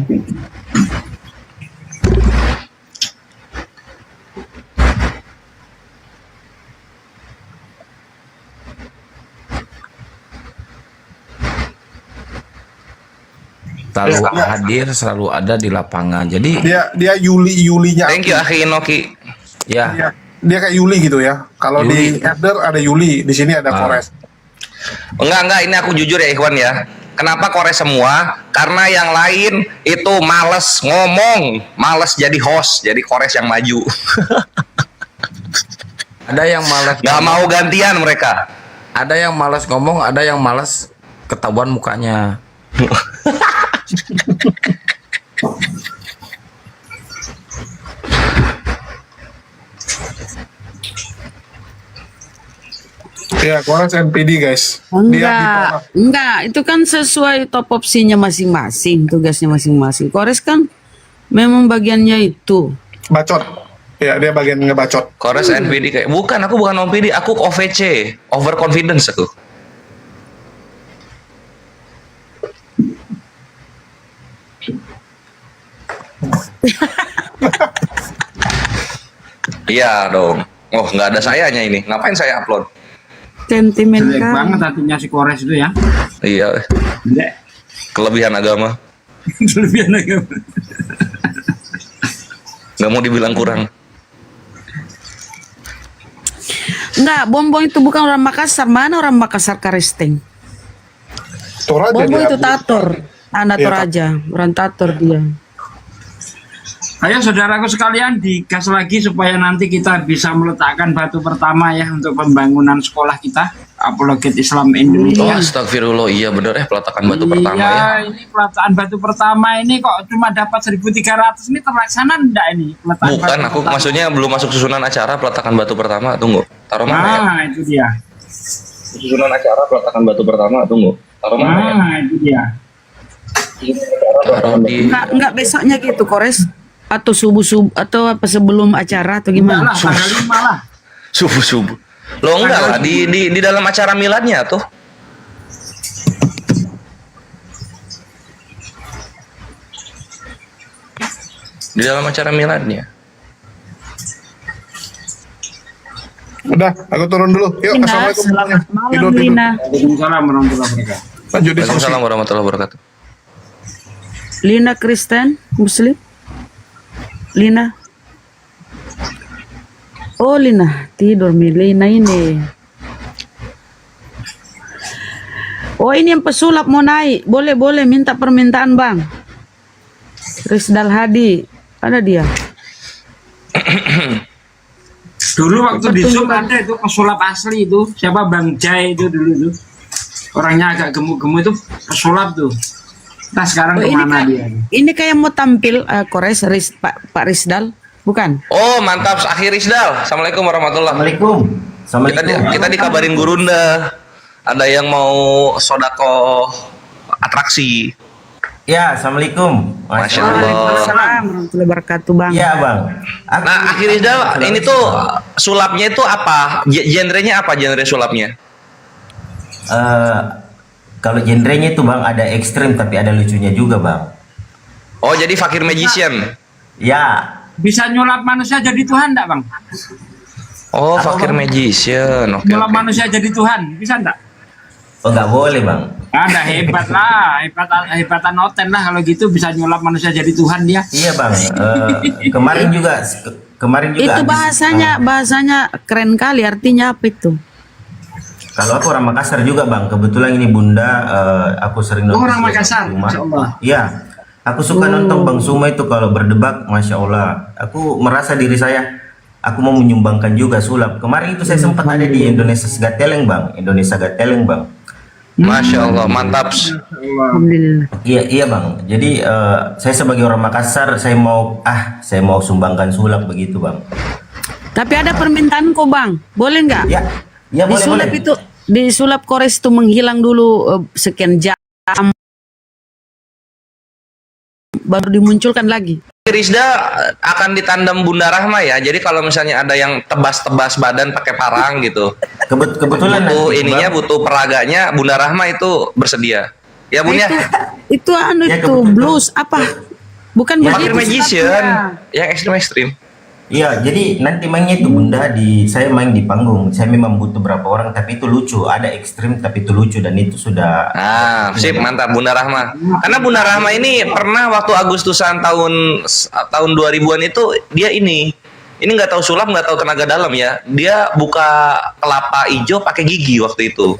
Selalu hadir, selalu ada di lapangan. Jadi Dia Yulinya. thank you Akhi Inoki. ya, Dia kayak Yuli gitu ya. Kalau di header ada Yuli, di sini ada Kores. Enggak, ini aku jujur ya Ikhwan ya. Kenapa Kores semua? Karena yang lain itu males ngomong, males jadi host, jadi Kores yang maju. ada yang malas Nggak mau gantian mereka. Ada yang malas ngomong, ada yang malas ketahuan mukanya. Ya, Kores NPD guys. Enggak, itu kan sesuai top opsinya masing-masing, tugasnya masing-masing. Kores kan memang bagiannya itu. Bacot. Ya, dia bagian ngebacot. Kores NPD kayak bukan, aku bukan OPD, aku OVC, overconfidence aku. Iya dong. Oh, nggak ada sayanya ini. Ngapain saya upload? Sentimen Jelek kan. banget hatinya si Kores itu ya. Iya. Kelebihan agama. Kelebihan agama. Nggak mau dibilang kurang. Enggak, Bombong itu bukan orang Makassar. Mana orang Makassar Karisteng? Toraja Bombong dia itu ambil. Tator. Anak Iya, Toraja, orang Tator dia. Ayo saudaraku sekalian, digas lagi supaya nanti kita bisa meletakkan batu pertama ya untuk pembangunan sekolah kita, Apologet Islam Oh, Indonesia. astagfirullah, iya bener peletakan batu pertama ya. Iya, ini peletakan batu pertama ini kok cuma dapat 1.300, ini terlaksana enggak ini peletakan Bukan, batu aku pertama? maksudnya belum masuk susunan acara peletakan batu pertama. Tunggu, taruh mana ya? Nah, itu dia. Susunan acara peletakan batu pertama. Tunggu, taruh mana ya? Nah, itu dia. Taruh di Enggak besoknya gitu, Kores? Atau subuh atau apa sebelum acara atau gimana? Enggak lah, tanggal 5 lah. subuh. Lo enggak lah di dalam acara miladnya tuh. Di dalam acara miladnya. Udah, aku turun dulu. Yuk, Lina, assalamualaikum. selamat malam, Tidur. Lina. Waalaikumsalam warahmatullahi wabarakatuh. Lanjut diskusi. Waalaikumsalam warahmatullahi wabarakatuh. Lina Kristen, Muslim? Lina? Oh, Lina. Tidur, Mi. Lina ini. Oh, ini yang pesulap mau naik. Boleh, minta permintaan, Bang. Rizal Hadi. Ada dia. Dulu waktu di Zoom ada itu pesulap asli itu, siapa Bang Jai itu dulu itu. Orangnya agak gemuk-gemuk itu pesulap tuh. Nah sekarang Oh, ini kemana kayak- dia? Ini kayak mau tampil Kores, Pak Rizal. Bukan? Oh, mantap Akhir Isdal. Assalamualaikum warahmatullahi wabarakatuh. Kita dikabarin Gurunda. Ada yang mau sodako atraksi. Ya, assalamualaikum. Masya Allah. Waalaikumsalam warahmatullahi wabarakatuh, Bang. Ya, Bang. Nah, Akhir Isdal, ini tuh sulapnya itu apa? Genrenya apa genre sulapnya? Kalau genrenya itu Bang ada ekstrim tapi ada lucunya juga Bang. Oh, jadi fakir magician. Ya. Bisa nyulap manusia jadi Tuhan enggak Bang? Oh, fakir magician. Oke. Nyulap manusia jadi Tuhan, bisa enggak? Oh nggak boleh Bang. Ada hebat lah, hebatan Oten lah kalau gitu bisa nyulap manusia jadi Tuhan dia. Iya Bang. Kemarin juga Itu bahasanya keren kali, artinya apa itu? Kalau aku orang Makassar juga bang, kebetulan ini bunda, aku sering nonton. Orang Makassar, di rumah. Masya Allah. Iya, aku suka nonton Bang Suma itu kalau berdebat, Masya Allah. Aku merasa diri saya, aku mau menyumbangkan juga sulap. Kemarin itu saya sempat ada di Indonesia Got Talent bang, Indonesia Got Talent bang. Masya Allah, mantap. Iya bang. Jadi saya sebagai orang Makassar, saya mau sumbangkan sulap begitu bang. Tapi ada permintaanku bang, boleh nggak? Ya boleh disulap boleh. itu, disulap kores itu menghilang dulu sekian jam, baru dimunculkan lagi. Rizda akan ditandem Bunda Rahma ya. Jadi kalau misalnya ada yang tebas-tebas badan pakai parang gitu, kebetulan butuh nanti, ininya, Bang. butuh peraganya, Bunda Rahma itu bersedia. Ya Bun ya. Itu anu Ya, itu blues apa? Bukan Pakai begitu magician, sulapnya. yang ekstrim-ekstrim. Iya, jadi nanti mainnya itu bunda saya main di panggung. Saya memang butuh berapa orang, tapi itu lucu. Ada ekstrim tapi itu lucu dan itu sudah. Ah, sip, mantap Bunda Rahma. Karena Bunda Rahma ini pernah waktu Agustusan tahun 2000-an itu dia ini nggak tahu sulap, nggak tahu tenaga dalam ya. Dia buka kelapa hijau pakai gigi waktu itu.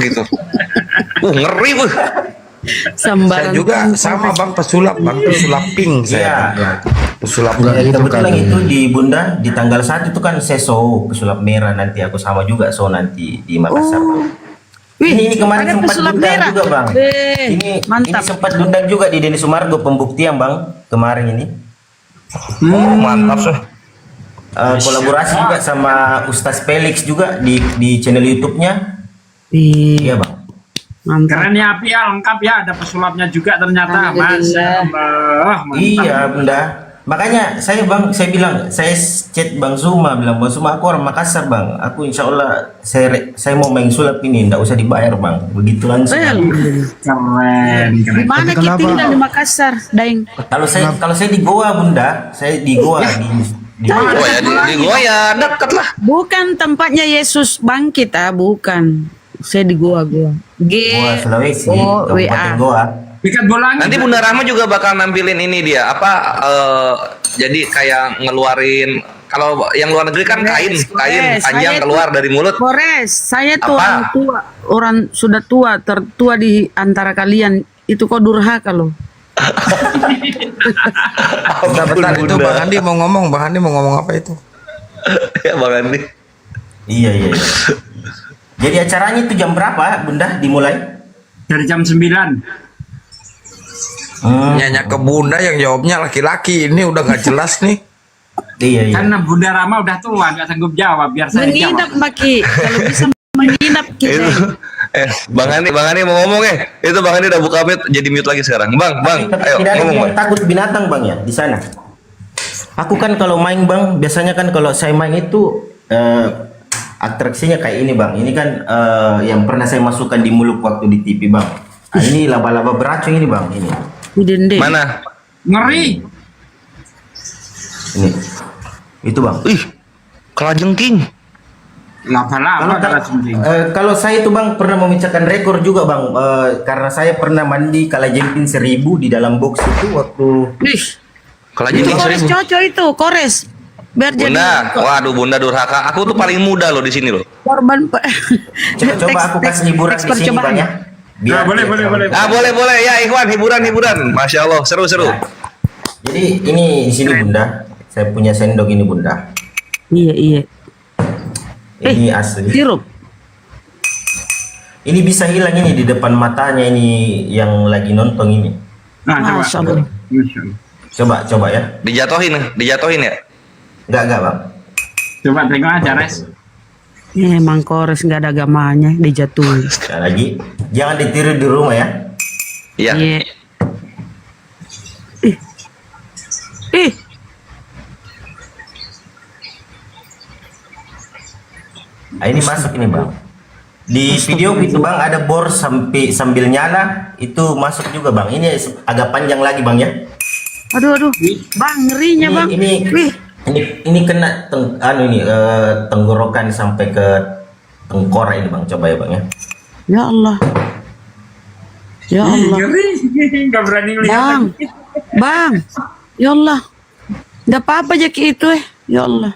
Gitu. Ngeri bu. Sambaran. Saya juga sama bang, pesulap pink saya. Pesulap Ya, kebetulan itu di bunda di tanggal 1 itu kan saya show pesulap merah, nanti aku sama juga show nanti di Makassar. Ini kemarin ada sempat pesulap diundang merah. juga bang. Ini mantap. sempat diundang juga di Denny Sumargo pembuktian bang kemarin ini. Mantap sih. Kolaborasi juga sama Ustaz Felix juga di channel YouTube-nya. Iya bang. Keren ya Api ya, lengkap ya, ada pesulapnya juga ternyata. Masya Allah, mantap. Iya bunda. Makanya saya bilang, saya chat Bang Suma, bilang Bang Suma aku orang Makassar bang. Aku insya Allah saya mau main sulap ini, nggak usah dibayar bang. Begitu langsung. Keren. Di mana kita tinggal di Makassar, Daeng? Kalau saya di Goa bunda, saya di Goa di di Goa ya dekat lah. Bukan tempatnya Yesus bangkit bukan. Saya di Goa. Goa Sulawesi, WA. Kabupaten Goa. Ikat bola. Nanti Bunda Rahma juga bakal nampilin ini dia jadi kayak ngeluarin, kalau yang luar negeri kan kain panjang keluar dari mulut. Kores, saya tuh Apa? orang sudah tua, tertua di antara kalian. Itu kok durhaka loh. Bentar, itu Bang Andi mau ngomong apa itu? Ya Bang Andi. Iya. Jadi acaranya itu jam berapa bunda dimulai? Dari jam 9. Nyanyi ke Bunda yang jawabnya laki-laki, ini udah nggak jelas nih. Iya. Karena Bunda Rama udah tua, nggak sanggup jawab, biar saya Menginap jawab. Maki, kalau bisa menginap kita. Bang Andi mau ngomong itu Bang Andi udah buka mute, jadi mute lagi sekarang. Bang, ayo Tidak ada ngomong yang Bang. takut binatang bang ya di sana. Aku kan kalau main bang, biasanya kan kalau saya main itu atraksinya kayak ini bang. Ini kan yang pernah saya masukkan di mulut waktu di TV bang. Nah, ini laba-laba beracun ini bang. Ini. Mana? Ngeri. Ini. Itu bang. Kalajengking. Laba-laba Kalau saya itu bang pernah memecahkan rekor juga bang, karena saya pernah mandi kalajengking 1000 di dalam box itu waktu. Kalajengking Kores 1000. cocok itu, kores. Biar Bunda, jadi waduh Bunda durhaka. Aku tuh paling muda loh di sini loh. korban Coba aku kasih hiburan di sini bang ya. Biar boleh. Boleh ya Ikhwan, hiburan. Masya Allah, seru. Jadi ini di sini bunda, saya punya sendok ini bunda. Iya. Ini asli. Sirup. Ini bisa hilang ini di depan matanya ini yang lagi nonton ini. Nah, Masya Allah. Coba ya. Dijatohin ya? Enggak bang. Coba tengok aja Res. Emang kores nggak ada agamanya, dijatuhin. Sekali lagi, jangan ditiru di rumah ya. Iya. Ih. Nah, ini masuk ini bang. Di video itu bang ada bor sambil nyala itu masuk juga bang. Ini agak panjang lagi bang ya. Aduh. Bang, ngerinya bang. Ini kena tenggorokan sampai ke tengkorak ini bang. Coba ya bang ya. Ya Allah. Nggak berani lihat. Bang. Ya Allah. Nggak apa-apa aja itu Ya Allah.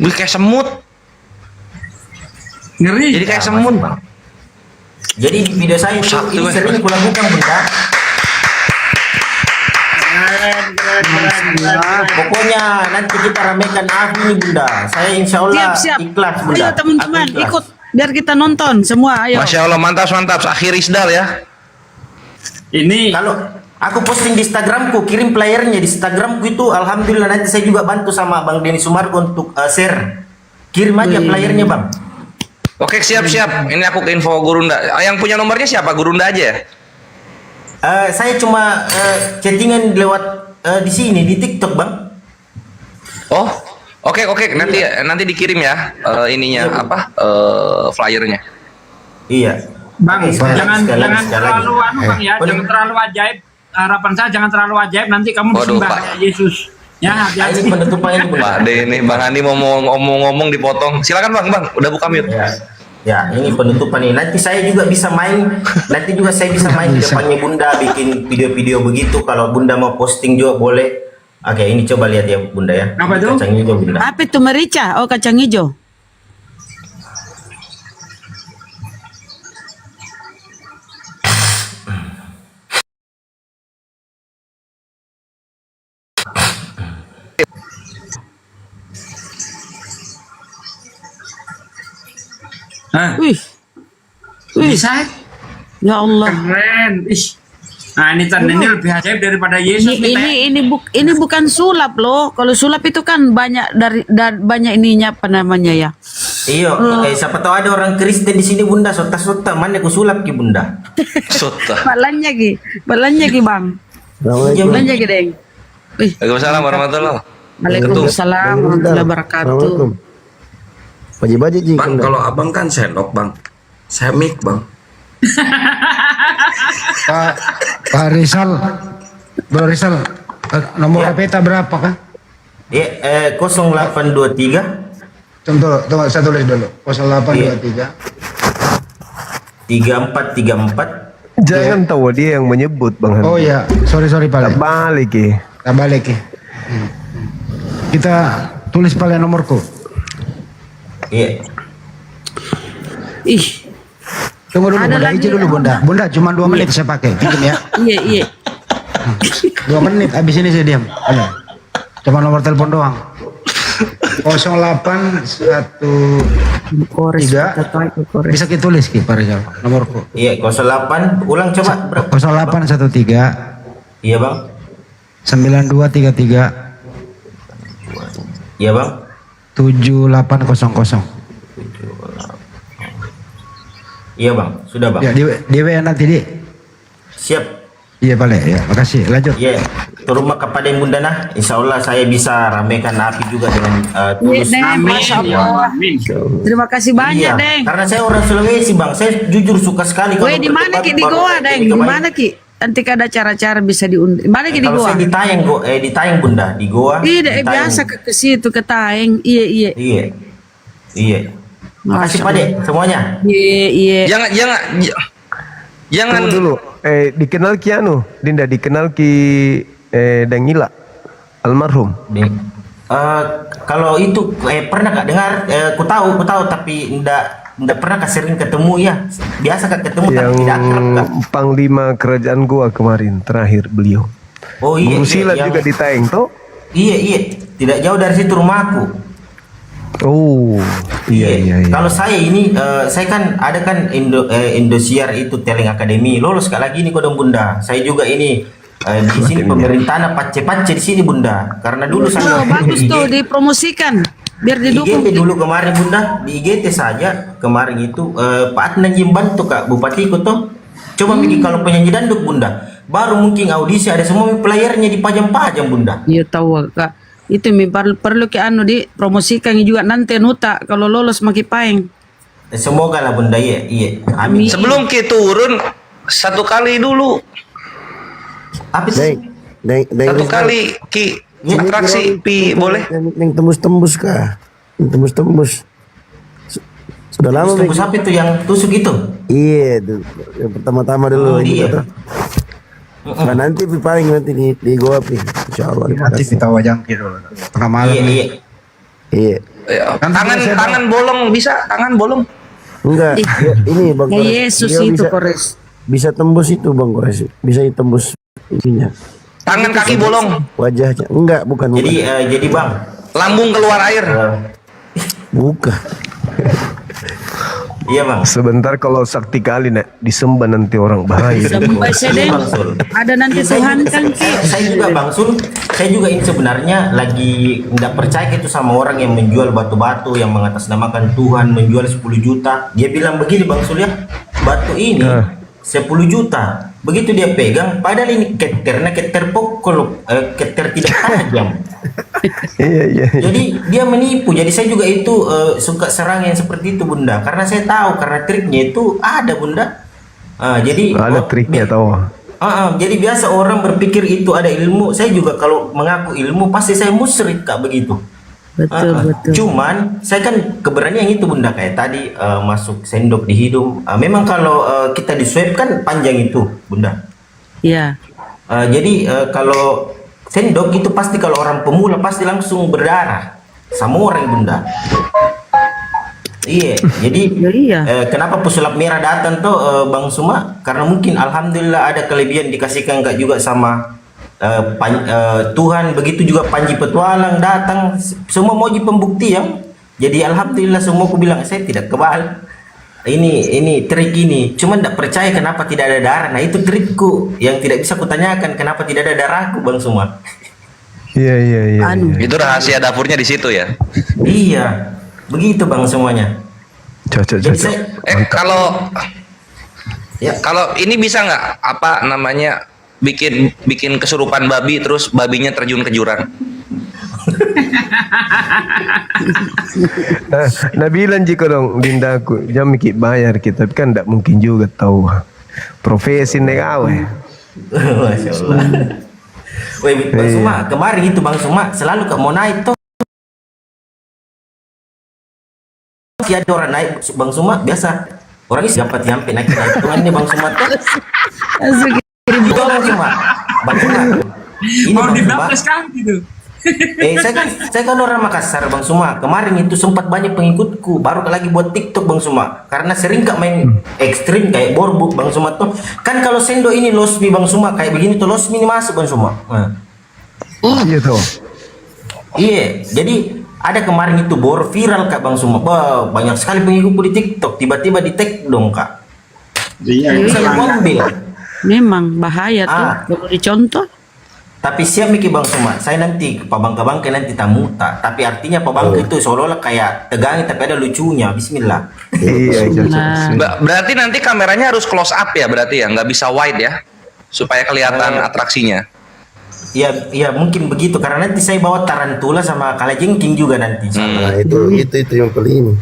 Wih, kayak semut. Ngeri. Jadi kayak semut. Jadi di video saya itu ini sering kulakukan bunda. Pokoknya nanti kita ramekan Abi nih bunda. Saya insya Allah Siap. ikhlas bunda. Ayo teman-teman Aku ikhlas. ikut biar kita nonton semua. Ayo. Masya Allah, mantap. Akhir Isdal ya. Ini Kalau aku posting di Instagramku, kirim playernya di Instagramku itu, alhamdulillah nanti saya juga bantu sama Bang Denny Sumargo untuk share. Kirim aja playernya bang. Oke, siap. Ini aku ke info Gurunda. Yang punya nomornya siapa? Gurunda aja ya? Saya cuma chattingan lewat di sini di TikTok bang. Oh, oke. Nanti dikirim ya ininya flyernya. Iya. Bang, Sekali jangan lagi. terlalu jangan terlalu ajaib. Harapan saya jangan terlalu ajaib, nanti kamu Waduh, disembah Pak. kayak Yesus. Ya, hati-hati. Ini penutupannya bunda. Pak Denny, Bang Andi mau ngomong dipotong. Silakan Bang. Udah buka mute. Ya, ini penutupan ini. Nanti saya juga bisa main. Nanti juga saya bisa main di depannya bunda, bikin video-video begitu. Kalau bunda mau posting juga boleh. Oke, ini coba lihat ya bunda ya. Apa tuh? Kacang hijau bunda. Apa itu merica? Oh, kacang hijau. Hah? Wih. Bisa? Ya Allah. Keren. Ih. Nah, ini tandanya lebih ajaib daripada Yesus. Ini bukan sulap loh. Kalau sulap itu kan banyak banyak ininya apa namanya ya. Iya, siapa tahu ada orang Kristen di sini bunda, sota mana aku sulap ki bunda. Sota. Balanya ki bang. Balanya ki deng. Wih. Waalaikumsalam warahmatullahi wabarakatuh. Waalaikumsalam warahmatullahi wabarakatuh. Bang, kalau abang kan sendok bang, saya mic bang. Pak Rizal, Bro Rizal, nomor peta berapa kah? 0823. Tunggu, saya tulis dulu. 0823 3434. Jangan tahu dia yang menyebut Bang Handi. Oh ya, sorry Pak. Balik ya. Kita tulis Pak nomorku. Iya. Ih. Tunggu dulu Ada bunda, lagi izin dulu bunda. Bunda cuma 2 menit saya pakai. Pinjam ya. Iya. 2 menit habis ini saya diam. Ada. Cuma nomor telepon doang. 0813 bisa kita tulis Ki Pak Rizal nomorku. Iya 08 ulang coba 0813. Iya bang. 9233. Iya bang. 7800. Iya bang, sudah bang. Ya di WA nanti di. Siap. Iya Pak ya, makasih. Lanjut. Iya, terima kepada Bunda nah. Insya Allah saya bisa ramekan api juga dengan tulus. Deng, Masya Allah. Terima kasih banyak, Iya, Deng. karena saya orang Sulawesi bang, saya jujur suka sekali. Weh, di mana Ki? Di Goa, Deng. Di mana Ki? Nanti ada cara-cara bisa diundi. Mana Ki di Kalau Goa? saya di Taeng, di Taeng Bunda, di Goa. Iya, biasa ke situ ke Taeng. Iya. Makasih Pak Dek, semuanya. Iya. Jangan dulu. Dikenal Ki Dinda dikenal Ki Dangila almarhum. Kalau itu pernah Kak dengar, ku tahu tapi ndak pernah sering ketemu ya. Biasa Kak ketemu yang tapi tidak akrab Kak. Panglima kerajaan gua kemarin terakhir beliau. Oh iya. Guru silat yang- juga di Taeng toh? Iya. Tidak jauh dari situ rumahku. Oh, iya. Kalau saya ini, saya kan ada kan Indosiar itu Teleng Academy lolos Kak lagi ini kodong Bunda. Saya juga ini di sini pemerintahan pace di sini Bunda. Karena dulu saya Bagus tuh dipromosikan. Biar didukung. IGT dulu kemarin Bunda, di IGT saja kemarin itu Pak Adnan Jimban tuh Kak Bupati tuh coba mikir kalau penyanyi dandut Bunda, baru mungkin audisi ada semua playernya dipajang-pajang Bunda. Iya tahu Kak. Itu perlu ke dipromosikan juga nanti nuta kalau lolos maki paeng. Semoga lah Bunda iya. Amin. Sebelum Ki turun satu kali dulu. Apa sih? Satu kali Ki atraksi pi boleh? Yang tembus-tembus kah? Yang tembus. Sudah lama Tembus apa itu yang tusuk itu? Iya, itu. Yang pertama-tama dulu. Iya. Nah, nanti paling nanti di Goa pi. Insyaallah. Nanti kita wajang dulu. Tengah malam. Iya. Iya. tangan bolong bisa, tangan bolong. Enggak, ini Bang Ya Kores. Yesus Dia itu bisa, Kores. bisa tembus itu Bang Kores. Bisa tembus ininya. Tangan kaki bolong. Wajahnya. Enggak, bukan. Jadi Bang, lambung keluar air. Bukan. Iya Bang. Sebentar kalau sakti kali nak disembah nanti orang bahaya. Sampai sedeng. Ada nanti Tuhan kan. Saya juga Bang Sul, saya juga ini sebenarnya lagi nggak percaya itu sama orang yang menjual batu-batu yang mengatasnamakan Tuhan, menjual 10 juta. Dia bilang begini Bang Sul ya, batu ini 10 juta. Begitu dia pegang, padahal ini keternya keter pokok, keter tidak tajam. Iya. Jadi dia menipu. Jadi saya juga itu suka serang yang seperti itu Bunda, karena saya tahu karena triknya itu ada Bunda. Jadi ada triknya tahu. Jadi biasa orang berpikir itu ada ilmu. Saya juga kalau mengaku ilmu pasti saya musyrik Kak begitu. Betul. Cuman saya kan keberanian itu Bunda, kayak tadi masuk sendok di hidung. Memang kalau kita di swab kan panjang itu Bunda. Iya. Jadi kalau sendok itu pasti kalau orang pemula pasti langsung berdarah sama orang Bunda. Iya, jadi kenapa pesulap merah datang tuh Bang Suma? Karena mungkin alhamdulillah ada kelebihan dikasihkan enggak juga sama Tuhan. Begitu juga Panji Petualang datang, semua mau uji pembuktian. Jadi alhamdulillah semua aku bilang saya tidak kebal. Ini trik ini, cuman tidak percaya kenapa tidak ada darah. Nah itu trikku yang tidak bisa kutanyakan kenapa tidak ada darahku Bang Suma. Iya. Itu rahasia dapurnya di situ ya. Iya, begitu Bang semuanya. Cocok. Kalau ini bisa nggak apa namanya bikin kesurupan babi terus babinya terjun ke jurang? Nah bilang jika dong Dinda aku jam mikir bayar kita, tapi kan tidak mungkin juga tahu profesi negawe. Masya Allah. Weh Bang Suma, kemarin itu Bang Suma selalu mau naik tuh. Ada orang naik Bang Suma biasa orang ini dapat sampai naik Tuhan ini Bang Suma tuh. Bang Suma. Ini Mau Bang dibahas Suma. kan gitu. Saya kan orang Makassar Bang Suma. Kemarin itu sempat banyak pengikutku, baru lagi buat TikTok Bang Suma. Karena sering kak main ekstrim kayak borbuk Bang Suma tuh. Kan kalau sendo ini losmi Bang Suma kayak begini tuh losmi ini masuk Bang Suma. Iya tuh. Iya, jadi ada kemarin itu bor viral kak Bang Suma. Banyak sekali pengikutku di TikTok. Tiba-tiba di tag dong kak. Iya. Saya ambil. Memang bahaya tuh kalau dicontoh. Tapi siap Miki Bang Suma, saya nanti Pak Bangka nanti tamuta. Tapi artinya Pak Bangka itu seolah-olah kayak tegang tapi ada lucunya. Bismillah. Iya. Berarti nanti kameranya harus close up ya berarti ya, nggak bisa wide ya, supaya kelihatan atraksinya. Iya mungkin begitu karena nanti saya bawa tarantula sama kalajengking juga nanti. Nah itu yang paling ini.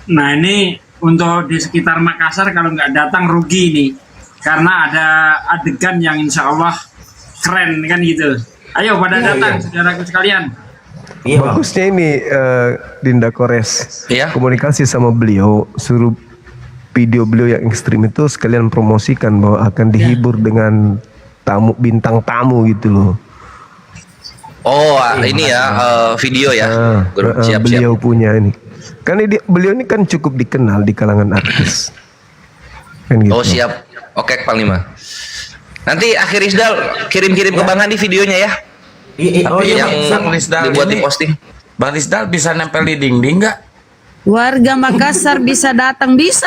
Nah ini untuk di sekitar Makassar kalau nggak datang rugi nih, karena ada adegan yang insya Allah keren kan gitu. Ayo pada datang saudaraku sekalian. Bagusnya ini Dinda Kores komunikasi sama beliau, suruh video beliau yang ekstrim itu sekalian promosikan bahwa akan dihibur dengan bintang tamu gitu loh. Oh ini ya video ya. Siap. Beliau punya ini. Kan beliau ini kan cukup dikenal di kalangan artis. Kan gitu. Oh siap. Oke Panglima. Nanti akhir Isdal kirim-kirim ke Bang Handi videonya ya. Tapi yang Bang Lisdal dibuat ini, di posting. Bang Lisdal bisa nempel di dinding nggak? Warga Makassar bisa datang, bisa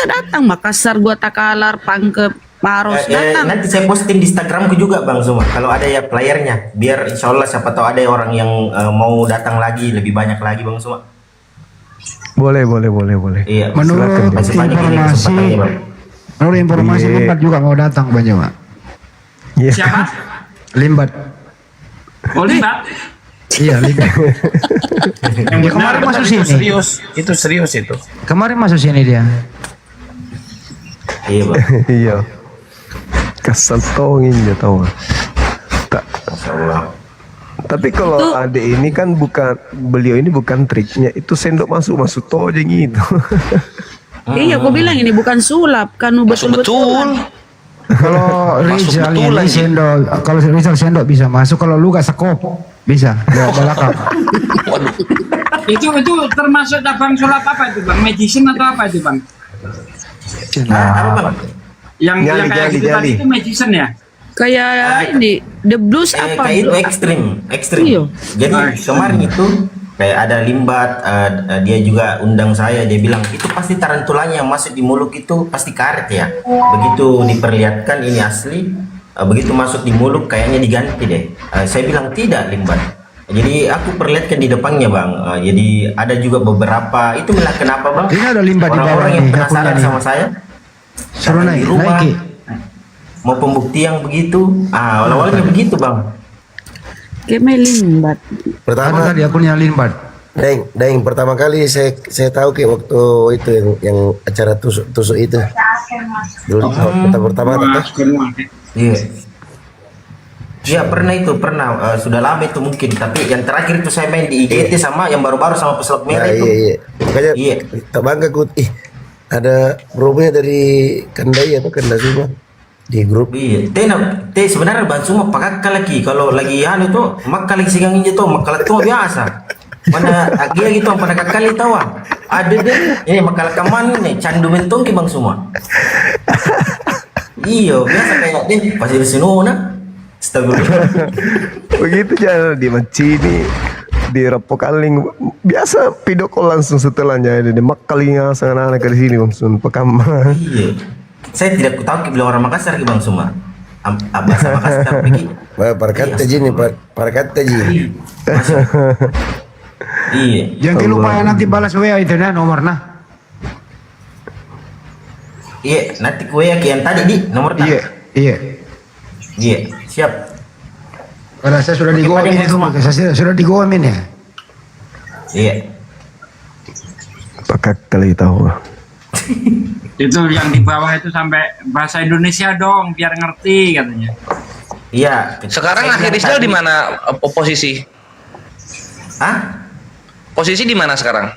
datang. Makassar, Gua Takalar, Pangkep, Maros datang. Nanti saya posting di Instagramku juga Bang Suma. Kalau ada ya playernya, biar insya Allah siapa tahu ada orang yang mau datang lagi lebih banyak lagi Bang Suma. Boleh. Iya. Menurut informasi Limbat juga mau datang Bang Joma. Siapa? Limbat. Oh Limbat. Iya Limbat. Dia kemarin masuk sini. Itu serius itu. Kemarin masuk sini dia. Iya Bang. Iya. Kesantongin dia tahu. Tapi kalau adik ini kan beliau ini bukan triknya, itu sendok masuk tojeng itu. Iya, aku bilang ini bukan sulap, kan betul-betul. Kalau Masuk Rizal betulan ini sih. sendok, kalau Rizal sendok bisa masuk, kalau lu gak sekop bisa. Bawa belakang. Itu termasuk cabang sulap apa itu bang? Magician atau apa itu bang? Yang Nyali, kayak nyali, gitu nyali. tadi itu magician ya? Kayak ini The Blues apa? Kayak itu bro? ekstrim. Iya. Jadi kemarin itu kayak ada Limbat, dia juga undang saya, dia bilang itu pasti tarantulanya yang masuk di mulut itu pasti karet ya. Begitu diperlihatkan ini asli, begitu masuk di mulut kayaknya diganti deh. Saya bilang tidak Limbat. Jadi aku perlihatkan di depannya bang. Jadi ada juga beberapa, itu malah kenapa bang? Ini ada Limbat di bawah Orang-orang yang nih, penasaran dapurnya nih. sama saya. Suruh datang di naik, rumah, naik. mau pembuktian begitu. Awal-awalnya begitu bang. Kayak Limbat. Pertama Ada tadi akunnya Limbat. Deng, pertama kali saya tahu kayak waktu itu yang acara tusuk itu. Dulu pertama Iya. Iya pernah sudah lama itu mungkin, tapi yang terakhir itu saya main di IGT sama yang baru-baru sama peselok merah itu. Iya. Makanya tak bangga aku. Ada grupnya dari Kandai atau Kandasuma di grup. Iya. Teh sebenarnya Bang Suma pakak lagi kalau lagi anu itu makal lagi sigang itu makal itu biasa. Mana agia gitu pada kali tahu. Ada deh ini makal kaman nih candu mentong ki Bang Suma. Iya biasa kayak deh pasti di sini Astagfirullah. Begitu aja di Mancini, di Rapokaling biasa video call langsung setelahnya ada di Makalinga sana anak di sini langsung pekam. Iya. Saya tidak tahu bilang orang Makassar ki Bang Suma. Bahasa Makassar pergi. Parkata ji nih, parkata ji. Iya. Jangan lupa nanti balas WA itu nah nomornya. Iya, nanti kue yang tadi di nomor Iya, siap. Karena saya sudah digomin itu, saya sudah digomin ya. Iya. Pakak kali tahu. Itu yang di bawah itu sampai bahasa Indonesia dong biar ngerti katanya. Iya. Sekarang akhir Rizal di mana posisi? Hah? Posisi di mana sekarang?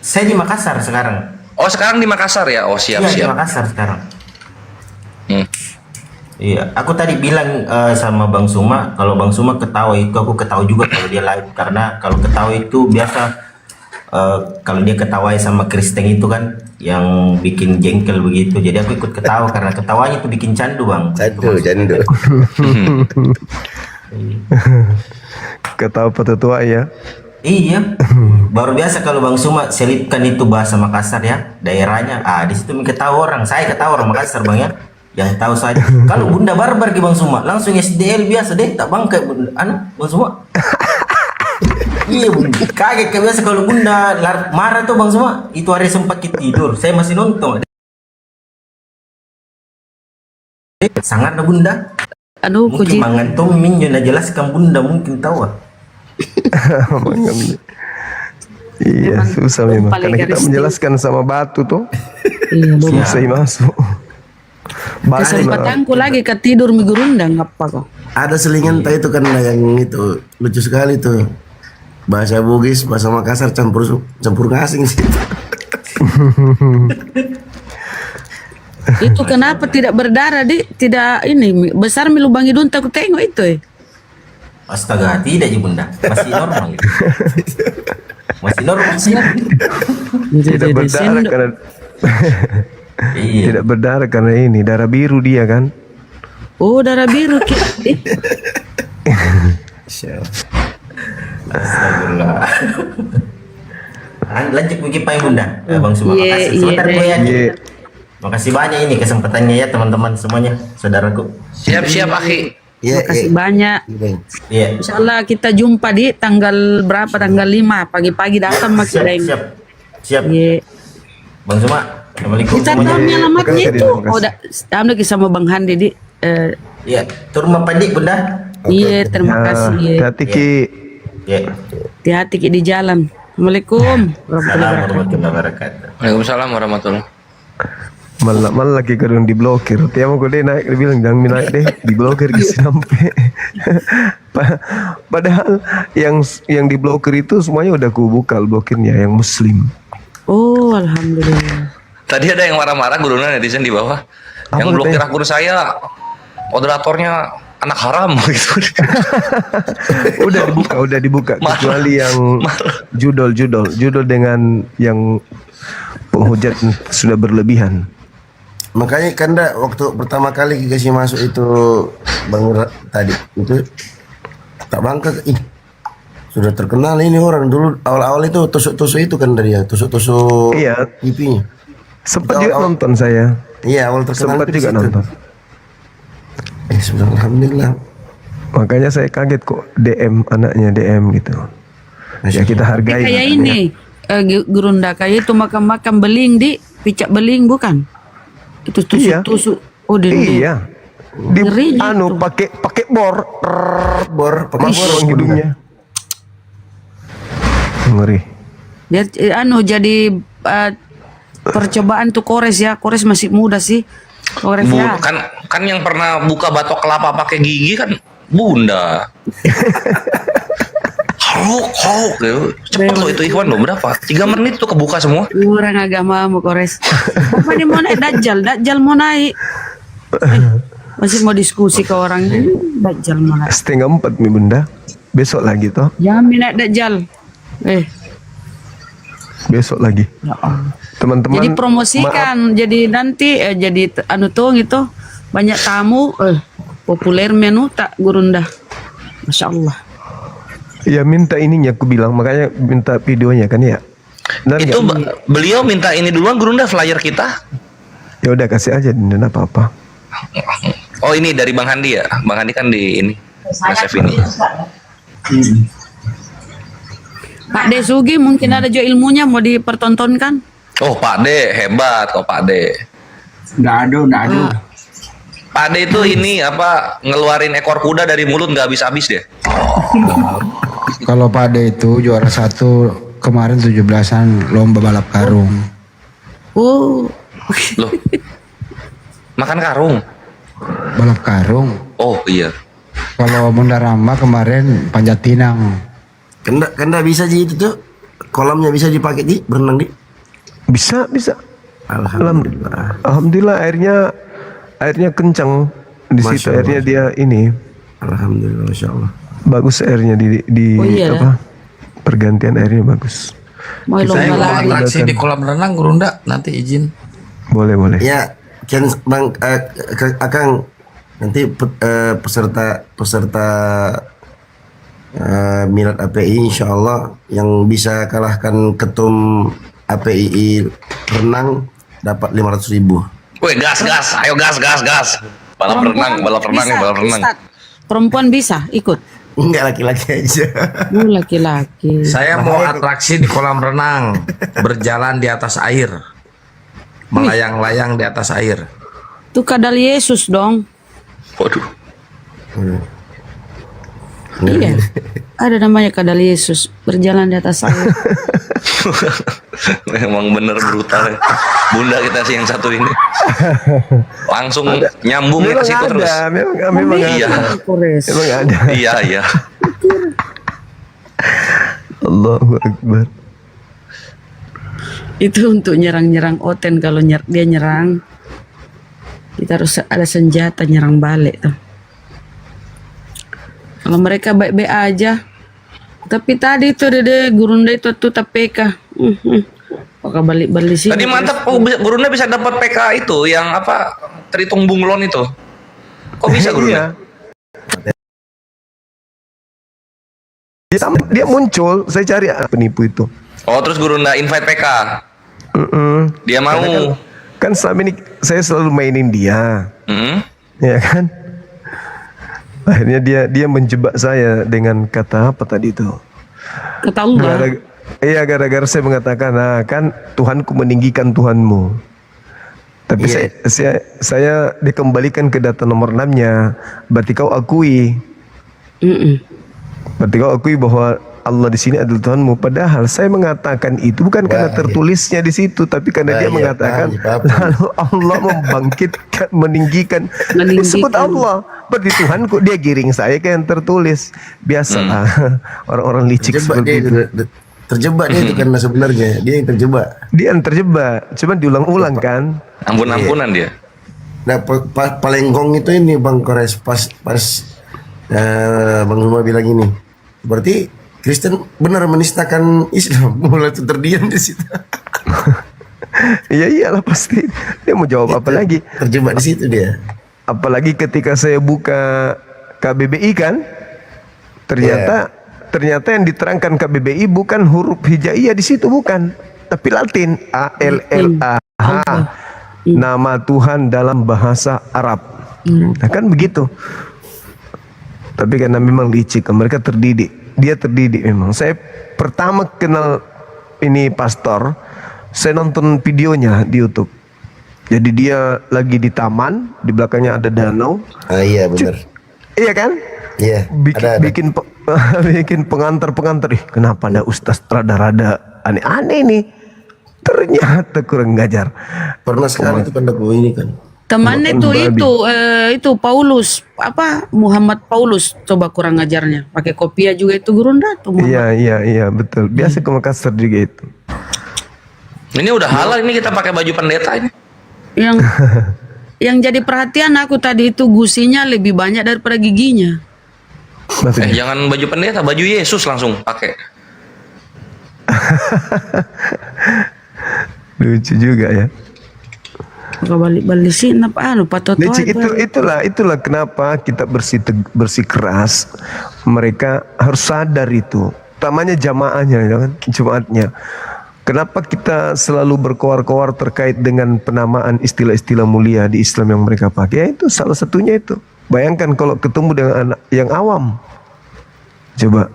Saya di Makassar sekarang. Oh sekarang di Makassar ya? Oh siap Iya, siap. di Makassar sekarang. Iya, aku tadi bilang sama Bang Suma, kalau Bang Suma ketawa itu aku ketawa juga kalau dia live, karena kalau ketawa itu biasa kalau dia ketawai sama Kristen itu kan yang bikin jengkel begitu, jadi aku ikut ketawa karena ketawanya itu bikin candu Bang. Candu. Ketawa petua ya. Iya, baru biasa kalau Bang Suma selipkan itu bahasa Makassar ya, daerahnya. Di situ ketawa orang, saya ketawa orang Makassar Bang ya. Yang tahu saja. Kalau Bunda Barbar ke Bang Suma, langsung SDL biasa deh, tak bang kayak Bang Suma. Iya, kaget kayak biasa kalau Bunda marah tuh Bang Suma. Itu hari sempat kita tidur, saya masih nonton. Sangat Bunda. Aduh, mungkin mangantung minyo na jelaskan Bunda mungkin tahu. Iya, susah memang. Karena kita menjelaskan sama batu tuh. Susah masuk. Kesempatanku lagi ketidur migurundang apa kok? Ada selingan itu kan yang itu lucu sekali tuh. Bahasa Bugis, bahasa Makassar campur ngasing sih. Itu kenapa tidak berdarah di tidak ini besar milubang hidung aku tengok itu. Astaga, tidak ya Bunda, masih normal. Masih normal sih. Tidak berdarah karena tidak berdarah karena ini darah biru dia kan. Oh darah biru Astagfirullah. Lanjut begitu Pak Bunda, Bang Suma. Makasih sebentar gue ya. Makasih banyak ini kesempatannya ya teman-teman semuanya, saudaraku. Siap-siap Akhi. Makasih banyak. Iya. Insyaallah kita jumpa di tanggal berapa? Tanggal 5 pagi-pagi datang Mas Deng. Siap. Iya. Bang Suma, assalamualaikum Kita tahu alamatnya itu. Oh, udah sama Bang Handi di. Iya, turun Pandik Bunda. Iya, terima kasih. Hati-hati Ki. Iya. Hati-hati Ki di jalan. Assalamualaikum warahmatullahi wabarakatuh. Waalaikumsalam warahmatullahi. Malah lagi kadang diblokir. Tiap mau dia naik dia bilang jangan naik deh, diblokir ke sampai. Padahal yang diblokir itu semuanya udah ku buka blokirnya yang Muslim. Oh, alhamdulillah. Tadi ada yang marah-marah gurunya netizen di bawah. Yang blokir akun saya moderatornya anak haram gitu. udah dibuka kecuali yang judul dengan yang penghujat sudah berlebihan. Makanya Kanda waktu pertama kali dikasih masuk itu Bang tadi itu tak bangka, sudah terkenal ini orang dulu awal-awal itu tusuk-tusuk itu kan dari ya tusuk-tusuk pipinya. Sempat juga nonton saya. Iya, awal terkenal sempat itu juga di situ. nonton. Sudah alhamdulillah. Makanya saya kaget kok DM anaknya DM gitu. Ya kita hargai. Kayak makanya. ini Gurunda kayak itu makam beling di picak beling bukan? Itu tusuk-tusuk. Oh Iya. Di pakai bor pakai bor hidungnya. Ngeri. Dia jadi percobaan tuh Kores ya. Kores masih muda sih. Kores ya. Kan yang pernah buka batok kelapa pakai gigi kan Bunda. Hauk gitu. Cepet loh itu Ikhwan loh, berapa? 3 menit tuh kebuka semua. Orang agama mau Kores. Apa dia mau naik Dajjal mau naik. Masih mau diskusi ke orang ini Dajjal mau naik. 3:30 nih Bunda. Besok lagi toh. Jangan naik Dajjal. Besok lagi. Teman-teman. Jadi promosikan, jadi nanti jadi gitu banyak tamu, populer menu tak Gurunda. Masya Allah. Ya minta ininya aku bilang, makanya minta videonya kan ya. Itu beliau minta ini duluan Gurunda flyer kita. Ya udah kasih aja dan apa-apa. Oh ini dari Bang Handi ya. Bang Handi kan di ini. Mas Chef ini. Pak De Sugi mungkin ada juga ilmunya mau dipertontonkan. Oh Pak De hebat kok Pak De. Nggak ada. Pak De itu ini apa ngeluarin ekor kuda dari mulut nggak habis-habis deh. Kalau Pak De itu juara 1 kemarin 17-an lomba balap karung. Oh. Loh. Makan karung. Balap karung. Oh iya. Kalau Bunda Rama kemarin panjat pinang. Kenda bisa sih itu tuh kolamnya bisa dipakai di berenang di. Bisa. Alhamdulillah airnya kencang di situ. Airnya dia ini. Alhamdulillah, Masya Allah. Bagus airnya di apa? Pergantian airnya bagus. Saya mau atraksi di kolam renang Gurunda nanti izin. Boleh. Ya, kan Bang Akang nanti peserta Milad API insya Allah yang bisa kalahkan ketum API renang dapat 500.000. Wih gas, ayo gas. Balap renang. Ustaz, perempuan bisa ikut? Enggak, laki-laki aja. Laki-laki. Saya mau atraksi di kolam renang, berjalan di atas air, melayang-layang di atas air. Itu kadal Yesus dong. Waduh. Iya, ada namanya kadal Yesus berjalan di atas air. Memang bener brutal ya. Bunda kita sih yang satu ini. Langsung nyambung ke situ terus. Memang iya. Memang ada. Iya. Allahu Akbar. Itu untuk nyerang Oten, kalau dia nyerang kita harus ada senjata nyerang balik tuh. Kalau mereka baik-baik aja. Tapi tadi itu Dede Gurunda itu tuh PK. Apakah balik-balik sih? Tadi mantap Gurunda bisa dapat PK itu yang apa? Tritung bunglon itu. Kok bisa Gurunda? Dia muncul, saya cari penipu itu. Oh, terus Gurunda invite PK. Dia mau. Kan selama ini saya selalu mainin dia. Ya kan? Akhirnya dia menjebak saya dengan kata apa tadi itu? Kata Allah. Iya, gara-gara saya mengatakan, nah kan Tuhanku meninggikan Tuhanmu. Tapi saya dikembalikan ke data nomor 6-nya. Berarti kau akui. Berarti kau akui bahwa Allah di sini adalah Tuhanmu. Padahal saya mengatakan itu bukan karena tertulisnya di situ, tapi karena dia mengatakan lalu Allah membangkitkan, meninggikan. Disebut Allah. Berarti Tuhanku, dia giring saya ke yang tertulis. Biasalah orang-orang licik seperti itu. Terjebak dia itu karena sebenarnya dia yang terjebak. Dia yang terjebak, cuman diulang-ulang kan. Ampun-ampunan dia. Nah, paling gong itu ini Bang Kores pas Bang Zuma bilang ini. Berarti Kristen benar menistakan Islam. Mulai itu terdiam di situ. Iya iyalah pasti. Dia mau jawab apa lagi? Terjebak di situ dia. Apalagi ketika saya buka KBBI kan, ternyata yang diterangkan KBBI bukan huruf hijaiyah di situ, bukan, tapi Latin, ALLAH, nama Tuhan dalam bahasa Arab. Nah kan begitu. Tapi karena memang licik, mereka terdidik, dia terdidik memang. Saya pertama kenal ini pastor, saya nonton videonya di YouTube. Jadi dia lagi di taman, di belakangnya ada danau. Ah iya benar. Iya kan? Iya. Bikin pengantar-pengantar. Kenapa ada ustaz rada-rada aneh-aneh nih? Ternyata kurang ngajar. Pernah sekali itu kan aku ini kan. Temannya itu Paulus, Muhammad Paulus, coba kurang ngajarnya. Pakai kopiah juga itu Gurunda tuh. Iya betul. Biasa ke Makassar juga itu. Ini udah halal, ini kita pakai baju pendeta ini. Yang jadi perhatian aku tadi itu gusinya lebih banyak daripada giginya. Jangan baju pendeta, baju Yesus langsung pakai. Lucu juga ya. Balik-balik sih, itulah kenapa kita bersih keras. Mereka harus sadar itu. Utamanya jamaahnya, kan? Jemaatnya. Kenapa kita selalu berkoar-koar terkait dengan penamaan istilah-istilah mulia di Islam yang mereka pakai? Ya itu salah satunya itu. Bayangkan kalau ketemu dengan anak yang awam. Coba.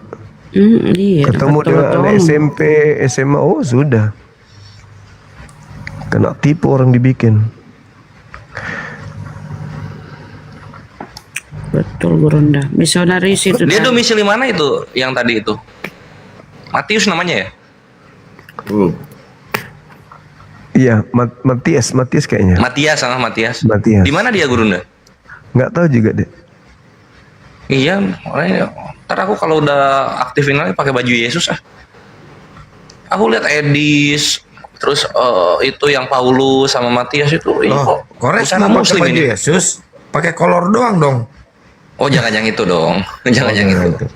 Ketemu dengan anak SMP, SMA, oh sudah. Kena tipu orang dibikin. Betul Gurunda. Misionaris itu. Dia domisili mana itu yang tadi itu? Matius namanya ya? Iya, Matias kayaknya. Matias. Matias. Di mana dia Gurunda? Nggak tahu juga deh. Iya, ntar aku kalau udah aktifin lagi pakai baju Yesus ah. Aku lihat Edis, terus itu yang Paulus sama Matias itu. Kores nama Muslim ini. Yesus pakai kolor doang dong. Oh jangan yang itu dong, jangan yang itu.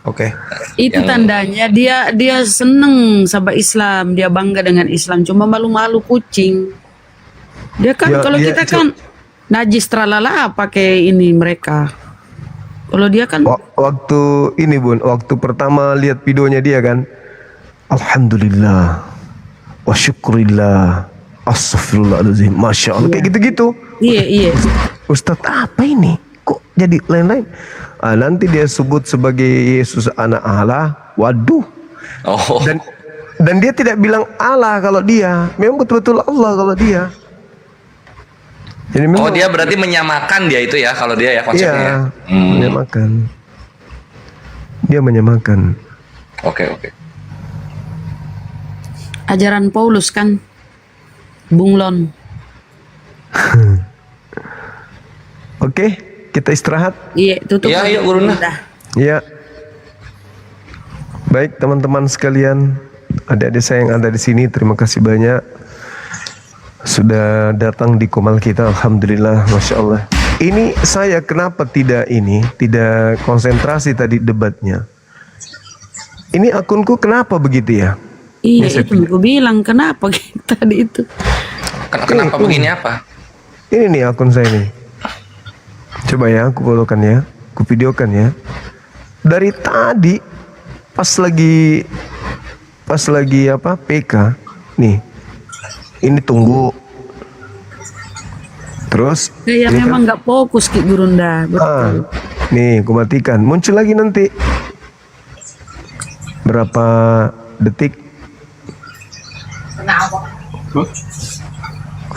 Oke. Itu tandanya dia seneng sama Islam, dia bangga dengan Islam. Cuma malu-malu kucing. Dia kan kalau kita kan najis tralala pakai ini mereka. Kalau dia kan waktu ini Bun, waktu pertama lihat videonya dia kan, alhamdulillah, wa syukurillah, astagfirullahaladzim, masya Allah, kayak gitu-gitu. Iya. Ustadz apa ini? Kok jadi lain-lain? Nanti dia sebut sebagai Yesus anak Allah. Waduh. Dan dia tidak bilang Allah kalau dia. Memang betul-betul Allah kalau dia. Jadi memang, dia berarti menyamakan dia itu ya kalau dia ya konsepnya. Iya, menyamakan. Dia menyamakan. Oke. Ajaran Paulus kan bunglon. Oke, kita istirahat. Iya, tutup. Iya, Gurunda. Iya. Baik teman-teman sekalian, adik-adik saya yang ada di sini, terima kasih banyak sudah datang di Komal kita. Alhamdulillah, masya Allah. Ini saya kenapa tidak konsentrasi tadi debatnya. Ini akunku kenapa begitu ya? Iya, itu aku bilang kenapa tadi itu. Kenapa begini apa? Ini nih akun saya nih. Coba ya, aku fotokan ya, aku videokan ya. Dari tadi pas lagi PK nih. Ini tunggu. Terus Kayak memang nggak fokus Ki Gurunda. Betul. Nih, aku matikan. Muncul lagi nanti. Berapa detik?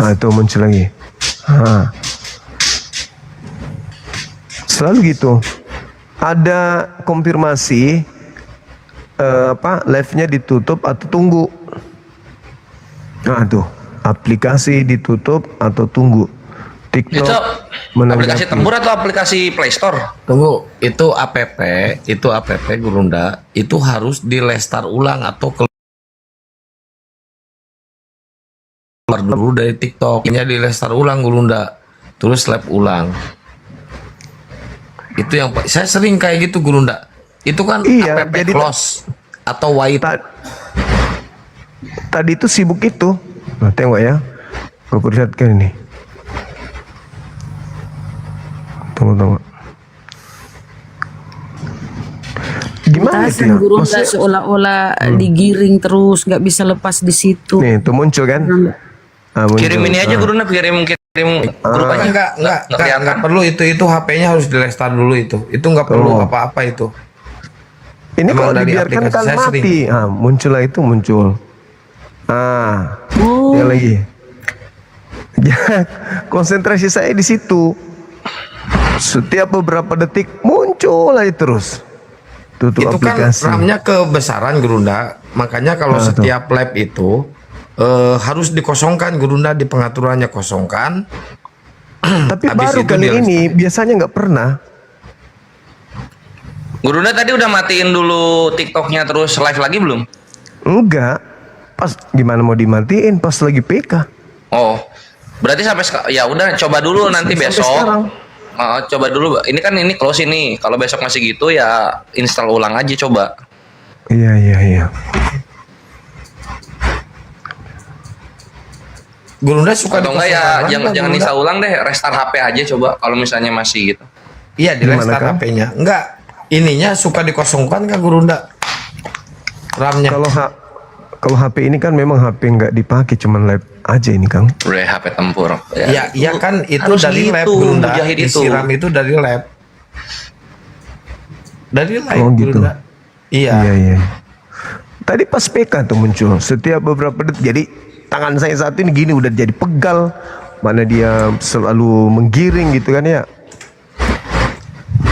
Itu muncul lagi. Selalu gitu. Ada konfirmasi live-nya ditutup atau tunggu. Tuh, aplikasi ditutup atau tunggu. TikTok Itu aplikasi Tembur atau aplikasi Play Store? Tunggu, itu app Gurunda itu harus dilestar ulang atau keluar dulu dari TikTok. Nya dilestar ulang Gurunda. terus lab ulang. Itu yang saya sering kayak gitu Gurunda. Itu kan Iya, APP jadi close atau white. Tadi itu sibuk itu. Nah, tengok ya. Gue perlihatkan ini. Tunggu. Gimana itu ya? Gurunda Maksudnya- seolah-olah digiring terus, nggak bisa lepas di situ. Nih, itu muncul kan? Muncul. Kirim ini aja Gurunda, kirim grup aja. Enggak perlu itu HP-nya harus dilestar dulu itu. Itu enggak perlu apa-apa itu. Ini Emang kalau dari dibiarkan aplikasi kan saya sering. mati. Muncul lah itu muncul. Dia lagi. Ya, konsentrasi saya di situ. Setiap beberapa detik muncul aja terus. Tutup Itu kan aplikasi. RAM-nya kebesaran Gurunda. Makanya kalau setiap lab itu harus dikosongkan Gurunda, di pengaturannya kosongkan. Tapi Habis baru itu kali dia ini biasanya nggak pernah. Gurunda tadi udah matiin dulu TikToknya terus live lagi belum? Enggak. Pas gimana mau dimatiin pas lagi PK. Oh, berarti sampai ya udah coba dulu nanti Sampai besok. sekarang. Coba dulu. Ini kan ini close ini. Kalau besok masih gitu ya install ulang aja coba. Iya. Gurunda suka Atau enggak ya dikosongkan jangan Gurunda? install ulang deh, restart HP aja coba kalau misalnya masih gitu. Iya, di Gimana, restart Kang? HP-nya. Enggak, ininya suka dikosongkan kan Gurunda? RAM-nya. Kalau HP ini kan memang HP nggak dipakai, cuman lab aja ini Kang. Udah HP tempur. Ya, iya kan itu harus dari lab gitu, Gurunda. Mujahid itu. Isi RAM itu dari lab. Dari lab Oh gitu. Gurunda. Iya. Iya. Tadi pas PK tuh muncul. Setiap beberapa detik. Jadi tangan saya saat ini gini udah jadi pegal. Mana dia selalu menggiring gitu kan ya.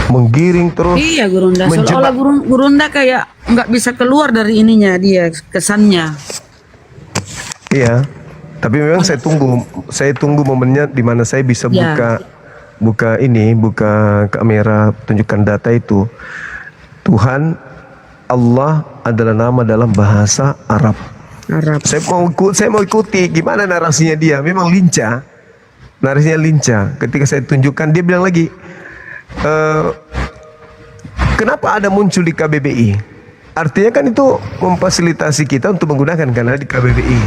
Menggiring terus. Iya Gurunda, menjebak. seolah Gurunda kayak nggak bisa keluar dari ininya dia kesannya. Iya. Tapi memang saya tunggu momennya di mana saya bisa Ya. buka kamera tunjukkan data itu. Tuhan Allah adalah nama dalam bahasa Arab. Saya mau ikuti gimana narasinya dia. Memang lincah. Narasinya lincah. Ketika saya tunjukkan dia bilang lagi, kenapa ada muncul di KBBI? Artinya kan itu memfasilitasi kita untuk menggunakan karena di KBBI.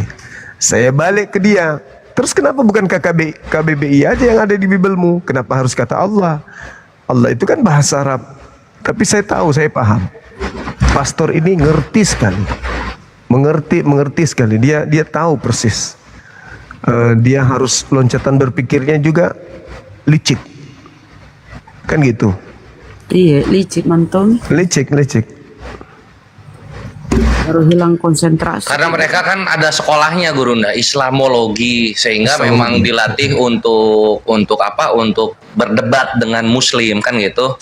Saya balik ke dia. Terus kenapa bukan KBBI aja yang ada di Bibelmu? Kenapa harus kata Allah? Allah itu kan bahasa Arab. Tapi saya tahu, saya paham. Pastor ini ngerti sekali. Mengerti sekali. Dia tahu persis. Dia harus loncatan berpikirnya juga licik. Kan gitu. Iya, licik mantong. Licik. Baru hilang konsentrasi. Karena mereka kan ada sekolahnya Gurunda, Islamologi, sehingga memang dilatih untuk apa? Untuk berdebat dengan Muslim kan gitu.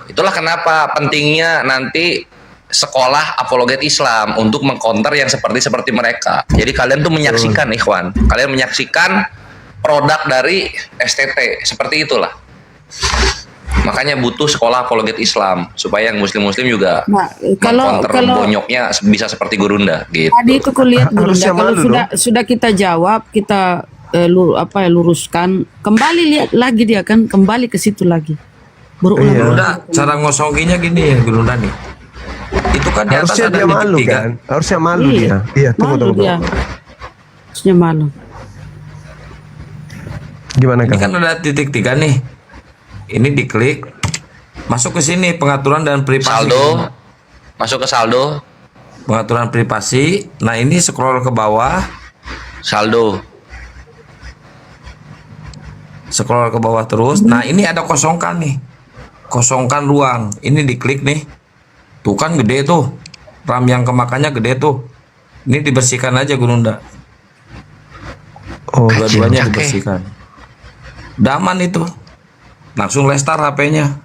Itulah kenapa pentingnya nanti sekolah apologet Islam untuk mengcounter yang seperti mereka. Jadi kalian tuh menyaksikan ikhwan, kalian menyaksikan produk dari STT seperti itulah. Makanya butuh sekolah apologet Islam supaya yang muslim-muslim juga Nah, kalau bonyoknya bisa seperti Gurunda gitu. tadi itu kulihat Gurunda, Harusnya kalau malu sudah kita jawab, kita luruskan, kembali lihat lagi dia kan kembali ke situ lagi. Berulang. Gurunda, cara ngosonginya gini ya Gurunda nih. Itu kan di atas Harusnya ada dia titik malu 3. kan? Harusnya malu Iya, dia. Iya, tunggu. dia. Harusnya malu. Gimana Ini Kang? kan ada titik 3 nih. Ini diklik, masuk ke sini pengaturan dan privasi. Saldo, masuk ke saldo. Pengaturan privasi. Nah ini scroll ke bawah. Saldo. Scroll ke bawah terus. Nah ini ada kosongkan nih. Kosongkan ruang. Ini diklik nih. Tuh kan gede tuh. RAM yang kemakannya gede tuh. Ini dibersihkan aja Gurunda. Oh, dua-duanya dibersihkan. Daman itu. Langsung lestar HP-nya.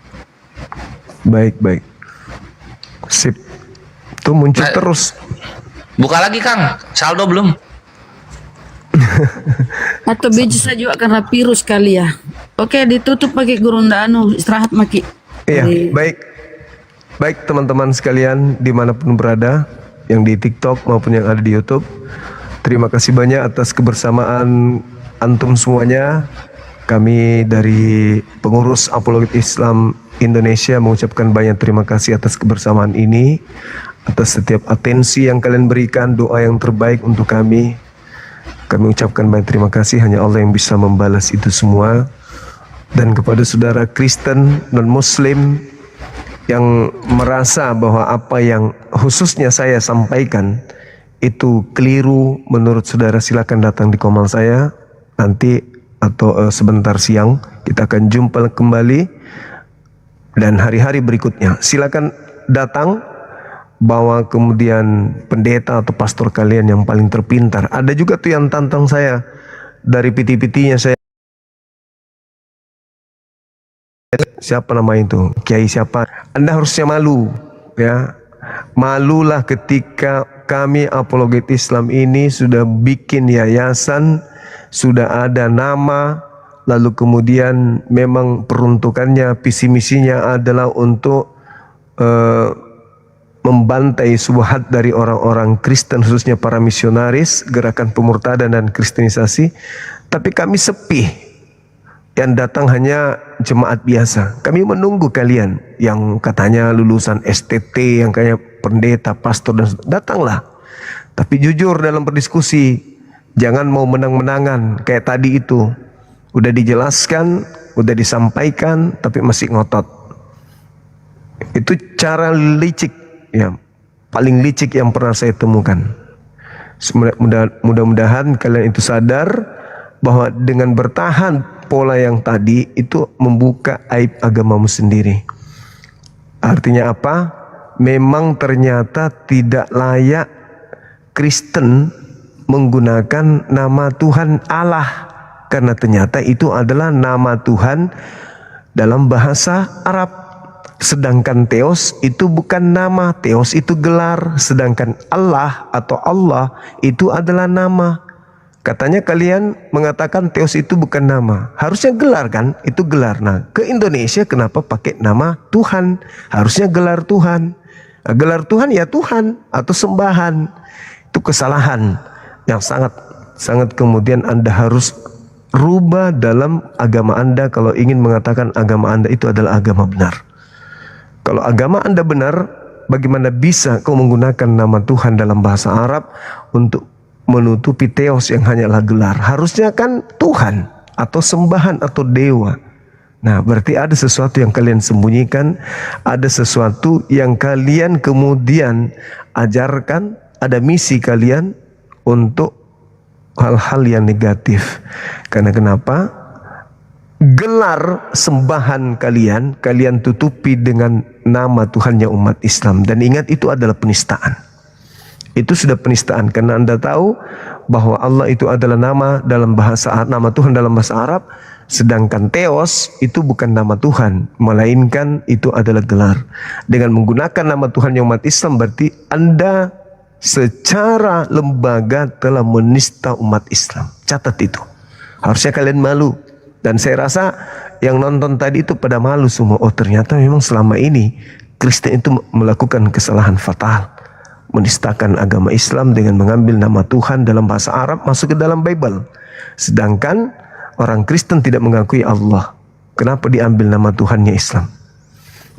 Baik. Sip. Tuh muncul terus. Buka lagi Kang, saldo belum? Atau bisa juga karena virus kali ya. Oke, ditutup pakai Gurunda istirahat maki. Iya, baik teman-teman sekalian dimanapun berada, yang di TikTok maupun yang ada di YouTube. Terima kasih banyak atas kebersamaan antum semuanya. Kami dari pengurus Apologet Islam Indonesia mengucapkan banyak terima kasih atas kebersamaan ini, atas setiap atensi yang kalian berikan, doa yang terbaik untuk kami. Kami ucapkan banyak terima kasih, hanya Allah yang bisa membalas itu semua. Dan kepada saudara Kristen dan Muslim yang merasa bahwa apa yang khususnya saya sampaikan itu keliru menurut saudara, silakan datang di komal saya nanti atau sebentar siang kita akan jumpa kembali, dan hari-hari berikutnya silakan datang, bawa kemudian pendeta atau pastor kalian yang paling terpintar. Ada juga tuh yang tantang saya dari PT-PT-nya saya, siapa nama itu, kiai siapa. Anda harusnya malu, ya, malulah ketika kami Apologet Islam ini sudah bikin yayasan, sudah ada nama, lalu kemudian memang peruntukannya, visi misinya adalah untuk membantai subhat dari orang-orang Kristen, khususnya para misionaris, gerakan pemurtadan dan kristenisasi. Tapi kami sepi, yang datang hanya jemaat biasa. Kami menunggu kalian yang katanya lulusan STT, yang kayak pendeta, pastor, dan datanglah. Tapi jujur dalam berdiskusi, jangan mau menang-menangan kayak tadi itu. Udah dijelaskan, udah disampaikan, tapi masih ngotot. Itu cara licik, ya, paling licik yang pernah saya temukan. Mudah-mudahan kalian itu sadar bahwa dengan bertahan pola yang tadi itu membuka aib agamamu sendiri. Artinya apa? Memang ternyata tidak layak Kristen menggunakan nama Tuhan Allah, karena ternyata itu adalah nama Tuhan dalam bahasa Arab. Sedangkan Theos itu bukan nama, Theos itu gelar, sedangkan Allah atau Allah itu adalah nama. Katanya kalian mengatakan Theos itu bukan nama, harusnya gelar kan? Itu gelar. Nah, ke Indonesia kenapa pakai nama Tuhan? Harusnya gelar Tuhan. Nah, gelar Tuhan ya Tuhan atau sembahan. Itu kesalahan yang sangat kemudian Anda harus rubah dalam agama Anda kalau ingin mengatakan agama Anda itu adalah agama benar. Kalau agama Anda benar, bagaimana bisa kau menggunakan nama Tuhan dalam bahasa Arab untuk menutupi Theos yang hanyalah gelar? Harusnya kan Tuhan atau sembahan atau dewa. Nah, berarti ada sesuatu yang kalian sembunyikan, ada sesuatu yang kalian kemudian ajarkan, ada misi kalian untuk hal-hal yang negatif. Karena kenapa? Gelar sembahan kalian tutupi dengan nama Tuhannya umat Islam. Dan ingat, itu adalah penistaan. Itu sudah penistaan, karena Anda tahu bahwa Allah itu adalah nama dalam bahasa Arab, nama Tuhan dalam bahasa Arab, sedangkan Theos itu bukan nama Tuhan, melainkan itu adalah gelar. Dengan menggunakan nama Tuhannya umat Islam, berarti Anda secara lembaga telah menista umat Islam. Catat itu. Harusnya kalian malu. Dan saya rasa yang nonton tadi itu pada malu semua. Oh, ternyata memang selama ini Kristen itu melakukan kesalahan fatal, menistakan agama Islam dengan mengambil nama Tuhan dalam bahasa Arab masuk ke dalam Bible. Sedangkan orang Kristen tidak mengakui Allah. Kenapa diambil nama Tuhannya Islam?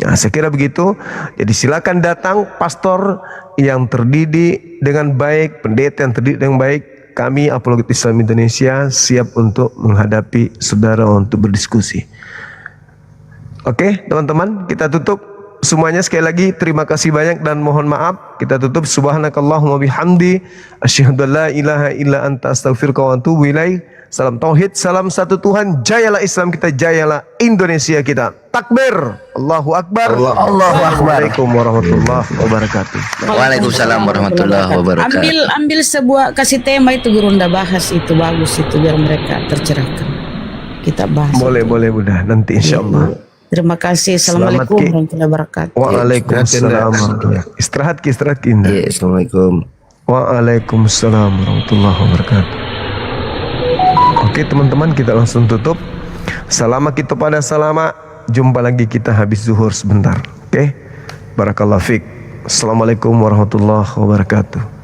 Ya, saya kira begitu. Jadi silakan datang pastor yang terdidik dengan baik, pendeta yang terdidik dengan baik. Kami Apologet Islam Indonesia siap untuk menghadapi saudara untuk berdiskusi. Oke, teman-teman, kita tutup semuanya. Sekali lagi terima kasih banyak dan mohon maaf. Kita tutup. Subhanakallahumma bihamdi asyhadu an la ilaha illa anta astaghfiruka wa atubu ilaik. Salam tauhid, salam satu Tuhan. Jayalah Islam kita, jayalah Indonesia kita. Takbir, Allahu Akbar. Allahu Akbar. Assalamualaikum warahmatullahi wabarakatuh. Waalaikumsalam warahmatullahi wabarakatuh. Ambil sebuah, kasih tema itu Guru Unda bahas, itu bagus itu biar mereka tercerahkan. Kita bahas. Boleh Bunda, nanti insyaallah. Terima kasih. Assalamualaikum warahmatullahi wabarakatuh. Waalaikumsalam. Istirahat ki. Assalamualaikum. Waalaikumsalam warahmatullahi wabarakatuh. Oke teman-teman, kita langsung tutup. Salama kita pada salama. Jumpa lagi kita habis zuhur sebentar. Oke. Barakallahu fiik. Assalamualaikum warahmatullahi wabarakatuh.